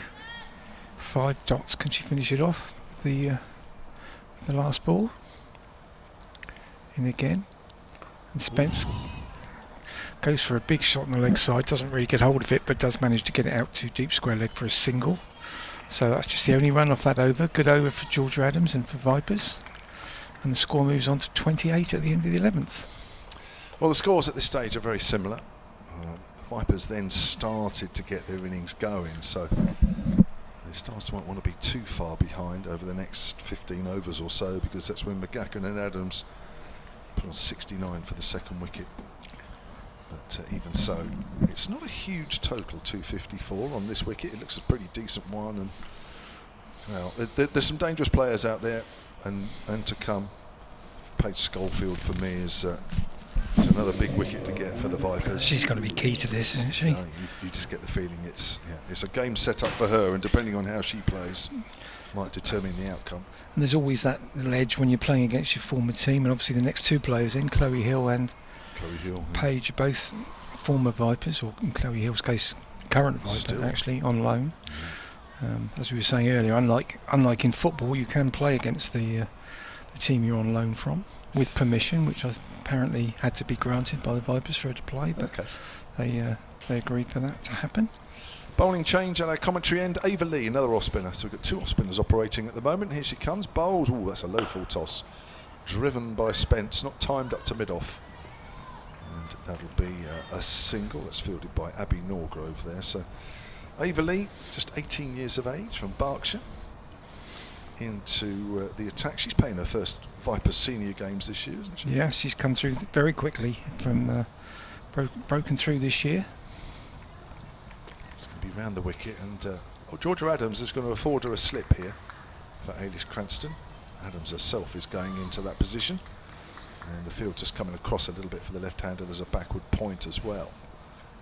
5 dots. Can she finish it off the last ball? In again, and Spence goes for a big shot on the leg side, doesn't really get hold of it but does manage to get it out to deep square leg for a single. So that's just the only run off that over. Good over for Georgia Adams and for Vipers, and the score moves on to 28 at the end of the 11th. Well, the scores at this stage are very similar. The Vipers then started to get their innings going, so the Stars won't want to be too far behind over the next 15 overs or so, because that's when McGacken and Adams put on 69 for the second wicket. But even so, it's not a huge total, 254 on this wicket. It looks a pretty decent one, and well, there's some dangerous players out there, and to come. Paige Schofield for me is another big wicket to get for the Vipers. She's going to be key to this, isn't she? You just get the feeling it's a game set up for her, and depending on how she plays, might determine the outcome. And there's always that little edge when you're playing against your former team, and obviously the next 2 players in, Chloe Hill and Paige, are both former Vipers, or in Chloe Hill's case, current Viper, actually, on loan. As we were saying earlier, unlike in football, you can play against the team you're on loan from, with permission, which apparently had to be granted by the Vipers for her to play, but they agreed for that to happen. Bowling change at our commentary end. Ava Lee, another off spinner. So we've got 2 off spinners operating at the moment. Here she comes. Bowls. Oh, that's a low full toss. Driven by Spence, not timed up to mid-off. And that'll be a single. That's fielded by Abby Norgrove there. So Ava Lee, just 18 years of age, from Berkshire, into the attack. She's playing her first Vipers senior games this year, isn't she? Yeah, she's come through very quickly from broken through this year. It's going to be round the wicket, and Georgia Adams is going to afford her a slip here for Ailish Cranston. Adams herself is going into that position, and the field just coming across a little bit for the left-hander. There's a backward point as well.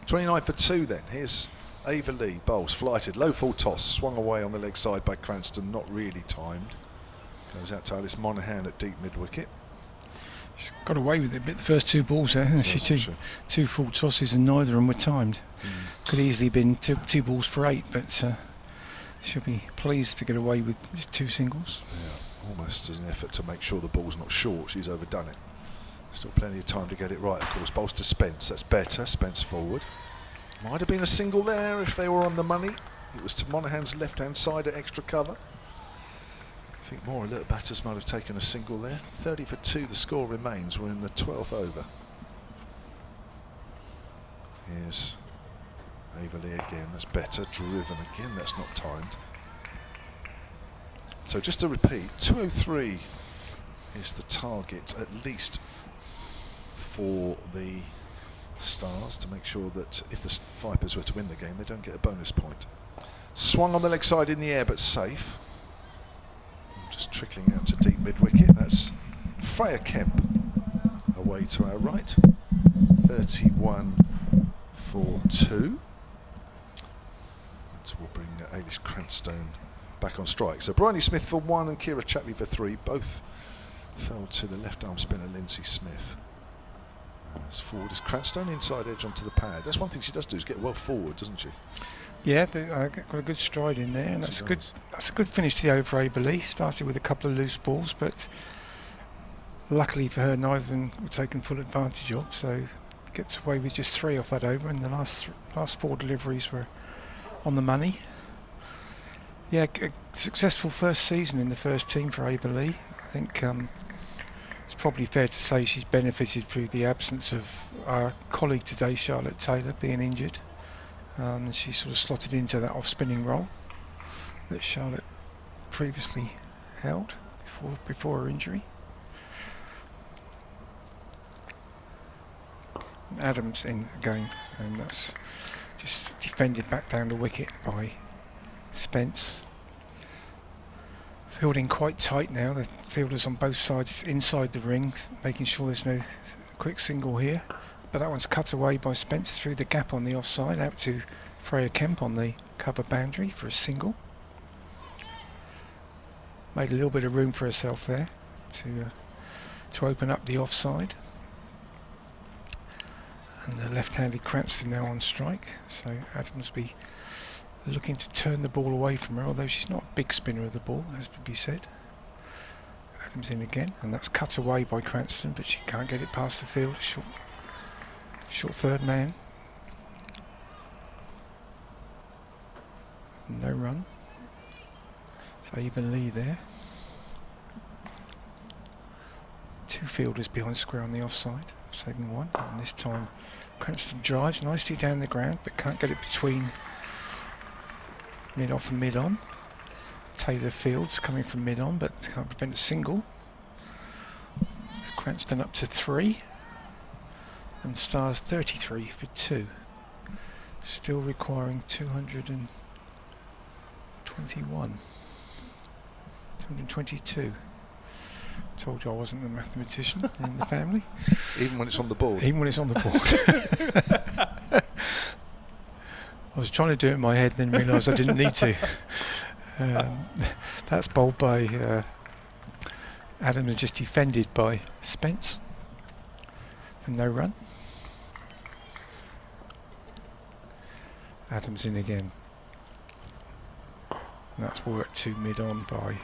29 for 2 then. Here's Ava Lee, bowls, flighted, low full toss, swung away on the leg side by Cranston, not really timed. Goes out to Alice Monaghan at deep mid-wicket. She's got away with it a bit the first 2 balls there. Yes, She two full tosses and neither of them were timed. Could easily have been two balls for 8, but she'll be pleased to get away with just 2 singles. Yeah, almost as an effort to make sure the ball's not short. She's overdone it. Still plenty of time to get it right, of course. Bowls to Spence, that's better. Spence forward. Might have been a single there if they were on the money. It was to Monaghan's left-hand side at extra cover. I think more alert batters might have taken a single there. 30 for 2 the score remains. We're in the 12th over. Here's Ava Lee again. That's better. Driven again. That's not timed. So just to repeat, 203 is the target at least for the Stars, to make sure that if the Vipers were to win the game, they don't get a bonus point. Swung on the leg side in the air, but safe. Just trickling out to deep mid-wicket. That's Freya Kemp away to our right. 31 for 2. That will bring Ailish Cranston back on strike. So Bryony Smith for 1 and Kira Chatley for 3. Both fell to the left arm spinner Lindsay Smith. As forward is Cranston, inside edge onto the pad. That's one thing she does do, is get well forward, doesn't she? Yeah, got a good stride in there, and that's a good finish to the over Ava Lee. Started with a couple of loose balls, but luckily for her, neither of them were taken full advantage of. So gets away with just 3 off that over, and the last 4 deliveries were on the money. Yeah, a successful first season in the first team for Ava Lee. I think it's probably fair to say she's benefited through the absence of our colleague today, Charlotte Taylor, being injured. And she sort of slotted into that off-spinning role that Charlotte previously held before her injury. Adams in again, and that's just defended back down the wicket by Spence. Fielding quite tight now. The fielders on both sides inside the ring, making sure there's no quick single here. But that one's cut away by Spence through the gap on the offside, out to Freya Kemp on the cover boundary for a single. Made a little bit of room for herself there to open up the offside. And the left-handed Cranston now on strike, so Adams be looking to turn the ball away from her, although she's not a big spinner of the ball, has to be said. Adams in again, and that's cut away by Cranston, but she can't get it past the field. Short third man. No run. So even Lee there. 2 fielders behind square on the offside, saving 1. And this time Cranston drives nicely down the ground, but can't get it between mid-off and mid-on. Taylor fields coming from mid-on, but can't prevent a single. Cranston up to 3. And Stars 33 for 2. Still requiring 222. Told you I wasn't a mathematician in the family. Even when it's on the board. Even when it's on the board. I was trying to do it in my head, then realised I didn't need to. That's bowled by Adams, just defended by Spence for no run. Adams in again. And that's worked to mid-on by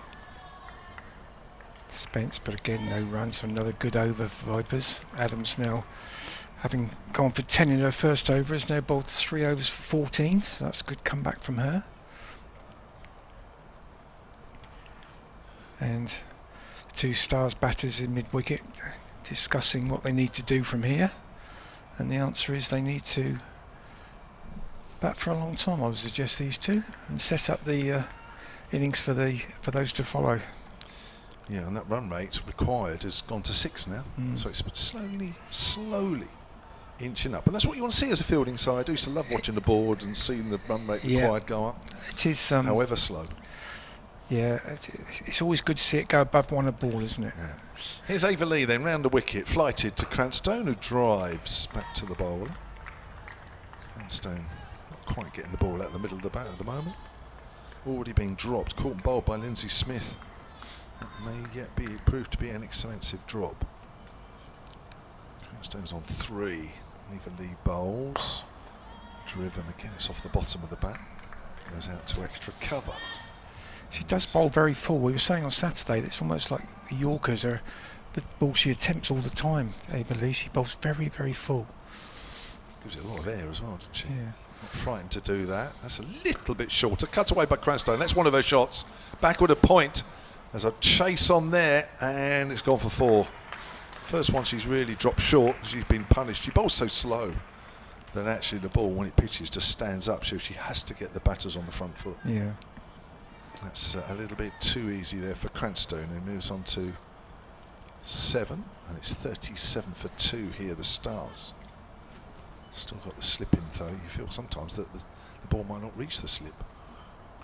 Spence, but again no run, so another good over for Vipers. Adams now having gone for 10 in her first over, has now bowled 3 overs for 14, so that's a good comeback from her. And the 2 Stars batters in mid-wicket discussing what they need to do from here, and the answer is they need to bat for a long time, I would suggest, these 2, and set up the innings for those to follow. Yeah, and that run rate required has gone to 6 now, so it's slowly inching up, and that's what you want to see as a fielding side. I used to love watching the board and seeing the run rate required go up. It is, however slow. Yeah, it's always good to see it go above 1 a ball, isn't it? Yeah. Here's Ava Lee then, round the wicket, flighted to Cranstone, who drives back to the bowler. Cranstone not quite getting the ball out the middle of the bat at the moment. Already being dropped, caught and bowled by Lindsay Smith. That may yet prove to be an expensive drop. Cranstone's on 3. Ava Lee bowls. Driven again, it's off the bottom of the bat. Goes out to extra cover. She does bowl very full. We were saying on Saturday that it's almost like the Yorkers are the ball she attempts all the time. Ava Lee, she bowls very, very full. Gives it a lot of air as well, doesn't she? Yeah. Not frightened to do that. That's a little bit shorter. Cut away by Cranstone. That's one of her shots. Backward a point. There's a chase on there, and it's gone for 4. First one she's really dropped short. She's been punished. She bowls so slow that actually the ball, when it pitches, just stands up. So she has to get the batters on the front foot. Yeah. That's a little bit too easy there for Cranstone, who moves on to 7, and it's 37 for 2 here, the Stars. Still got the slip in though. You feel sometimes that the ball might not reach the slip.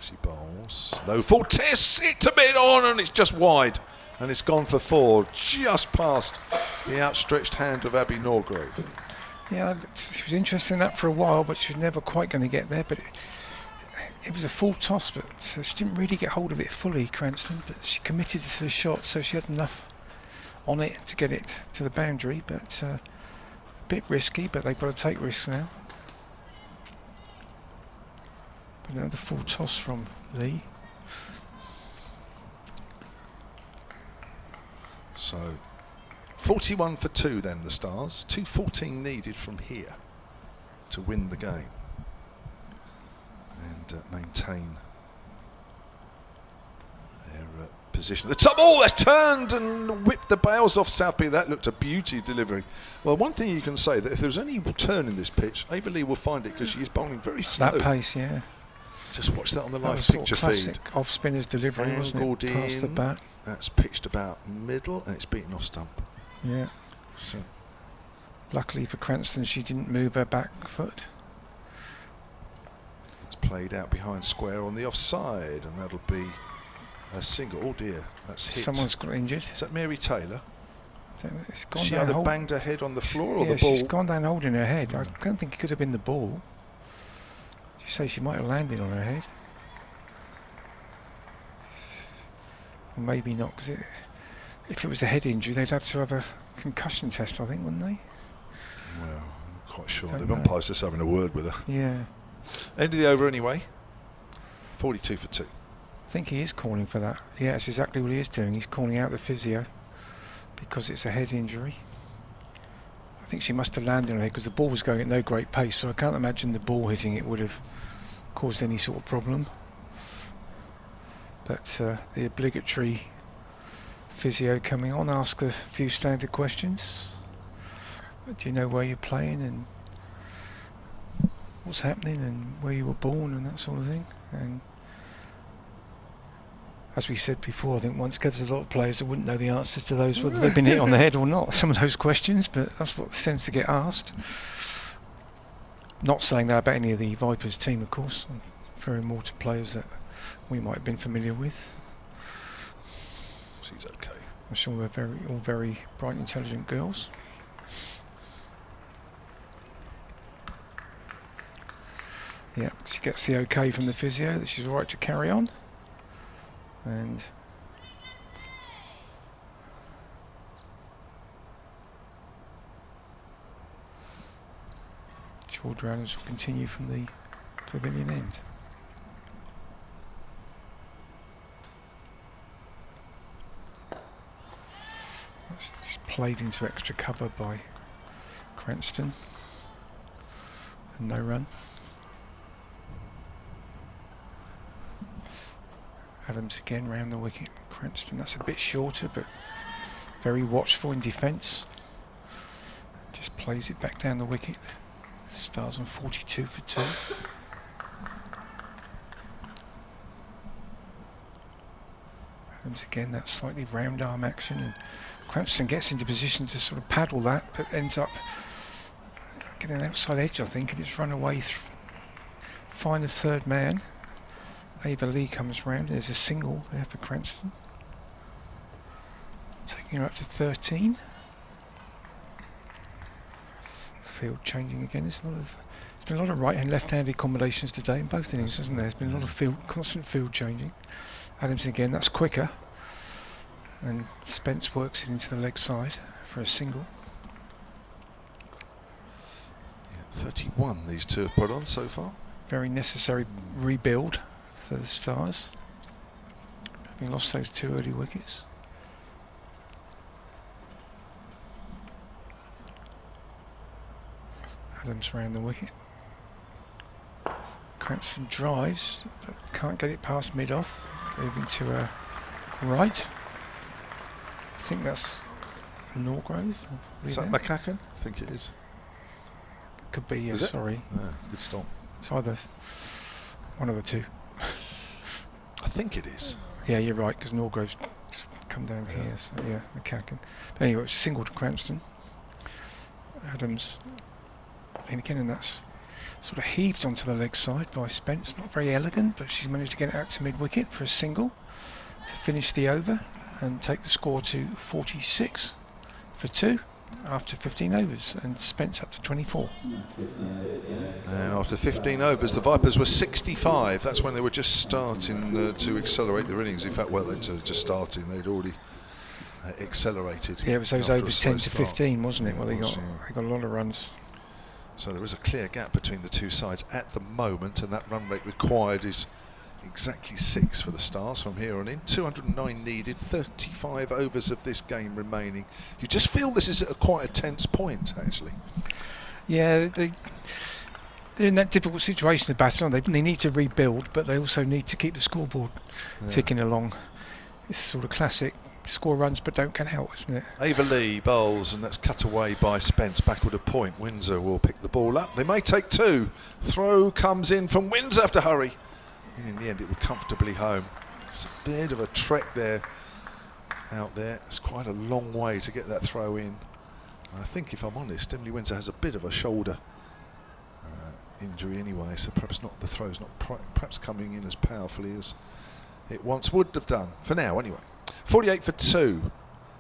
She bowls. Low full test, hit to mid on, and it's just wide. And it's gone for 4, just past the outstretched hand of Abby Norgrove. Yeah, she was interested in that for a while, but she was never quite going to get there. But it was a full toss, but she didn't really get hold of it fully, Cranston. But she committed to the shot, so she had enough on it to get it to the boundary. But a bit risky, but they've got to take risks now. But another full toss from Lee. So 41 for 2 then, the Stars. 2:14 needed from here to win the game and maintain their position. The top, oh, that's turned and whipped the bails off Southby. That looked a beauty delivering. Well, one thing you can say, that if there's any turn in this pitch, Ava Lee will find it, because she is bowling very slow. That pace, yeah. Just watch that on the That live was picture sort of feed. classic off-spinner's delivery, wasn't it? Past the bat. That's pitched about middle, and it's beaten off stump. Yeah. So Luckily for Cranston, she didn't move her back foot. it's played out behind square on the offside, and that'll be a single. Oh dear, that's hit. Someone's got injured. Is that Mary Taylor? It's gone She down either banged her head on the floor or yeah, the ball. she's gone down holding her head. I don't think it could have been the ball. You say she might have landed on her head. Or maybe not, because if it was a head injury, they'd have to have a concussion test, I think, wouldn't they? Well, I'm not quite sure. Don't The know. umpire's just having a word with her. Yeah. End of the over anyway. 42 for 2. I think he is calling for that. Yeah, that's exactly what he is doing. He's calling out the physio because it's a head injury. I think she must have landed on her head because the ball was going at no great pace, so I can't imagine the ball hitting it would have caused any sort of problem. But the obligatory physio coming on, ask a few standard questions. Do you know where you're playing and what's happening and where you were born and that sort of thing? And as we said before, I think once there's a lot of players that wouldn't know the answers to those, whether they've been hit on the head or not, some of those questions, but that's what tends to get asked. Not saying that about any of the Vipers team, of course. I'm referring more to players that we might have been familiar with. She's okay. I'm sure they're all very bright, intelligent girls. Yeah, she gets the okay from the physio that she's all right to carry on. And George Rollins will continue from the pavilion end. That's just played into extra cover by Cranston. And no run. Adams again round the wicket. Cranston, that's a bit shorter, but very watchful in defence. Just plays it back down the wicket. Stars on 42 for 2. Adams again, that slightly round arm action, and Cranston gets into position to sort of paddle that, but ends up getting an outside edge, I think, and it's run away. Find the third man. Ava Lee comes round. There's a single there for Cranston, taking her up to 13. Field changing again. There's been a lot of right-hand, left-handed combinations today in both innings, hasn't there? There's been a lot of constant field changing. Adams again. That's quicker, and Spence works it into the leg side for a single. 31 these two have put on so far. Very necessary rebuild for the Stars, having lost those 2 early wickets. Adams round the wicket. Cranston drives, but can't get it past mid-off. Moving to a right. I think that's Norgrove. Is that McCacken? I think it is. Could be, yes, Is it? Sorry. Yeah, good stop. It's either one of the two. I think it is. Yeah, you're right, because Norgrove's just come down here, so yeah, McCacken. But anyway, it's a single to Cranston. Adams, and again, and that's sort of heaved onto the leg side by Spence. Not very elegant, but she's managed to get it out to mid-wicket for a single to finish the over and take the score to 46 for 2 after 15 overs, and Spence up to 24. And after 15 overs, the Vipers were 65. That's when they were just starting to accelerate their innings. In fact, well, they're just starting. They'd already accelerated. Yeah, it was those after a overs slow 10 to start. 15, wasn't it? Yeah, Well, it they was, got a lot of runs. So there is a clear gap between the two sides at the moment, and that run rate required is exactly 6 for the Stars from here on in. 209 needed, 35 overs of this game remaining. You just feel this is at quite a tense point, actually. Yeah, they're in that difficult situation to battle on. They need to rebuild, but they also need to keep the scoreboard ticking along. It's sort of classic score runs but don't get out, isn't it? Ava Lee bowls, and that's cut away by Spence. Backward a point. Windsor will pick the ball up. They may take 2. Throw comes in from Windsor after hurry. And in the end, it was comfortably home. It's a bit of a trek there, out there. It's quite a long way to get that throw in. I think, if I'm honest, Emily Windsor has a bit of a shoulder injury anyway, so perhaps not. The throw's not perhaps coming in as powerfully as it once would have done. For now, anyway. 48 for 2.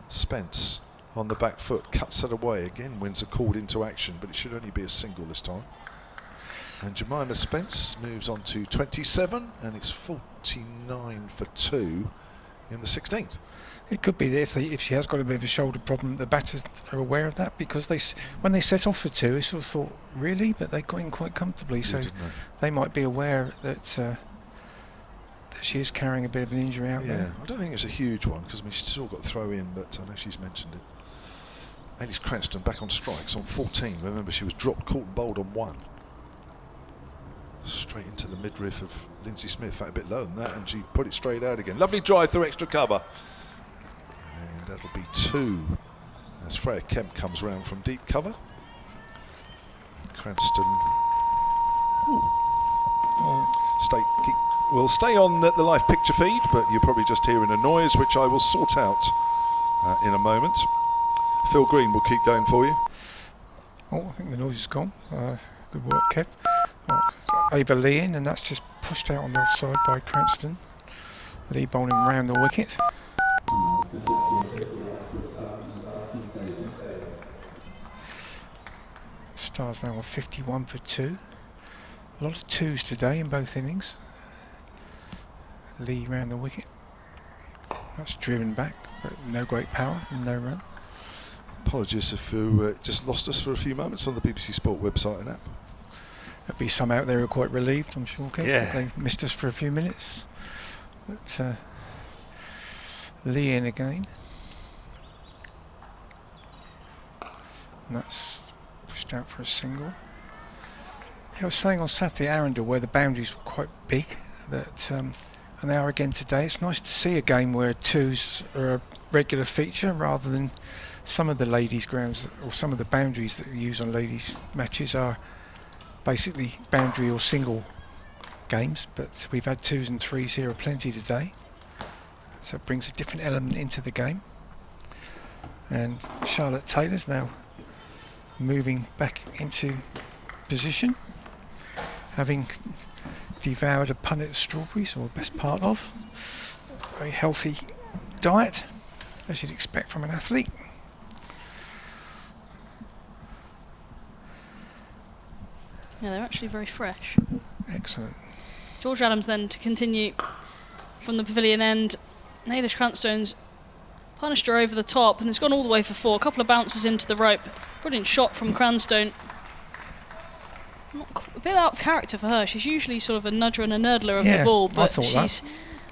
Spence on the back foot cuts it away again. Windsor called into action, but it should only be a single this time. And Jemima Spence moves on to 27, and it's 49 for 2 in the 16th. It could be that if she has got a bit of a shoulder problem, the batters are aware of that, because when they set off for 2, they sort of thought, really? But they got in quite comfortably, so they might be aware that that she is carrying a bit of an injury out there. I don't think it's a huge one, because I mean, she's still got the throw in, but I know she's mentioned it. Alice Cranston back on strikes on 14. Remember, she was dropped, caught and bowled on 1. Straight into the midriff of Lindsay Smith, in fact a bit lower than that, and she put it straight out again. Lovely drive through extra cover. And that'll be 2 as Freya Kemp comes round from deep cover. Cranston will stay on the live picture feed, but you're probably just hearing a noise, which I will sort out in a moment. Phil Green will keep going for you. Oh, I think the noise is gone. Good work, Kev. Ava Lee in, and that's just pushed out on the offside by Cranston. Lee bowling round the wicket. Stars now on 51 for 2. A lot of 2s today in both innings. Lee round the wicket. That's driven back, but no great power and no run. Apologies if you just lost us for a few moments on the BBC Sport website and app. There'll be some out there who are quite relieved, I'm sure, Kev. Yeah. They missed us for a few minutes. But Lee in again. And that's Left out for a single. I was saying on Saturday at Arundel, where the boundaries were quite big, that and they are again today. It's nice to see a game where twos are a regular feature rather than some of the ladies' grounds or some of the boundaries that we use on ladies' matches are basically boundary or single games. But we've had twos and threes here plenty today, so it brings a different element into the game. And Charlotte Taylor's now moving back into position, having devoured a punnet of strawberries, or the best part of. Very healthy diet, as you'd expect from an athlete. Yeah, they're actually very fresh. Excellent. George Adams then to continue from the pavilion end. Nailish Cranstone's punished her over the top and it's gone all the way for 4. A couple of bounces into the rope. Brilliant shot from Cranstone. A bit out of character for her. She's usually sort of a nudger and a nurdler of the ball, but she's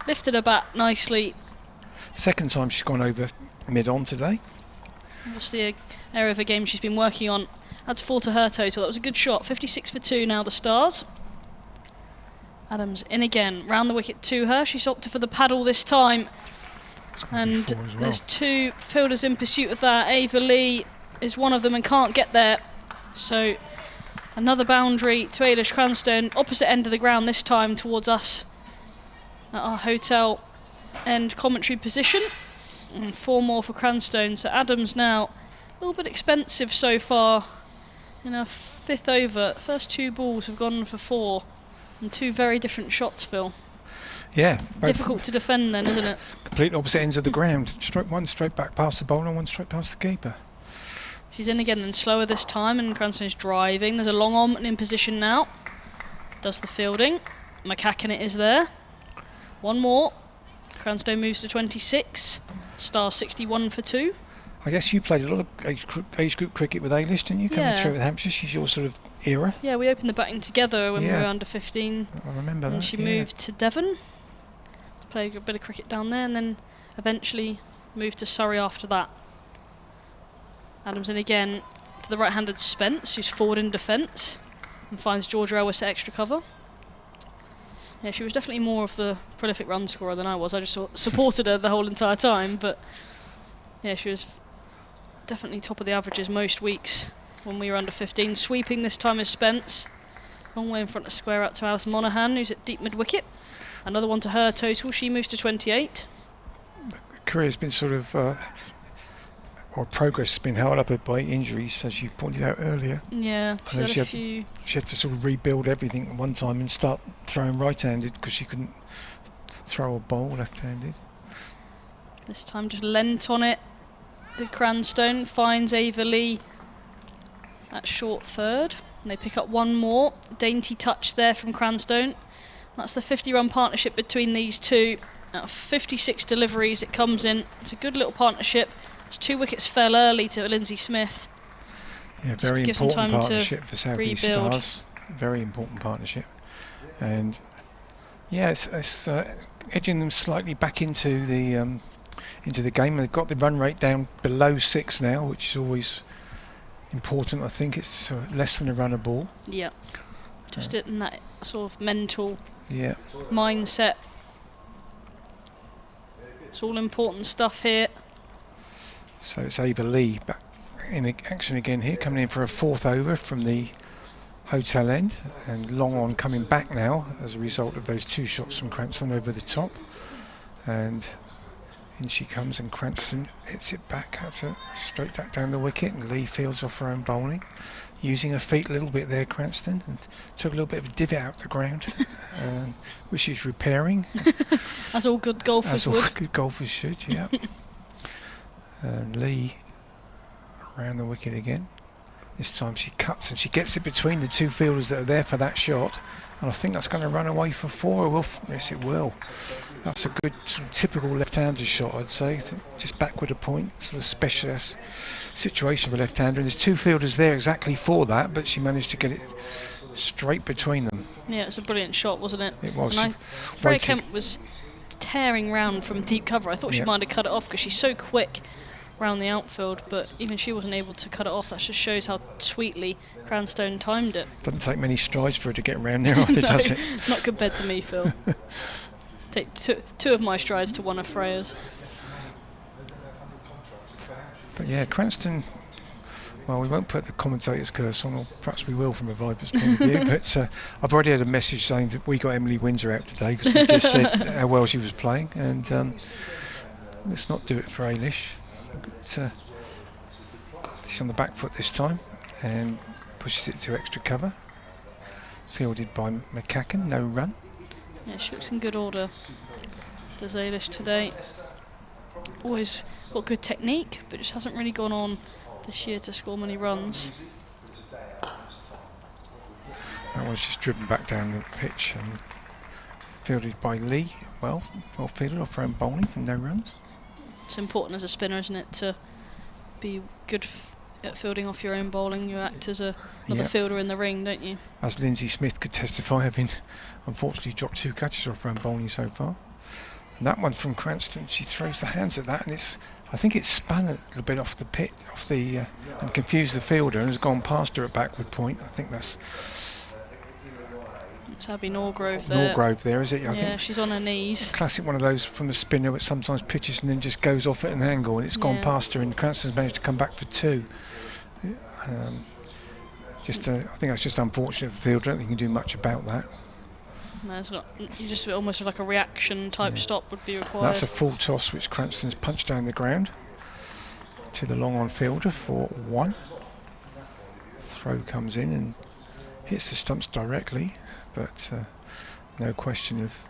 lifted her bat nicely. Second time she's gone over mid-on today. Obviously an area of a game she's been working on. Adds 4 to her total. That was a good shot. 56 for 2 now the Stars. Adams in again. Round the wicket to her. She's opted for the paddle this time. And there's 2 fielders in pursuit of that. Ava Lee is one of them and can't get there. So another boundary to Ailish Cranstone. Opposite end of the ground this time towards us at our hotel end commentary position. And 4 more for Cranstone. So Adams now a little bit expensive so far. In our 5th over, first 2 balls have gone for 4, and 2 very different shots, Phil. Yeah. Difficult to defend then, isn't it? Complete opposite ends of the ground. One straight back past the bowler, one straight past the keeper. She's in again and slower this time, and Cranstone's driving. There's a long on in position now. Does the fielding. McCacken is there. 1 more. Cranstone moves to 26. Star 61 for 2. I guess you played a lot of age group cricket with Ailish, didn't you? Coming through with Hampshire, she's your sort of era. Yeah, we opened the batting together when we were under 15. I remember that. And she moved to Devon to play a bit of cricket down there, and then eventually moved to Surrey after that. Adams in again to the right-handed Spence, who's forward in defence, and finds Georgia Ellis at extra cover. Yeah, she was definitely more of the prolific run scorer than I was. I just supported her the whole entire time, but yeah, she was definitely top of the averages most weeks when we were under 15. Sweeping this time is Spence. Long way in front of square out to Alice Monaghan, who's at deep mid-wicket. Another 1 to her total. She moves to 28. Career's been sort of, or progress has been held up by injuries, as you pointed out earlier. Yeah, she had to sort of rebuild everything at one time and start throwing right-handed because she couldn't throw a bowl left-handed. This time just lent on it. The Cranstone finds Ava Lee at short third. And they pick up 1 more. Dainty touch there from Cranstone. That's the 50-run partnership between these two. Out of 56 deliveries it comes in. It's a good little partnership. It's 2 wickets fell early to Lindsay Smith. Yeah, very important partnership for South East Stars. Very important partnership. And yeah, it's edging them slightly back into the game. They've got the run rate down below 6 now, which is always important. I think it's less than a run a ball. Yeah, just in that sort of mental mindset. It's all important stuff here. So it's Ava Lee back in action again here, coming in for a 4th over from the hotel end, and long on coming back now as a result of those 2 shots from Cranston over the top. And in she comes, and Cranston hits it back straight back down the wicket, and Lee fields off her own bowling, using her feet a little bit there, Cranston, and took a little bit of a divot out the ground, which she's repairing. As all good golfers would. As all good golfers should, yeah. And Lee around the wicket again. This time she cuts and she gets it between the 2 fielders that are there for that shot, and I think that's going to run away for 4. Yes, it will. That's a good sort of typical left-hander shot, I'd say. Just backward a point, sort of specialist situation for left-hander. And there's 2 fielders there exactly for that, but she managed to get it straight between them. Yeah, it's a brilliant shot, wasn't it? It was. Freya Kemp was tearing round from deep cover. I thought she might have cut it off because she's so quick round the outfield, but even she wasn't able to cut it off. That just shows how sweetly Cranstone timed it. Doesn't take many strides for her to get around there either, does it? Not compared to me, Phil. Take two of my strides to one of Freya's. But yeah, Cranston, well, we won't put the commentator's curse on, or perhaps we will from a Vipers point of view, but I've already had a message saying that we got Emily Windsor out today because we just said how well she was playing, and let's not do it for Ailish. But, she's on the back foot this time and pushes it to extra cover. Fielded by McCacken, no run. Yeah, she looks in good order, does Ailish today. Always got good technique, but just hasn't really gone on this year to score many runs. That one's just driven back down the pitch and fielded by Lee. Well fielded off her own bowling for no runs. It's important as a spinner, isn't it, to be good at fielding off your own bowling. You act as another fielder in the ring, don't you? As Lindsay Smith could testify, having unfortunately dropped 2 catches off her own bowling so far. And that one from Cranston, she throws the hands at that, and I think it's spun a little bit off the pit, and confused the fielder and has gone past her at backward point. I think that's Abby Norgrove there. Norgrove there, is it? I think she's on her knees. Classic one of those from the spinner which sometimes pitches and then just goes off at an angle, and it's gone past her, and Cranston's managed to come back for 2. I think that's just unfortunate for the fielder. I don't think you can do much about that. No, it's not. You just almost like a reaction type stop would be required. That's a full toss which Cranston's punched down the ground to the long on fielder for 1. Throw comes in and hits the stumps directly, but no question of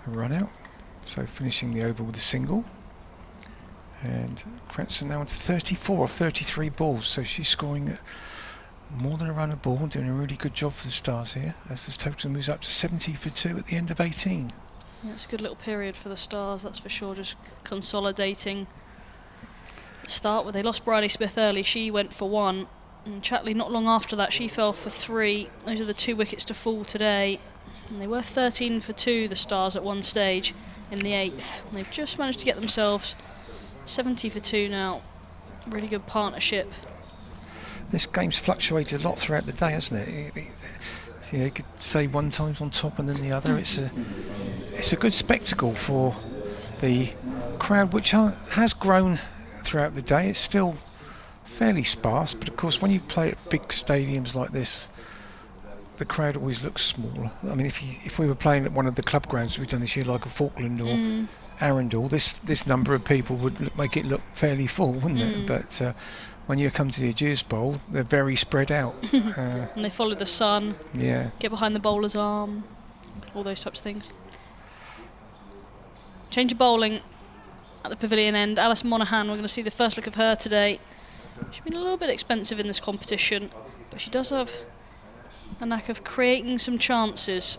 a run out. So finishing the over with a single. And Cranston now on to 34 of 33 balls, so she's scoring more than a run a ball, doing a really good job for the Stars here, as the total moves up to 70 for 2 at the end of 18. Yeah, it's a good little period for the Stars, that's for sure, just consolidating the start where they lost Bridie Smith early. She went for 1, and Chatley not long after that, she fell for 3. Those are the 2 wickets to fall today, and they were 13 for 2, the Stars, at one stage in the 8th, and they've just managed to get themselves 70 for 2 now. Really good partnership. This game's fluctuated a lot throughout the day, hasn't it? You could say one time's on top and then the other. It's a good spectacle for the crowd, which has grown throughout the day. It's still fairly sparse, but of course when you play at big stadiums like this, the crowd always looks smaller. I mean, if we were playing at one of the club grounds we've done this year, like a Falkland or Arundel, this number of people would make it look fairly full, wouldn't it? But when you come to the Ageas Bowl, they're very spread out. And they follow the sun, get behind the bowler's arm, all those types of things. Change of bowling at the pavilion end. Alice Monaghan, we're going to see the first look of her today. She's been a little bit expensive in this competition, but she does have a knack of creating some chances.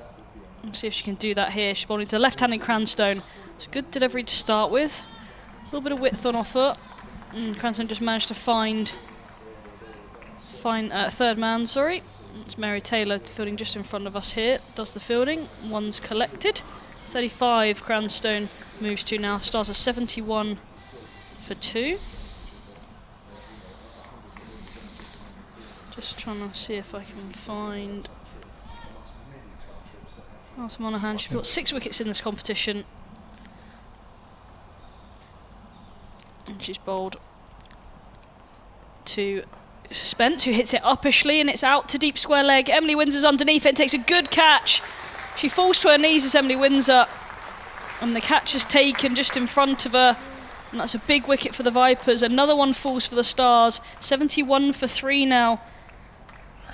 Let's see if she can do that here. She's bowling to left-handed Cranstone. It's a good delivery to start with. A little bit of width on offer. Cranstone just managed to find third man, sorry. It's Mary Taylor fielding just in front of us here. Does the fielding. 1's collected. 35 Cranstone moves to now. Stars are 71 for 2. Just trying to see if I can find Alice Monaghan. She's got 6 wickets in this competition. And she's bowled to Spence, who hits it uppishly, and it's out to deep square leg. Emily Windsor's underneath it, takes a good catch. She falls to her knees as Emily Windsor, and the catch is taken just in front of her, and that's a big wicket for the Vipers. Another one falls for the Stars. 71 for 3 now,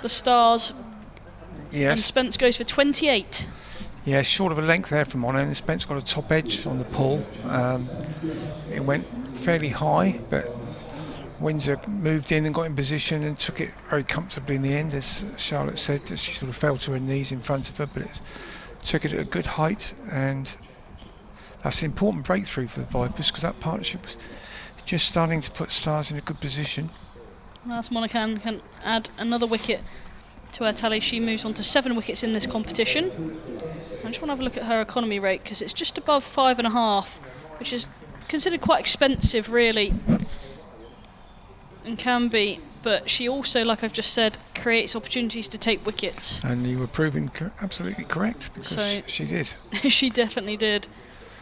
the Stars. Yes. And Spence goes for 28. Yeah, short of a length there from Mono, and Spence got a top edge on the pull. It went fairly high, but Windsor moved in and got in position and took it very comfortably in the end, as Charlotte said, as she sort of fell to her knees in front of her, but it took it at a good height, and that's an important breakthrough for the Vipers, because that partnership was just starting to put Stars in a good position. Alice Monaghan can add another wicket to her tally. She moves on to 7 wickets in this competition. I just want to have a look at her economy rate, because it's just above 5.5, which is considered quite expensive, really, and can be. But she also, like I've just said, creates opportunities to take wickets. And you were proving absolutely correct, because she did. She definitely did.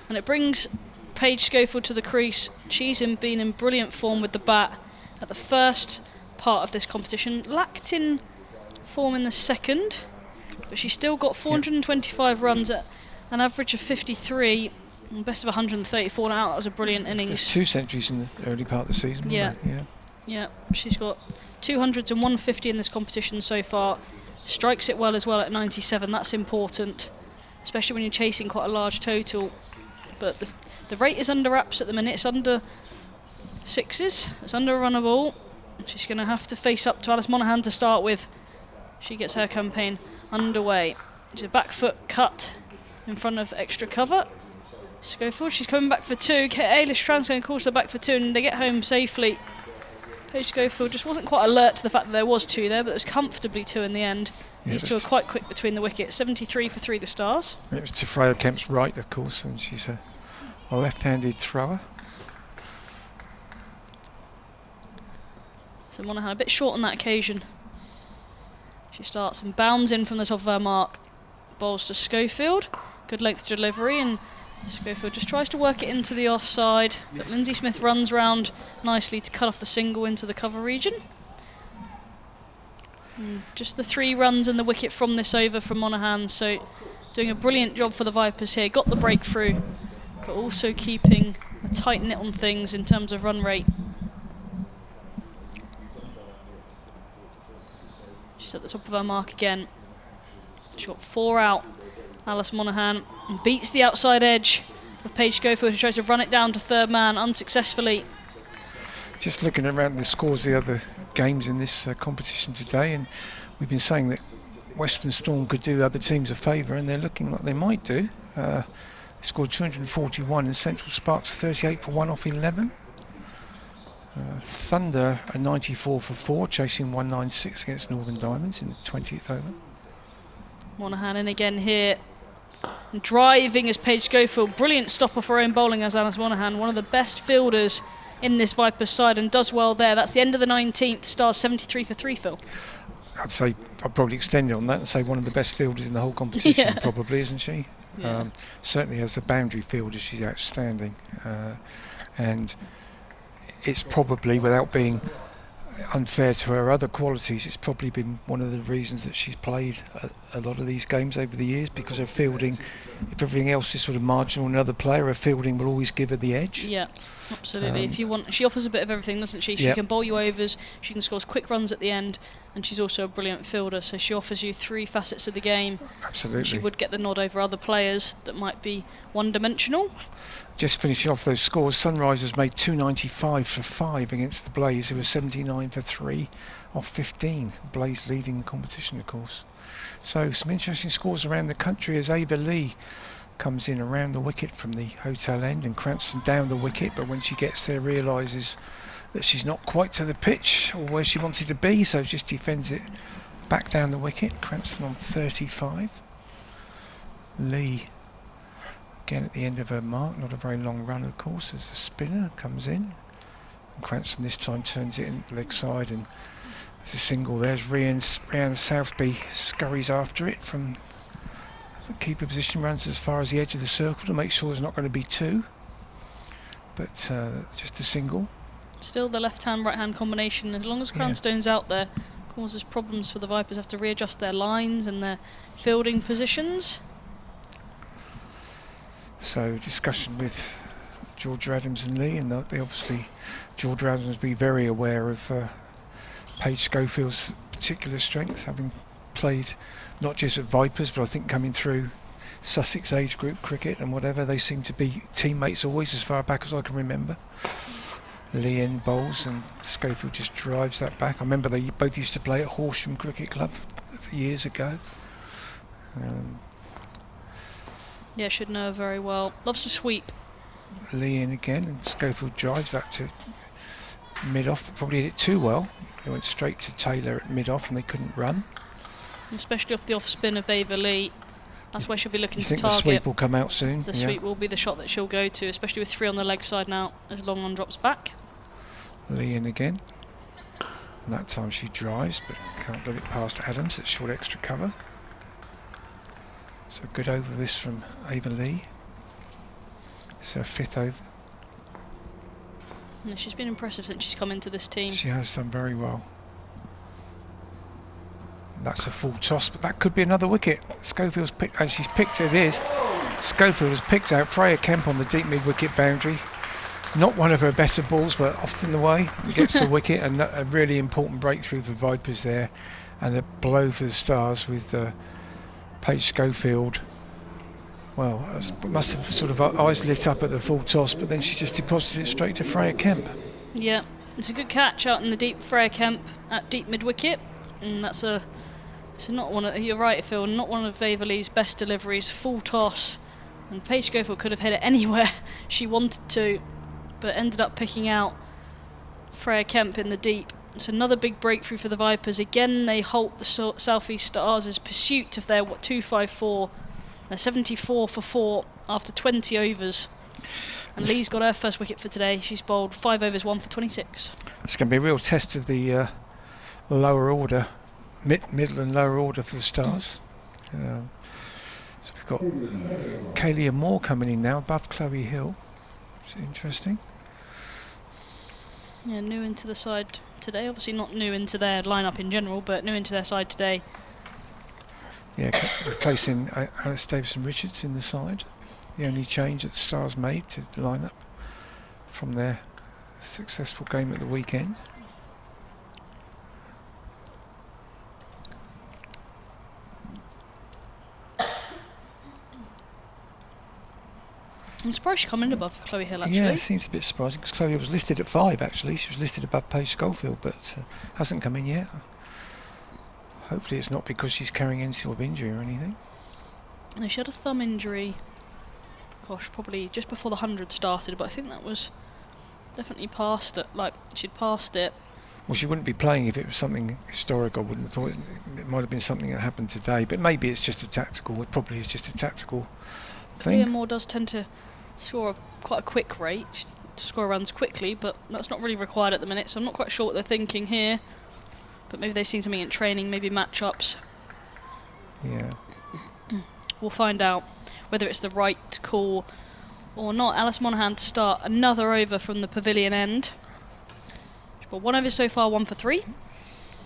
And it brings Paige Schofield to the crease. She's been in brilliant form with the bat at the first part of this competition. Lacked in form in the second, but she still got 425 runs at an average of 53. Best of 134 now. That was a brilliant innings. There's 2 centuries in the early part of the season. Yeah, she's got 200s and 150 in this competition so far. Strikes it well as well at 97. That's important, especially when you're chasing quite a large total. But the rate is under wraps at the minute. It's under 6s. It's under a run a ball. She's going to have to face up to Alice Monaghan to start with. She gets her campaign underway. It's a back foot cut in front of extra cover. Schofield, she's coming back for 2. Ailish Tran's going to course her back for 2, and they get home safely. Paige Schofield just wasn't quite alert to the fact that there was 2 there, but it was comfortably 2 in the end. These 2 are quite quick between the wickets. 73 for 3 the Stars. It was to Freya Kemp's right, of course, and she's a left-handed thrower. So Monaghan a bit short on that occasion. She starts and bounds in from the top of her mark. Bowls to Schofield. Good length delivery, and Schofield just tries to work it into the offside, but Lindsay Smith runs round nicely to cut off the single into the cover region. And just the 3 runs and the wicket from this over from Monaghan, so doing a brilliant job for the Vipers here. Got the breakthrough, but also keeping a tight knit on things in terms of run rate. She's at the top of her mark again. She got 4 out. Alice Monaghan beats the outside edge of Paige Schofield, who tries to run it down to third man unsuccessfully. Just looking around the scores of the other games in this competition today, and we've been saying that Western Storm could do other teams a favour, and they're looking like they might do. They scored 241 and Central Sparks 38 for 1 off 11. Thunder a 94 for 4, chasing 196 against Northern Diamonds in the 20th over. Monaghan in again here. And driving as Paige Schofield. Brilliant stop off her own bowling as Alice Monaghan, one of the best fielders in this Vipers side, and does well there. That's the end of the 19th. Stars 73 for 3, Phil. I'd say I'd probably extend it on that and say one of the best fielders in the whole competition, probably, isn't she? Yeah. Certainly as a boundary fielder, she's outstanding. And it's probably, without being unfair to her other qualities, it's probably been one of the reasons that she's played a lot of these games over the years, because her fielding, if everything else is sort of marginal in another player, her fielding will always give her the edge. Yeah, absolutely. If you want, she offers a bit of everything, doesn't she? She can bowl you overs, she can score quick runs at the end, and she's also a brilliant fielder, so she offers you 3 facets of the game. Absolutely. She would get the nod over other players that might be one-dimensional. Just finishing off those scores, Sunrisers made 295 for 5 against the Blaze, who was 79 for 3 off 15. Blaze leading the competition, of course. So some interesting scores around the country as Ava Lee comes in around the wicket from the hotel end, and Cranston down the wicket, but when she gets there realises that she's not quite to the pitch or where she wanted to be, so just defends it back down the wicket. Cranston on 35. Lee again at the end of her mark, not a very long run of course, as the spinner comes in, and Cranston this time turns it in leg side, and there's a single. There's Rhiannon Southby scurries after it from the keeper position, runs as far as the edge of the circle to make sure there's not going to be 2, but just a single. Still the left-hand, right-hand combination, as long as Cranstone's out there, causes problems for the Vipers. Have to readjust their lines and their fielding positions. So discussion with Georgia Adams and Lee, and they obviously, Georgia Adams will be very aware of Paige Schofield's particular strength, having played not just at Vipers, but I think coming through Sussex age group cricket and whatever, they seem to be teammates always as far back as I can remember. Lee in bowls and Schofield just drives that back. I remember they both used to play at Horsham Cricket Club years ago. Yeah, should know her very well. Loves to sweep. Lee in again, and Schofield drives that to mid-off, but probably hit it too well. They went straight to Taylor at mid-off and they couldn't run. Especially off the off-spin of Ava Lee. That's where she'll be looking You to think the target. sweep will come out soon? The sweep will be the shot that she'll go to, especially with 3 on the leg side now as long on drops back. Lee in again. And that time she drives, but can't let it past Adams. It's short extra cover. So good over this from Ava Lee. It's her 5th over. Yeah, she's been impressive since she's come into this team. She has done very well. That's a full toss, but that could be another wicket. Schofield's picked, and she's picked it is. Schofield has picked out Freya Kemp on the deep mid-wicket boundary. Not one of her better balls, but often the way. Gets the wicket, and a really important breakthrough for Vipers there. And a blow for the Stars with Paige Schofield. Well, must have sort of eyes lit up at the full toss, but then she just deposited it straight to Freya Kemp. Yeah, it's a good catch out in the deep. Freya Kemp at deep mid-wicket. And that's a... So not one of, you're right, Phil, not one of Ava Lee's best deliveries. Full toss. And Paige Schofield could have hit it anywhere she wanted to, but ended up picking out Freya Kemp in the deep. It's another big breakthrough for the Vipers. Again, they halt the South East Stars' pursuit of their 254. They're 74 for 4 after 20 overs. And Lee's got her first wicket for today. She's bowled 5 overs, 1 for 26. It's going to be a real test of the lower order, middle and lower order for the Stars. So we've got Kaylia Moore coming in now above Chloe Hill. It's interesting. Yeah, new into the side today. Obviously not new into their lineup in general, but new into their side today. Yeah, replacing Alice Davison-Richards in the side. The only change that the Stars made to the lineup from their successful game at the weekend. I'm surprised she come in above Chloe Hill, actually. Yeah, it seems a bit surprising because Chloe was listed at 5 actually. She was listed above Paige Schofield, but hasn't come in yet. Hopefully it's not because she's carrying any sort of injury or anything. No, she had a thumb injury, gosh, probably just before the 100 started, but I think that was definitely past it, like she'd passed it. Well, she wouldn't be playing if it was something historic. I wouldn't have thought it might have been something that happened today, but maybe it's just a tactical. It probably is just a tactical thing. Kaylia Moore does tend to score quite a quick rate, to score runs quickly, but that's not really required at the minute, so I'm not quite sure what they're thinking here. But maybe they've seen something in training, maybe match-ups. Yeah. We'll find out whether it's the right call or not. Alice Monaghan to start another over from the pavilion end. She's got 1 over so far, 1 for 3.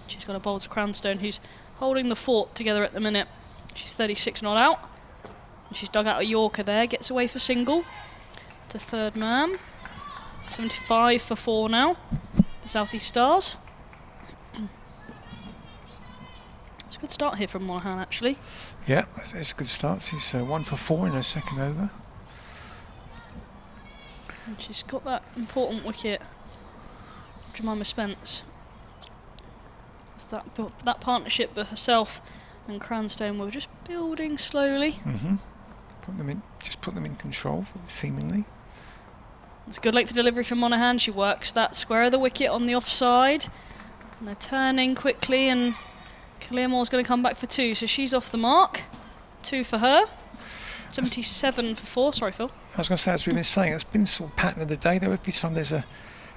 She's got a bowl to Cranstone, who's holding the fort together at the minute. She's 36 not out. And she's dug out a Yorker there, gets away for single to third man. 75 for 4 now, the South East Stars. It's a good start here from Monaghan, actually. Yeah, it's a good start. She's 1 for 4 in her second over. And she's got that important wicket, Jemima Spence. It's that partnership with herself and Cranstone were just building slowly. Put them in control, seemingly. It's a good length of delivery from Monaghan. She works that square of the wicket on the offside. And they're turning quickly, and Kaylia Moore's going to come back for 2, so she's off the mark. 2 for her. 77 for 4. Sorry, Phil. I was going to say, as we've been saying, it's been sort of pattern of the day, though. Every time there's a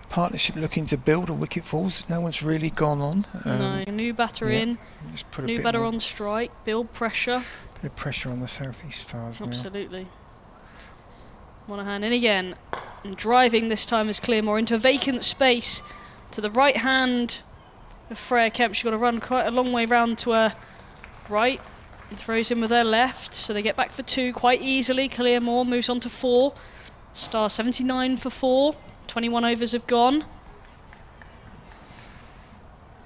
partnership looking to build a wicket falls, no one's really gone on. No, new batter in, just put a new bit batter more, on strike, build pressure. bit of pressure on the South East Stars. Absolutely. Monaghan in again, and driving this time is Clearmore into a vacant space to the right hand of Freya Kemp. She's got to run quite a long way round to her right and throws in with her left, so they get back for 2 quite easily. Clearmore moves on to 4. Star 79 for 4. 21 overs have gone.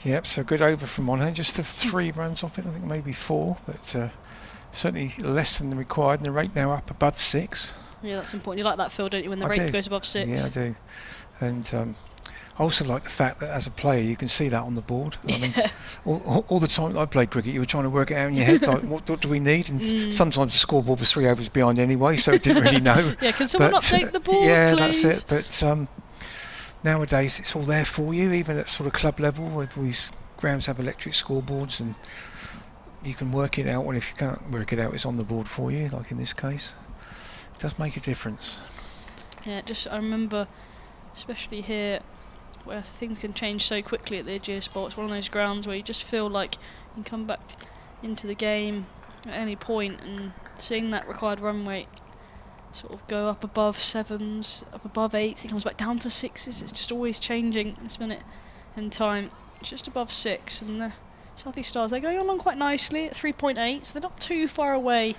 Yep, so good over from Monaghan. Just 3 runs off it, I think maybe 4, but certainly less than the required, and the rate now up above 6. Yeah, that's important. You like that, Phil, don't you, when the rate goes above 6? Yeah, I do. And I also like the fact that as a player you can see that on the board. I mean, all the time I played cricket, you were trying to work it out in your head, like what do we need? And sometimes the scoreboard was 3 overs behind anyway, so it didn't really know. Yeah, can someone update the board, yeah, please? that's it. But nowadays it's all there for you, even at sort of club level, where these grounds have electric scoreboards, and you can work it out, and if you can't work it out, it's on the board for you, like in this case. It does make a difference. Yeah, I remember, especially here, where things can change so quickly at the Ageas Bowl. It's one of those grounds where you just feel like you can come back into the game at any point, and seeing that required run rate sort of go up above 7s, up above 8s, it comes back down to 6s. It's just always changing this minute in time. It's just above 6, and the South East Stars, they're going along quite nicely at 3.8, so they're not too far away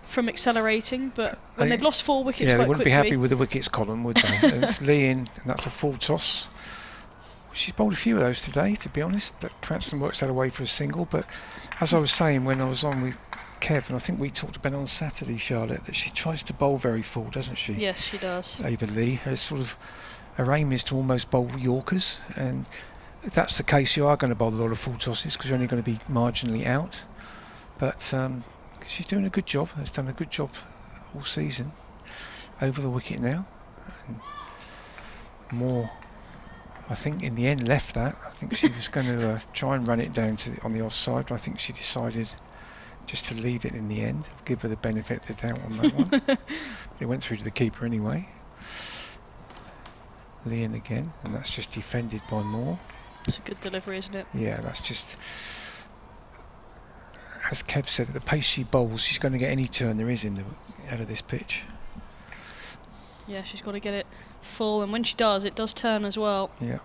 from accelerating, but when they've lost 4 wickets they quite wouldn't quickly... be happy with the wickets column, would they? And it's Lee in, and that's a full toss. She's bowled a few of those today, to be honest, but Cranston works that away for a single. But as I was saying when I was on with Kev, and I think we talked about it on Saturday, Charlotte, that she tries to bowl very full, doesn't she? Yes, she does. Ava Lee, her aim is to almost bowl Yorkers, and if that's the case, you are going to bowl a lot of full tosses because you're only going to be marginally out. But she's doing a good job. Has done a good job all season. Over the wicket now. And more, I think, in the end left that. I think she was going to try and run it down on the offside, but I think she decided just to leave it in the end. Give her the benefit of the doubt on that one. But it went through to the keeper anyway. Leon again, and that's just defended by Moore. It's a good delivery, isn't it? Yeah, that's just, as Kev said, at the pace she bowls, she's going to get any turn there is out of this pitch. Yeah, she's got to get it full, and when she does, it does turn as well. Yeah.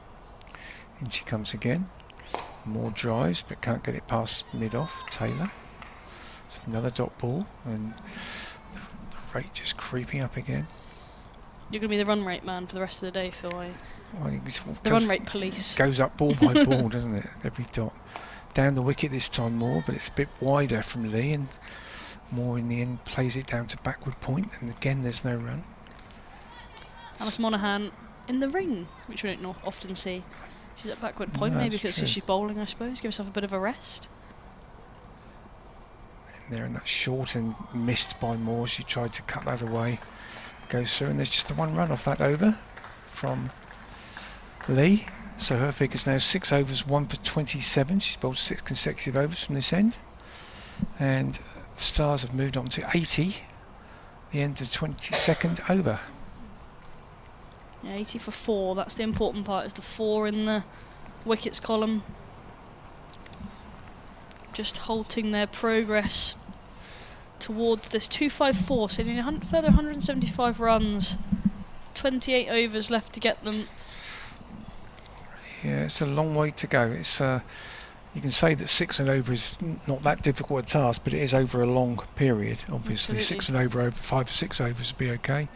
In she comes again. More drives, but can't get it past mid-off. Taylor. It's another dot ball, and the rate just creeping up again. You're going to be the run rate man for the rest of the day, Phil, are you? Well, the run rate police. Goes up ball by ball, doesn't it? Every dot. Down the wicket this time more, but it's a bit wider from Lee, and Moore in the end plays it down to backward point, and again there's no run. Alice Monaghan in the ring, which we don't often see. She's at backward point, maybe because she's bowling, I suppose. Give herself a bit of a rest. And there, and that's short and missed by Moore. She tried to cut that away. Goes through, and there's just the one run off that over from Lee. So her figure's now 6 overs, 1 for 27. She's bowled 6 consecutive overs from this end. And the Stars have moved on to 80, the end of 22nd over. Yeah, 80 for 4. That's the important part, is the 4 in the wickets column. Just halting their progress towards this 254, so they need a further 175 runs. 28 overs left to get them. Yeah, it's a long way to go. It's you can say that 6 and over is not that difficult a task, but it is over a long period. Obviously, Absolutely. 6 and over 5 or 6 overs would be okay.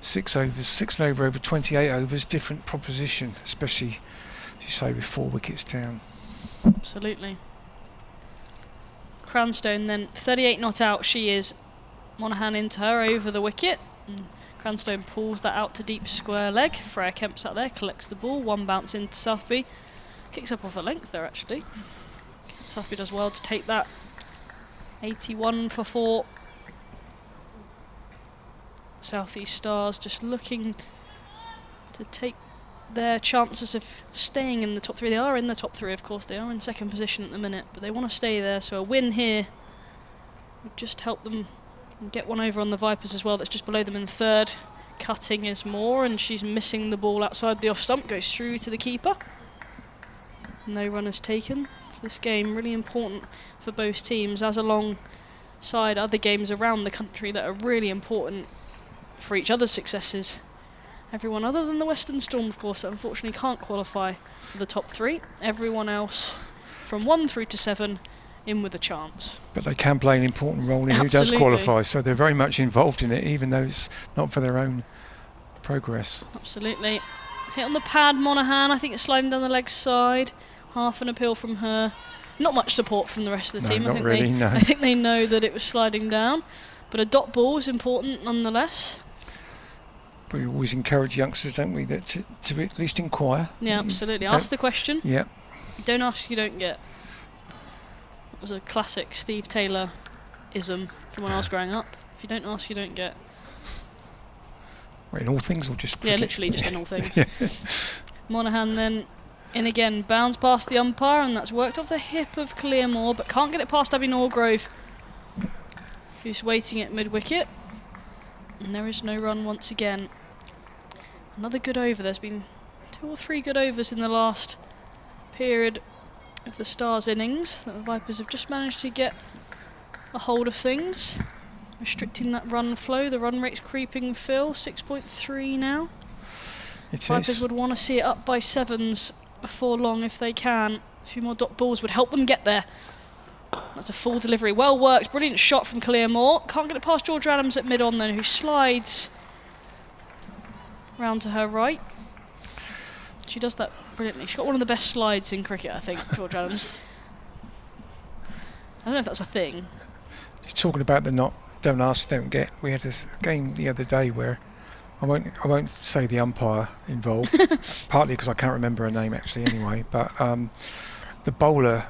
6 overs, 6 and over 28 overs, different proposition, especially as you say with 4 wickets down. Absolutely. Cranstone then 38 not out. She is. Monaghan into her over the wicket. And Cranstone pulls that out to deep square leg. Freya Kemp's out there, collects the ball. One bounce into Southby. Kicks up off the length there actually. Southby does well to take that. 81 for 4. South East Stars just looking to take their chances of staying in the top 3. They are in the top 3, of course. They are in second position at the minute, but they want to stay there. So a win here would just help them get one over on the Vipers as well. That's just below them in third. Cutting is Moore, and she's missing the ball outside the off stump. Goes through to the keeper. No runners taken. So this game really important for both teams, as alongside other games around the country that are really important for each other's successes. Everyone other than the Western Storm, of course, that unfortunately can't qualify for the top 3. Everyone else from 1 through to 7 in with a chance. But they can play an important role in who does qualify, so they're very much involved in it, even though it's not for their own progress. Absolutely. Hit on the pad, Monaghan. I think it's sliding down the leg side. Half an appeal from her. Not much support from the rest of the team. Not really, no. I think they know that it was sliding down. But a dot ball is important nonetheless. We always encourage youngsters, don't we, that to at least inquire. Yeah, absolutely. Ask the question. Yeah. Don't ask, you don't get. That was a classic Steve Taylor-ism from when I was growing up. If you don't ask, you don't get. Well, in all things or just cricket? Yeah, literally just in all things. Monaghan then In again, bounds past the umpire, and that's worked off the hip of Clearmore, but can't get it past Abby Norgrove, who's waiting at mid-wicket. And there is no run once again. Another good over. There's been 2 or 3 good overs in the last period of the Stars innings that the Vipers have just managed to get a hold of things, restricting that run flow. The run rate's creeping, Phil, 6.3 now. Vipers would want to see it up by 7s before long if they can. A few more dot balls would help them get there. That's a full delivery. Well worked. Brilliant shot from Clearmore. Can't get it past George Adams at mid-on then, who slides round to her right. She does that brilliantly. She's got one of the best slides in cricket, I think, George Adams. I don't know if that's a thing. He's talking about the don't ask, don't get. We had a game the other day where I won't say the umpire involved, partly because I can't remember her name actually anyway, but the bowler,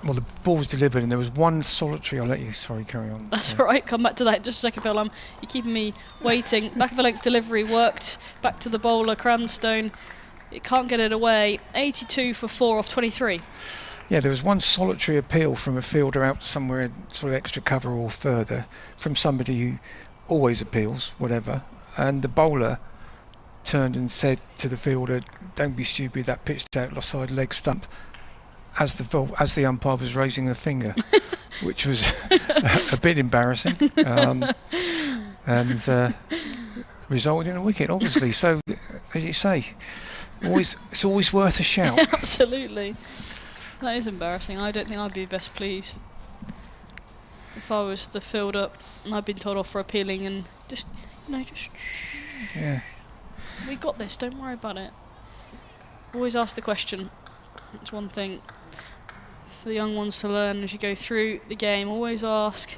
well, the ball was delivered and there was one solitary. I'll let you, sorry, carry on. That's all right, come back to that in just a second, Phil. You're keeping me waiting. Back of a length delivery worked back to the bowler, Cranstone. It can't get it away. 82 for 4 off 23. Yeah, there was one solitary appeal from a fielder out somewhere, sort of extra cover or further, from somebody who always appeals, whatever. And the bowler turned and said to the fielder, "Don't be stupid, that pitched out offside leg stump," as the umpire was raising a finger, which was a bit embarrassing, and resulted in a wicket, obviously. So, as you say, it's always worth a shout. Absolutely. That is embarrassing. I don't think I'd be best pleased if I was the fielder and I'd been told off for appealing and just yeah. We got this, don't worry about it. Always ask the question. It's one thing for the young ones to learn as you go through the game. Always ask.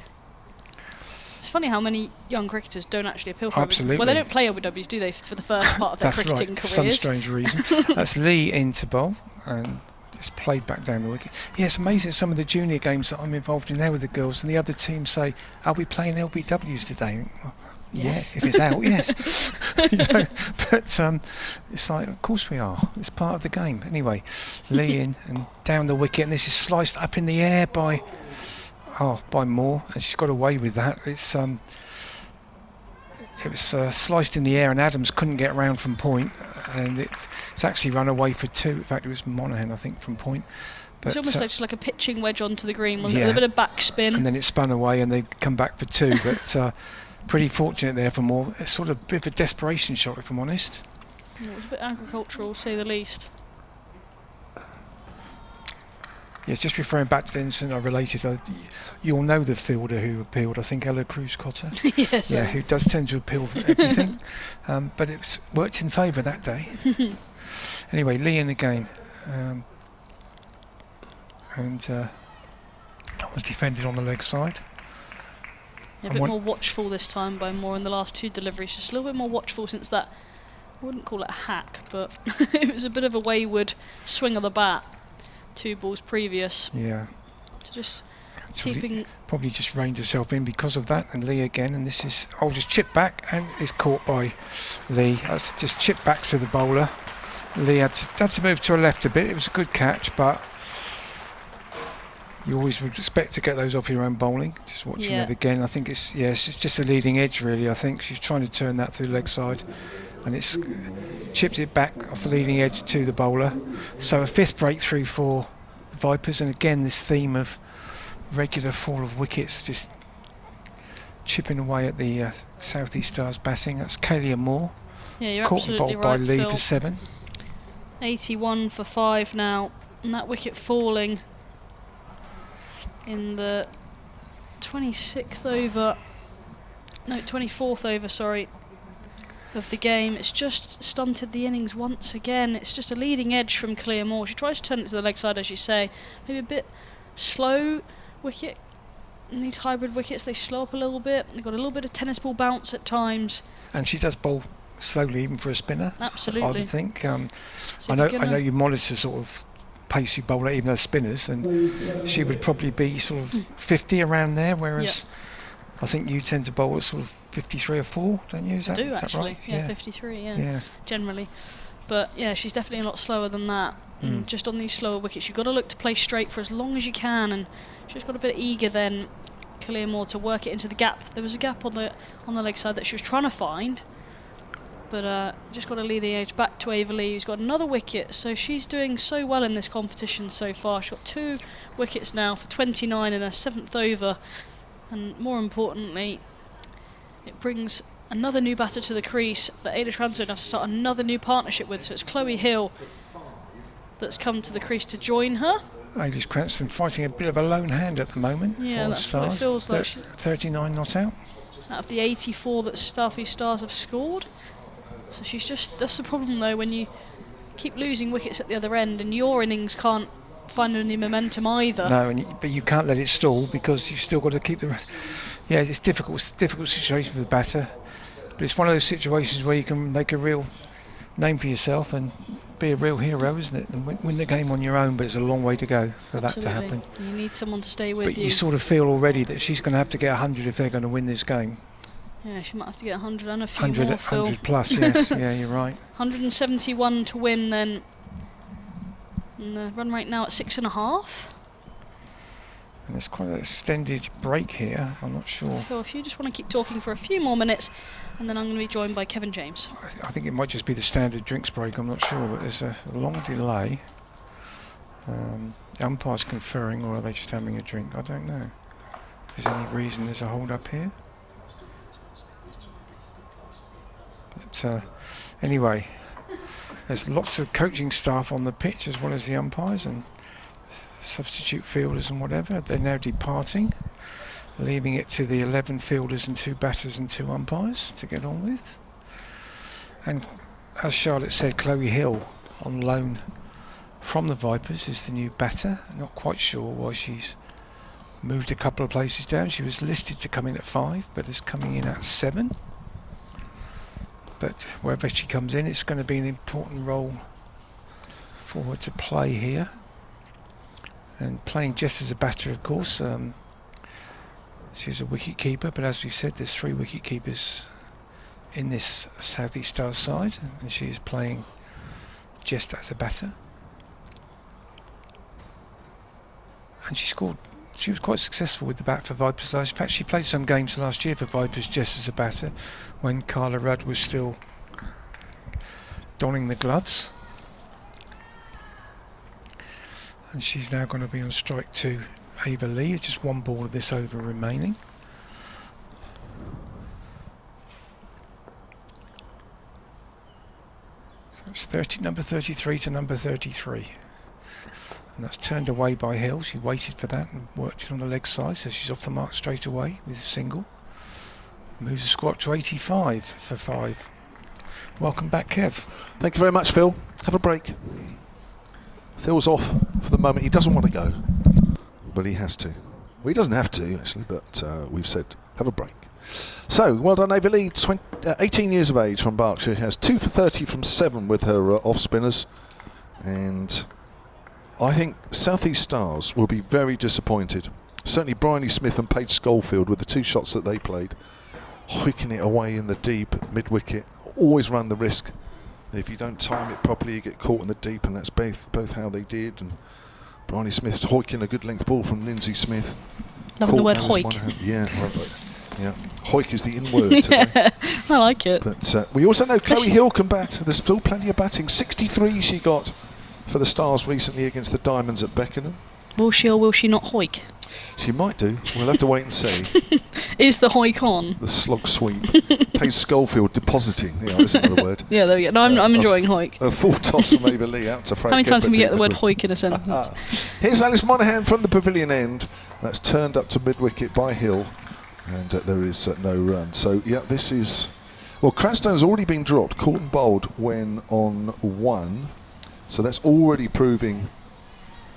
It's funny how many young cricketers don't actually appeal for Absolutely. Well, they don't play LBWs, do they, for the first part of their cricketing right, careers? for some strange reason. That's Lee into bowl and just played back down the wicket. Yeah, it's amazing some of the junior games that I'm involved in now with the girls, and the other teams say, "Are we playing LBWs today?" Well, yes. Yeah, if it's out, yes. But it's like, of course we are. It's part of the game. Anyway, Lee in and down the wicket, and this is sliced up in the air by Moore, and she's got away with that. It was sliced in the air, and Adams couldn't get around from point, and it's actually run away for 2. In fact, it was Monaghan, I think, from point. But it's almost just like a pitching wedge onto the green, wasn't yeah. it? With a bit of backspin. And then it spun away, and they come back for 2. But pretty fortunate there for Moore. It's sort of a bit of a desperation shot, if I'm honest. Yeah, it was a bit agricultural, to say the least. Yes, just referring back to the incident I related, you'll know the fielder who appealed, I think Ella Cruz-Cotter. Yes. Yeah, who does tend to appeal for everything. But it worked in favour that day. Anyway, Lee in again. Was defended on the leg side. Yeah, a bit more watchful this time by Moore in the last 2 deliveries. Just a little bit more watchful since that, I wouldn't call it a hack, but it was a bit of a wayward swing of the bat 2 balls previous. Yeah. So just So keeping... Probably just reined herself in because of that, and Lee again, and this is, just chipped back and is caught by Lee. That's just chipped back to the bowler. Lee had to move to her left a bit. It was a good catch, but you always would expect to get those off your own bowling. Just watching that again, I think it's just a leading edge really. I think she's trying to turn that to the leg side, and it's chipped it back off the leading edge to the bowler. So a 5th breakthrough for the Vipers, and again this theme of regular fall of wickets, just chipping away at the South East Stars batting. That's Kalia Moore. Yeah, you're caught and absolutely bowled by right, Lee Phil. for 7. 81 for 5 now, and that wicket falling in the 24th over, sorry, of the game. It's just stunted the innings once again. It's just a leading edge from Clearmore. She tries to turn it to the leg side, as you say. Maybe a bit slow wicket. In these hybrid wickets, they slow up a little bit. They've got a little bit of tennis ball bounce at times. And she does bowl slowly, even for a spinner. Absolutely. I would think. So I know you monitor sort of pace you bowl at, even as spinners, and she would probably be sort of 50 around there, whereas I think you tend to bowl at sort of 53 or 4, don't you? Is that I do is that actually. right? Yeah, 53. Yeah. Generally. But yeah, she's definitely a lot slower than that. And just on these slower wickets, you've got to look to play straight for as long as you can, and she's got a bit eager then, Clearmore, to work it into the gap. There was a gap on the leg side that she was trying to find, but just got to lead the edge back to Ava Lee, who's got another wicket. So she's doing so well in this competition so far. She's got 2 wickets now for 29 in her 7th over, and more importantly, it brings another new batter to the crease that Ada Cranston has to start another new partnership with. So it's Chloe Hill that's come to the crease to join her. Ageas Cranston fighting a bit of a lone hand at the moment for the that's what it Stars. feels like. 39 not out. Out of the 84 that Southeast Stars have scored. So she's just, that's the problem though, when you keep losing wickets at the other end and your innings can't find any momentum either. No, but you can't let it stall because you've still got to keep the... Yeah, it's a difficult situation for the batter. But it's one of those situations where you can make a real name for yourself and be a real hero, isn't it? And win the game on your own, but it's a long way to go for that to happen. You need someone to stay with you. But you sort of feel already that she's going to have to get 100 if they're going to win this game. Yeah, she might have to get 100 and a few 100, more, Phil. 100 plus, yes. Yeah, you're right. 171 to win then. And the run rate now at 6.5. And there's quite an extended break here. I'm not sure. So if you just want to keep talking for a few more minutes, and then I'm going to be joined by Kevin James. I think it might just be the standard drinks break, I'm not sure, but there's a long delay. The umpire's conferring, or are they just having a drink? I don't know. If there's any reason there's a hold up here. But anyway, there's lots of coaching staff on the pitch as well as the umpires and substitute fielders and whatever. They're now departing, leaving it to the 11 fielders and 2 batters and 2 umpires to get on with. And as Charlotte said, Chloe Hill on loan from the Vipers is the new batter. Not quite sure why she's moved a couple of places down. She was listed to come in at 5, but is coming in at 7. But wherever she comes in, it's going to be an important role for her to play here. And playing just as a batter, of course. She's a wicket keeper, but as we've said, there's 3 wicket keepers in this Southeast Stars side, and she is playing just as a batter. And she scored. She was quite successful with the bat for Vipers last. In fact, she played some games last year for Vipers just as a batter, when Carla Rudd was still donning the gloves. And she's now going to be on strike to Ava Lee. Just 1 ball of this over remaining. So it's number 33 to number 33. And that's turned away by Hill. She waited for that and worked it on the leg side, so she's off the mark straight away with a single. Moves the score up to 85 for 5. Welcome back, Kev. Thank you very much, Phil. Have a break. Phil's off for the moment. He doesn't want to go, but he has to. Well, he doesn't have to, actually, but we've said have a break. So, well done, Ava Lee, 18 years of age from Berkshire. She has 2 for 30 from 7 with her off-spinners. And I think Southeast Stars will be very disappointed. Certainly Bryony Smith and Paige Schofield with the 2 shots that they played. Hooking it away in the deep mid-wicket. Always run the risk. If you don't time it properly, you get caught in the deep, and that's both how they did. And Bryony Smith hoiking a good length ball from Lindsay Smith. Loving the word hoik. Yeah, yeah. Hoik is the in word today. Yeah, I like it. But we also know Chloe Hill can bat. There's still plenty of batting. 63 she got for the Stars recently against the Diamonds at Beckenham. Will she or will she not hoik? She might do. We'll have to wait and see. Is the hoik on? The slog sweep. Paige Schofield depositing. Yeah, that's another word. Yeah, there we go. No, I'm enjoying hoik. A full toss from Ava Lee out to Frank. How many times can we get the word hoik in a sentence? Here's Alice Monaghan from the pavilion end. That's turned up to mid-wicket by Hill. And there is no run. So, yeah, this is... Well, Cranstone's already been dropped. Caught and bowled when on 1. So that's already proving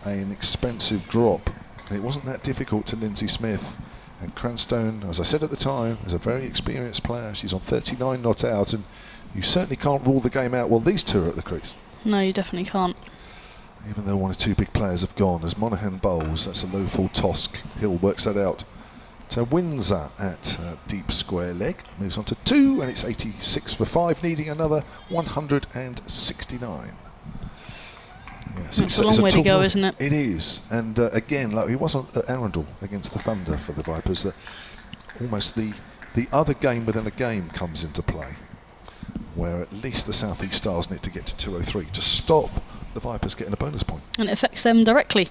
an expensive drop. It wasn't that difficult to Lindsay Smith. And Cranstone, as I said at the time, is a very experienced player. She's on 39 not out, and you certainly can't rule the game out while these 2 are at the crease. No, you definitely can't. Even though 1 or 2 big players have gone, as Monaghan bowls, that's a low full toss. Hill works that out to Windsor at deep square leg. Moves on to 2, and it's 86 for 5, needing another 169. Yes, It's a long way to go, tall- isn't it? It is, and again, like he wasn't at Arundel against the Thunder for the Vipers. That almost the other game within a game comes into play, where at least the South East Stars need to get to 203 to stop the Vipers getting a bonus point. And it affects them directly,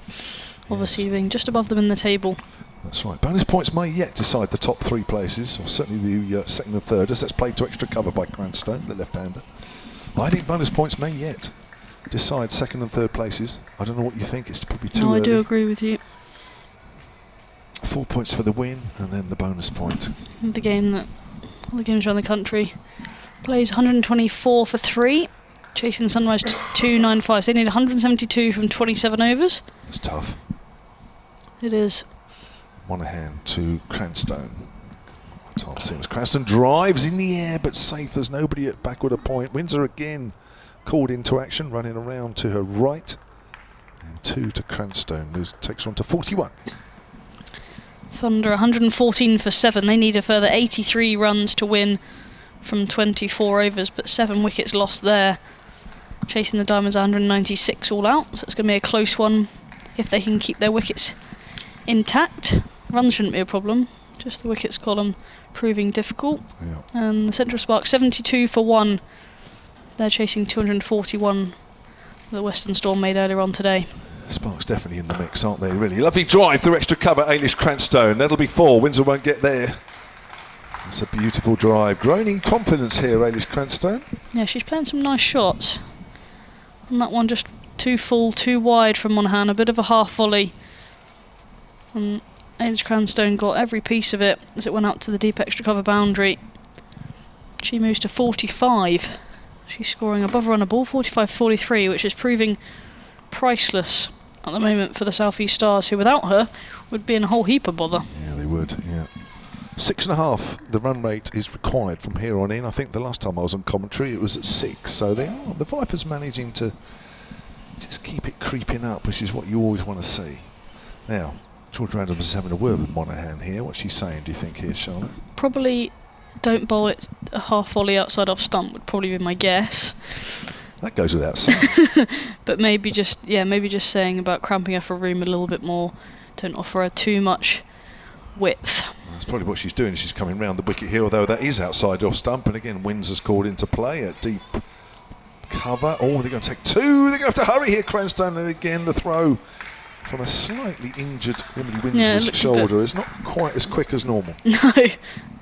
obviously being just above them in the table. That's right. Bonus points may yet decide the top 3 places, or certainly the second and third, as that's played to extra cover by Cranstone, the left-hander. I think bonus points may yet decide second and third places. I don't know what you think. It's probably too early. I do agree with you. 4 points for the win, and then the bonus point. The game that all the games around the country plays 124 for 3, chasing Sunrise 295. So they need 172 from 27 overs. It's tough. It is. Monaghan to Cranstone. Top seams. Cranstone drives in the air, but safe. There's nobody at back with a point. Windsor again called into action, running around to her right. And 2 to Cranstone, who takes her on to 41. Thunder 114 for 7. They need a further 83 runs to win from 24 overs, but 7 wickets lost there. Chasing the Diamonds 196 all out, so it's going to be a close one if they can keep their wickets intact. Runs shouldn't be a problem, just the wickets column proving difficult. Yeah. And the Central Spark 72 for 1. They're chasing 241 that Western Storm made earlier on today. Sparks definitely in the mix, aren't they, really? Lovely drive through extra cover, Ailish Cranstone. That'll be 4. Windsor won't get there. That's a beautiful drive. Growing in confidence here, Ailish Cranstone. Yeah, she's playing some nice shots. And that one just too full, too wide from Monaghan. A bit of a half volley. And Ailish Cranstone got every piece of it as it went out to the deep extra cover boundary. She moves to 45. She's scoring above her on a ball, 45-43, which is proving priceless at the moment for the South East Stars, who without her would be in a whole heap of bother. Yeah, they would, yeah. 6.5, the run rate is required from here on in. I think the last time I was on commentary it was at 6, so they are, the Vipers managing to just keep it creeping up, which is what you always want to see. Now, George Adams is having a word with Monaghan here. What's she saying, do you think, here, Charlotte? Probably don't bowl it a half volley outside off stump would probably be my guess. That goes without saying. But maybe just saying about cramping her for room a little bit more. Don't offer her too much width. That's probably what she's doing. She's coming round the wicket here, although that is outside off stump. And again, Windsor's called into play at deep cover. Oh, they're going to take 2. They're going to have to hurry here, Cranstone. And again, the throw from a slightly injured Emily Windsor's shoulder is not quite as quick as normal. No,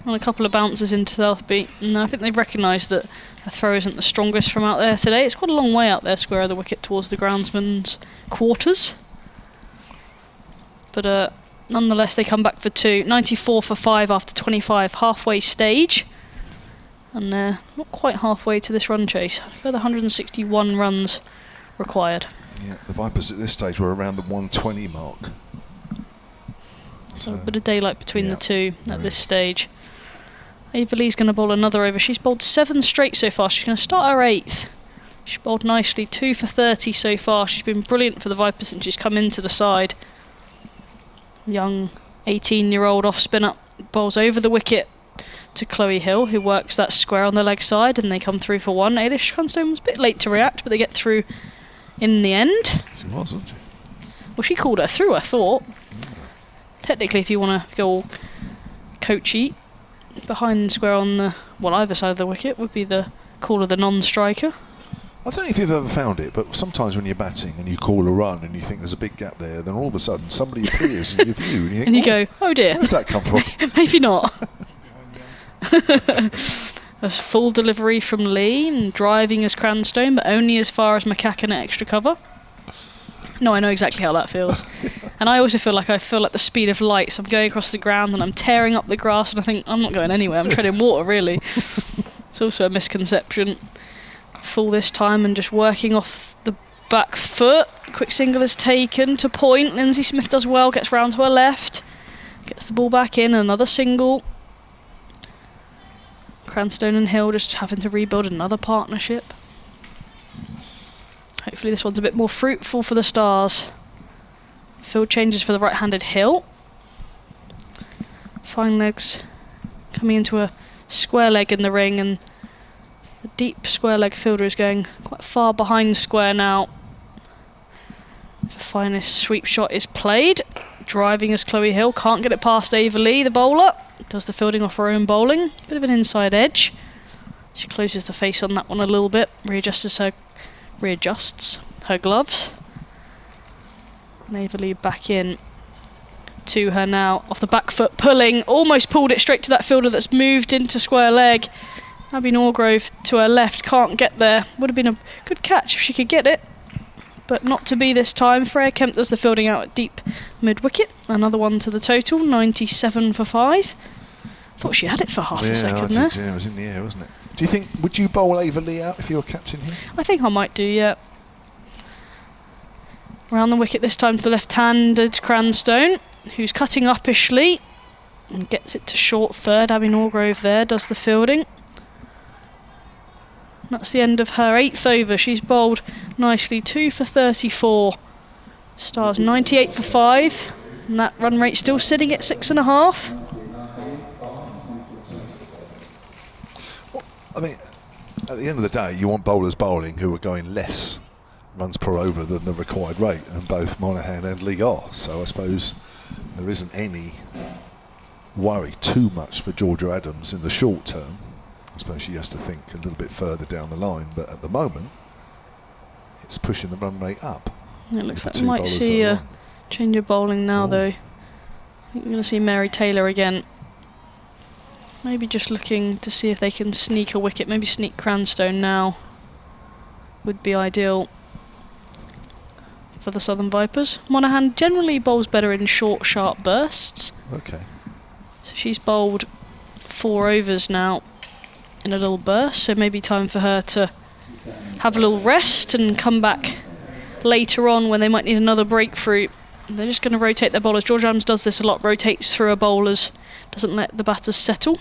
on a couple of bounces into Southbeat. No, I think they've recognised that her throw isn't the strongest from out there today. It's quite a long way out there, square of the wicket towards the groundsman's quarters. But nonetheless, they come back for 2. 94 for 5 after 25, halfway stage. And they're not quite halfway to this run chase. A further 161 runs required. Yeah, the Vipers at this stage were around the 120 mark. So a bit of daylight between the two at this stage. Ava Lee's going to bowl another over. She's bowled 7 straight so far. She's going to start her 8th. She bowled nicely, 2 for 30 so far. She's been brilliant for the Vipers since she's come into the side. Young 18-year-old off-spinner bowls over the wicket to Chloe Hill, who works that square on the leg side, and they come through for 1. Ailish Cranstone was a bit late to react, but they get through in the end. She was, wasn't she? Well, she called her through, I thought. Technically, if you want to go all coachy, behind square on the, well, either side of the wicket would be the call of the non-striker. I don't know if you've ever found it, but sometimes when you're batting and you call a run and you think there's a big gap there, then all of a sudden somebody appears in your view and you think, and you go, oh dear. Where does that come from? Maybe not. A full delivery from Lee, and driving as Cranstone, but only as far as McCacken at extra cover. No, I know exactly how that feels. And I also feel like the speed of light, so I'm going across the ground and I'm tearing up the grass and I think, I'm not going anywhere, I'm treading water, really. It's also a misconception. Full this time and just working off the back foot. Quick single is taken to point. Lindsay Smith does well, gets round to her left. Gets the ball back in, another single. Cranstone and Hill just having to rebuild another partnership. Hopefully this one's a bit more fruitful for the Stars. Field changes for the right-handed Hill. Fine legs coming into a square leg in the ring, and the deep square leg fielder is going quite far behind square now. The finest sweep shot is played. Driving as Chloe Hill, can't get it past Ava Lee, the bowler. Does the fielding off her own bowling. Bit of an inside edge. She closes the face on that one a little bit, readjusts her gloves. And Ava Lee back in to her now, off the back foot, pulling, almost pulled it straight to that fielder that's moved into square leg. Abby Norgrove to her left, can't get there. Would have been a good catch if she could get it, but not to be this time. Freya Kemp does the fielding out at deep mid-wicket. Another one to the total, 97 for 5. Thought she had it for half a second there. Yeah, it was in the air, wasn't it? Do you think, would you bowl Ava Lee out if you were captain here? I think I might do, yeah. Round the wicket this time to the left-handed Cranstone, who's cutting uppishly and gets it to short third. Abby Norgrove there does the fielding. That's the end of her 8th over. She's bowled nicely, 2 for 34. Stars 98 for 5, and that run rate still sitting at 6.5. Well, I mean, at the end of the day, you want bowlers bowling who are going less runs per over than the required rate, and both Monaghan and Lee are. So I suppose there isn't any worry too much for Georgia Adams in the short term. I suppose she has to think a little bit further down the line, but at the moment it's pushing the run rate up. It looks like we might see a change of bowling now, though. I think we're going to see Mary Taylor again. Maybe just looking to see if they can sneak a wicket. Maybe sneak Cranstone now would be ideal for the Southern Vipers. Monaghan generally bowls better in short, sharp bursts. Okay. So she's bowled 4 overs now in a little burst, so maybe time for her to have a little rest and come back later on when they might need another breakthrough. They're just going to rotate their bowlers. George Adams does this a lot, rotates through her bowlers, doesn't let the batters settle.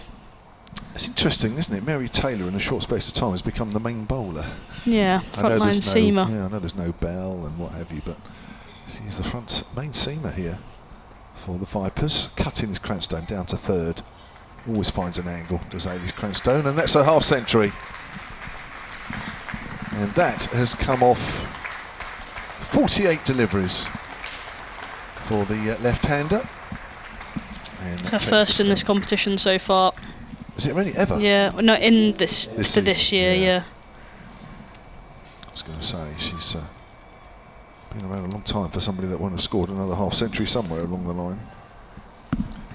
It's interesting, isn't it? Mary Taylor in a short space of time has become the main bowler. Yeah, frontline seamer. Yeah, I know there's no Bell and what have you, but she's the front main seamer here for the Vipers. Cutting his Cranstone down to third. Always finds an angle, does Ailey's Cranstone, and that's a half century. And that has come off 48 deliveries for the left-hander. It's her first in this competition so far. Is it really ever? Yeah, no, in this for season, this year, yeah. I was going to say, she's been around a long time for somebody that wouldn't have scored another half century somewhere along the line.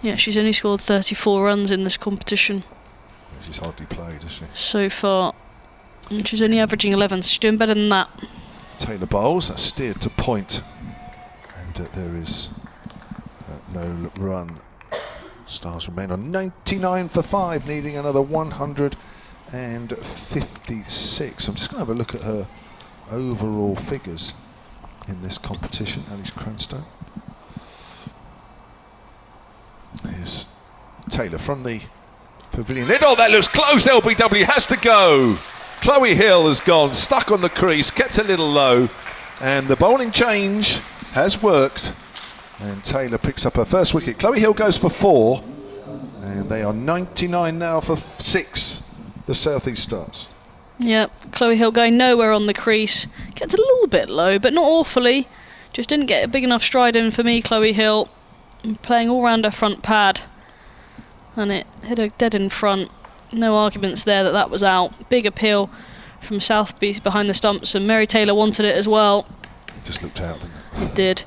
Yeah, she's only scored 34 runs in this competition. Yeah, she's hardly played, has she? So far. And she's only averaging 11, so she's doing better than that. Taylor bowls, that's steered to point. And there is no run. Stars remain on 99 for 5, needing another 156. I'm just going to have a look at her overall figures in this competition. Alice Cranstone. Here's Taylor from the pavilion. Oh, that looks close. LBW has to go. Chloe Hill has gone, stuck on the crease, kept a little low, and the bowling change has worked. And Taylor picks up her first wicket. Chloe Hill goes for 4, and they are 99 now for 6, the South East Stars. Yep, Chloe Hill going nowhere on the crease. Kept a little bit low, but not awfully. Just didn't get a big enough stride in for me, Chloe Hill. Playing all round her front pad, and it hit her dead in front. No arguments there that was out. Big appeal from Southby behind the stumps, and Mary Taylor wanted it as well. It just looked out, didn't it? It did.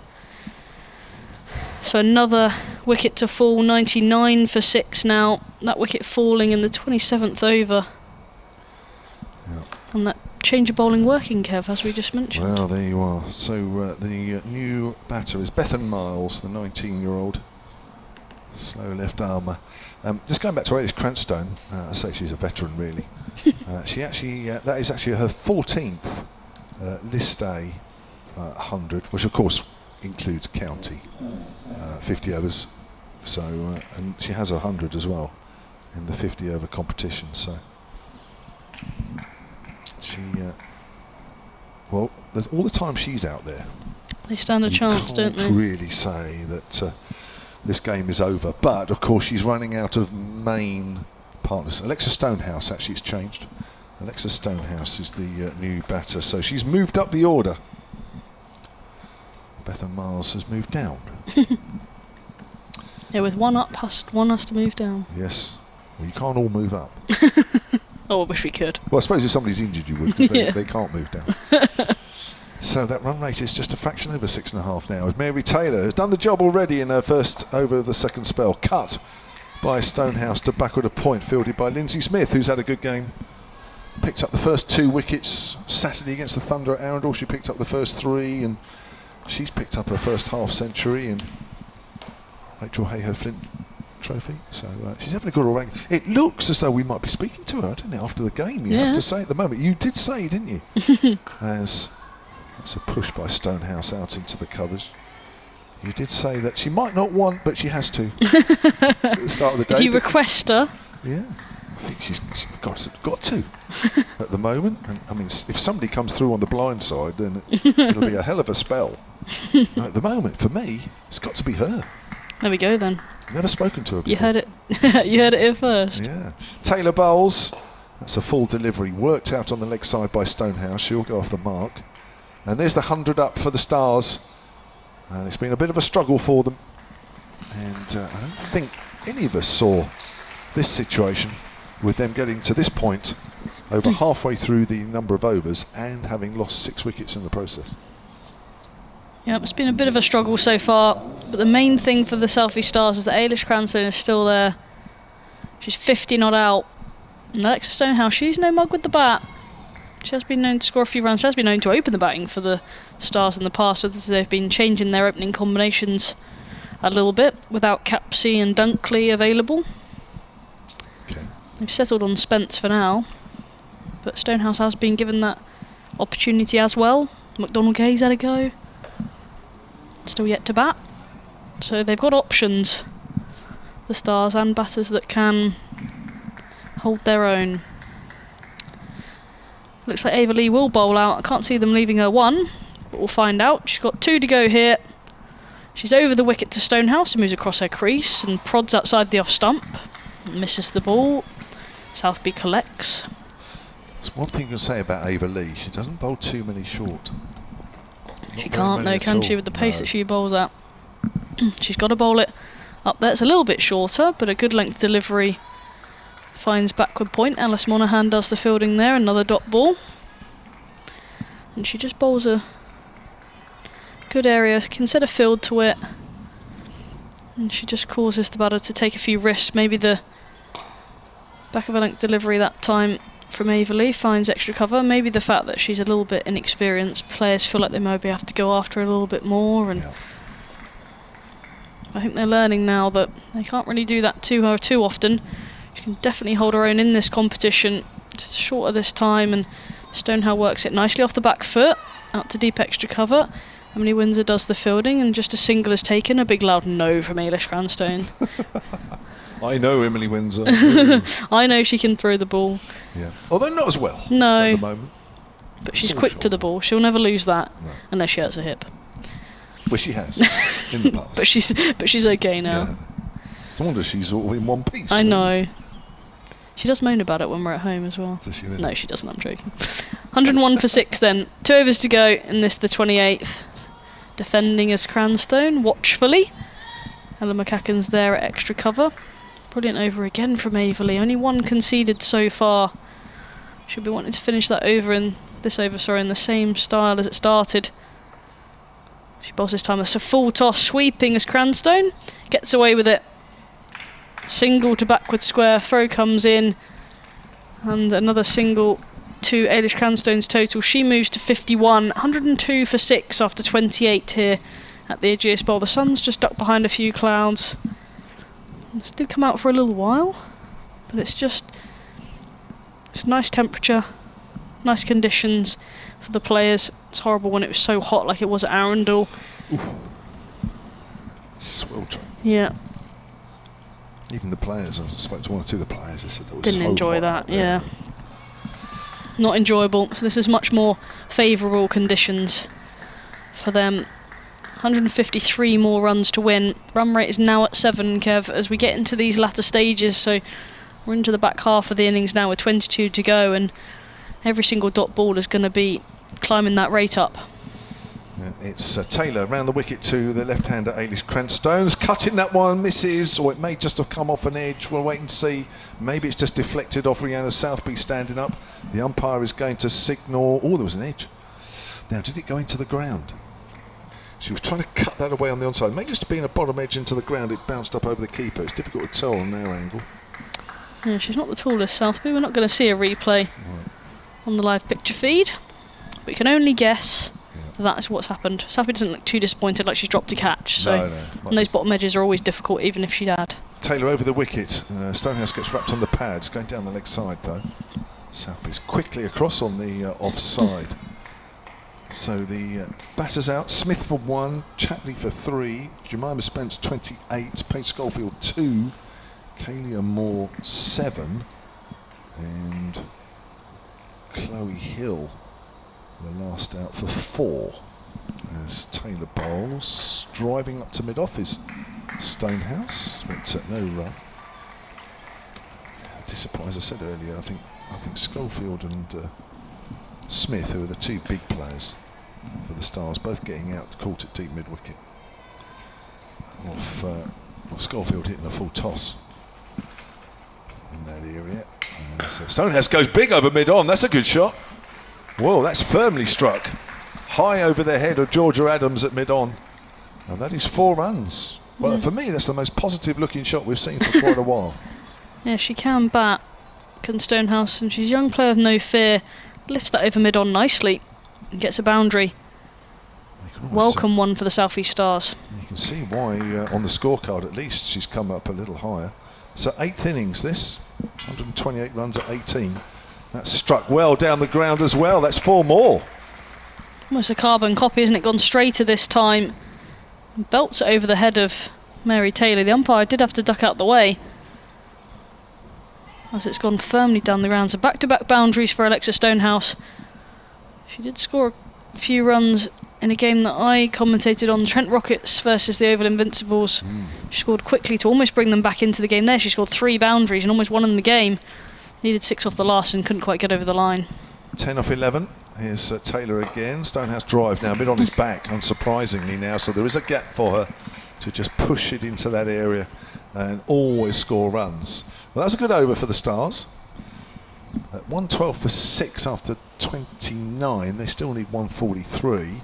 So another wicket to fall, 99 for 6 now. That wicket falling in the 27th over. Yeah. And that change of bowling working, Kev, as we just mentioned. Well, there you are. So the new batter is Bethan Miles, the 19-year-old. Slow left armour. Just going back to Ailey Cranstone, I say she's a veteran, really. She actually, that is actually her 14th list day 100, which of course includes county, 50 overs. So, and she has 100 as well in the 50 over competition. So she, well, all the time she's out there, they stand a chance, don't they? You can't really say that this game is over. But of course she's running out of main partners. Alexa Stonehouse actually has changed. Alexa Stonehouse is the new batter, so she's moved up the order. Bethan Miles has moved down. Yeah, with one up, one has to move down. Yes. Well, you can't all move up. Oh, I wish we could. Well, I suppose if somebody's injured you would, because Yeah. they can't move down. So that run rate is just a fraction over 6.5 now. As Mary Taylor has done the job already in her first over of the second spell. Cut by Stonehouse to backward of point, fielded by Lindsay Smith, who's had a good game. Picked up the first 2 wickets Saturday against the Thunder at Arundel. She picked up the first 3, and she's picked up her first half century in Rachael Heyhoe Flint trophy. So she's having a good all round. It looks as though we might be speaking to her, don't it, after the game? You have to say at the moment. You did say, didn't you? As that's a push by Stonehouse out into the covers. You did say that she might not want, but she has to at the start of the day. Did you request her? Yeah, I think she's got to at the moment. And I mean, if somebody comes through on the blind side, then it'll be a hell of a spell. At the moment, for me, it's got to be her. There we go then. Never spoken to her before. You heard it. You heard it here first. Yeah. Taylor bowls. That's a full delivery. Worked out on the leg side by Stonehouse. She'll go off the mark. And there's the 100 up for the Stars. And it's been a bit of a struggle for them. And I don't think any of us saw this situation with them getting to this point over halfway through the number of overs and having lost 6 wickets in the process. Yeah, it's been a bit of a struggle so far, but the main thing for the South East Stars is that Ailish Cranstone is still there. She's 50 not out. And Alexa Stonehouse, she's no mug with the bat. She has been known to score a few runs. She has been known to open the batting for the Stars in the past, so they've been changing their opening combinations a little bit without Capsey and Dunkley available. Okay. They've settled on Spence for now, but Stonehouse has been given that opportunity as well. McDonald Gay's had a go. Still yet to bat. So they've got options, the Stars, and batters that can hold their own. Looks like Ava Lee will bowl out. I can't see them leaving her 1, but we'll find out. She's got 2 to go here. She's over the wicket to Stonehouse and moves across her crease and prods outside the off stump. Misses the ball. Southby collects. There's one thing you can say about Ava Lee. She doesn't bowl too many short. She can't though, can she, with the pace that she bowls at. She's got to bowl it up there. It's a little bit shorter, but a good length delivery finds backward point. Alice Monaghan does the fielding there, another dot ball. And she just bowls a good area, can set a field to it. And she just causes the batter to take a few risks. Maybe the back of a length delivery that time from Ava Lee finds extra cover. Maybe the fact that she's a little bit inexperienced, players feel like they maybe have to go after her a little bit more, and I think they're learning now that they can't really do that to her too often. She can definitely hold her own in this competition. It's shorter this time, and Stonehouse works it nicely off the back foot, out to deep extra cover. Emily Windsor does the fielding, and just a single is taken. A big loud no from Ailish Cranstone. I know Emily Windsor. I know she can throw the ball. Yeah. Although not as well No. at the moment. But she's So quick short. to the ball. She'll never lose that, No. unless she hurts her hip. Well, she has in the past. But she's okay now. Yeah. No wonder she's all in one piece. I know. She does moan about it when we're at home as well. Does she really? No, she doesn't. I'm joking. 101 for 6 then. 2 overs to go in this, the 28th. Defending as Cranstone, watchfully. Ella McCacken's there at extra cover. Brilliant over again from Ava Lee. Only 1 conceded so far. She'll be wanting to finish that over in this over, sorry, in the same style as it started. She bowls this time. It's a full toss, sweeping as Cranstone gets away with it. Single to backward square, throw comes in, and another single to Ailish Cranstone's total. She moves to 51, 102 for 6 after 28 here at the Ageas Bowl. The sun's just ducked behind a few clouds. This did come out for a little while, but it's a nice temperature, nice conditions for the players. It's horrible when it was so hot like it was at Arundel. Sweltering. Yeah. Even the players, I spoke to 1 or 2 of the players, they said that was Didn't so enjoy hot that, out there. yeah. Not enjoyable. So this is much more favourable conditions for them 153 more runs to win. Run rate is now at 7, Kev, as we get into these latter stages. So we're into the back half of the innings now with 22 to go, and every single dot ball is going to be climbing that rate up. It's Taylor round the wicket to the left-hander Ailish Cranstone's cutting that one, misses, or it may just have come off an edge. We'll wait and see. Maybe it's just deflected off Rihanna Southby standing up. The umpire is going to signal. Oh, there was an edge. Now, did it go into the ground? She was trying to cut that away on the onside. Maybe just being a bottom edge into the ground, it bounced up over the keeper. It's difficult to tell on their angle. Yeah, she's not the tallest, Southby. We're not going to see a replay on the live picture feed. We can only guess. That's what's happened. Southby doesn't look too disappointed, like she's dropped a catch. So, and those bottom edges are always difficult, even if she'd had. Taylor over the wicket. Stonehouse gets wrapped on the pads, going down the leg side though. Southby's quickly across on the offside. So the batters out. Smith for 1, Chatley for 3, Jemima Spence 28, Paige Schofield 2, Kalia Moore 7, and Chloe Hill the last out for 4, as Taylor bowls, driving up to mid-off is Stonehouse, but no run. Disappointed, as I said earlier, I think Schofield and Smith, who are the two big players for the Stars, both getting out, caught at deep mid-wicket. Off Schofield hitting a full toss in that area. Stonehouse goes big over mid-on, that's a good shot. Whoa, that's firmly struck. High over the head of Georgia Adams at mid-on. And that is 4 runs. Well, for me, that's the most positive-looking shot we've seen for quite a while. Yeah, she can bat, can Stonehouse, and she's a young player with no fear. Lifts that over mid-on nicely and gets a boundary. Welcome one for the South East Stars. You can see why, on the scorecard at least, she's come up a little higher. So 8th innings this, 128 runs at 18. That's struck well down the ground as well. That's 4 more. Almost a carbon copy, isn't it? Gone straighter this time. Belts it over the head of Mary Taylor. The umpire did have to duck out the way, as it's gone firmly down the ground. So back-to-back boundaries for Alexa Stonehouse. She did score a few runs in a game that I commentated on, Trent Rockets versus the Oval Invincibles. She scored quickly to almost bring them back into the game there. She scored 3 boundaries and almost won in the game. Needed 6 off the last and couldn't quite get over the line. 10 off 11. Here's Taylor again. Stonehouse drive now, mid on his back, unsurprisingly now. So there is a gap for her to just push it into that area and always score runs. Well, that's a good over for the Stars. At 112 for 6 after 29, they still need 143.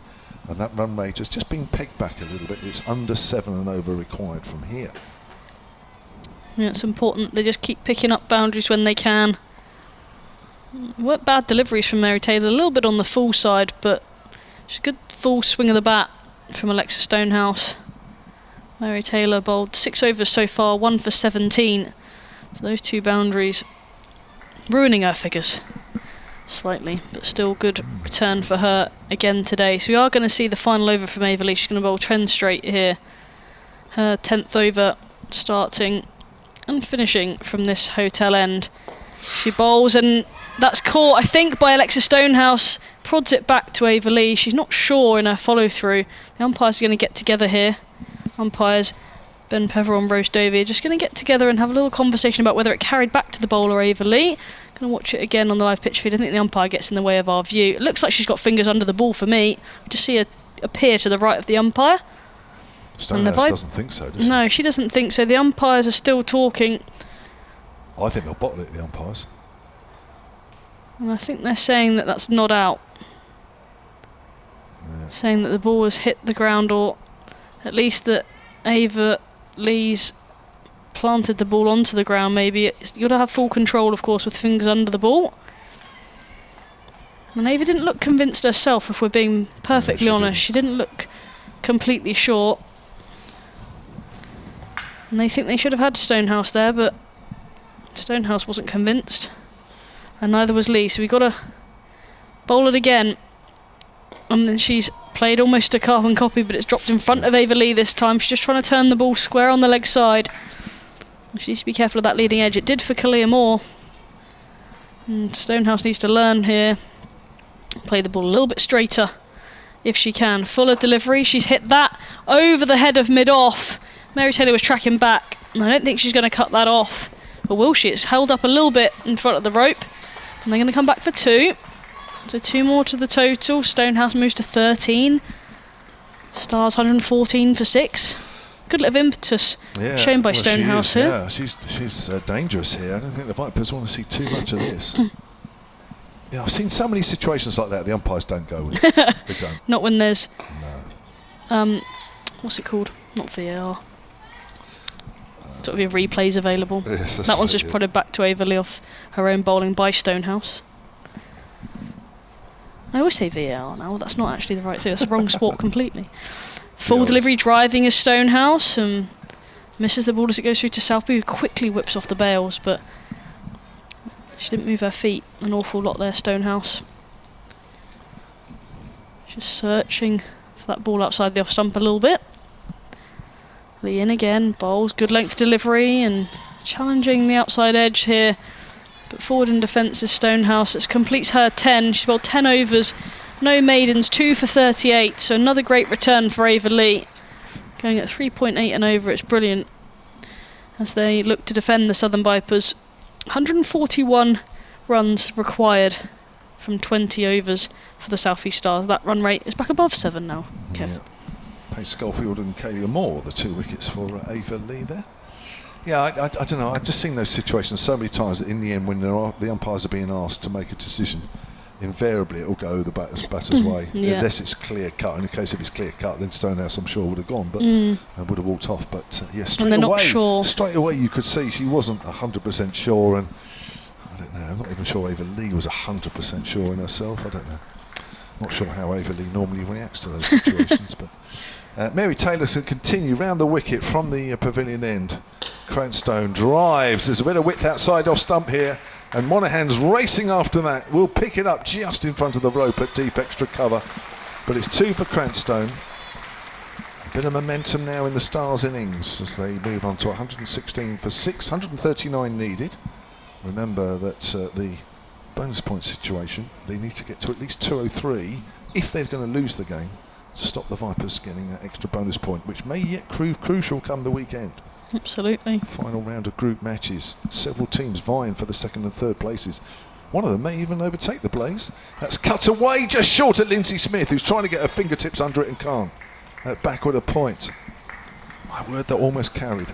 And that run rate has just been pegged back a little bit. It's under 7 and over required from here. Yeah, it's important. They just keep picking up boundaries when they can. Weren't bad deliveries from Mary Taylor, a little bit on the full side, but it's a good full swing of the bat from Alexa Stonehouse. Mary Taylor bowled 6 overs so far, 1 for 17. So those 2 boundaries ruining her figures slightly, but still good return for her again today. So we are going to see the final over from Ava Lee. She's going to bowl trend straight here. Her 10th over starting and finishing from this hotel end. She bowls, and that's caught, I think, by Alexa Stonehouse. Prods it back to Ava Lee. She's not sure in her follow-through. The umpires are going to get together here. Umpires Ben Peveron, Rose Dovey are just going to get together and have a little conversation about whether it carried back to the bowler Ava Lee. Going to watch it again on the live pitch feed. I think the umpire gets in the way of our view. It looks like she's got fingers under the ball for me. Just see her appear to the right of the umpire. Stonehouse doesn't think so, does she? No, she doesn't think so. The umpires are still talking. I think they'll bottle it, the umpires. And I think they're saying that that's not out. Yeah. Saying that the ball has hit the ground, or at least that Ava Lee's planted the ball onto the ground. Maybe you've got to have full control, of course, with fingers under the ball. And Ava didn't look convinced herself, if we're being perfectly honest. She didn't look completely sure. And they think they should have had Stonehouse there, but Stonehouse wasn't convinced. And neither was Lee, so we've got to bowl it again. And then she's played almost a carbon copy, but it's dropped in front of Ava Lee this time. She's just trying to turn the ball square on the leg side. She needs to be careful of that leading edge. It did for Kalia Moore. And Stonehouse needs to learn here. Play the ball a little bit straighter if she can. Fuller delivery, she's hit that over the head of mid-off. Mary Taylor was tracking back, and I don't think she's going to cut that off. Or will she? It's held up a little bit in front of the rope, and they're going to come back for 2. So 2 more to the total. Stonehouse moves to 13. Stars 114 for 6. Good little impetus shown by Stonehouse here. Yeah, she's dangerous here. I don't think the Vipers want to see too much of this. Yeah, I've seen so many situations like that. The umpires don't go with it. They don't. Not when there's No. what's it called? Not VAR. Sort of replays available. Yes, that's that one's right, just prodded back to Averley off her own bowling by Stonehouse. I always say VAR now. That's not actually the right thing. That's the wrong sport completely. Full delivery driving is Stonehouse and misses the ball as it goes through to Southby, who quickly whips off the bails, but she didn't move her feet an awful lot there, Stonehouse. Just searching for that ball outside the off stump a little bit. Lee in again, bowls, good length delivery and challenging the outside edge here. But forward in defence is Stonehouse. It completes her 10. She's bowled 10 overs. No maidens, 2 for 38, so another great return for Ava Lee. Going at 3.8 and over, it's brilliant. As they look to defend the Southern Vipers. 141 runs required from 20 overs for the South East Stars. That run rate is back above 7 now, Kev. Yeah. Pace Schofield and Kaylee Moore, the 2 wickets for Ava Lee there. Yeah, I don't know. I've just seen those situations so many times that in the end, when the umpires are being asked to make a decision, invariably it will go the batter's way, unless it's clear cut. In the case if it's clear cut, then Stonehouse I'm sure would have gone, but would have walked off. But straight away you could see she wasn't 100% sure, and I don't know. I'm not even sure Ava Lee was 100% sure in herself. I don't know. Not sure how Ava Lee normally reacts to those situations, but. Mary Taylor can continue round the wicket from the pavilion end. Cranstone drives. There's a bit of width outside off stump here, and Monaghan's racing after that. Will pick it up just in front of the rope at deep extra cover, but it's 2 for Cranstone. A bit of momentum now in the Stars innings as they move on to 116 for 6, 139 needed. Remember that the bonus point situation, they need to get to at least 203 if they're going to lose the game, to stop the Vipers getting that extra bonus point, which may yet prove crucial come the weekend. Absolutely. Final round of group matches. Several teams vying for the 2nd and 3rd places. One of them may even overtake the Blaze. That's cut away just short at Lindsay Smith, who's trying to get her fingertips under it and can't. That backward a point. My word, that almost carried.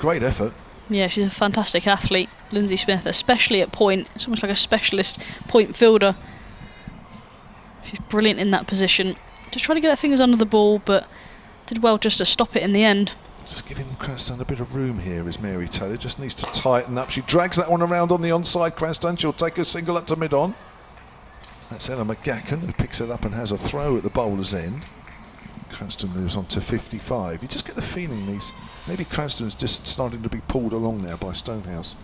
Great effort. Yeah, she's a fantastic athlete, Lindsay Smith, especially at point. It's almost like a specialist point fielder. She's brilliant in that position. Just trying to get her fingers under the ball, but did well just to stop it in the end. Just giving Cranstone a bit of room here is Mary Taylor. Just needs to tighten up. She drags that one around on the onside. Cranstone, she'll take a single up to mid-on. That's Ella McGacken who picks it up and has a throw at the bowler's end. Cranstone moves on to 55. You just get the feeling maybe Cranstone's just starting to be pulled along now by Stonehouse.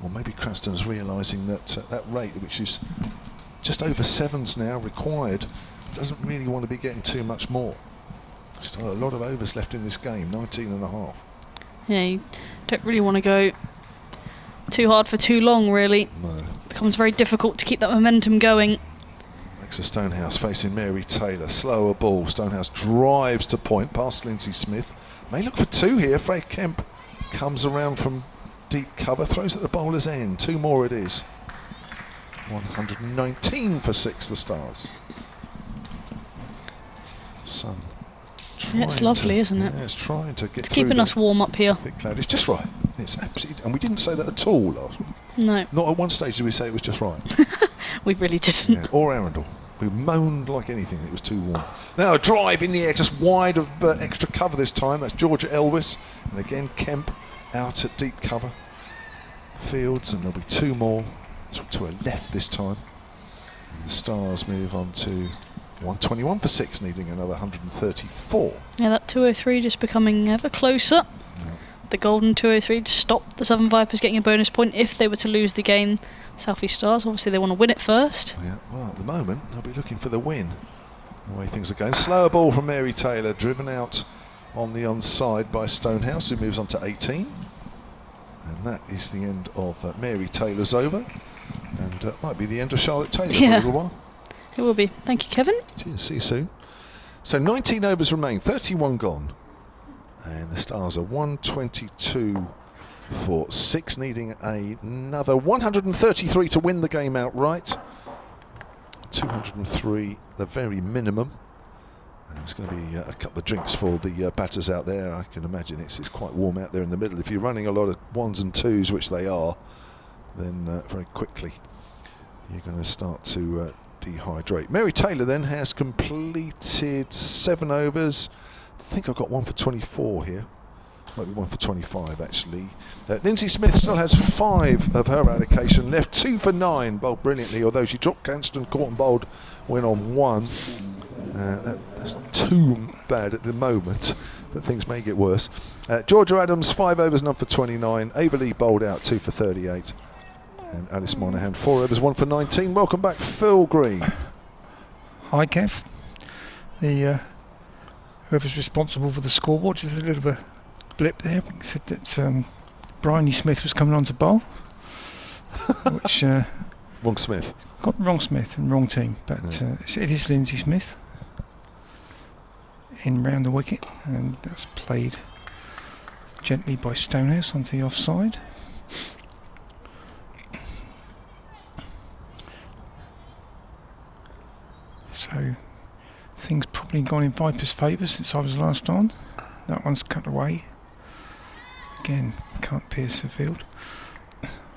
Or maybe Cranstone's realising that that rate, which is just over 7s now required, doesn't really want to be getting too much more. Still a lot of overs left in this game, 19 and a half. Yeah, you don't really want to go too hard for too long, really. No. It becomes very difficult to keep that momentum going. Alexa Stonehouse facing Mary Taylor. Slower ball. Stonehouse drives to point past Lindsay Smith. May look for 2 here. Freya Kemp comes around from deep cover, throws at the bowler's end. 2 more it is. 119 for 6, the Stars. Sun. Yeah, it's lovely, isn't it? Yeah, it's trying to get it's keeping us warm up here. Thick cloud. It's just right. It's absolutely, and we didn't say that at all last week. No. Not at one stage did we say it was just right. We really didn't. Yeah, or Arundel. We moaned like anything. It was too warm. Now a drive in the air, just wide of extra cover this time. That's Georgia Elvis, and again Kemp out at deep cover. Fields, and there'll be 2 more to a left this time. And the Stars move on to 121 for 6, needing another 134. Yeah, that 203 just becoming ever closer. Yeah. The golden 203 to stop the Southern Vipers getting a bonus point if they were to lose the game. South East Stars, obviously they want to win it first. Yeah, well at the moment they'll be looking for the win. The way things are going. Slower ball from Mary Taylor, driven out on the onside by Stonehouse, who moves on to 18. And that is the end of Mary Taylor's over. And might be the end of Charlotte Taylor for a little while. It will be. Thank you, Kevin. Cheers, see you soon. So 19 overs remain, 31 gone. And the Stars are 122 for 6, needing another 133 to win the game outright. 203, the very minimum. It's going to be a couple of drinks for the batters out there. I can imagine it's quite warm out there in the middle. If you're running a lot of 1s and 2s, which they are, then very quickly you're going to start to dehydrate. Mary Taylor then has completed 7 overs. I think I've got one for 24 here. Might be one for 25 actually. Lindsay Smith still has 5 of her allocation left. 2 for 9, bowled brilliantly, although she dropped Canston, caught and bowled, went on 1. That's not too bad at the moment, but things may get worse. Georgia Adams, 5 overs, none for 29. Ava Lee bowled out, 2 for 38. And Alice Monaghan, 4 overs, 1 for 19. Welcome back, Phil Green. Hi, Kev. The whoever's responsible for the scoreboard, just a little bit of a blip there. Said that Bryony Smith was coming on to bowl, which Wrong Smith. got wrong Smith and wrong team, but it is Lindsay Smith in round the wicket, and that's played gently by Stonehouse onto the offside. So things probably gone in Viper's favour since I was last on. That one's cut away. Again, can't pierce the field.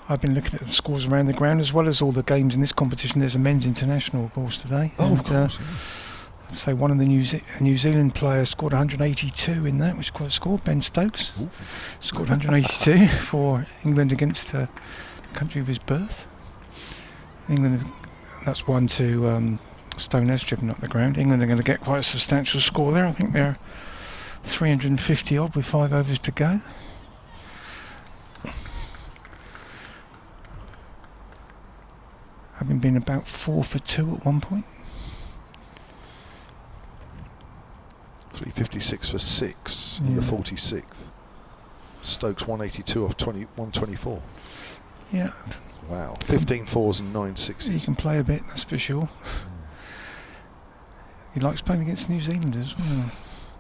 I've been looking at the scores around the ground as well as all the games in this competition. There's a men's international, of course, today. Oh, and, of course. So one of the New Zealand players scored 182 in that, which is quite a score. Ben Stokes scored 182 for England against the country of his birth. England, that's 1-2. Stonehouse driven up the ground. England are going to get quite a substantial score there. I think they're 350 odd with 5 overs to go. Having been about 4 for 2 at one point. 356 for 6 in the 46th. Stokes 182 off 124. Yeah. Wow. 15 4s and 9 6s. He can play a bit, that's for sure. He likes playing against New Zealand as well.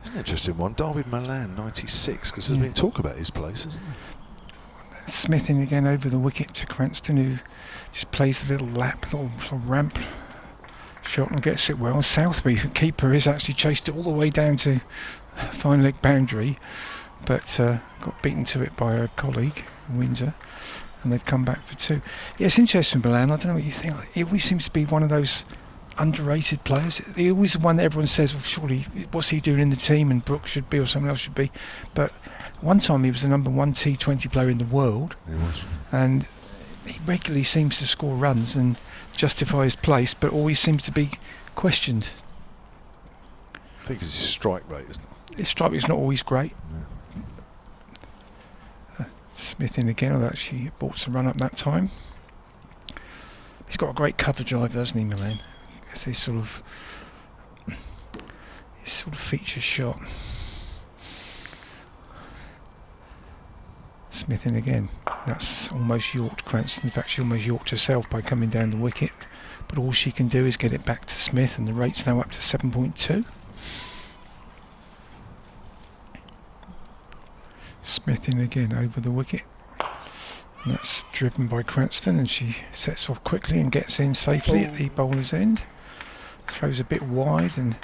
It's an interesting one. Darwin Milan 96, because there's been talk about his place, hasn't there? Smith in again over the wicket to Cranston, who just plays the little little ramp shot and gets it well. Southby, the keeper, has actually chased it all the way down to fine leg boundary, but got beaten to it by a colleague, Windsor, and they've come back for 2. Yeah, it's interesting, Milan. I don't know what you think. He always seems to be one of those underrated players. He always the one that everyone says, well, surely what's he doing in the team, and Brooks should be or someone else should be. But one time he was the number 1 T20 player in the world, He was. and he regularly seems to score runs and justify his place, but always seems to be questioned. I think it's his strike rate, isn't it? His strike rate's not always great. Smith in again, although actually bought some run up that time. He's got a great cover drive, doesn't he, Milan? It's his sort of feature shot. Smith in again. That's almost yorked Cranston. In fact, she almost yorked herself by coming down the wicket. But all she can do is get it back to Smith, and the rate's now up to 7.2. Smith in again over the wicket. And that's driven by Cranston, and she sets off quickly and gets in safely at the bowler's end. Throws a bit wide, and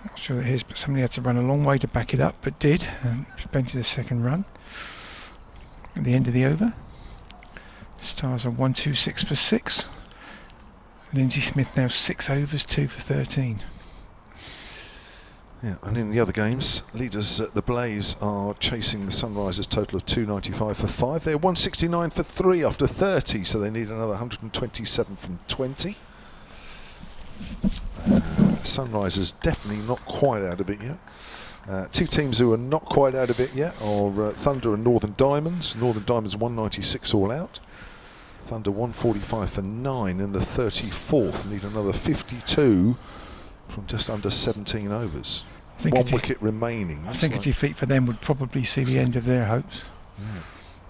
I'm not sure it is, but somebody had to run a long way to back it up, but did, and prevented a second run at the end of the over. Stars are 126 for 6. Lindsay Smith now 6 overs, 2 for 13. Yeah, and in the other games, leaders at the Blaze are chasing the Sunrisers total of 295 for 5. They're 169 for 3 after 30, so they need another 127 from 20. Sunrisers definitely not quite out of it yet. 2 teams who are not quite out of it yet are Thunder and Northern Diamonds. Northern Diamonds 196 all out. Thunder 145 for 9 in the 34th. Need another 52 from just under 17 overs. 1 wicket remaining. I think a defeat for them would probably see the end of their hopes. Yeah.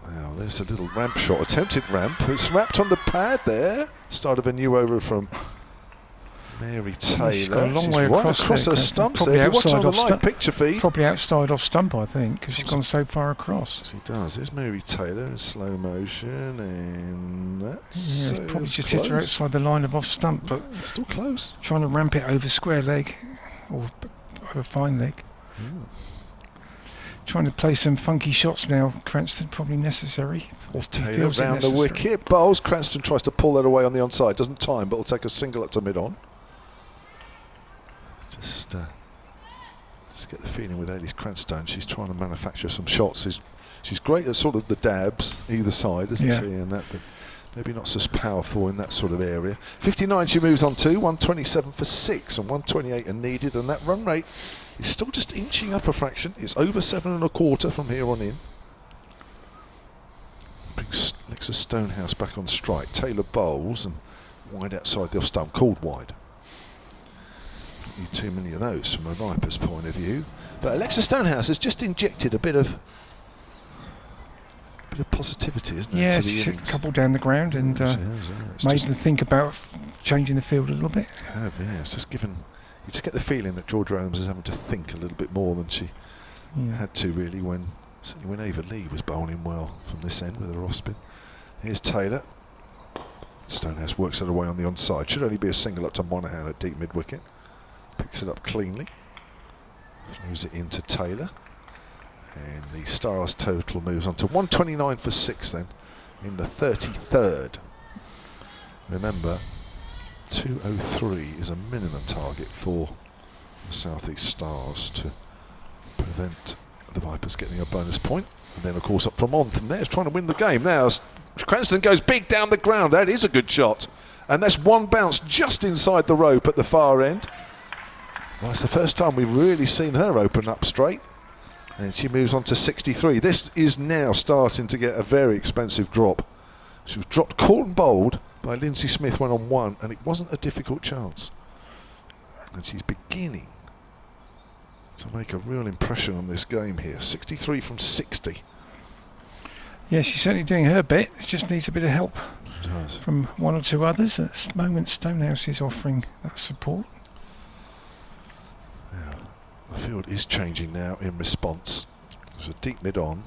Now there's a little ramp shot, attempted ramp. It's wrapped on the pad there. Start of a new over from Mary Taylor. She's got a long She's way right across her there, stumps probably there. If you watch on the outside live off picture feed. Probably outside off stump, I think, because she's gone so far across. She does. There's Mary Taylor in slow motion, and that's It's probably just hit her outside the line of off stump, but still close. Trying to ramp it over square leg or over fine leg. Trying to play some funky shots now. Cranston probably necessary. There's Taylor round the wicket. Bowls. Cranston tries to pull that away on the onside. Doesn't time, but will take a single up to mid-on. Just get the feeling with Elise Cranstone, she's trying to manufacture some shots. She's great at sort of the dabs either side, isn't she? And that, but maybe not so powerful in that sort of area. 59 she moves on to, 127 for 6, and 128 are needed, and that run rate is still just inching up a fraction. It's over 7.25 from here on in. Brings Alexa Stonehouse back on strike. Taylor bowls and wide outside the off stump, called wide. Don't need too many of those from a Viper's point of view. But Alexa Stonehouse has just injected a bit of positivity, isn't it? Yeah, to the she's hit innings. a couple down the ground and made them think about changing the field a little bit. It's just given. You just get the feeling that Georgia Adams is having to think a little bit more than she had to really certainly when Ava Lee was bowling well from this end with her off spin. Here's Taylor. Stonehouse works it away on the onside. Should only be a single up to Monaghan at deep mid wicket. Picks it up cleanly. Throws it into Taylor. And the Stars total moves on to 129 for 6 then in the 33rd. Remember, 203 is a minimum target for the South East Stars to prevent the Vipers getting a bonus point. And then of course up from there is trying to win the game. Now Cranston goes big down the ground. That is a good shot. And that's one bounce just inside the rope at the far end. Well, it's the first time we've really seen her open up straight. And she moves on to 63. This is now starting to get a very expensive drop. She was dropped caught and bowled by Lindsay Smith, went on 1, and it wasn't a difficult chance. And she's beginning to make a real impression on this game here. 63 from 60. Yeah, she's certainly doing her bit. It just needs a bit of help from one or two others. At the moment, Stonehouse is offering that support. Yeah, the field is changing now in response. There's a deep mid-on.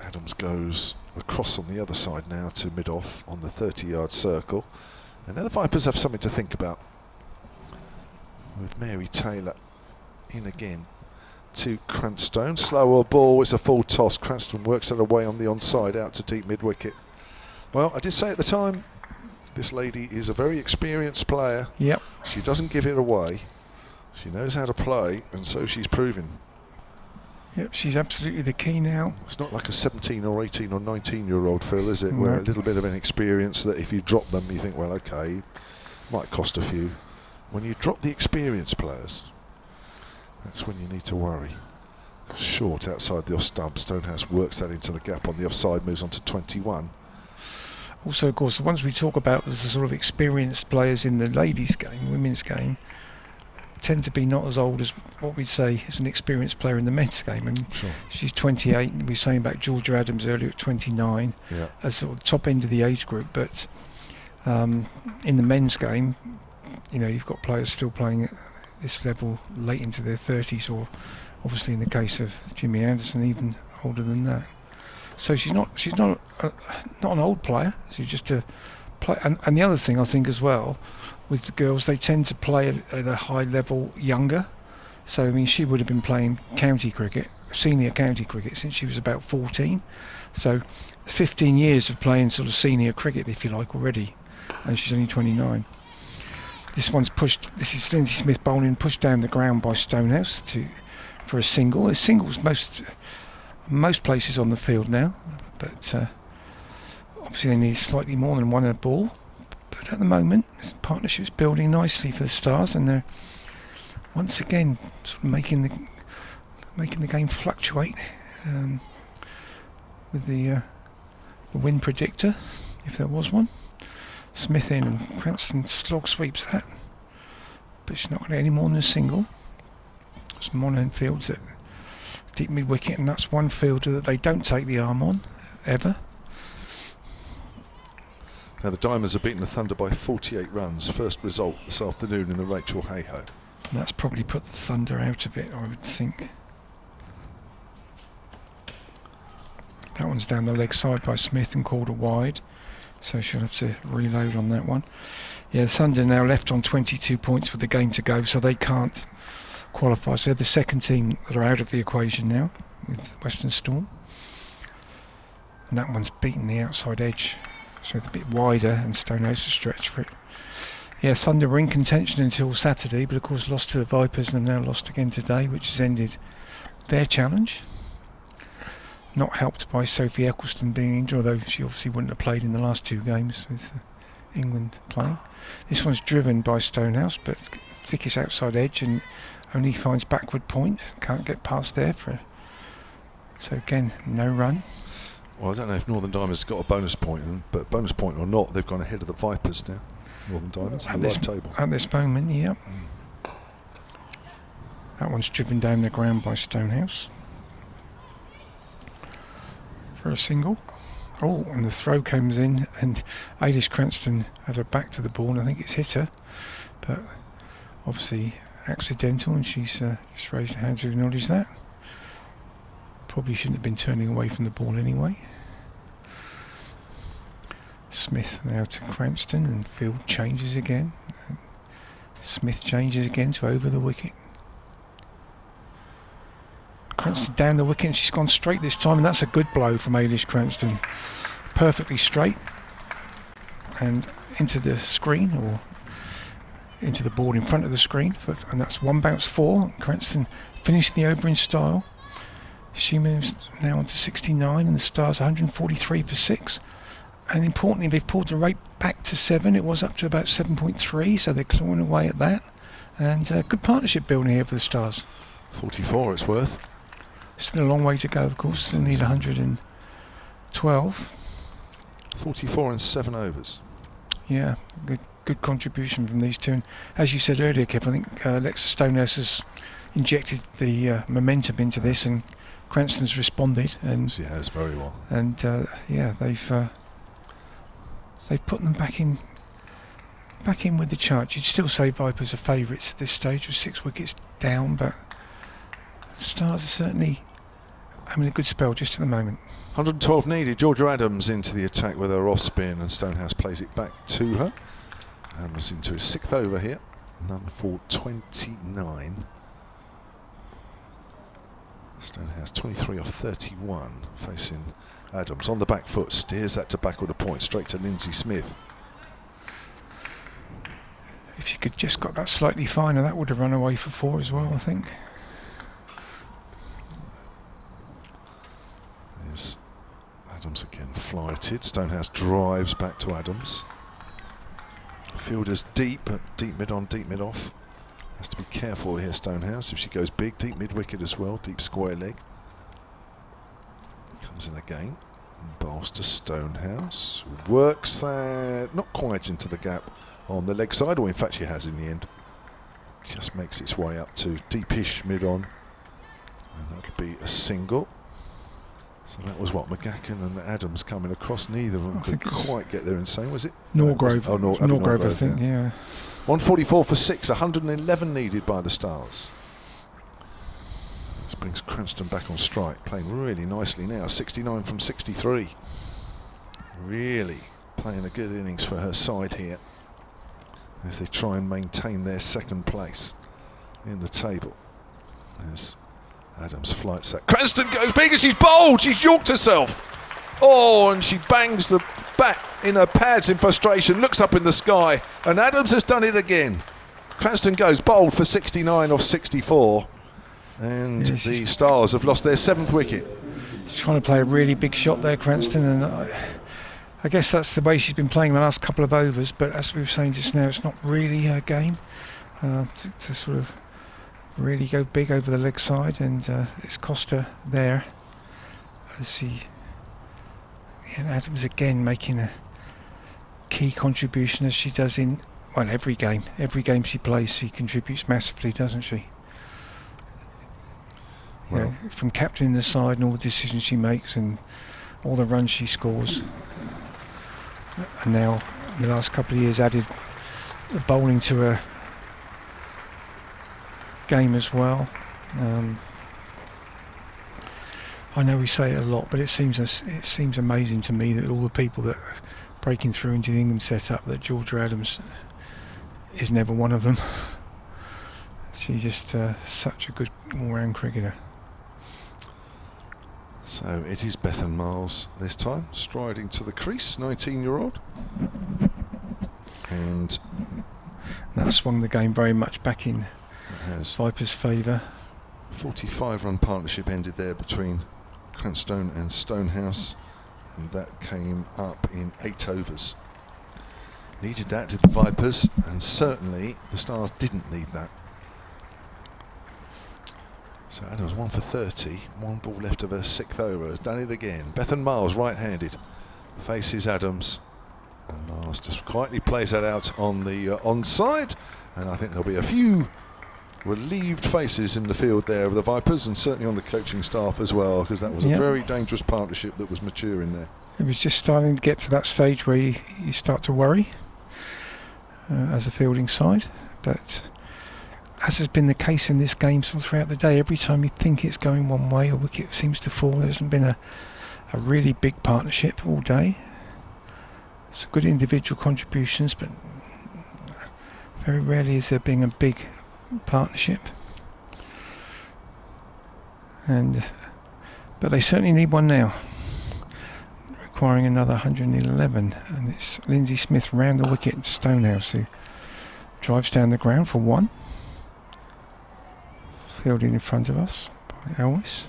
Adams goes across on the other side now to mid-off on the 30-yard circle. And now the Vipers have something to think about. With Mary Taylor in again to Cranstone. Slower ball, it's a full toss. Cranston works it away on the onside out to deep mid-wicket. Well, I did say at the time, this lady is a very experienced player. Yep. She doesn't give it away. She knows how to play, and so she's proving. Yep, she's absolutely the key now. It's not like a 17 or 18 or 19-year-old, Phil, is it? No. Where a little bit of an experience that if you drop them, you think, well, okay, might cost a few. When you drop the experienced players, that's when you need to worry. Short outside the off stump. Stonehouse works that into the gap on the offside, moves on to 21. Also, of course, the ones we talk about as the sort of experienced players in the ladies' game, women's game, tend to be not as old as what we'd say is an experienced player in the men's game. And she's 28, and we were saying about Georgia Adams earlier at 29, as sort of top end of the age group. But in the men's game, you know, you've got players still playing at this level late into their 30s, or obviously in the case of Jimmy Anderson, even older than that. So she's not an old player. She's just a play. And the other thing I think as well, with the girls, they tend to play at a high level younger. So I mean, she would have been playing county cricket, senior county cricket, since she was about 14. So 15 years of playing sort of senior cricket, if you like, already, and she's only 29. This one's pushed. This is Lindsay Smith bowling, pushed down the ground by Stonehouse for a single. There's singles most places on the field now, but obviously they need slightly more than one in a ball. But at the moment, this partnership's building nicely for the Stars, and they're once again sort of making the game fluctuate with the win predictor, if there was one. Smith in, and Cranston slog sweeps that, but she's not going to get any more than a single. Some Monaghan fields at deep mid wicket, and that's one fielder that they don't take the arm on ever. Now the Diamonds have beaten the Thunder by 48 runs. First result this afternoon in the Rachael Heyhoe. And that's probably put the Thunder out of it, I would think. That one's down the leg side by Smith and called a wide, so she'll have to reload on that one. Yeah, the Thunder now left on 22 points with the game to go, so they can't qualify. So they're the second team that are out of the equation now with Western Storm. And that one's beaten the outside edge, so it's a bit wider, and Stonehouse has stretched for it. Yeah, Thunder were in contention until Saturday, but of course lost to the Vipers and have now lost again today, which has ended their challenge. Not helped by Sophie Eccleston being injured, although she obviously wouldn't have played in the last two games with England playing. This one's driven by Stonehouse, but thickish outside edge and only finds backward point. Can't get past there so again, no run. Well, I don't know if Northern Diamonds got a bonus point, but bonus point or not, they've gone ahead of the Vipers now. Northern Diamonds in the live table. At this moment, yeah. That one's driven down the ground by Stonehouse for a single. Oh, and the throw comes in, and Ageas Cranston had her back to the ball, and I think it's hit her, but obviously accidental, and she's just raised her hand to acknowledge that. Probably shouldn't have been turning away from the ball anyway. Smith now to Cranston, and field changes again. Smith changes again to over the wicket. Cranston down the wicket, and she's gone straight this time, and that's a good blow from Ageas Cranston. Perfectly straight and into the screen, or into the board in front of the screen, and that's one bounce four. Cranston finished the over in style. She moves now on to 69, and the Stars 143 for 6. And importantly, they've pulled the rate back to 7. It was up to about 7.3, so they're clawing away at that. And good partnership building here for the Stars. 44 it's worth. Still a long way to go, of course. Still need 112. 44 and 7 overs. Yeah, good contribution from these two. And as you said earlier, Kev, I think Alexa Stonehouse has injected the momentum into this, and Cranston's responded. And she has very well. And yeah, they've put them back in with the charge. You'd still say Vipers are favourites at this stage with 6 wickets down, but Stars are certainly having a good spell just at the moment. 112 needed. Georgia Adams into the attack with her off spin, and Stonehouse plays it back to her. Adams into his 6th over here. None for 29. Stonehouse 23 off 31 facing Adams. On the back foot, steers that to backward a point, straight to Lindsay Smith. If she could just got that slightly finer, that would have run away for 4 as well, I think. There's Adams again flighted. Stonehouse drives back to Adams. Fielder's deep, but deep mid on, deep mid off. Has to be careful here, Stonehouse. If she goes big, deep mid wicket as well, deep square leg. Comes in again. Bowls to Stonehouse. Works that not quite into the gap on the leg side, or in fact she has in the end. Just makes its way up to deepish mid on. And that'll be a single. So that was what, McGacken and Adams coming across. Neither of them could quite get there in same, was it? Norgrove. Norgrove, I think, yeah. 144 for 6, 111 needed by the Stars. This brings Cranston back on strike, playing really nicely now, 69 from 63. Really playing a good innings for her side here as they try and maintain their 2nd place in the table. As Adams flights that. Cranston goes big and she's bowled. She's yorked herself. Oh, and she bangs the bat in her pads in frustration, looks up in the sky, and Adams has done it again. Cranston goes bowled for 69 off 64, and the Stars have lost their 7th wicket. She's trying to play a really big shot there, Cranston, and I guess that's the way she's been playing the last couple of overs, but as we were saying just now, it's not really her game to sort of really go big over the leg side, and it's cost her there. As Adams again making a key contribution, as she does in, well, every game. Every game she plays, she contributes massively, doesn't she? You know, from captaining the side and all the decisions she makes and all the runs she scores. And now, in the last couple of years, added the bowling to her game as well. I know we say it a lot, but it seems amazing to me that all the people that are breaking through into the England setup, that Georgia Adams is never one of them. She's just such a good all-round cricketer. So it is Bethan Miles this time, striding to the crease, 19-year-old. And that swung the game very much back in Vipers' favour. 45-run partnership ended there between Cranstone and Stonehouse, and that came up in 8 overs. Needed that, did the Vipers, and certainly the Stars didn't need that. So Adams 1 for 30, 1 ball left of her 6th over, has done it again. Bethan Miles, right-handed, faces Adams, and Miles just quietly plays that out on the onside, and I think there'll be a few relieved faces in the field there of the Vipers, and certainly on the coaching staff as well, because that was a very dangerous partnership that was maturing there. It was just starting to get to that stage where you start to worry as a fielding side, but as has been the case in this game sort of throughout the day, every time you think it's going one way, a wicket seems to fall. There hasn't been a really big partnership all day. Some good individual contributions, but very rarely is there being a big partnership. But they certainly need one now, requiring another 111, and it's Lindsay Smith round the wicket, Stonehouse, who drives down the ground for 1. Fielding in front of us by Elwes.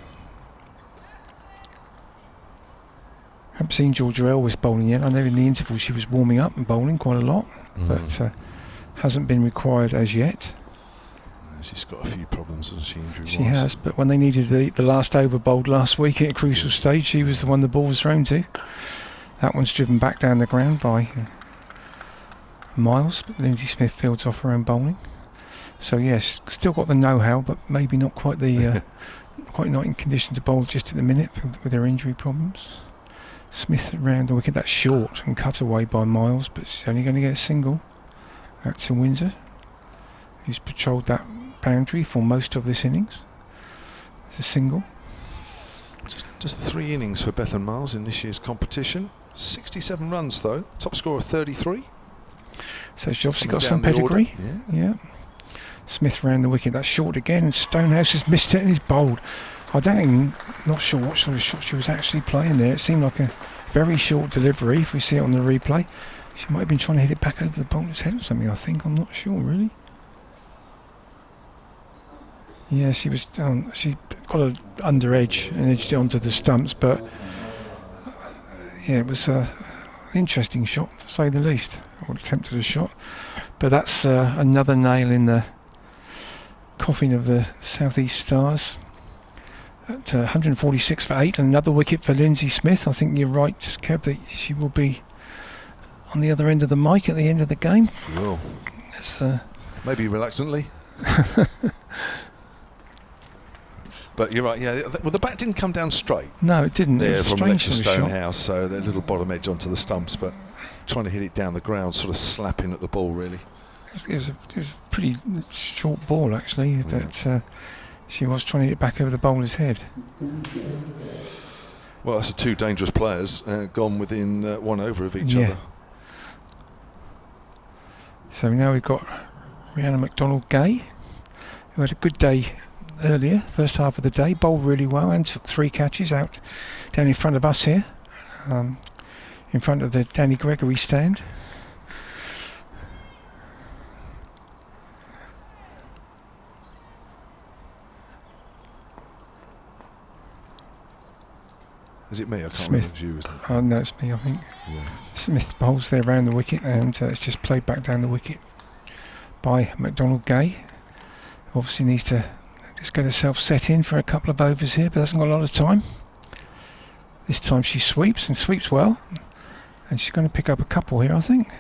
Haven't seen Georgia Elwes bowling yet. I know in the interval she was warming up and bowling quite a lot, but hasn't been required as yet. She's got a few problems, hasn't she, injury-wise? She has, but when they needed the last over bowled last week at a crucial stage, she was the one the ball was thrown to. That one's driven back down the ground by Miles, but Lindsay Smith fields off her own bowling. So yes, still got the know-how, but maybe not quite the quite not in condition to bowl just at the minute with her injury problems. Smith round the wicket, that's short and cut away by Miles, but she's only going to get a single. Out to Windsor, who's patrolled that boundary for most of this innings. It's a single. Just 3 innings for Bethan Miles in this year's competition. 67 runs though, top score of 33. So she's obviously got some pedigree. Yeah. Smith round the wicket, that's short again, and Stonehouse has missed it and he's bowled. Not sure what sort of shot she was actually playing there. It seemed like a very short delivery if we see it on the replay. She might have been trying to hit it back over the bowler's head or something, I think. I'm not sure really. Yeah, she was down. She got an under edge and edged it onto the stumps, but yeah, it was an interesting shot to say the least, or attempted a shot. But that's another nail in the coffin of the South East Stars. At 146 for 8, and another wicket for Lindsay Smith. I think you're right, Kev, that she will be on the other end of the mic at the end of the game. She will. Maybe reluctantly. But you're right, yeah. Well, the bat didn't come down straight. No, it didn't. There it was from Alexa Stonehouse, shot. so the little bottom edge onto the stumps, but trying to hit it down the ground, sort of slapping at the ball, really. It was a pretty short ball, actually, but she was trying to hit it back over the bowler's head. Well, that's 2 dangerous players gone within 1 over of each other. So now we've got Rhiannon McDonald-Gay, who had a good day earlier, first half of the day, bowled really well and took 3 catches out down in front of us here, in front of the Danny Gregory stand. Is it me? I can't Smith. remember if it was you, isn't it? Oh, no, it's me, I think. Yeah. Smith bowls there round the wicket, and it's just played back down the wicket by McDonald-Gay. Obviously needs to just get herself set in for a couple of overs here, but hasn't got a lot of time. This time she sweeps, and sweeps well, and she's going to pick up a couple here, I think,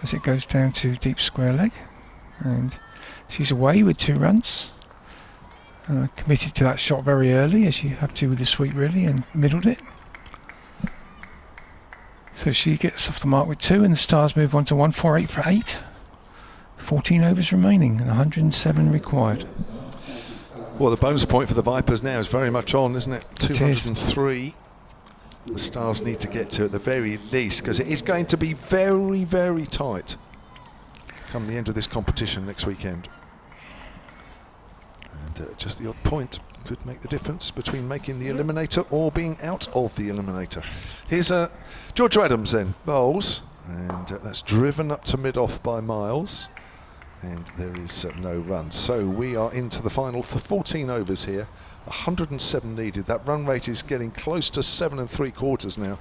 as it goes down to deep square leg, and she's away with 2 runs. committed to that shot very early, as you have to with the sweep really, and middled it. So she gets off the mark with 2, and the Stars move on to 148 for 8. 14 overs remaining and 107 required. Well, the bonus point for the Vipers now is very much on, isn't it? 203. The Stars need to get to at the very least, because it is going to be very, very tight come the end of this competition next weekend. And just the odd point could make the difference between making the eliminator or being out of the eliminator. Here's George Adams then, bowls, and that's driven up to mid-off by Miles, and there is no run. So we are into the final 14 overs here, 107 needed. That run rate is getting close to 7 3/4 now.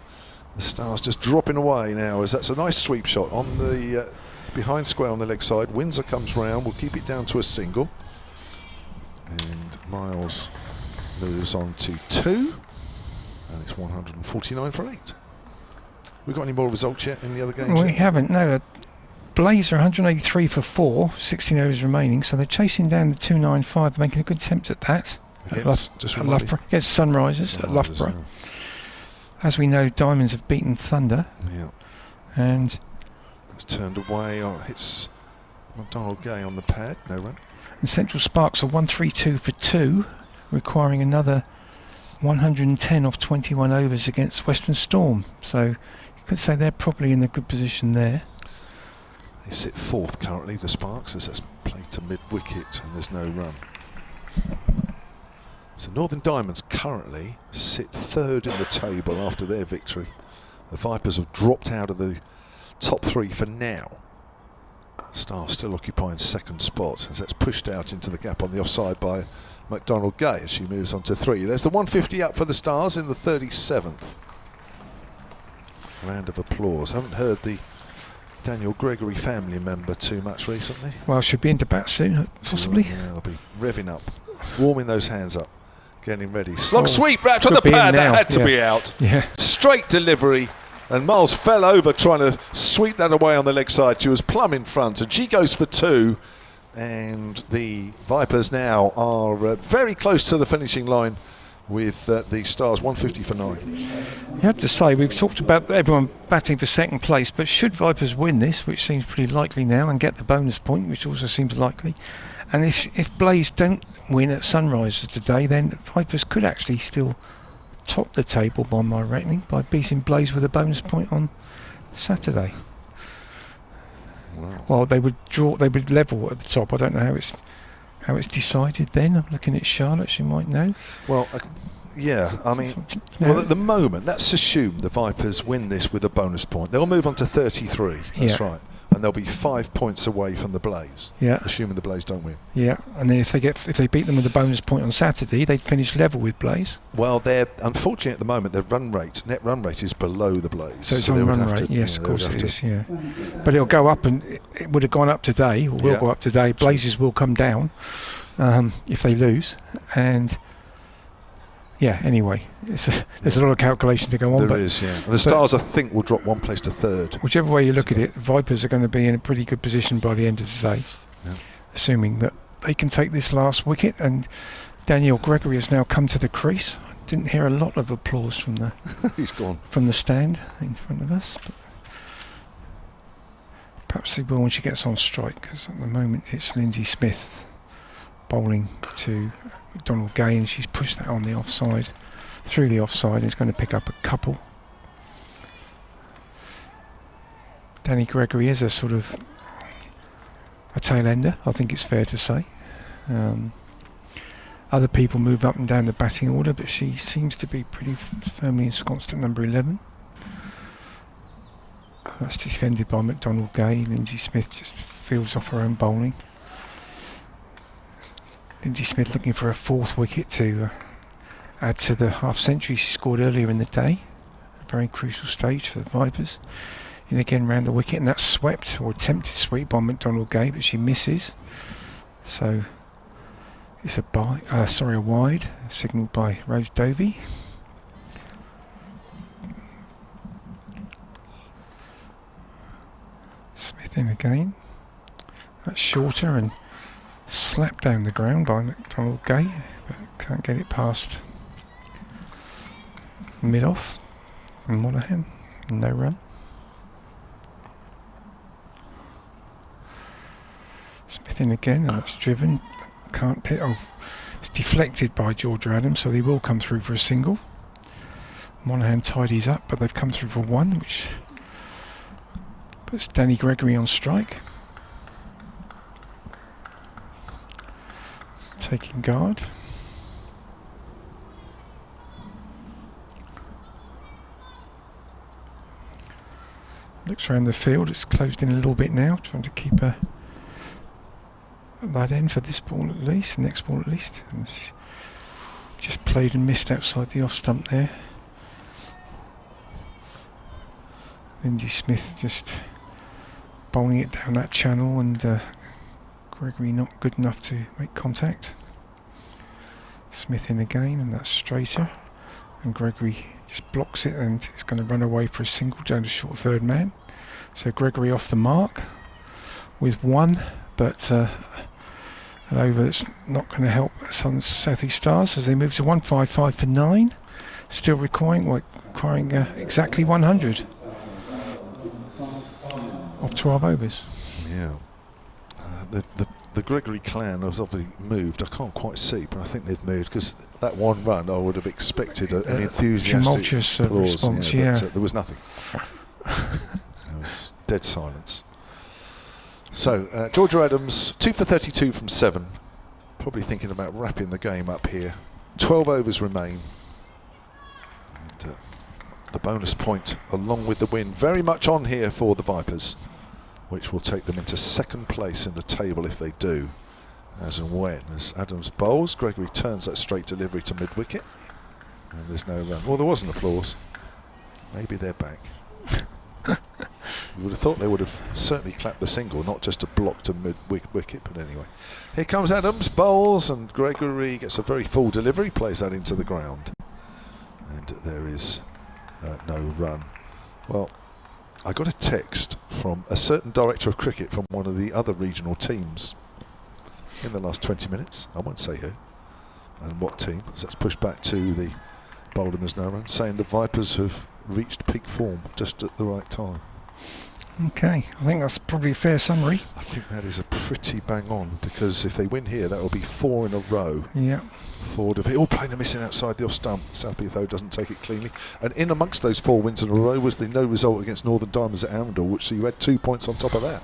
The Stars just dropping away now, as that's a nice sweep shot on the behind square on the leg side. Windsor comes round, will keep it down to a single. And Miles moves on to 2, and it's 149 for 8. We got any more results yet in the other games? We haven't, no. Blaze are 183 for 4, 16 overs remaining, so they're chasing down the 295, making a good attempt at that. Just at Loughborough. Against Sunrisers at Loughborough. Yeah. As we know, Diamonds have beaten Thunder. Yeah. And it's turned away. Hits McDonald Gay on the pad. No run. And Central Sparks are 132 for 2, requiring another 110 off 21 overs against Western Storm. So you could say they're probably in a good position there. They sit 4th currently, the Sparks, as that's played to mid-wicket and there's no run. So Northern Diamonds currently sit 3rd in the table after their victory. The Vipers have dropped out of the top 3 for now. Stars still occupying 2nd spot, as that's pushed out into the gap on the offside by McDonald Gay as she moves on to 3. There's the 150 up for the Stars in the 37th. Round of applause. Haven't heard the Daniel Gregory family member too much recently. Well, she'll be into bat soon, possibly. Yeah, they'll be revving up, warming those hands up, getting ready. Slog sweep wrapped on the pad, that had to be out. Yeah. Straight delivery, and Miles fell over trying to sweep that away on the leg side. She was plumb in front, and she goes for 2. And the Vipers now are very close to the finishing line with the Stars 150 for 9. You have to say, we've talked about everyone batting for 2nd place, but should Vipers win this, which seems pretty likely now, and get the bonus point, which also seems likely, and if Blaze don't win at Sunrisers today, then Vipers could actually still top the table by my reckoning, by beating Blaze with a bonus point on Saturday. Wow. Well, they would level at the top. I don't know how it's decided then. I'm looking at Charlotte, she might know. Well, yeah, I mean, well, at the moment, let's assume the Vipers win this with a bonus point. They'll move on to 33, that's right. And they'll be 5 points away from the Blaze, assuming the Blaze don't win. Yeah, and then if they beat them with a bonus point on Saturday, they'd finish level with Blaze. Well, they're unfortunately at the moment their net run rate is below the Blaze. So it's on run rate, yes, of course it is, yeah. But it'll go up, and it would have gone up today, or will go up today. Blazes will come down if they lose, and anyway, there's a lot of calculation to go on. There is, yeah. And the Stars, I think, will drop 1 place to 3rd. Whichever way you look at it, the Vipers are going to be in a pretty good position by the end of the day, assuming that they can take this last wicket. And Daniel Gregory has now come to the crease. I didn't hear a lot of applause from the he's gone from the stand in front of us. But perhaps he will when she gets on strike, because at the moment it's Lindsay Smith bowling to McDonald Gay, and she's pushed that on the offside, through the offside, and is going to pick up a couple. Danny Gregory is a sort of a tail ender, I think it's fair to say. Other people move up and down the batting order, but she seems to be pretty firmly ensconced at number 11. That's defended by McDonald Gay. Lindsay Smith just fields off her own bowling. Lindsay Smith looking for a 4th wicket to add to the half-century she scored earlier in the day. A very crucial stage for the Vipers. In again round the wicket, and that's swept, or attempted sweep by McDonald Gay, but she misses. So it's a wide, signalled by Rose Dovey. Smith in again. That's shorter, and Slapped down the ground by McDonald Gay, but can't get it past mid-off. And Monaghan, no run. Smith in again, and that's driven. Can't pit. Oh, it's deflected by Georgia Adams, so they will come through for a single. Monaghan tidies up, but they've come through for one, which puts Danny Gregory on strike. Taking guard. Looks around the field, it's closed in a little bit now, trying to keep that end for this ball at least, the next ball at least. And just played and missed outside the off stump there. Lindy Smith just bowling it down that channel, and Gregory not good enough to make contact. Smith in again, and that's straighter, and Gregory just blocks it, and it's going to run away for a single down to short third man. So Gregory off the mark with one, but an over that's not going to help South East Stars as they move to 155 for 9, still requiring exactly 100 of 12 overs. Yeah. The Gregory clan has obviously moved. I can't quite see, but I think they've moved because that one run I would have expected an enthusiastic tumultuous response. Yeah, but there was nothing. There was dead silence. So Georgia Adams 2 for 32 from 7. Probably thinking about wrapping the game up here. 12 overs remain. And the bonus point along with the win very much on here for the Vipers, which will take them into second place in the table if they do, as and when. As Adams bowls, Gregory turns that straight delivery to mid-wicket, and there's no run. Well, there was an applause. Maybe they're back. You would have thought they would have certainly clapped the single, not just a block to mid-wicket, but anyway. Here comes Adams, bowls, and Gregory gets a very full delivery, plays that into the ground. And there is no run. Well, I got a text from a certain director of cricket from one of the other regional teams in the last 20 minutes. I won't say who and what team, so that's pushed back to the bowl and there's no run, saying the Vipers have reached peak form just at the right time. Okay, I think that's probably a fair summary. I think that is a pretty bang on, because if they win here, that will be 4 in a row. Yeah. Forward of it, all playing a missing outside the off stump. Southby though doesn't take it cleanly, and in amongst those 4 wins in a row was the no result against Northern Diamonds at Arundel, which so you had 2 points on top of that.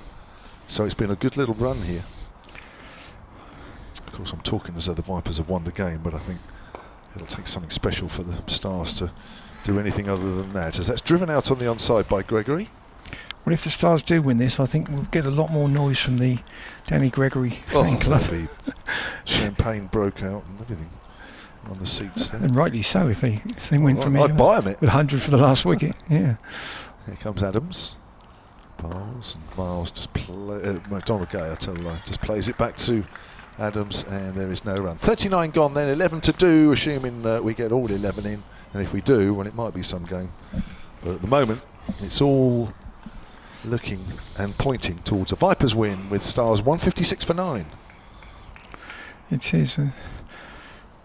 So it's been a good little run here. Of course, I'm talking as though the Vipers have won the game, but I think it'll take something special for the Stars to do anything other than that, as that's driven out on the onside by Gregory. Well, if the Stars do win this, I think we'll get a lot more noise from the Danny Gregory fan club. Champagne broke out and everything on the seats there. And rightly so, if they win from here. I'd buy them it. With 100 for the last wicket, yeah. Here comes Adams. Bowls and Miles just play. McDonald Gay, I tell you, just plays it back to Adams, and there is no run. 39 gone then, 11 to do, assuming we get all 11 in. And if we do, well, it might be some game. But at the moment, it's all looking and pointing towards a Vipers win with Stars 156 for 9. It is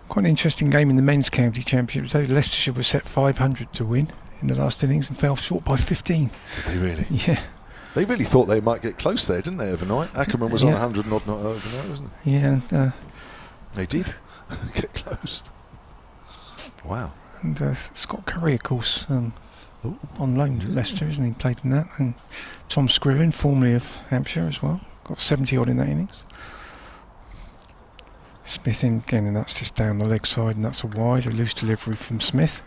quite an interesting game in the men's county championship. So Leicestershire was set 500 to win in the last innings and fell short by 15. Did they really? Yeah. They really thought they might get close there, didn't they, overnight? Ackerman was on 100 and odd not overnight, wasn't he? Yeah. And, they did get close. Wow. And Scott Curry, of course, on loan to Leicester, isn't he? Played in that. And Tom Scriven, formerly of Hampshire as well, got 70 odd in that innings. Smith in again, and that's just down the leg side, and that's a wide, a loose delivery from Smith.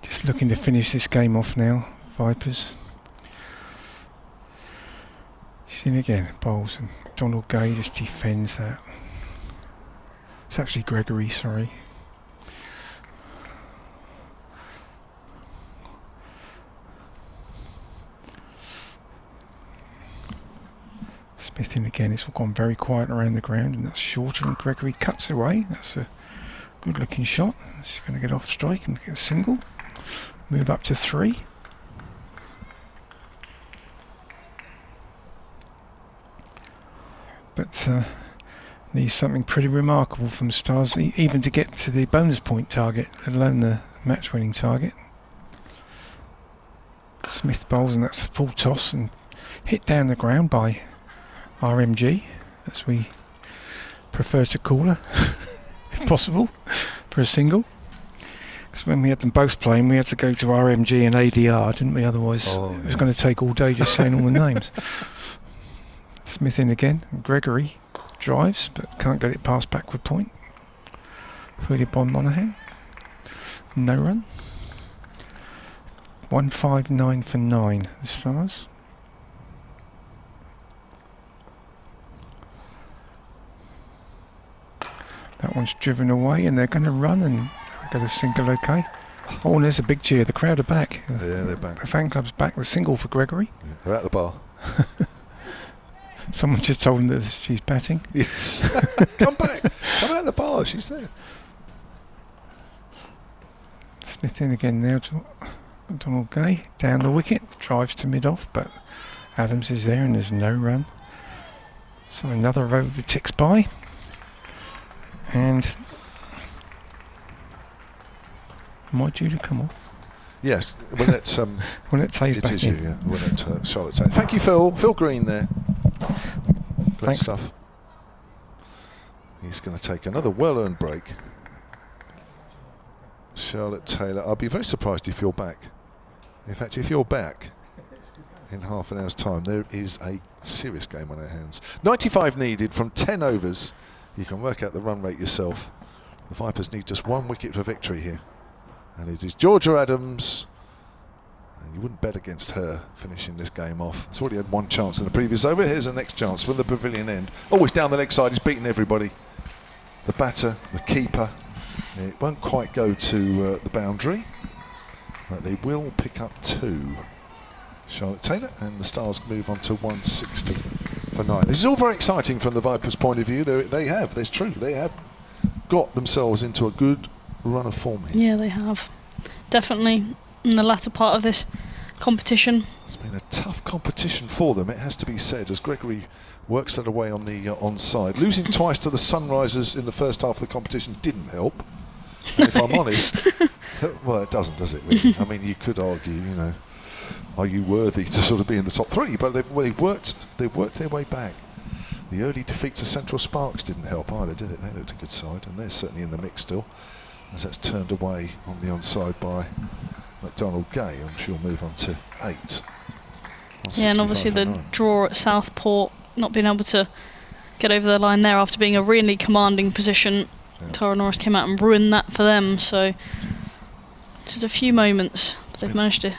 Just looking to finish this game off now, Vipers. She's in again, bowls, and Donald Gay just defends that. It's actually Gregory, sorry. Smith in again, it's all gone very quiet around the ground, and that's shorter, and Gregory cuts away. That's a good looking shot. She's going to get off strike and get a single. Move up to 3. but needs something pretty remarkable from Stars, even to get to the bonus point target, let alone the match-winning target. Smith bowls, and that's full toss and hit down the ground by RMG, as we prefer to call her, if possible, for a single. Because when we had them both playing, we had to go to RMG and ADR, didn't we? Otherwise, it was going to take all day just saying all the names. Smith in again. Gregory drives, but can't get it past backward point. Fielded by Monaghan. No run. 159 for 9, the Stars. That one's driven away, and they're going to run and get a single. Okay. Oh, and there's a big cheer. The crowd are back. Yeah, they're back. The fan club's back. The single for Gregory. Yeah, they're at the bar. Someone just told them that she's batting. Yes. Come back. Come at the bar. She's there. Smith in again now to Donald Gay. Down the wicket. Drives to mid-off, but Adams is there and there's no run. So another over ticks by. And am I due to come off? Yes. When it's when it Taylor back is in. you, yeah. When it Charlotte Taylor. Thank you, Phil. Phil Green there. Great Thanks. stuff. He's going to take another well-earned break. Charlotte Taylor. I'll be very surprised if you're back. In fact, if you're back in half an hour's time, there is a serious game on our hands. 95 needed from 10 overs. You can work out the run rate yourself. The Vipers need just 1 wicket for victory here. And it is Georgia Adams. And you wouldn't bet against her finishing this game off. It's already had 1 chance in the previous over. Here's the next chance from the pavilion end. Always down the leg side. He's beaten everybody. The batter, the keeper. It won't quite go to the boundary. But they will pick up 2. Charlotte Taylor, and the Stars move on to 160 for 9. This is all very exciting from the Vipers' point of view. They have got themselves into a good run of form here. Yeah, they have. Definitely in the latter part of this competition. It's been a tough competition for them, it has to be said, as Gregory works that away on the onside. Losing twice to the Sunrisers in the first half of the competition didn't help. And if I'm honest, well, it doesn't, does it, really? I mean, you could argue, you know, are you worthy to sort of be in the top 3? But they've worked their way back. The early defeat to Central Sparks didn't help either, did it? They looked a good side, and they're certainly in the mix still, as that's turned away on the onside by McDonald Gay, and she'll move on to 8. Yeah, and obviously the draw at Southport, not being able to get over the line there after being a really commanding position. Yeah. Tara Norris came out and ruined that for them, so just a few moments, but they've managed to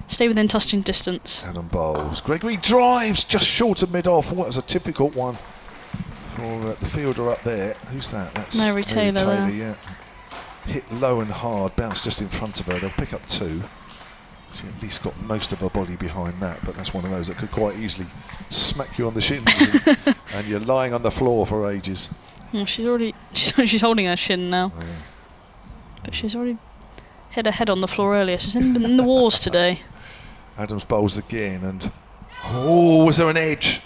stay within touching distance. Adam Bowles. Gregory drives just short of mid-off. What is a difficult one for the fielder up there. Who's that? That's Mary Taylor, yeah. Hit low and hard, bounced just in front of her. They'll pick up 2. She at least got most of her body behind that, but that's one of those that could quite easily smack you on the shins and you're lying on the floor for ages. Well, she's holding her shin now. Oh, yeah. But she's already hit her head on the floor earlier. She's in the wars today. Adams bowls again, and oh, was there an edge?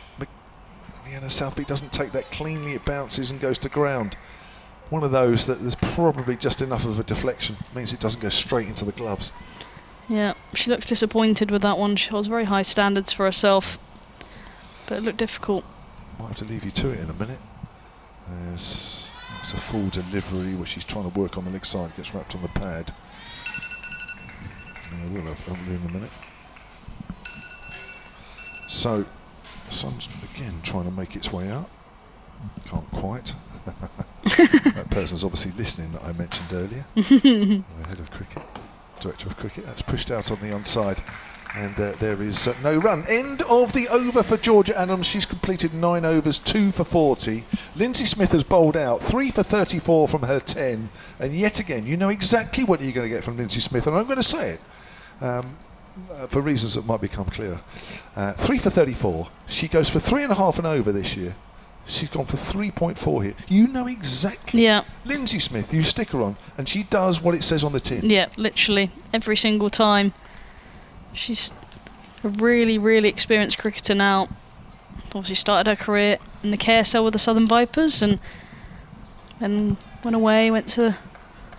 Southbeat doesn't take that cleanly. It bounces and goes to ground. One of those that there's probably just enough of a deflection, means it doesn't go straight into the gloves. Yeah, she looks disappointed with that one. She has very high standards for herself, but it looked difficult. Might have to leave you to it in a minute. That's a full delivery, which she's trying to work on the leg side, gets wrapped on the pad. We'll have that in a minute. So, the sun's again trying to make its way out. Can't quite. That person's obviously listening that I mentioned earlier. The head of cricket, director of cricket. That's pushed out on the onside. And there is no run. End of the over for Georgia Adams. She's completed 9 overs, 2 for 40. Lindsay Smith has bowled out, 3 for 34 from her 10. And yet again, you know exactly what you're going to get from Lindsay Smith. And I'm going to say it for reasons that might become clearer. 3 for 34. She goes for 3.5 and over this year. She's gone for 3.4 here. You know exactly. Yeah. Lindsay Smith, you stick her on, and she does what it says on the tin. Yeah, literally every single time. She's a really, really experienced cricketer now. Obviously started her career in the care cell with the Southern Vipers, and then went away, went to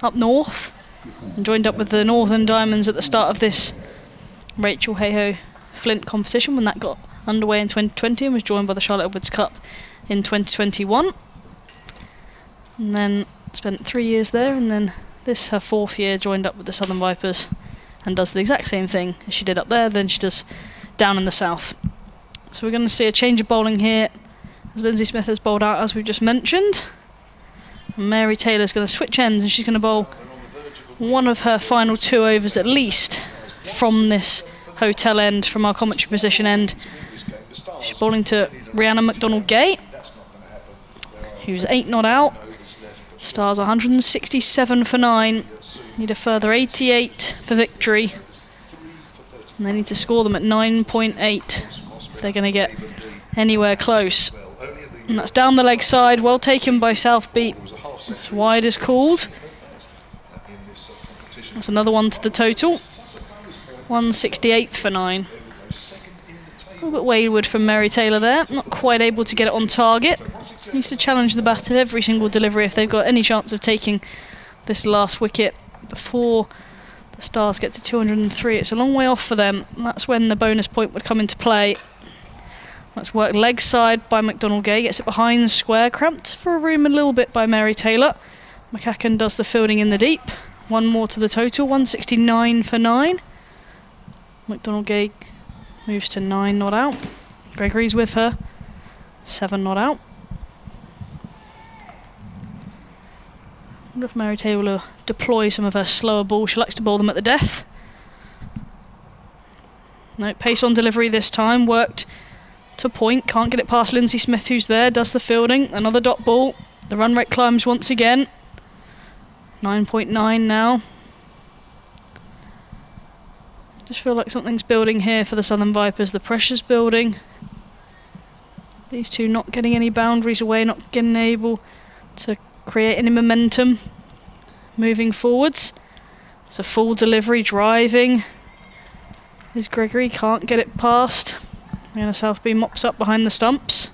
up north, and joined up with the Northern Diamonds at the start of this Rachael Heyhoe Flint competition when that got underway in 2020, and was joined by the Charlotte Edwards Cup in 2021. And then spent 3 years there, and then this, her 4th year, joined up with the Southern Vipers and does the exact same thing as she did up there, then she does down in the south. So we're going to see a change of bowling here, as Lindsay Smith has bowled out, as we've just mentioned. And Mary Taylor's going to switch ends, and she's going to bowl one of her final 2 overs at least from this hotel end, from our commentary position end. She's bowling to Rhiannon McDonald-Gay, who's 8 not out. Stars 167 for 9. Need a further 88 for victory. And they need to score them at 9.8 if they're going to get anywhere close. And that's down the leg side, well taken by Southbeat. It's wide as called. That's another one to the total. 168 for 9. A little bit wayward from Mary Taylor there, not quite able to get it on target. Needs to challenge the bat at every single delivery if they've got any chance of taking this last wicket before the Stars get to 203. It's a long way off for them. That's when the bonus point would come into play. That's worked leg side by McDonald-Gay, gets it behind square, cramped for a room a little bit by Mary Taylor. McCacken does the fielding in the deep. One more to the total, 169 for 9. McDonald-Gay moves to 9 not out. Gregory's with her, 7 not out. I wonder if Mary Taylor will deploy some of her slower balls. She likes to bowl them at the death. No, pace on delivery this time, worked to point, can't get it past Lindsay Smith, who's there, does the fielding. Another dot ball, the run rate climbs once again. 9.9 now. Just feel like something's building here for the Southern Vipers. The pressure's building. These two not getting any boundaries away, not getting able to create any momentum moving forwards. It's a full delivery, driving. Is Gregory, can't get it past. Rihanna Southby mops up behind the stumps.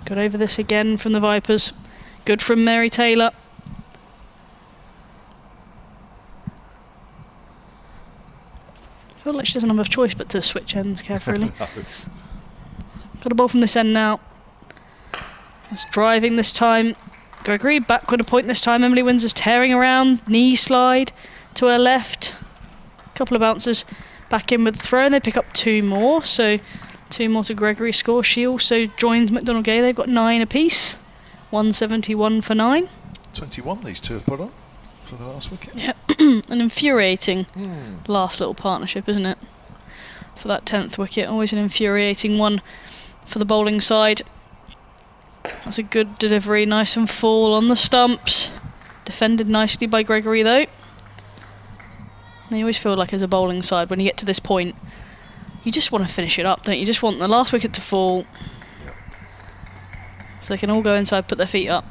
Got over this again from the Vipers. Good from Mary Taylor. I feel like she doesn't have a choice but to switch ends, Kev, really. No. Got a ball from this end now. It's driving this time. Gregory backward a point this time. Emily Windsor's tearing around. Knee slide to her left. A couple of bounces back in with the throw, and they pick up 2 more. So 2 more to Gregory score. She also joins McDonald-Gay. They've got 9 apiece. 171 for 9. 21 these two have put on for the last wicket. Yeah, an infuriating last little partnership, isn't it? For that 10th wicket. Always an infuriating one for the bowling side. That's a good delivery, nice and full on the stumps. Defended nicely by Gregory though. And you always feel like as a bowling side, when you get to this point, you just want to finish it up, don't you? You just want the last wicket to fall, so they can all go inside, put their feet up.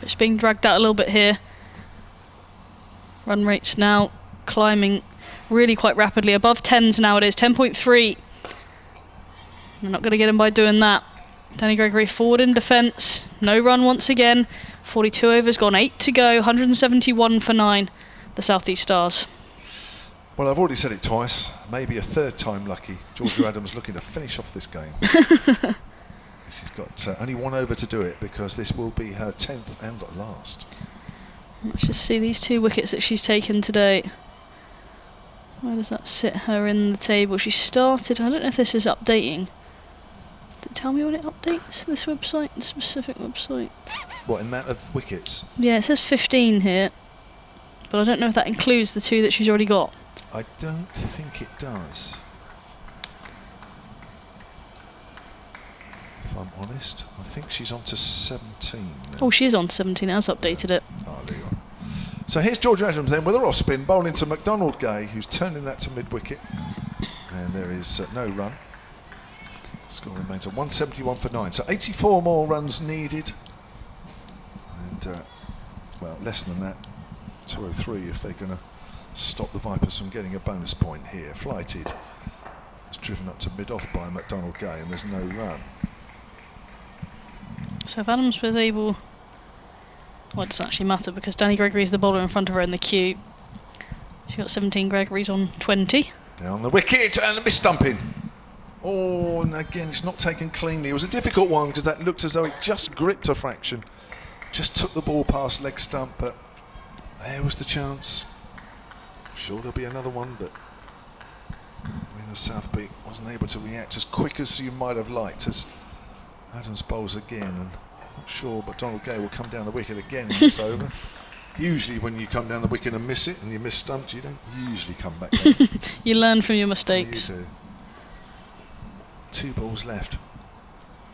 It's being dragged out a little bit here. Run rates now climbing really quite rapidly, above 10s now it is, 10.3. They're not going to get him by doing that. Danny Gregory forward in defence, no run once again. 42 overs gone, 8 to go, 171 for 9, the South East Stars. Well, I've already said it twice, maybe a 3rd time lucky. Georgia Adams looking to finish off this game. She's got only 1 over to do it, because this will be her 10th and last. Let's just see these 2 wickets that she's taken today. Where does that sit her in the table? She started, I don't know if this is updating. Does it tell me when it updates, this website, this specific website? What, in amount of wickets? Yeah, it says 15 here, but I don't know if that includes the 2 that she's already got. I don't think it does. If I'm honest, I think she's on to 17 now. Oh, she is on 17, has updated it. Oh, there you are. So here's George Adams then with her off spin, bowling to McDonald-Gay, who's turning that to mid-wicket. And there is no run. Score remains at 171 for 9. So 84 more runs needed. And, well, less than that. 203 if they're going to stop the Vipers from getting a bonus point here. Flighted. It's driven up to mid-off by McDonald Gay, and there's no run. So if Adams was able... Well, it doesn't actually matter because Danny Gregory's the bowler in front of her in the queue. She got 17, Gregory's on 20. Down the wicket and a mis-stumping. Oh, and again, it's not taken cleanly. It was a difficult one because that looked as though it just gripped a fraction. Just took the ball past leg stump, but there was the chance. I'm sure there'll be another one, but the South Beat wasn't able to react as quick as you might have liked as Adams bowls again. And I'm not sure, but Donald Gay will come down the wicket again in this over. Usually when you come down the wicket and miss it and you miss stumped, you don't usually come back down. You learn from your mistakes. You do. 2 balls left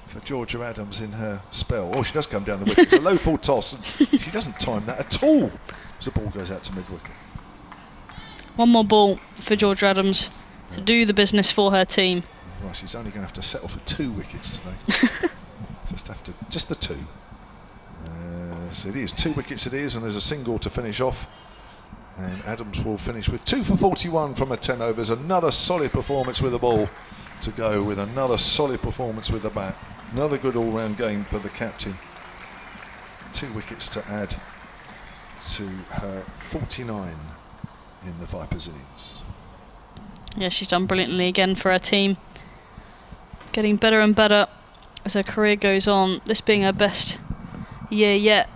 for Georgia Adams in her spell. Oh, she does come down the wicket. It's a low full toss, and she doesn't time that at all as the ball goes out to mid-wicket. One more ball for Georgia Adams to do the business for her team. Right, she's only going to have to settle for 2 wickets today. Just the 2. So it is 2 wickets it is, and there's a single to finish off. And Adams will finish with 2 for 41 from her 10 overs. Another solid performance with the ball to go with, another solid performance with the bat. Another good all-round game for the captain. 2 wickets to add to her 49 in the Vipers innings. Yeah, she's done brilliantly again for her team. Getting better and better as her career goes on. This being her best year yet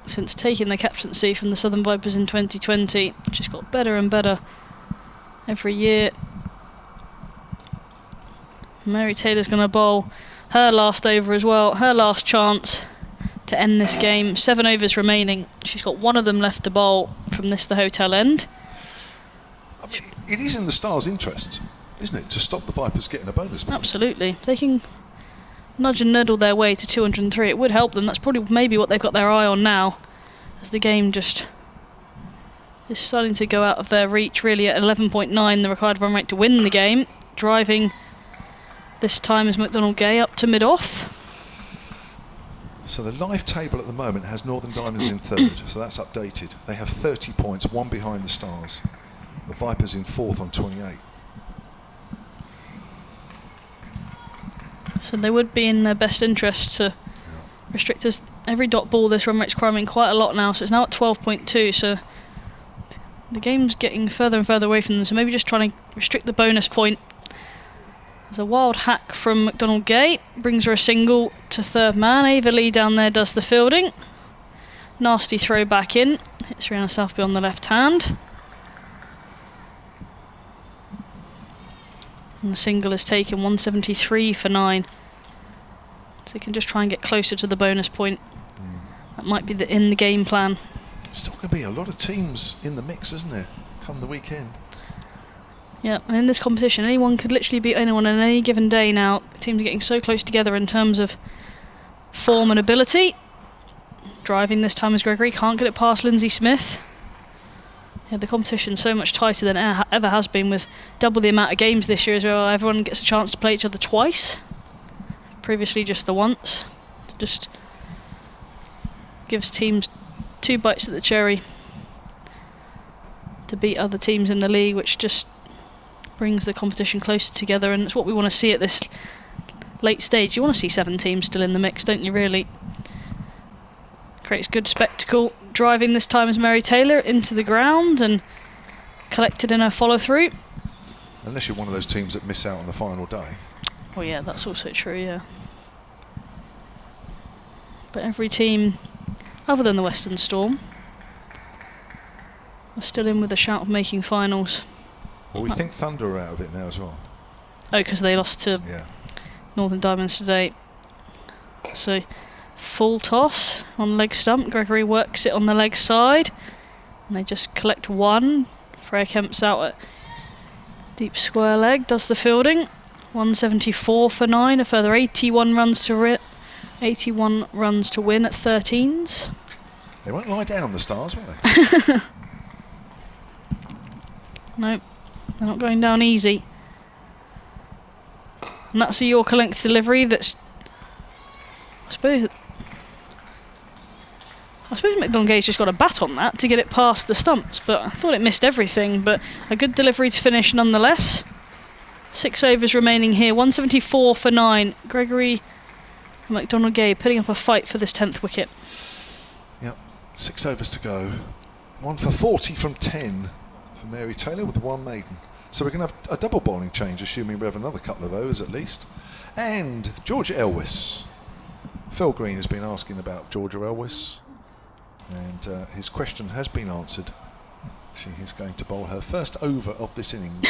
since taking the captaincy from the Southern Vipers in 2020. She's got better and better every year. Mary Taylor's going to bowl her last over as well, her last chance to end this game. 7 overs remaining. She's got 1 of them left to bowl from this the hotel end. I mean, it is in the Stars' interest, isn't it, to stop the Vipers getting a bonus point? Absolutely. If they can nudge and nurdle their way to 203, it would help them. That's probably maybe what they've got their eye on now, as the game just is starting to go out of their reach, really, at 11.9, the required run rate to win the game. Driving this time is McDonald Gay up to mid-off. So the live table at the moment has Northern Diamonds in 3rd, so that's updated. They have 30 points, 1 behind the Stars. The Vipers in 4th on 28. So they would be in their best interest to restrict us. Every dot ball this run rate's climbing quite a lot now, so it's now at 12.2, so the game's getting further and further away from them, so maybe just trying to restrict the bonus point. There's a wild hack from McDonald Gay, brings her a single to 3rd man. Ava Lee down there does the fielding. Nasty throw back in, hits Rihanna Southby on the left hand. And the single is taken, 173 for 9. So they can just try and get closer to the bonus point. That might be in the game plan. Still going to be a lot of teams in the mix, isn't there, come the weekend? Yeah, and in this competition, anyone could literally beat anyone on any given day now. The teams are getting so close together in terms of form and ability. Driving this time is Gregory, can't get it past Lindsay Smith. Yeah, the competition's so much tighter than it ever has been, with double the amount of games this year as well. Everyone gets a chance to play each other twice. Previously just the once. It just gives teams 2 bites at the cherry to beat other teams in the league, which just brings the competition closer together, and it's what we want to see at this late stage. You want to see 7 teams still in the mix, don't you, really? Creates good spectacle. Driving this time is Mary Taylor into the ground and collected in her follow-through. Unless you're one of those teams that miss out on the final day. Oh yeah, that's also true, yeah. But every team, other than the Western Storm, are still in with a shout of making finals. Well, we think Thunder are out of it now as well. Oh, because they lost to Northern Diamonds today. So, full toss on leg stump. Gregory works it on the leg side. And they just collect 1. Freya Kemp's out at deep square leg, does the fielding. 174 for 9. A further 81 runs to win at 13s. They won't lie down, the Stars, will they? Nope, they're not going down easy. And that's a Yorker length delivery that's, I suppose McDonald Gay's just got a bat on that to get it past the stumps, but I thought it missed everything. But a good delivery to finish nonetheless. 6 overs remaining here. 174 for 9. Gregory McDonald Gay putting up a fight for this 10th wicket. Yep, 6 overs to go. 1 for 40 from 10 for Mary Taylor with 1 maiden. So we're going to have a double bowling change, assuming we have another couple of overs at least. And Georgia Elwes. Phil Green has been asking about Georgia Elwes, and his question has been answered. She is going to bowl her first over of this innings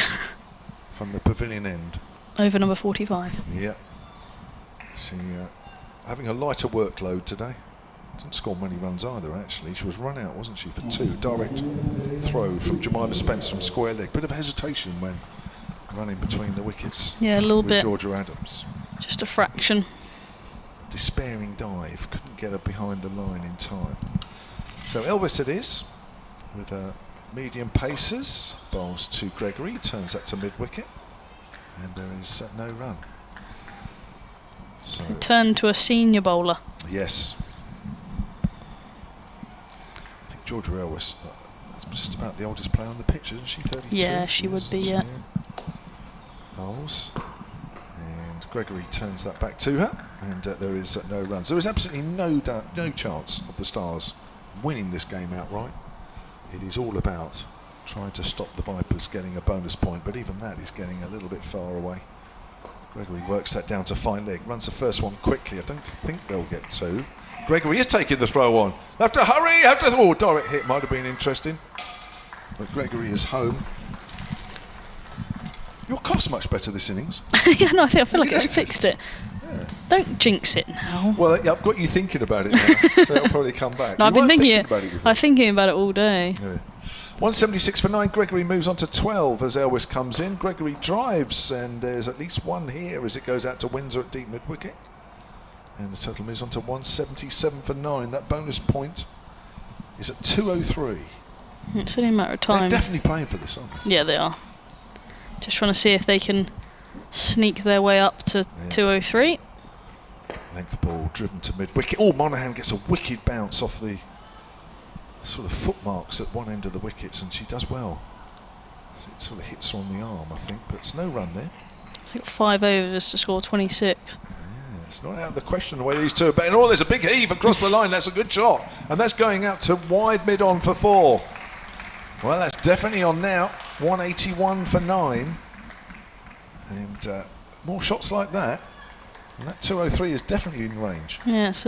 from the pavilion end. Over number 45. Yeah. She having a lighter workload today. Didn't score many runs either, actually. She was run out, wasn't she, for 2. Direct throw from Jemima Spence from square leg. Bit of hesitation when running between the wickets. Yeah, a little with bit. Georgia Adams. Just a fraction. Despairing dive. Couldn't get her behind the line in time. So Elvis it is, with medium paces. Bowls to Gregory. Turns that to mid-wicket. And there is no run. So Turn to a senior bowler. yes. I think Georgia Elwes is just about the oldest player on the pitch, isn't she? 32? Yeah, she would be, yeah. Bowls. And Gregory turns that back to her, and there is no runs. There is absolutely no chance of the Stars winning this game outright. It is all about trying to stop the Vipers getting a bonus point, but even that is getting a little bit far away. Gregory works that down to fine leg, runs the first one quickly. I don't think they'll get 2. Gregory is taking the throw on. Have to hurry, oh, direct hit might have been interesting. But Gregory is home. Your cough's much better this innings. Yeah, no, I feel like it's Latest. fixed it. Yeah. Don't jinx it now. Well, I've got you thinking about it now, so it'll probably come back. No, You I've been weren't thinking about it before. I'm thinking about it all day. Yeah. 176 for 9. Gregory moves on to 12 as Elwes comes in. Gregory drives, and there's at least 1 here as it goes out to Windsor at deep mid-wicket. And the total moves on to 177 for 9. That bonus point is at 203. It's only a matter of time. They're definitely playing for this, aren't they? Yeah, they are. Just trying to see if they can sneak their way up to 203. Length ball driven to mid-wicket. Oh, Monaghan gets a wicked bounce off the sort of footmarks at one end of the wickets, and she does well. So it sort of hits her on the arm, I think, but it's no run there. It's got 5 overs to score 26. Yeah, it's not out of the question the way these two are batting. Oh, there's a big heave across the line. That's a good shot, and that's going out to wide mid-on for 4. Well, that's definitely on now. 181 for 9, and more shots like that, and that 203 is definitely in range. Yeah, it's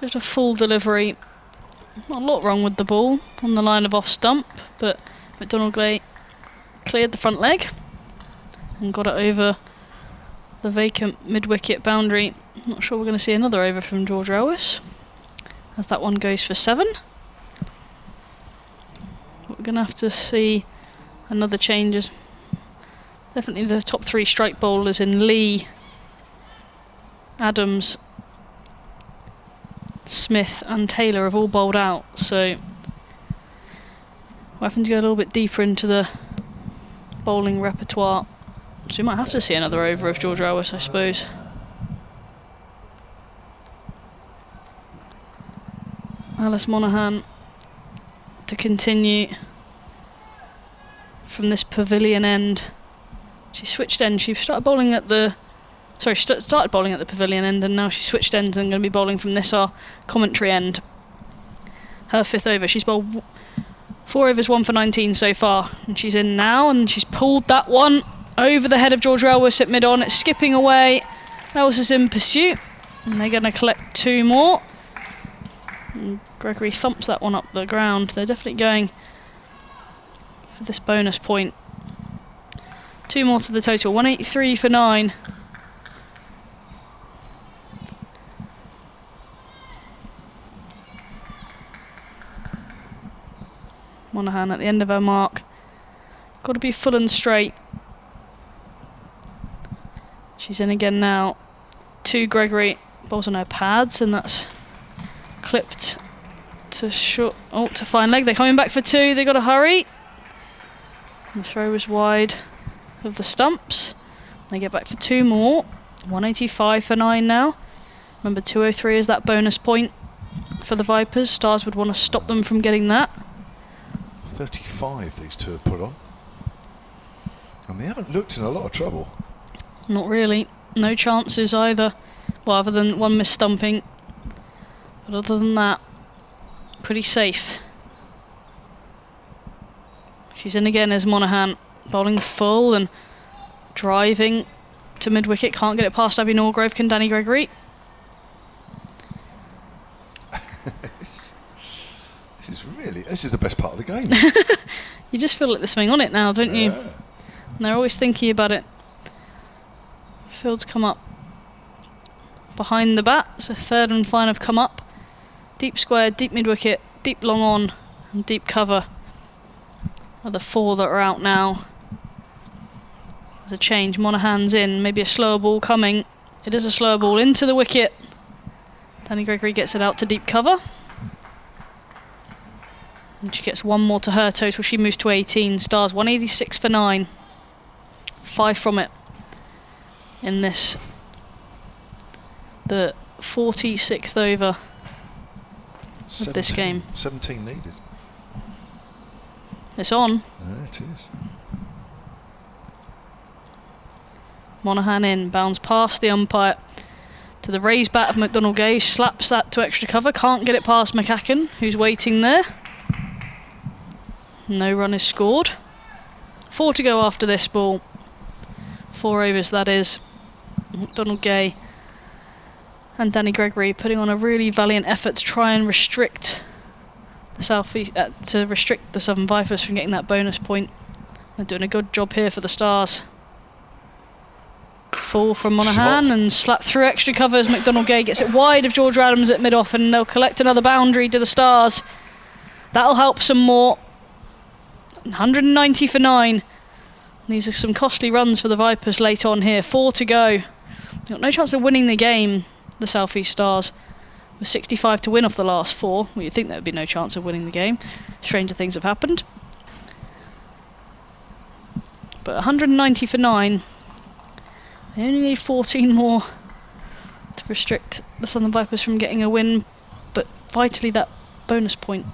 just a full delivery. Not a lot wrong with the ball on the line of off stump, but McDonald Gay cleared the front leg and got it over the vacant mid-wicket boundary. Not sure we're going to see another over from George Elwes, as that one goes for 7. We're going to have to see another changes. Definitely the top 3 strike bowlers in Lee, Adams, Smith and Taylor have all bowled out, so we're having to go a little bit deeper into the bowling repertoire. So we might have to see another over of George Elwes, I suppose. Alice Monaghan to continue from this pavilion end. She switched ends. She started bowling at the started bowling at the pavilion end, and now she switched ends and going to be bowling from this our commentary end. Her 5th over. She's bowled 4 overs, 1 for 19 so far, and she's in now, and she's pulled that one over the head of George Elwes at mid-on. It's skipping away. Elwes is in pursuit, and they're going to collect 2 more. And Gregory thumps that one up the ground. They're definitely going for this bonus point. 2 more to the total. 183 for 9. Monaghan at the end of her mark. Got to be full and straight. She's in again now. 2 Gregory. Balls on her pads, and that's clipped to short. Oh, to fine leg. They're coming back for 2. They got to hurry. And the throw was wide of the stumps. They get back for 2 more. 185 for 9 now. Remember, 203 is that bonus point for the Vipers. Stars would want to stop them from getting that. 35 these two have put on. And They haven't looked in a lot of trouble. Not really. No chances either. Well, other than one missed stumping. But other than that, pretty safe. She's in again as Monaghan, bowling full and driving to mid-wicket. Can't get it past Abby Norgrove. Can Danny Gregory? This is the best part of the game. You just feel like there's something on it now, don't you? And they're always thinking about it. Fields come up behind the bat, so third and fine have come up. Deep square, deep mid-wicket, deep long on, and deep cover are the 4 that are out now. There's a change, Monaghan's in, maybe a slower ball coming. It is a slower ball into the wicket. Danny Gregory gets it out to deep cover. And she gets one more to her total, she moves to 18. Stars 186 for 9. 5 from it in this, the 46th over of this game. 17 needed. It's on. Yeah, it is. Monaghan in, bounds past the umpire to the raised bat of McDonald Gay, slaps that to extra cover, can't get it past McAcken, who's waiting there. No run is scored. 4 to go after this ball. 4 overs, that is. McDonald Gay and Danny Gregory putting on a really valiant effort to try and restrict the Southern Vipers from getting that bonus point. They're doing a good job here for the Stars. Full from Monaghan Shot. and slap through extra covers. McDonald Gay gets it wide of Georgia Adams at mid-off, and they'll collect another boundary to the Stars. That'll help some more. 190 for 9. These are some costly runs for the Vipers late on here. 4 to go. Got no chance of winning the game, the South East Stars. With 65 to win off the last 4. Well, you'd think there would be no chance of winning the game. Stranger things have happened. But 190 for 9. They only need 14 more to restrict the Southern Vipers from getting a win. But vitally, that bonus point.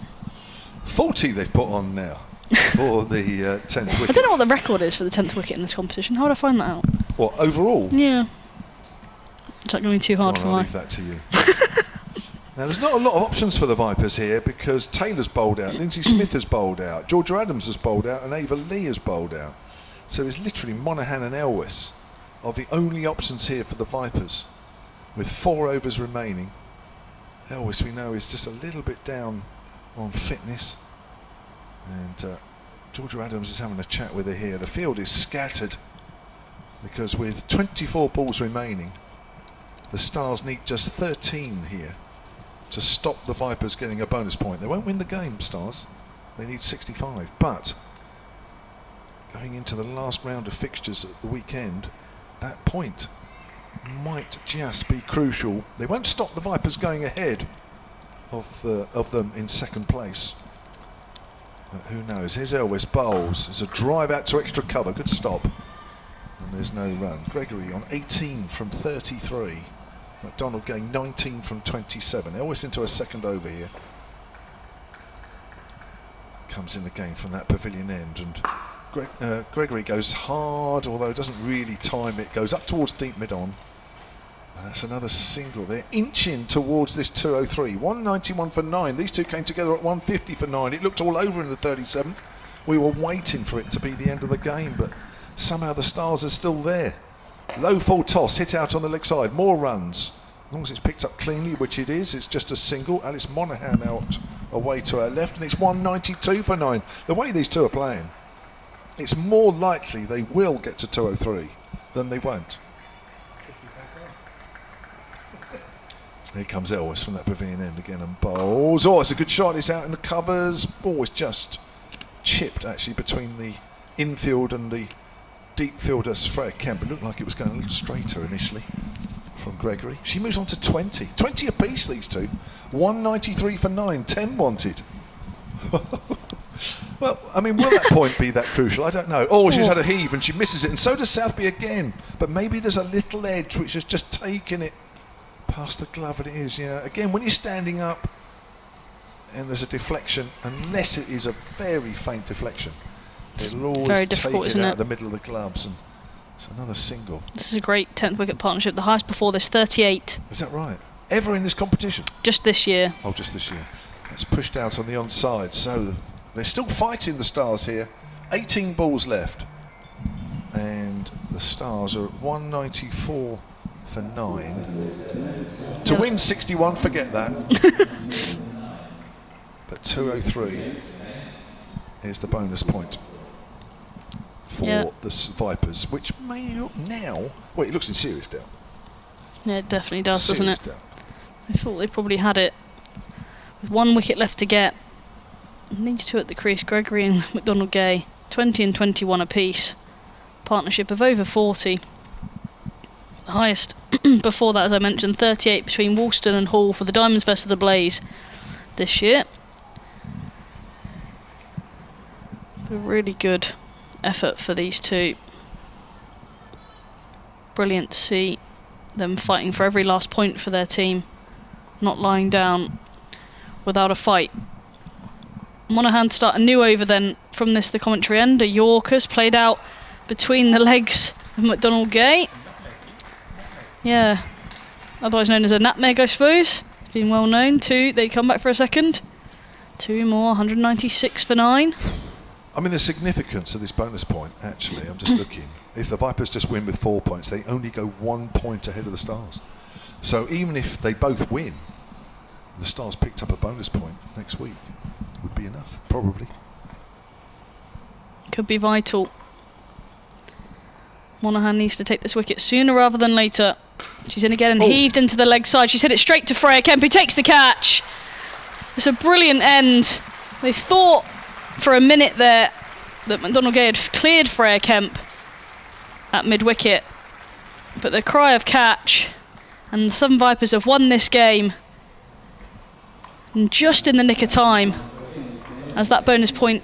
40 they've put on now for the 10th wicket. I don't know what the record is for the 10th wicket in this competition. How would I find that out? What, overall? Yeah. Is that going to be too hard for I'll me? leave that to you. Now, there's not a lot of options for the Vipers here because Taylor's bowled out, Lindsay Smith has bowled out, Georgia Adams has bowled out, and Ava Lee has bowled out. So it's literally Monaghan and Elwes are the only options here for the Vipers, with 4 overs remaining. Elwes, we know, is just a little bit down on fitness, and Georgia Adams is having a chat with her here. The field is scattered because with 24 balls remaining, the Stars need just 13 here to stop the Vipers getting a bonus point. They won't win the game, Stars. They need 65. But going into the last round of fixtures at the weekend, that point might just be crucial. They won't stop the Vipers going ahead of them in second place. But who knows? Here's Elwes bowls. There's a drive out to extra cover. Good stop. And there's no run. Gregory on 18 from 33. McDonald getting 19 from 27. Elwes into a second over here. Comes in the game from that pavilion end, and Gregory goes hard, although doesn't really time it. Goes up towards deep mid on. And that's another single there, inching towards this 203. 191 for 9. These two came together at 150 for 9. It looked all over in the 37th. We were waiting for it to be the end of the game, but somehow the Stars are still there. Low full toss, hit out on the leg side, more runs. As long as it's picked up cleanly, which it is, it's just a single. Alice Monaghan out away to her left, and it's 192 for 9. The way these two are playing, it's more likely they will get to 203 than they won't. Here comes Elwes from that pavilion end again and bowls. Oh, it's a good shot, it's out in the covers. Oh, it's just chipped actually between the infield and the deep fielder Freya Kemp. It looked like it was going a little straighter initially from Gregory. She moves on to 20. 20 apiece, these two. 193 for 9, 10 wanted. Well, I mean, will that point be that crucial? I don't know. Oh, she's had a heave and she misses it, and so does Southby again. But maybe there's a little edge which has just taken it past the glove, and it is, yeah. Again, when you're standing up and there's a deflection, unless it is a very faint deflection, It'll always very take difficult, it isn't out it? of the middle of the gloves, and it's another single. This is a great 10th wicket partnership. The highest before this, 38. Is that right? Ever in this competition? Just this year. Oh, just this year. It's pushed out on the onside, so they're still fighting the Stars here. 18 balls left, and the Stars are at 194 for 9. To win 61, forget that. But 203 is the bonus point for the Vipers, which may look now. Well, it looks in serious doubt. Yeah, it definitely does, Serious doesn't it? doubt. I thought they probably had it with 1 wicket left to get. Need 2 at the crease. Gregory and McDonald Gay, 20 and 21 apiece. Partnership of over 40. The highest before that, as I mentioned, 38 between Woolston and Hall for the Diamonds versus the Blaze this year. A really good effort for these two. Brilliant to see them fighting for every last point for their team, not lying down without a fight. Monaghan start a new over then from this, the commentary end. A Yorkers played out between the legs of McDonald Gay. Yeah, otherwise known as a nutmeg, I suppose. It's been well known. 2, they come back for a second. 2 more, 196 for 9. I mean, the significance of this bonus point, actually, I'm just looking. If the Vipers just win with 4 points, they only go 1 point ahead of the Stars. So even if they both win, the Stars picked up a bonus point next week, would be enough, probably. Could be vital. Monaghan needs to take this wicket sooner rather than later. She's in again and heaved into the leg side. She's hit it straight to Freya Kemp, who takes the catch. It's a brilliant end. They thought for a minute there that McDonald Gay had cleared Freya Kemp at mid-wicket, but the cry of catch, and the Southern Vipers have won this game, and just in the nick of time, as that bonus point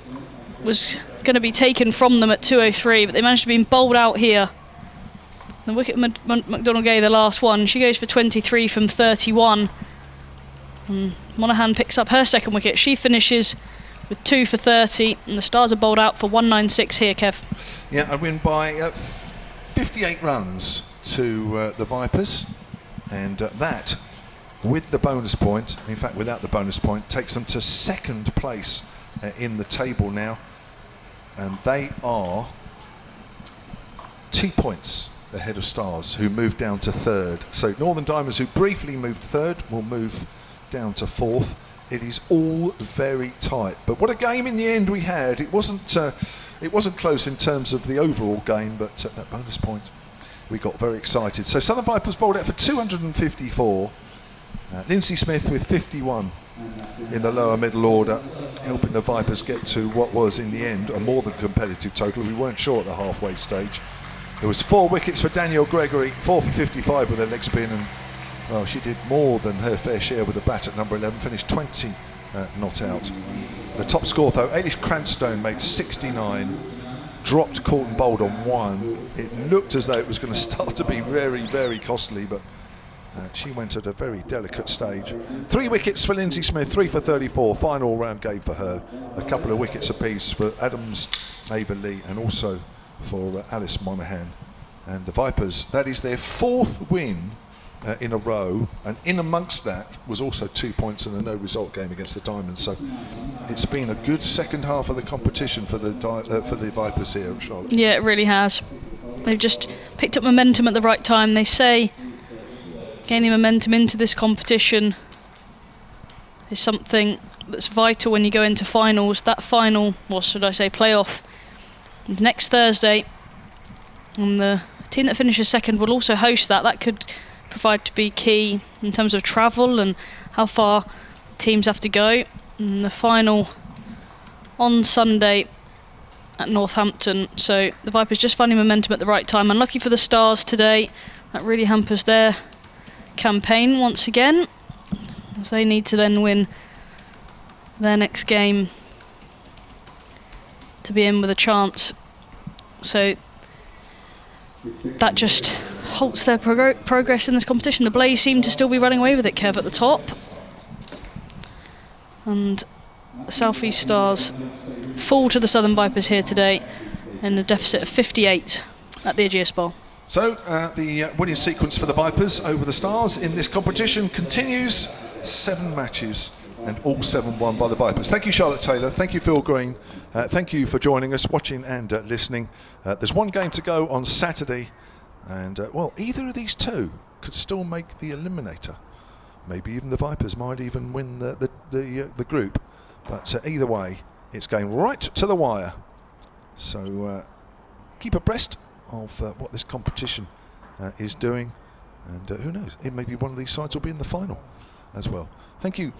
was going to be taken from them at 203, but they managed to be bowled out here. The wicket McDonald Gay, the last one, she goes for 23 from 31. And Monaghan picks up her second wicket. She finishes with 2 for 30, and the Stars are bowled out for 196 here, Kev. Yeah, I win by 58 runs to the Vipers, and that, with the bonus point, in fact without the bonus point, takes them to second place in the table now, and they are 2 points ahead of Stars, who moved down to third. So Northern Diamonds, who briefly moved third, will move down to fourth. It is all very tight, but what a game in the end we had. It wasn't close in terms of the overall game, but at that bonus point we got very excited. So Southern Vipers bowled out for 254. Lindsay Smith with 51 in the lower middle order, helping the Vipers get to what was in the end a more than competitive total. We weren't sure at the halfway stage. There was 4 wickets for Danielle Gregory, 4 for 55 with her leg spin, and well, she did more than her fair share with the bat at number 11, finished 20 not out. The top score though, Ailish Cranstone made 69, dropped, caught and bowled on 1. It looked as though it was going to start to be very, very costly, but she went at a very delicate stage. 3 wickets for Lindsay Smith, 3 for 34, fine all-round game for her. A couple of wickets apiece for Adams, Ava Lee, and also for Alice Monaghan. And the Vipers, that is their 4th win in a row, and in amongst that was also 2 points in a no-result game against the Diamonds. So it's been a good second half of the competition for the Vipers here, Charlotte. Yeah, it really has. They've just picked up momentum at the right time. They say gaining momentum into this competition is something that's vital when you go into finals. That final, or should I say playoff, is next Thursday, and the team that finishes second will also host that. That could provide to be key in terms of travel and how far teams have to go. And the final on Sunday at Northampton. So the Vipers just finding momentum at the right time. Unlucky for the Stars today. That really hampers their campaign once again, as they need to then win their next game to be in with a chance. So that just halts their progress in this competition. The Blaze seem to still be running away with it, Kev, at the top. And the South East Stars fall to the Southern Vipers here today in a deficit of 58 at the Ageas Bowl. So the winning sequence for the Vipers over the Stars in this competition continues. 7 matches and all 7 won by the Vipers. Thank you, Charlotte Taylor. Thank you, Phil Green. Thank you for joining us, watching and listening. There's one game to go on Saturday, and well, either of these two could still make the eliminator. Maybe even the Vipers might even win the group. But either way, it's going right to the wire. So keep abreast of what this competition is doing, and who knows, it may be one of these sides will be in the final as well. Thank you